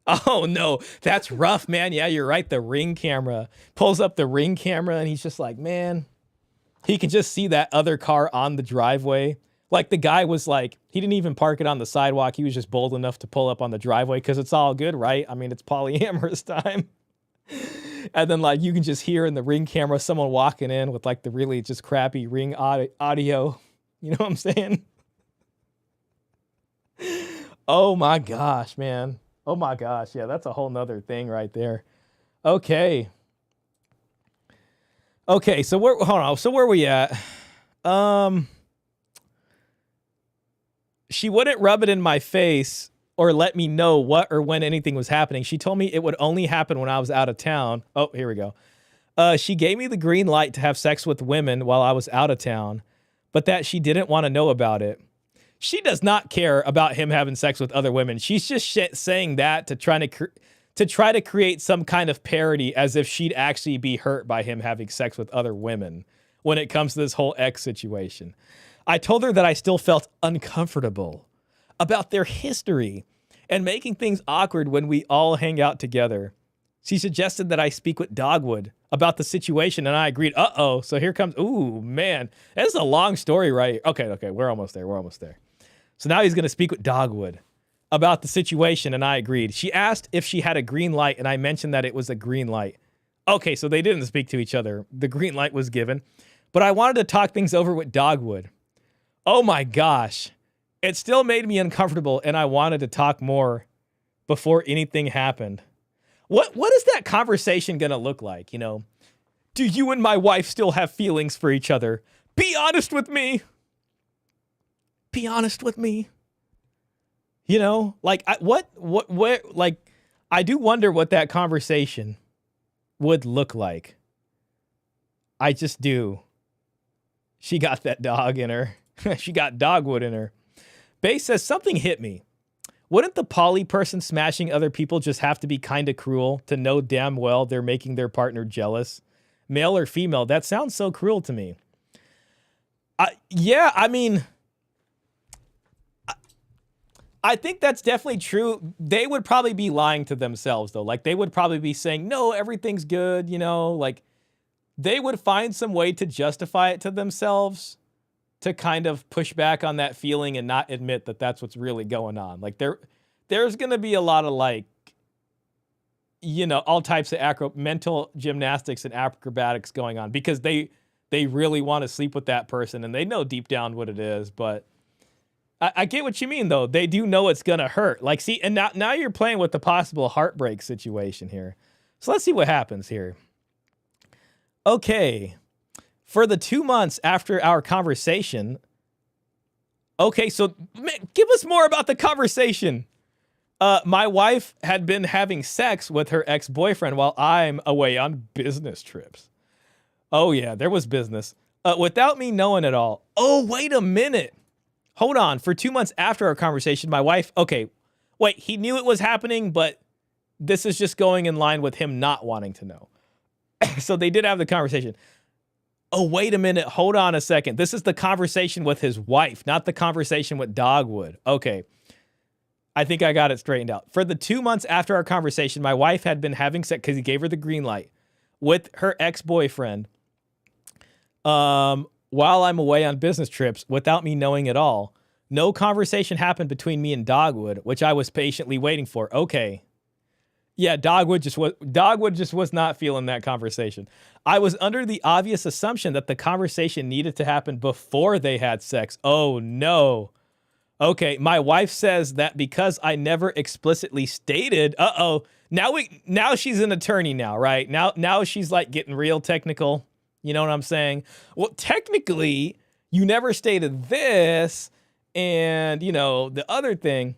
Oh, no, that's rough, man. Yeah, you're right. The Ring camera. Pulls up the Ring camera, and he's just like, man, he can just see that other car on the driveway. Like, the guy was like, he didn't even park it on the sidewalk. He was just bold enough to pull up on the driveway because it's all good, right? I mean, it's polyamorous time. And then, like, you can just hear in the Ring camera someone walking in with, like, the really just crappy Ring audio. You know what I'm saying? Oh, my gosh, man. Oh, my gosh. Yeah, that's a whole nother thing right there. Okay. Okay, so hold on. So where are we at? She wouldn't rub it in my face or let me know what or when anything was happening. She told me it would only happen when I was out of town. Oh, here we go. She gave me the green light to have sex with women while I was out of town, but that she didn't want to know about it. She does not care about him having sex with other women. She's just saying that to try to create some kind of parody as if she'd actually be hurt by him having sex with other women when it comes to this whole ex situation. I told her that I still felt uncomfortable about their history and making things awkward when we all hang out together. She suggested that I speak with Dogwood about the situation, and I agreed. Uh-oh, so here comes, ooh, man. This is a long story, right? Okay, we're almost there. So now he's going to speak with Dogwood about the situation, and I agreed. She asked if she had a green light, and I mentioned that it was a green light. Okay, so they didn't speak to each other. The green light was given. But I wanted to talk things over with Dogwood. Oh my gosh. It still made me uncomfortable, and I wanted to talk more before anything happened. What is that conversation going to look like, Do you and my wife still have feelings for each other? Be honest with me. Be honest with me. Like, I do wonder what that conversation would look like. I just do. She got that dog in her. She got Dogwood in her. Bae says, something hit me. Wouldn't the poly person smashing other people just have to be kind of cruel to know damn well they're making their partner jealous? Male or female? That sounds so cruel to me. Yeah, I mean, I think that's definitely true. They would probably be lying to themselves, though. Like, they would probably be saying, no, everything's good, like, they would find some way to justify it to themselves to kind of push back on that feeling and not admit that that's what's really going on. Like, there's going to be a lot of, like, all types of mental gymnastics and acrobatics going on because they really want to sleep with that person and they know deep down what it is. But I get what you mean, though. They do know it's going to hurt. Like, see, and now you're playing with the possible heartbreak situation here. So let's see what happens here. Okay. For the 2 months after our conversation. Okay, so give us more about the conversation. My wife had been having sex with her ex-boyfriend while I'm away on business trips. Oh, yeah, there was business. Without me knowing it all. Oh, wait a minute. Hold on. For 2 months after our conversation, my wife... Okay, wait, he knew it was happening, but this is just going in line with him not wanting to know. So they did have the conversation. Oh, wait a minute. Hold on a second. This is the conversation with his wife, not the conversation with Dogwood. Okay. I think I got it straightened out. For the 2 months after our conversation, my wife had been having sex because he gave her the green light with her ex-boyfriend while I'm away on business trips without me knowing at all. No conversation happened between me and Dogwood, which I was patiently waiting for. Okay. Yeah, Dogwood just was not feeling that conversation. I was under the obvious assumption that the conversation needed to happen before they had sex. Oh, no. Okay, my wife says that because I never explicitly stated, now she's an attorney now, right? Now she's like getting real technical. You know what I'm saying? Well, technically, You never stated this. And, you know, the other thing,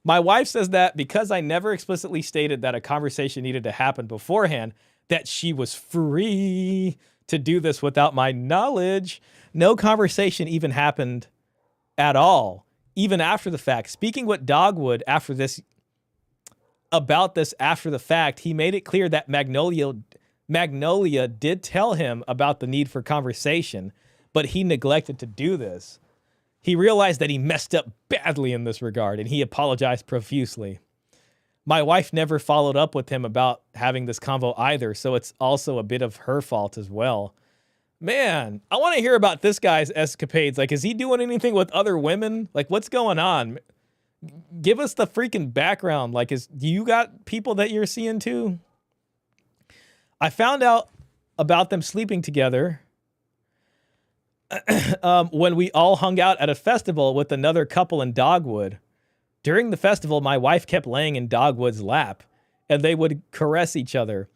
my wife says that because I never explicitly stated that a conversation needed to happen beforehand, that she was free to do this without my knowledge. No conversation even happened at all, even after the fact. Speaking with Dogwood after this, about this after the fact, he made it clear that Magnolia did tell him about the need for conversation, but he neglected to do this. He realized that he messed up badly in this regard, and he apologized profusely. My wife never followed up with him about having this convo either, so it's also a bit of her fault as well. Man, I want to hear about this guy's escapades. Like, is he doing anything with other women? Like, what's going on? Give us the freaking background. Like, do you got people that you're seeing too? I found out about them sleeping together when we all hung out at a festival with another couple in Dogwood. During the festival, my wife kept laying in Dogwood's lap, and they would caress each other.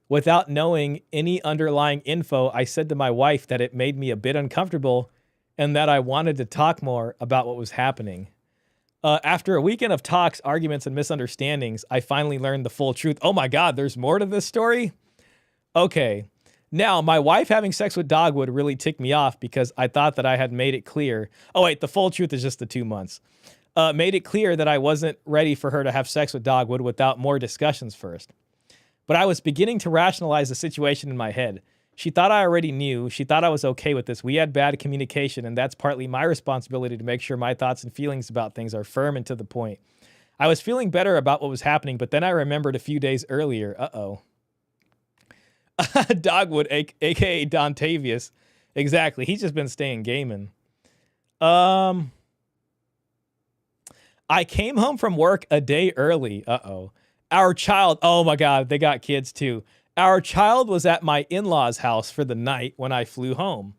Without knowing any underlying info, I said to my wife that it made me a bit uncomfortable and that I wanted to talk more about what was happening. After a weekend of talks, arguments, and misunderstandings, I finally learned the full truth. Oh my God, there's more to this story? Okay. Now, my wife having sex with Dogwood really ticked me off because I thought that I had made it clear. Oh wait, the full truth is just the 2 months. Made it clear that I wasn't ready for her to have sex with Dogwood without more discussions first. But I was beginning to rationalize the situation in my head. She thought I already knew. She thought I was okay with this. We had bad communication, and that's partly my responsibility to make sure my thoughts and feelings about things are firm and to the point. I was feeling better about what was happening, but then I remembered a few days earlier. Uh-oh. Dogwood, a.k.a. Dontavius. Exactly. He's just been staying gaming. I came home from work a day early. Uh-oh. Our child, oh my God, they got kids too. Our child was at my in-laws' house for the night when I flew home.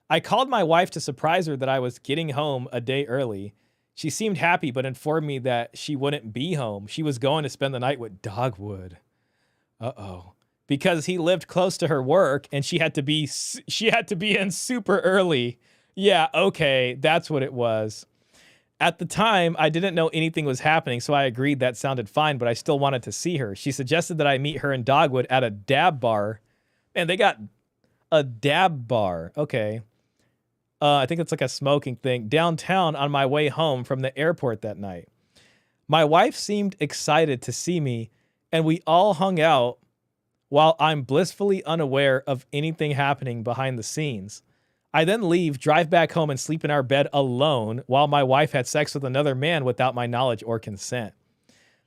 I called my wife to surprise her that I was getting home a day early. She seemed happy, but informed me that she wouldn't be home. She was going to spend the night with Dogwood. Uh-oh. Because he lived close to her work and she had to be in super early. Yeah, okay, that's what it was. At the time, I didn't know anything was happening, so I agreed that sounded fine, but I still wanted to see her. She suggested that I meet her in Dogwood at a dab bar. Man, they got a dab bar. Okay. I think it's like a smoking thing. Downtown on my way home from the airport that night. My wife seemed excited to see me, and we all hung out while I'm blissfully unaware of anything happening behind the scenes. I then leave, drive back home, and sleep in our bed alone while my wife had sex with another man without my knowledge or consent.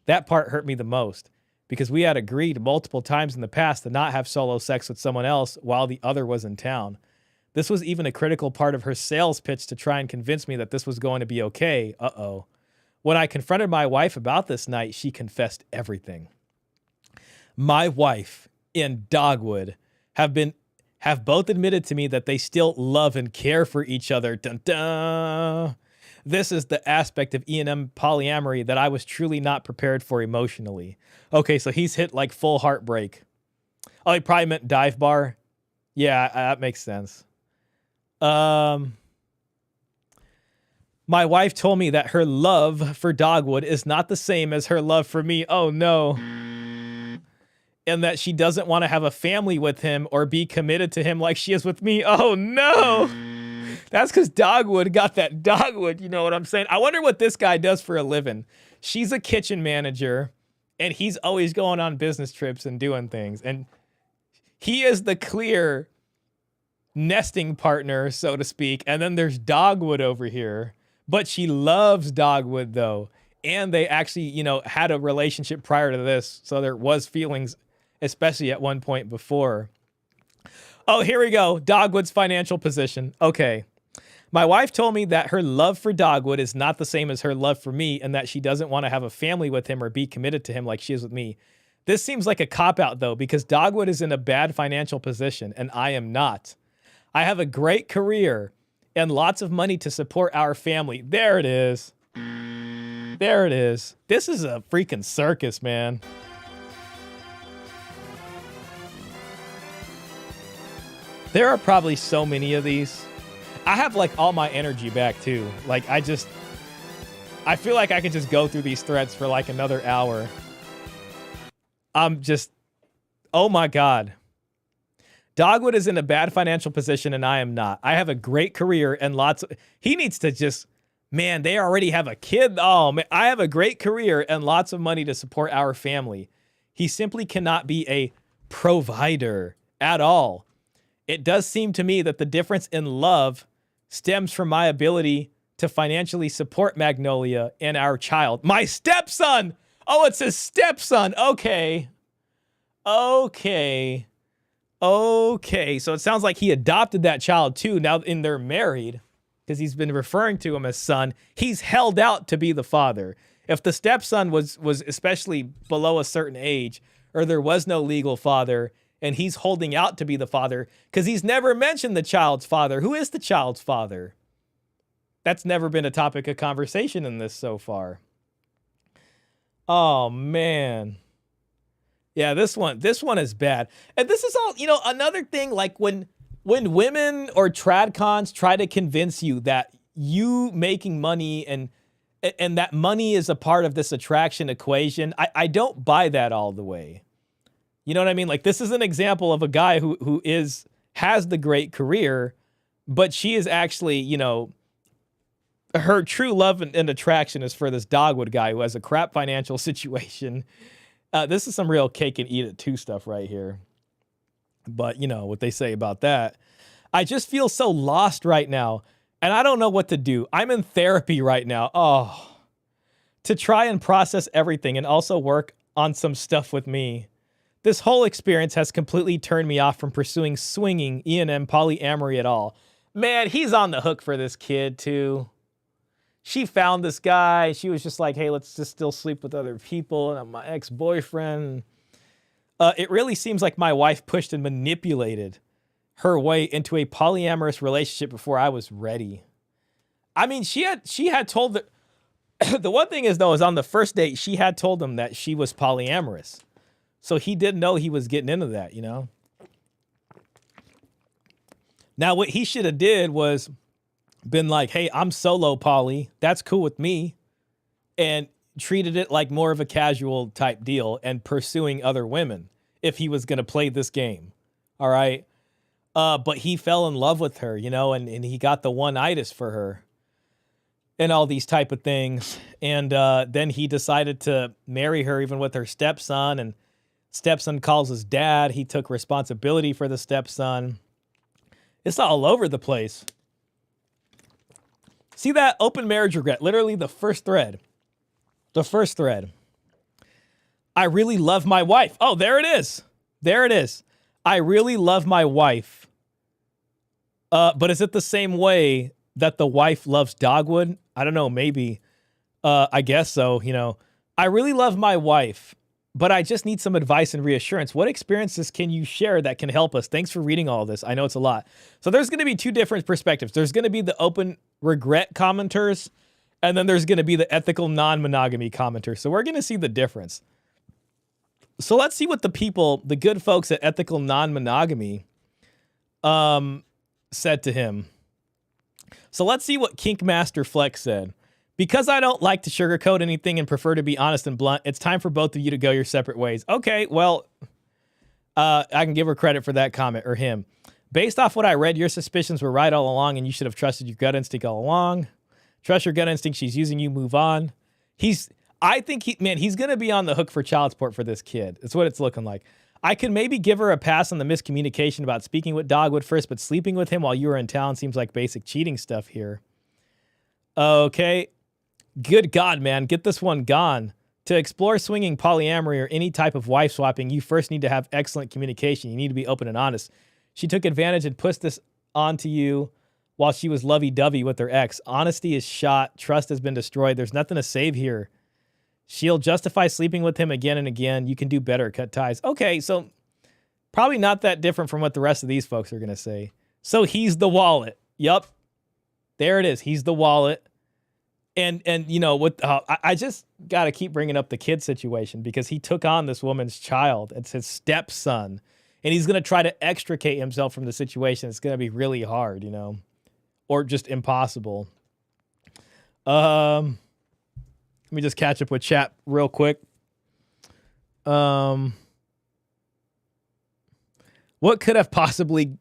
That part hurt me the most because we had agreed multiple times in the past to not have solo sex with someone else while the other was in town. This was even a critical part of her sales pitch to try and convince me that this was going to be okay. Uh-oh. When I confronted my wife about this night, she confessed everything. My wife and Dogwood have both admitted to me that they still love and care for each other. Dun, dun. This is the aspect of E&M polyamory that I was truly not prepared for emotionally. Okay, so he's hit like full heartbreak. Oh, he probably meant dive bar. Yeah, that makes sense. My wife told me that her love for Dogwood is not the same as her love for me. Oh, no. And that she doesn't want to have a family with him or be committed to him like she is with me. Oh, no. That's because Dogwood got that Dogwood. You know what I'm saying? I wonder what this guy does for a living. She's a kitchen manager, and he's always going on business trips and doing things. And he is the clear nesting partner, so to speak. And then there's Dogwood over here. But she loves Dogwood, though. And they actually, had a relationship prior to this. So there was feelings, especially at one point before. Oh, here we go. Dogwood's financial position. Okay. My wife told me that her love for Dogwood is not the same as her love for me and that she doesn't want to have a family with him or be committed to him like she is with me. This seems like a cop-out, though, because Dogwood is in a bad financial position and I am not. I have a great career and lots of money to support our family. There it is. There it is. This is a freaking circus, man. There are probably so many of these. I have like all my energy back too. Like I feel like I could just go through these threads for like another hour. I'm just, oh my God. Dogwood is in a bad financial position and I am not. I have a great career and he needs to just, man, they already have a kid. Oh man, I have a great career and lots of money to support our family. He simply cannot be a provider at all. It does seem to me that the difference in love stems from my ability to financially support Magnolia and our child. My stepson! Oh, it's his stepson. Okay. So it sounds like he adopted that child too. Now, they're married, because he's been referring to him as son. He's held out to be the father. If the stepson was especially below a certain age, or there was no legal father, and he's holding out to be the father, because he's never mentioned the child's father. Who is the child's father? That's never been a topic of conversation in this so far. Oh, man. Yeah, this one is bad. And this is all, another thing, like when women or tradcons try to convince you that you making money and that money is a part of this attraction equation, I don't buy that all the way. You know what I mean? Like, this is an example of a guy who has the great career, but she is actually, her true love and attraction is for this Dogwood guy who has a crap financial situation. This is some real cake and eat it too stuff right here. But you know what they say about that. I just feel so lost right now, and I don't know what to do. I'm in therapy right now. Oh, to try and process everything and also work on some stuff with me. This whole experience has completely turned me off from pursuing swinging, E&M, polyamory at all. Man, he's on the hook for this kid too. She found this guy. She was just like, hey, let's just still sleep with other people. And I'm my ex-boyfriend. It really seems like my wife pushed and manipulated her way into a polyamorous relationship before I was ready. I mean, she had told that. The one thing is, though, is on the first date, she had told him that she was polyamorous. So he didn't know he was getting into that, Now, what he should have did was been like, hey, I'm solo poly. That's cool with me. And treated it like more of a casual type deal and pursuing other women if he was going to play this game. All right. But he fell in love with her, and he got the one-itis for her and all these type of things. And then he decided to marry her even with her stepson, and stepson calls his dad. He took responsibility for the stepson. It's all over the place. See that? Open marriage regret. Literally the first thread. The first thread. I really love my wife. Oh, there it is. There it is. I really love my wife. But is it the same way that the wife loves Dogwood? I don't know. Maybe. I guess so. I really love my wife, but I just need some advice and reassurance. What experiences can you share that can help us? Thanks for reading all this. I know it's a lot. So there's going to be two different perspectives. There's going to be the open regret commenters, and then there's going to be the ethical non-monogamy commenters. So we're going to see the difference. So let's see what the good folks at ethical non-monogamy said to him. So let's see what Kinkmaster Flex said. Because I don't like to sugarcoat anything and prefer to be honest and blunt, it's time for both of you to go your separate ways. Okay, well, I can give her credit for that comment, or him. Based off what I read, your suspicions were right all along, and you should have trusted your gut instinct all along. Trust your gut instinct. She's using you. Move on. I think he's going to be on the hook for child support for this kid. That's what it's looking like. I could maybe give her a pass on the miscommunication about speaking with Dogwood first, but sleeping with him while you were in town seems like basic cheating stuff here. Okay. Good God, man. Get this one gone. To explore swinging, polyamory, or any type of wife swapping, you first need to have excellent communication. You need to be open and honest. She took advantage and pushed this onto you while she was lovey-dovey with her ex. Honesty is shot. Trust has been destroyed. There's nothing to save here. She'll justify sleeping with him again and again. You can do better. Cut ties. Okay, so probably not that different from what the rest of these folks are going to say. So he's the wallet. Yup. There it is. He's the wallet. And I just got to keep bringing up the kid situation because he took on this woman's child. It's his stepson. And he's going to try to extricate himself from the situation. It's going to be really hard, or just impossible. Let me just catch up with chat real quick. What could have possibly...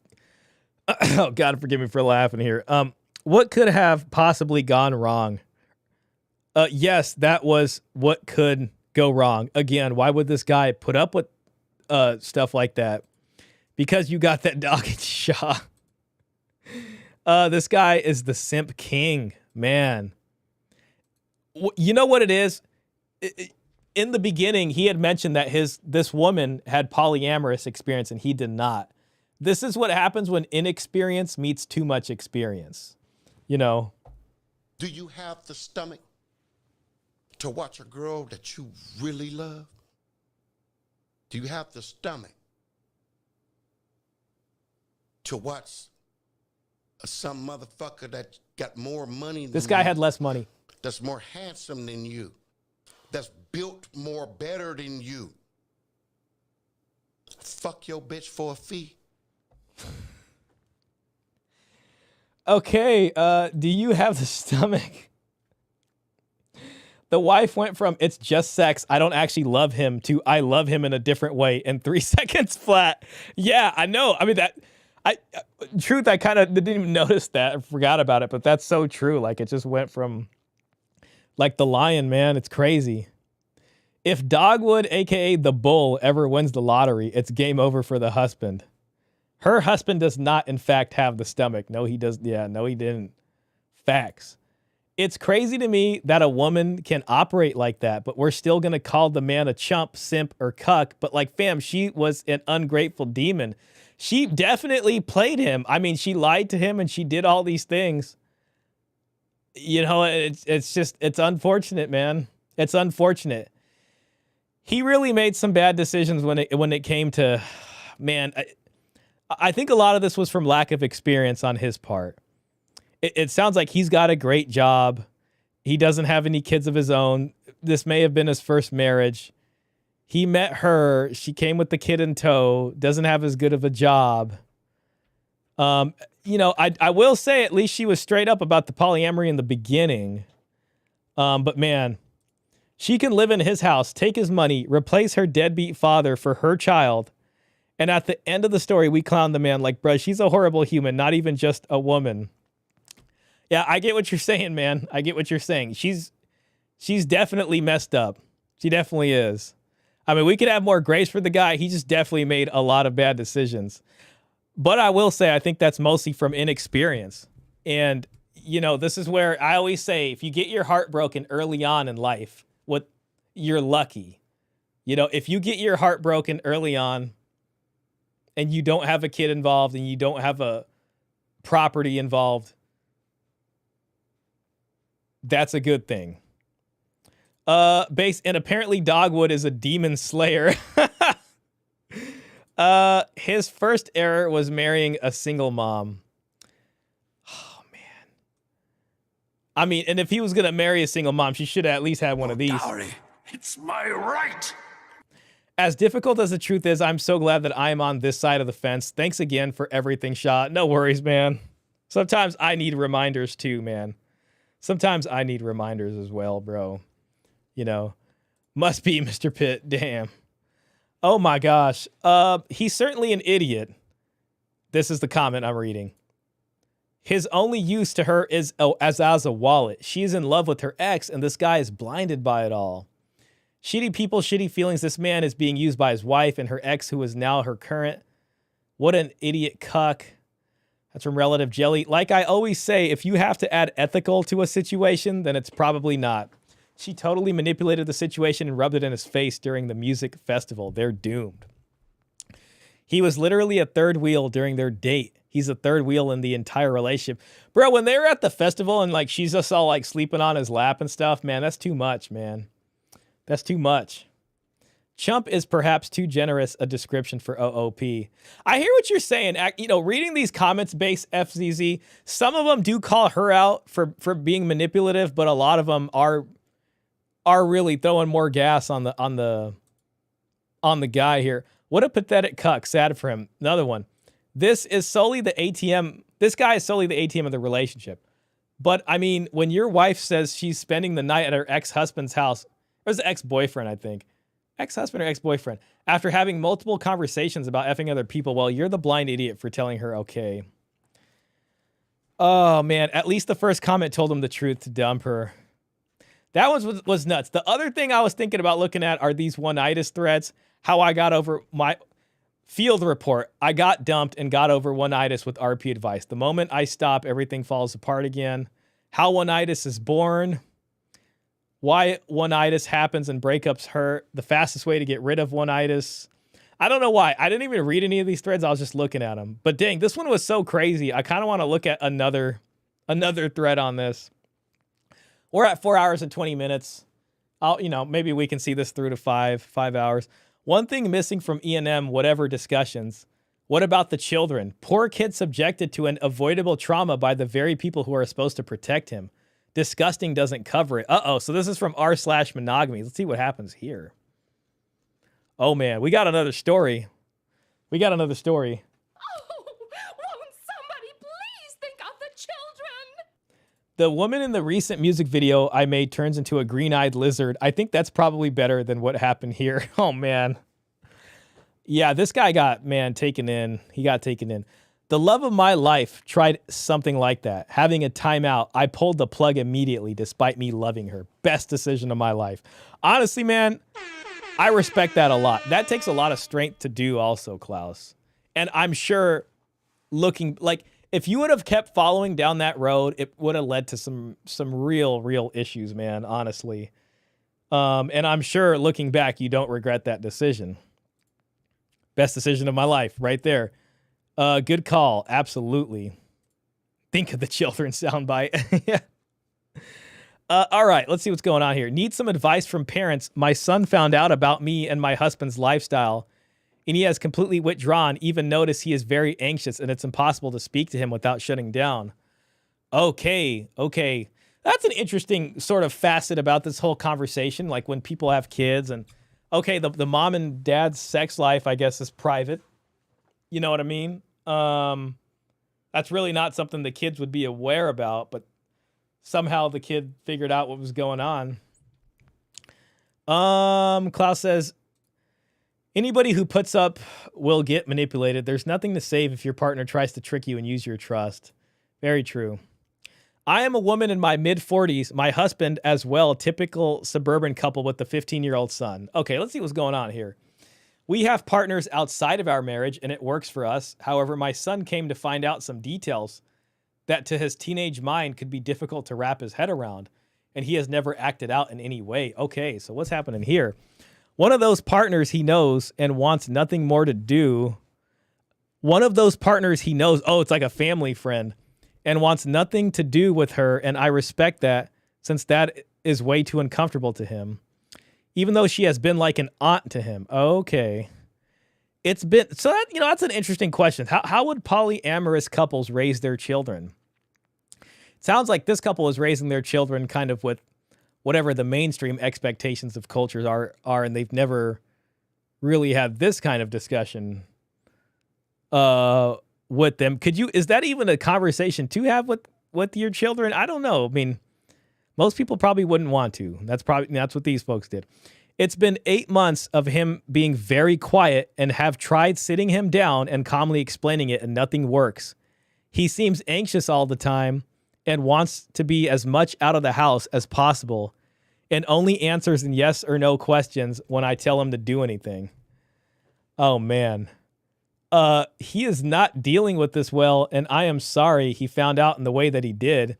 Oh, God, forgive me for laughing here. What could have possibly gone wrong? Yes, that was what could go wrong. Again, why would this guy put up with stuff like that? Because you got that dog in Shah. This guy is the simp king, man. You know what it is? In the beginning, he had mentioned that this woman had polyamorous experience and he did not. This is what happens when inexperience meets too much experience. You know. Do you have the stomach to watch a girl that you really love? Do you have the stomach to watch some motherfucker that got more money than This guy you, had less money. that's more handsome than you, that's built more better than you, fuck your bitch for a fee? Okay, do you have the stomach? The wife went from "it's just sex, I don't actually love him" to "I love him in a different way" in 3 seconds flat. Yeah, I know. I mean, truth, I kind of didn't even notice that. I forgot about it, but that's so true. Like, it just went from, like, the lion, man. It's crazy. If Dogwood, a.k.a. the bull, ever wins the lottery, it's game over for the husband. Her husband does not, in fact, have the stomach. No, he does. Yeah, no, he didn't. Facts. It's crazy to me that a woman can operate like that, but we're still going to call the man a chump, simp, or cuck. But, like, fam, she was an ungrateful demon. She definitely played him. I mean, she lied to him and she did all these things. You know, it's just, it's unfortunate, man. It's unfortunate. He really made some bad decisions when it came to, man, I think a lot of this was from lack of experience on his part. It sounds like he's got a great job. He doesn't have any kids of his own. This may have been his first marriage. He met her. She came with the kid in tow. Doesn't have as good of a job. You know, I will say at least she was straight up about the polyamory in the beginning. But man, she can live in his house, take his money, replace her deadbeat father for her child. And at the end of the story, we clown the man like, bruh, she's a horrible human, not even just a woman. Yeah, I get what you're saying, man. I get what you're saying. She's definitely messed up. She definitely is. I mean, we could have more grace for the guy. He just definitely made a lot of bad decisions. But I will say, I think that's mostly from inexperience. And, you know, this is where I always say, if you get your heart broken early on in life, you're lucky. You know, if you get your heart broken early on and you don't have a kid involved and you don't have a property involved, that's a good thing. And apparently Dogwood is a demon slayer. His first error was marrying a single mom. Oh, man. I mean, and if he was going to marry a single mom, she should have at least had one of these. Dowry, it's my right. As difficult as the truth is, I'm so glad that I'm on this side of the fence. Thanks again for everything, Shah. No worries, man. Sometimes I need reminders too, man. Sometimes I need reminders as well, bro. You know, must be Mr. Pitt. Damn. Oh my gosh. He's certainly an idiot. This is the comment I'm reading. His only use to her is as a wallet. She's in love with her ex, and this guy is blinded by it all. Shitty people, shitty feelings. This man is being used by his wife and her ex, who is now her current. What an idiot cuck. That's from Relative Jelly. Like I always say, if you have to add ethical to a situation, then it's probably not. She totally manipulated the situation and rubbed it in his face during the music festival. They're doomed. He was literally a third wheel during their date. He's a third wheel in the entire relationship. Bro, when they were at the festival and like she's just all like sleeping on his lap and stuff, man, that's too much, man. That's too much. Chump is perhaps too generous a description for OOP. I hear what you're saying. You know, reading these comments based FZZ, some of them do call her out for being manipulative, but a lot of them are really throwing more gas on the guy here. What a pathetic cuck. Sad for him. Another one. This is solely the ATM. This guy is solely the ATM of the relationship. But I mean, when your wife says she's spending the night at her ex-husband's house, or was it ex-boyfriend, I think. Ex-husband or ex-boyfriend. After having multiple conversations about effing other people, well, you're the blind idiot for telling her okay. Oh, man. At least the first comment told him the truth to dump her. That one was nuts. The other thing I was thinking about looking at are these one-itis threads. How I got over my field report. I got dumped and got over one-itis with RP advice. The moment I stop, everything falls apart again. How one-itis is born. Why one-itis happens and breakups hurt. The fastest way to get rid of one-itis. I don't know why. I didn't even read any of these threads. I was just looking at them. But dang, this one was so crazy. I kind of want to look at another thread on this. We're at 4 hours and 20 minutes. Maybe we can see this through to 5 hours. One thing missing from E&M, whatever discussions. What about the children? Poor kid subjected to an avoidable trauma by the very people who are supposed to protect him. Disgusting doesn't cover it. Uh-oh, so this is from r/monogamy. Let's see what happens here. Oh, man, we got another story. Oh, won't somebody please think of the children? The woman in the recent music video I made turns into a green-eyed lizard. I think that's probably better than what happened here. Oh, man. Yeah, this guy got, taken in. He got taken in. The love of my life tried something like that. Having a timeout, I pulled the plug immediately despite me loving her. Best decision of my life. Honestly, man, I respect that a lot. That takes a lot of strength to do also, Klaus. And I'm sure if you would have kept following down that road, it would have led to some real issues, man, honestly. And I'm sure looking back, you don't regret that decision. Best decision of my life right there. Good call. Absolutely. Think of the children soundbite. Yeah. All right, let's see what's going on here. Need some advice from parents. My son found out about me and my husband's lifestyle, and he has completely withdrawn. Even notice he is very anxious, and it's impossible to speak to him without shutting down. Okay. That's an interesting sort of facet about this whole conversation, like when people have kids and, okay, the mom and dad's sex life, I guess, is private. You know what I mean? That's really not something the kids would be aware about, but somehow the kid figured out what was going on. Klaus says, anybody who puts up will get manipulated. There's nothing to save if your partner tries to trick you and use your trust. Very true. I am a woman in my mid-40s. My husband as well, typical suburban couple with a 15-year-old son. Okay, let's see what's going on here. We have partners outside of our marriage, and it works for us. However, my son came to find out some details that to his teenage mind could be difficult to wrap his head around, and he has never acted out in any way. Okay, so what's happening here? One of those partners he knows and wants nothing more to do. One of those partners he knows, it's like a family friend, and wants nothing to do with her, and I respect that since that is way too uncomfortable to him. Even though she has been like an aunt to him. Okay. It's been, so that, that's an interesting question. How would polyamorous couples raise their children? It sounds like this couple is raising their children kind of with whatever the mainstream expectations of cultures are, and they've never really had this kind of discussion with them. Is that even a conversation to have with your children? I don't know. I mean, most people probably wouldn't want to. That's what these folks did. It's been 8 months of him being very quiet and have tried sitting him down and calmly explaining it, and nothing works. He seems anxious all the time and wants to be as much out of the house as possible and only answers in yes or no questions when I tell him to do anything. Oh, man. He is not dealing with this well, and I am sorry he found out in the way that he did,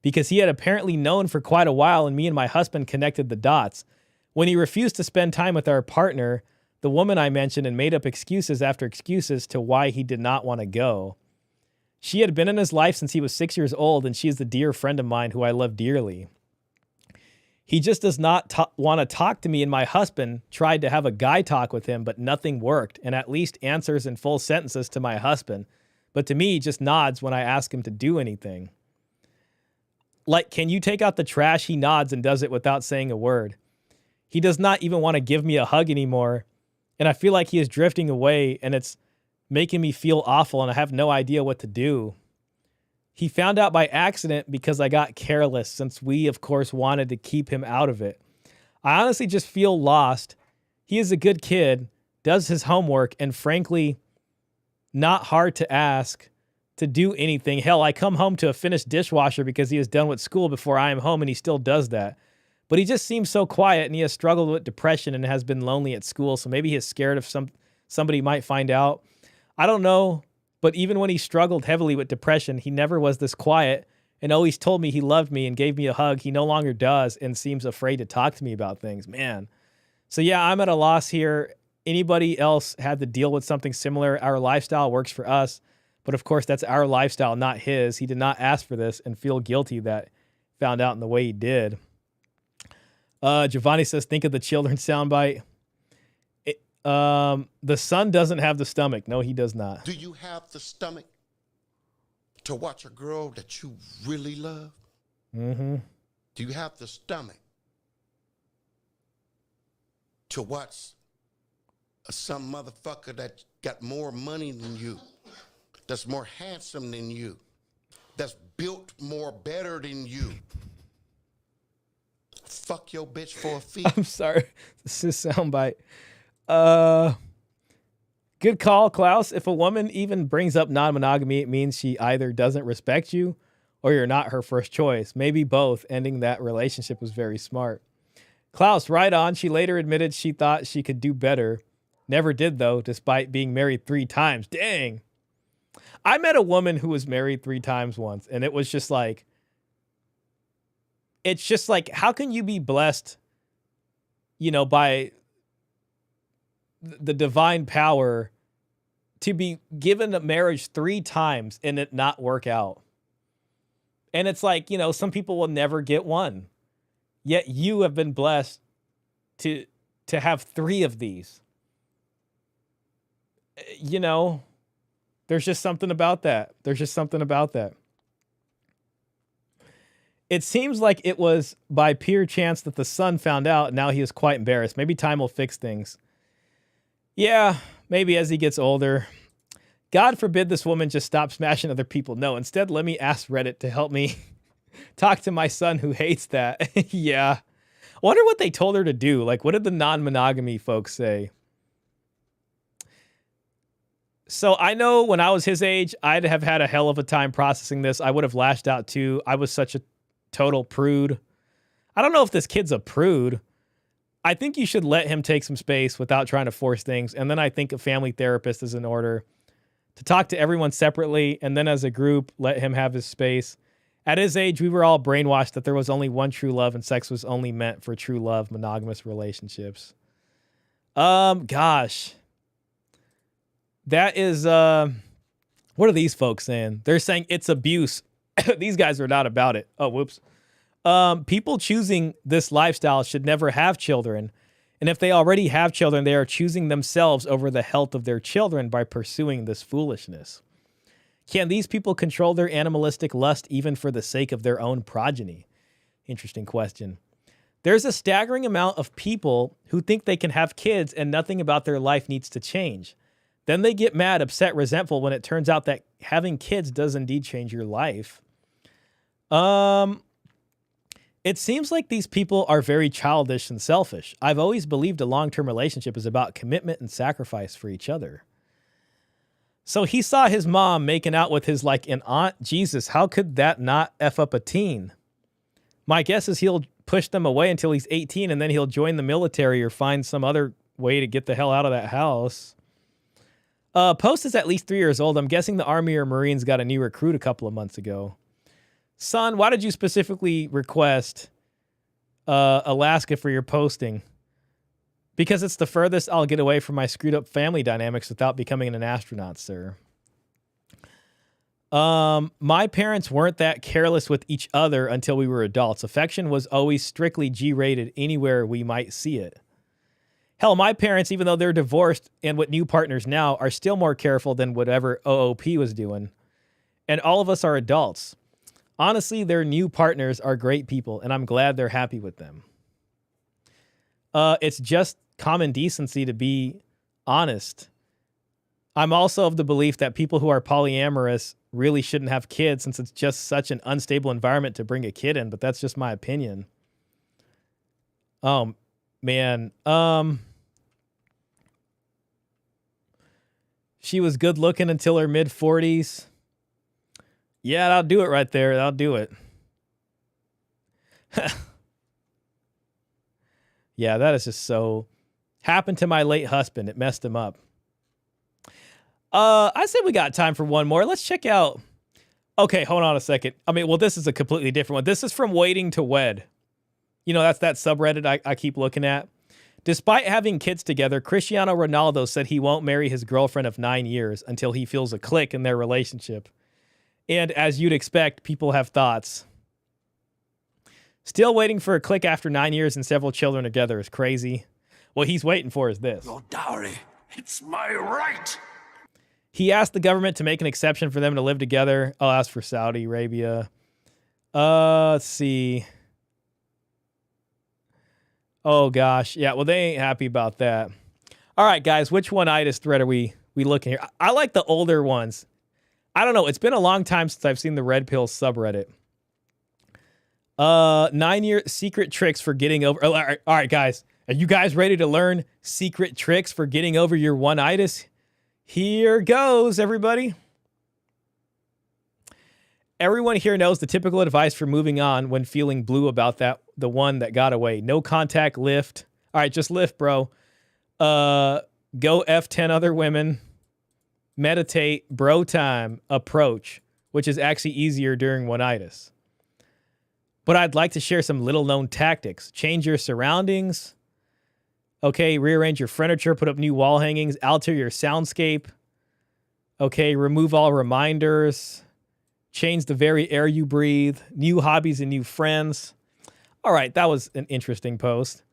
because he had apparently known for quite a while, and me and my husband connected the dots. When he refused to spend time with our partner, the woman I mentioned, and made up excuses after excuses to why he did not want to go. She had been in his life since he was 6 years old, and she is a dear friend of mine who I love dearly. He just does not want to talk to me, and my husband tried to have a guy talk with him, but nothing worked, and at least answers in full sentences to my husband. But to me, he just nods when I ask him to do anything. Like, can you take out the trash? He nods and does it without saying a word. He does not even want to give me a hug anymore, and I feel like he is drifting away, and it's making me feel awful and I have no idea what to do. He found out by accident because I got careless, since we, of course, wanted to keep him out of it. I honestly just feel lost. He is a good kid, does his homework, and frankly, not hard to ask to do anything. Hell, I come home to a finished dishwasher because he is done with school before I am home, and he still does that. But he just seems so quiet, and he has struggled with depression and has been lonely at school, so maybe he's scared of somebody might find out. I don't know, but even when he struggled heavily with depression, he never was this quiet and always told me he loved me and gave me a hug. He no longer does and seems afraid to talk to me about things. Man. So yeah, I'm at a loss here. Anybody else had to deal with something similar? Our lifestyle works for us, but of course that's our lifestyle, not his. He did not ask for this and feel guilty that found out in the way he did. Giovanni says, think of the children soundbite. The son doesn't have the stomach. No, he does not. Do you have the stomach to watch a girl that you really love? Mm-hmm. Do you have the stomach to watch some motherfucker that got more money than you, that's more handsome than you, that's built more better than you? Fuck your bitch for a fee. I'm sorry. This is soundbite. Good call, Klaus. If a woman even brings up non-monogamy, it means she either doesn't respect you or you're not her first choice. Maybe both. Ending that relationship was very smart. Klaus, right on. She later admitted she thought she could do better. Never did, though, despite being married 3 times. Dang. I met a woman who was married 3 times once, and it was just like, it's just like, how can you be blessed, you know, by the divine power to be given a marriage 3 times and it not work out? And it's like, you know, some people will never get one, yet you have been blessed to have 3 of these. You know, there's just something about that. There's just something about that. It seems like it was by pure chance that the son found out, and now he is quite embarrassed. Maybe time will fix things. Yeah, maybe as he gets older. God forbid this woman just stop smashing other people. No, instead, let me ask Reddit to help me talk to my son who hates that. Yeah. I wonder what they told her to do. Like, what did the non-monogamy folks say? So I know when I was his age, I'd have had a hell of a time processing this. I would have lashed out too. I was such a total prude. I don't know if this kid's a prude. I think you should let him take some space without trying to force things. And then I think a family therapist is in order to talk to everyone separately. And then as a group, let him have his space. At his age, we were all brainwashed that there was only one true love and sex was only meant for true love, monogamous relationships. Gosh. That is, what are these folks saying? They're saying it's abuse. These guys are not about it. Oh, whoops. People choosing this lifestyle should never have children. And if they already have children, they are choosing themselves over the health of their children by pursuing this foolishness. Can these people control their animalistic lust even for the sake of their own progeny? Interesting question. There's a staggering amount of people who think they can have kids and nothing about their life needs to change. Then they get mad, upset, resentful when it turns out that having kids does indeed change your life. It seems like these people are very childish and selfish. I've always believed a long-term relationship is about commitment and sacrifice for each other. So he saw his mom making out with his, like, an aunt. Jesus, how could that not F up a teen? My guess is he'll push them away until he's 18 and then he'll join the military or find some other way to get the hell out of that house. Post is at least 3 years old. I'm guessing the Army or Marines got a new recruit a couple of months ago. Son, why did you specifically request Alaska for your posting? Because it's the furthest I'll get away from my screwed up family dynamics without becoming an astronaut, sir. My parents weren't that careless with each other until we were adults. Affection was always strictly G-rated anywhere we might see it. Hell, my parents, even though they're divorced and with new partners now, are still more careful than whatever OOP was doing. And all of us are adults. Honestly, their new partners are great people, and I'm glad they're happy with them. It's just common decency to be honest. I'm also of the belief that people who are polyamorous really shouldn't have kids since it's just such an unstable environment to bring a kid in, but that's just my opinion. Oh, man. She was good looking until her mid 40s. Yeah, that'll do it right there. That'll do it. Yeah, that is just so... Happened to my late husband. It messed him up. I said we got time for one more. Let's check out... Okay, hold on a second. I mean, well, this is a completely different one. This is from Waiting to Wed. You know, that's that subreddit I keep looking at. Despite having kids together, Cristiano Ronaldo said he won't marry his girlfriend of 9 years until he feels a click in their relationship. And as you'd expect, people have thoughts. Still waiting for a click after 9 years and several children together is crazy. What he's waiting for is this. Your dowry, it's my right. He asked the government to make an exception for them to live together. I'll ask for Saudi Arabia. Let's see. Oh, gosh. Yeah, well, they ain't happy about that. All right, guys, which one-itis thread are we looking here? I like the older ones. I don't know. It's been a long time since I've seen the Red Pill subreddit. 9-year secret tricks for getting over... All right, guys. Are you guys ready to learn secret tricks for getting over your one-itis? Here goes, everybody. Everyone here knows the typical advice for moving on when feeling blue about the one that got away. No contact, lift. All right, just lift, bro. Go F 10 other women. Meditate, bro time, approach, which is actually easier during one-itis. But I'd like to share some little-known tactics. Change your surroundings. Okay, rearrange your furniture, put up new wall hangings, alter your soundscape. Okay, remove all reminders. Change the very air you breathe. New hobbies and new friends. All right, that was an interesting post.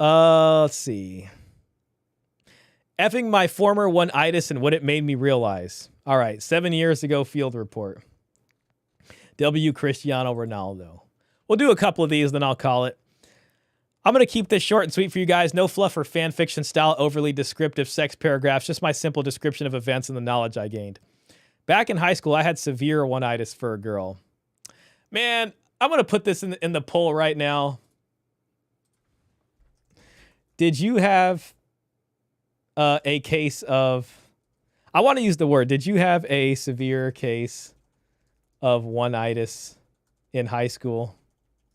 Let's see. Effing my former one-itis and what it made me realize. All right, 7 years ago field report. W. Cristiano Ronaldo. We'll do a couple of these, then I'll call it. I'm going to keep this short and sweet for you guys. No fluff or fan fiction style, overly descriptive sex paragraphs, just my simple description of events and the knowledge I gained. Back in high school, I had severe one-itis for a girl. Man, I'm going to put this in the poll right now. Did you have a case of... I want to use the word. Did you have a severe case of one-itis in high school?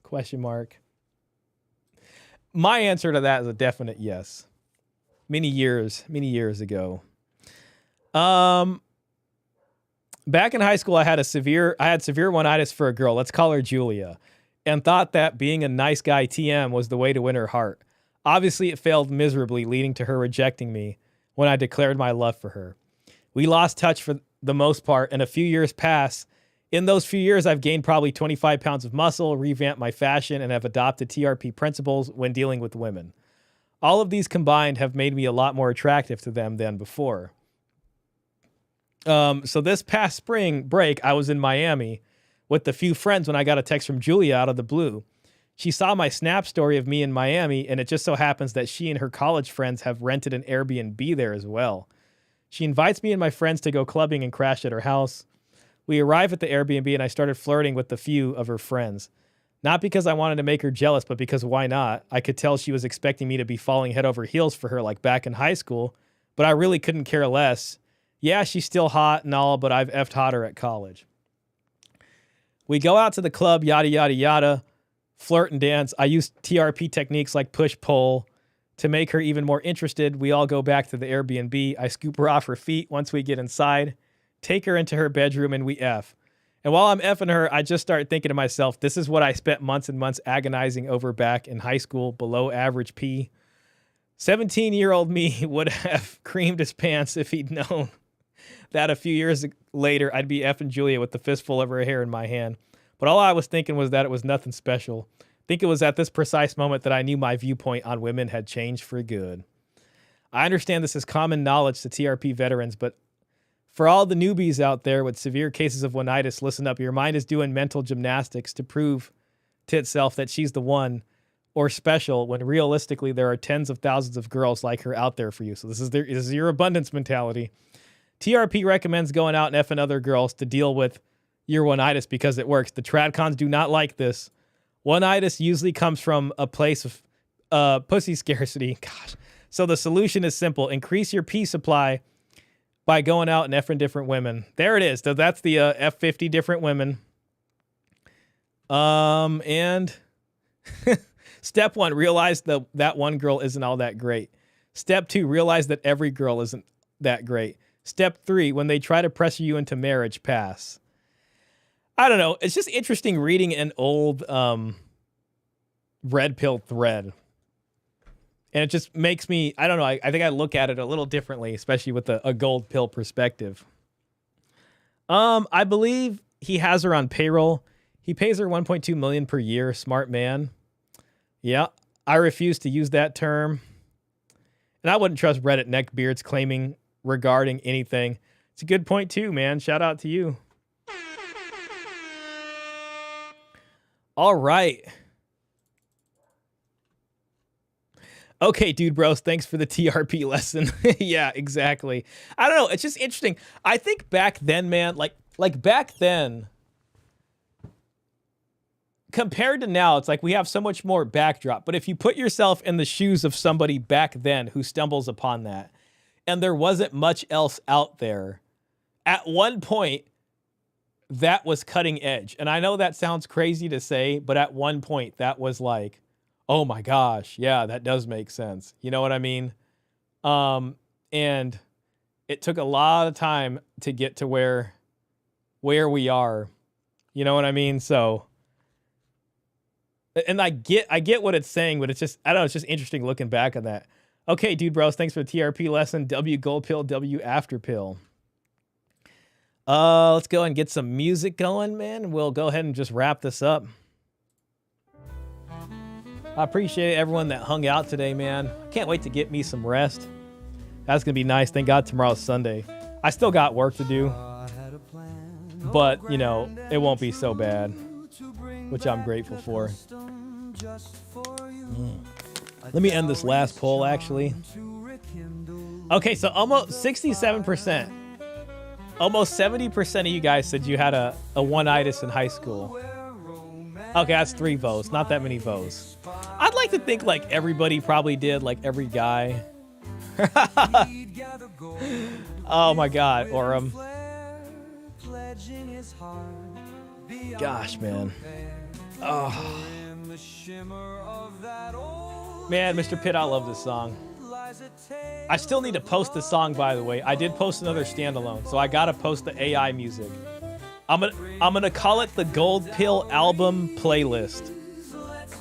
Question mark. My answer to that is a definite yes. Many years ago. Back in high school, I had severe one-itis for a girl. Let's call her Julia, and thought that being a nice guy TM was the way to win her heart. Obviously, it failed miserably, leading to her rejecting me when I declared my love for her. We lost touch for the most part, and a few years passed. In those few years, I've gained probably 25 pounds of muscle, revamped my fashion, and have adopted TRP principles when dealing with women. All of these combined have made me a lot more attractive to them than before. So this past spring break, I was in Miami with a few friends when I got a text from Julia out of the blue. She saw my Snap story of me in Miami, and it just so happens that she and her college friends have rented an Airbnb there as well. She invites me and my friends to go clubbing and crash at her house. We arrive at the Airbnb, and I started flirting with a few of her friends. Not because I wanted to make her jealous, but because why not? I could tell she was expecting me to be falling head over heels for her like back in high school, but I really couldn't care less. Yeah, she's still hot and all, but I've effed hotter at college. We go out to the club, yada, yada, yada, flirt and dance. I use TRP techniques like push-pull to make her even more interested. We all go back to the Airbnb. I scoop her off her feet once we get inside, take her into her bedroom, and we F. And while I'm effing her, I just start thinking to myself, this is what I spent months and months agonizing over back in high school, below average P. 17-year-old me would have creamed his pants if he'd known that a few years later I'd be effing Julia with the fistful of her hair in my hand. But all I was thinking was that it was nothing special. I think it was at this precise moment that I knew my viewpoint on women had changed for good. I understand this is common knowledge to TRP veterans, but for all the newbies out there with severe cases of one-itis, listen up. Your mind is doing mental gymnastics to prove to itself that she's the one, or special when realistically there are tens of thousands of girls like her out there for you. So this is your abundance mentality. TRP recommends going out and effing other girls to deal with your one-itis because it works. The tradcons do not like this. One-itis usually comes from a place of pussy scarcity. Gosh. So the solution is simple. Increase your pee supply by going out and effing different women. There it is. So that's the F50 different women. And step 1, realize that one girl isn't all that great. Step 2, realize that every girl isn't that great. Step 3, when they try to pressure you into marriage, pass. I don't know. It's just interesting reading an old red pill thread. And it just makes me, I don't know, I think I look at it a little differently, especially with a gold pill perspective. I believe he has her on payroll. He pays her $1.2 million per year. Smart man. Yeah, I refuse to use that term. And I wouldn't trust Reddit neckbeards claiming regarding anything. It's a good point too, man. Shout out to you. All right. Okay, dude, bros, thanks for the TRP lesson. Yeah, exactly. I don't know. It's just interesting. I think back then, man, like back then, compared to now, it's like we have so much more backdrop. But if you put yourself in the shoes of somebody back then who stumbles upon that, and there wasn't much else out there, at one point, that was cutting edge. And I know that sounds crazy to say, but at one point, that was like, oh my gosh, yeah, that does make sense. You know what I mean? And it took a lot of time to get to where we are. You know what I mean? So, and I get what it's saying, but it's just, I don't know, it's just interesting looking back on that. Okay, dude, bros, thanks for the TRP lesson. W gold pill, W after pill. Let's go and get some music going, man. We'll go ahead and just wrap this up. I appreciate everyone that hung out today, man. Can't wait to get me some rest. That's going to be nice. Thank God tomorrow's Sunday. I still got work to do, but, you know, it won't be so bad, which I'm grateful for. Let me end this last poll, actually. Okay, so almost 67%. Almost 70% of you guys said you had a one-itis in high school. Okay, that's 3 votes. Not that many votes. I'd like to think like everybody probably did, like every guy. Oh my God, Orem. Gosh, man. Oh. Man, Mr. Pitt, I love this song. I still need to post the song, by the way. I did post another standalone, so I gotta post the AI music. I'm gonna call it the Gold Pill album playlist.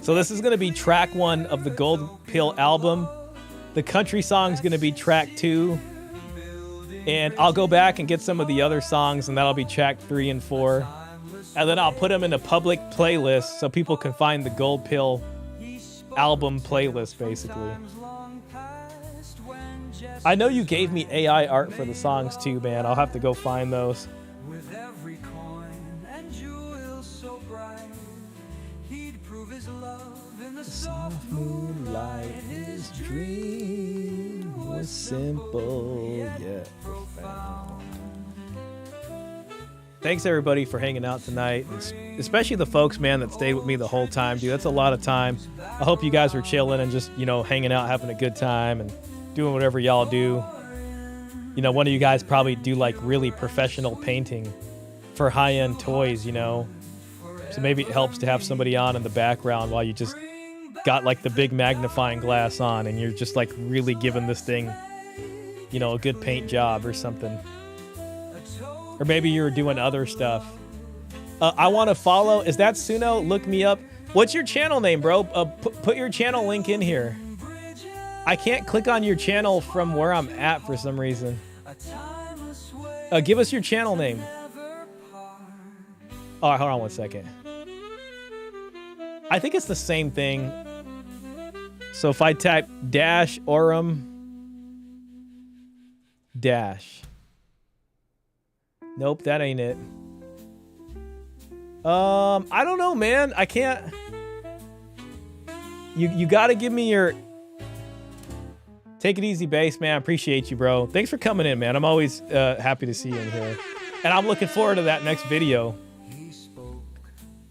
So this is gonna be track 1 of the Gold Pill album. The country song's gonna be track 2, and I'll go back and get some of the other songs, and that'll be track 3 and 4, and then I'll put them in a public playlist so people can find the Gold Pill album playlist, basically. I know you gave me AI art for the songs too, man. I'll have to go find those. With every coin and jewel so bright, he'd prove his love in the soft moonlight. His dream was simple yet profound. Thanks everybody for hanging out tonight, especially the folks, man, that stayed with me the whole time, dude. That's a lot of time. I hope you guys were chilling and just, you know, hanging out, having a good time, and doing whatever y'all do. You know, one of you guys probably do like really professional painting for high-end toys, you know. So maybe it helps to have somebody on in the background while you just got like the big magnifying glass on and you're just like really giving this thing, you know, a good paint job or something. Or maybe you're doing other stuff. I want to follow. Is that Suno? Look me up. What's your channel name, bro? Put your channel link in here. I can't click on your channel from where I'm at for some reason. Give us your channel name. Oh, hold on one second. I think it's the same thing. So if I type dash Orem dash. Nope, that ain't it. I don't know, man. I can't. You got to give me your... Take it easy, Base, man. I appreciate you, bro. Thanks for coming in, man. I'm always happy to see you in here. And I'm looking forward to that next video. He spoke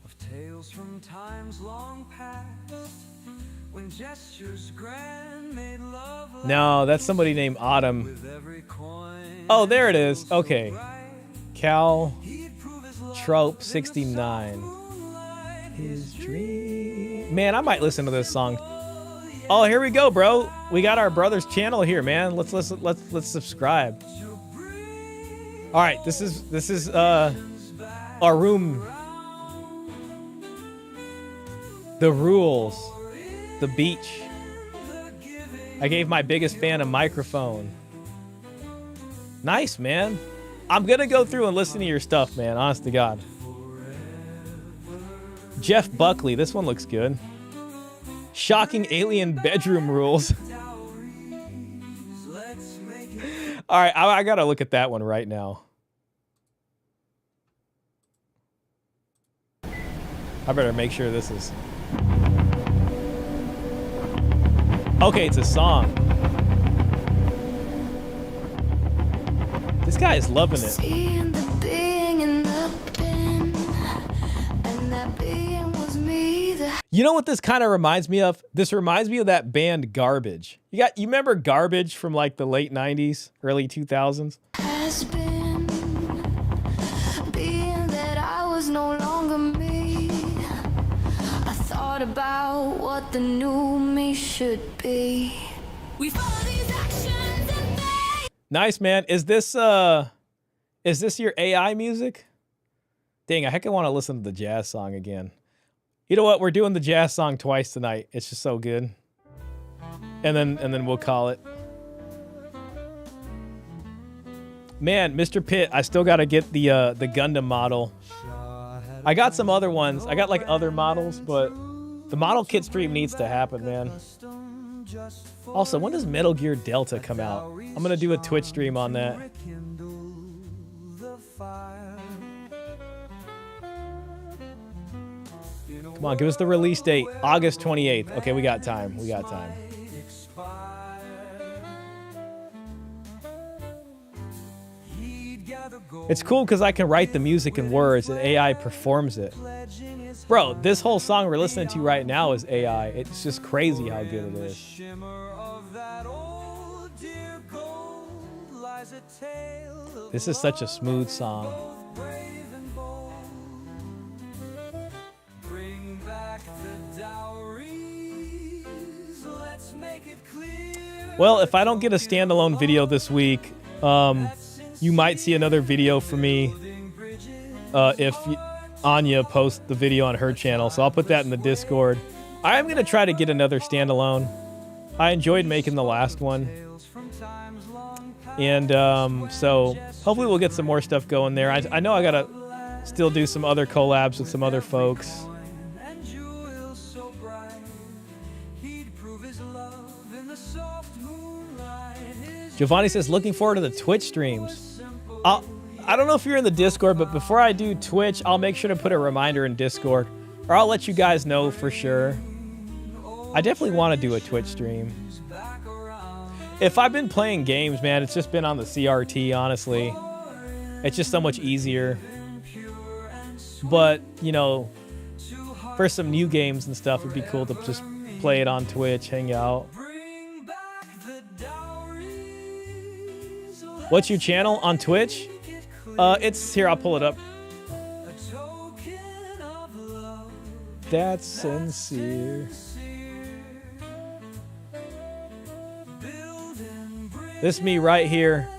of tales from times long past, when gestures grand made love. No, that's somebody named Autumn. Oh, there it is. Okay. Cal Trope 69. His dream. Man, I might listen to this song. Oh, here we go, bro. We got our brother's channel here, man. Let's subscribe. All right, this is our room. The rules. The beach. I gave my biggest fan a microphone. Nice, man. I'm gonna go through and listen to your stuff, man. Honest to God. Jeff Buckley. This one looks good. Shocking alien bedroom rules. All right, I gotta look at that one right now. I better make sure this is... Okay, it's a song. This guy is loving it. You know what this kind of reminds me of? This reminds me of that band Garbage. You remember Garbage from like the late 90s, early 2000s? Has been being that I was no longer me. I thought about what the new me should be. We follow these actions and they... Nice, man. Is this your AI music? Dang, I heck I want to listen to the jazz song again. You know what? We're doing the jazz song twice tonight. It's just so good. And then we'll call it. Man, Mr. Pitt, I still got to get the Gundam model. I got some other ones. I got like other models, but the model kit stream needs to happen, man. Also, when does Metal Gear Delta come out? I'm going to do a Twitch stream on that. Come on, give us the release date. August 28th. Okay, we got time. We got time. It's cool because I can write the music and words and AI performs it. Bro, this whole song we're listening to right now is AI. It's just crazy how good it is. This is such a smooth song. Well, if I don't get a standalone video this week, you might see another video from me if Anya posts the video on her channel. So I'll put that in the Discord. I'm going to try to get another standalone. I enjoyed making the last one. And so hopefully we'll get some more stuff going there. I know I got to still do some other collabs with some other folks. Giovanni says, looking forward to the Twitch streams. I don't know if you're in the Discord, but before I do Twitch, I'll make sure to put a reminder in Discord, or I'll let you guys know for sure. I definitely want to do a Twitch stream. If I've been playing games, man, it's just been on the CRT, honestly. It's just so much easier. But, you know, for some new games and stuff, it'd be cool to just play it on Twitch, hang out. What's your channel on Twitch? It's here. I'll pull it up. That's sincere. This is me right here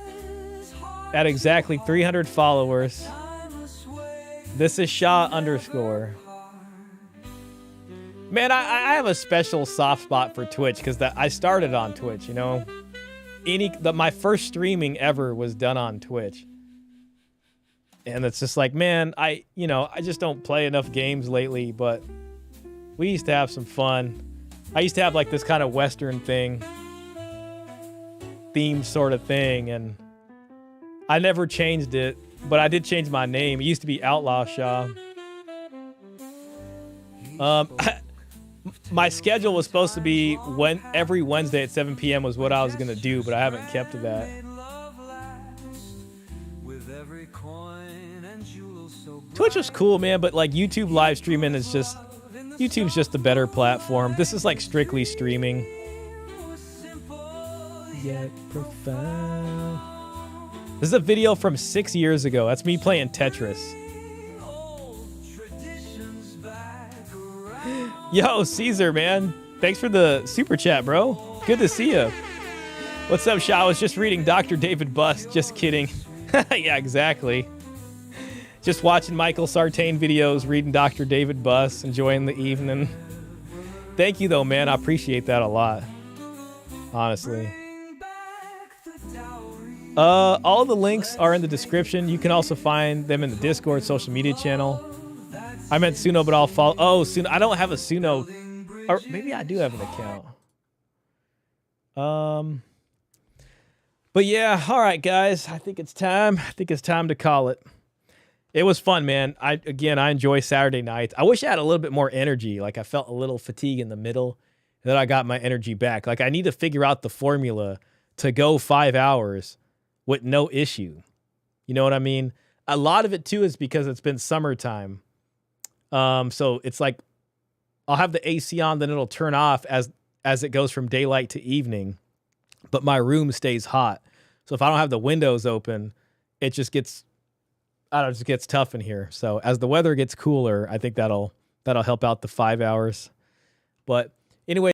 at exactly 300 followers. This is Shah _ Man, I have a special soft spot for Twitch because I started on Twitch, you know. My first streaming ever was done on Twitch. And it's just like, man, I just don't play enough games lately, but we used to have some fun. I used to have like this kind of Western theme sort of thing, and I never changed it, but I did change my name. It used to be Outlaw Shah. My schedule was supposed to be every Wednesday at 7 p.m. was what I was gonna do, but I haven't kept to that. Twitch was cool, man, but like YouTube live streaming is just YouTube's just the better platform. This is like strictly streaming. Yet profound. This is a video from 6 years ago. That's me playing Tetris. Yo, Caesar, man. Thanks for the super chat, bro. Good to see you. What's up, Shah? I was just reading Dr. David Buss. Just kidding. Yeah, exactly. Just watching Michael Sartain videos, reading Dr. David Buss, enjoying the evening. Thank you, though, man. I appreciate that a lot. Honestly. All the links are in the description. You can also find them in the Discord social media channel. I meant Suno, but I'll follow. Oh, Suno. I don't have a Suno. Or maybe I do have an account. But yeah, all right, guys. I think it's time. I think it's time to call it. It was fun, man. I enjoy Saturday nights. I wish I had a little bit more energy. Like I felt a little fatigue in the middle, and then I got my energy back. Like I need to figure out the formula to go 5 hours with no issue. You know what I mean? A lot of it too is because it's been summertime. So it's like I'll have the AC on, then it'll turn off as it goes from daylight to evening, but my room stays hot. So if I don't have the windows open, it just gets tough in here. So as the weather gets cooler, I think that'll help out the 5 hours. But anyway,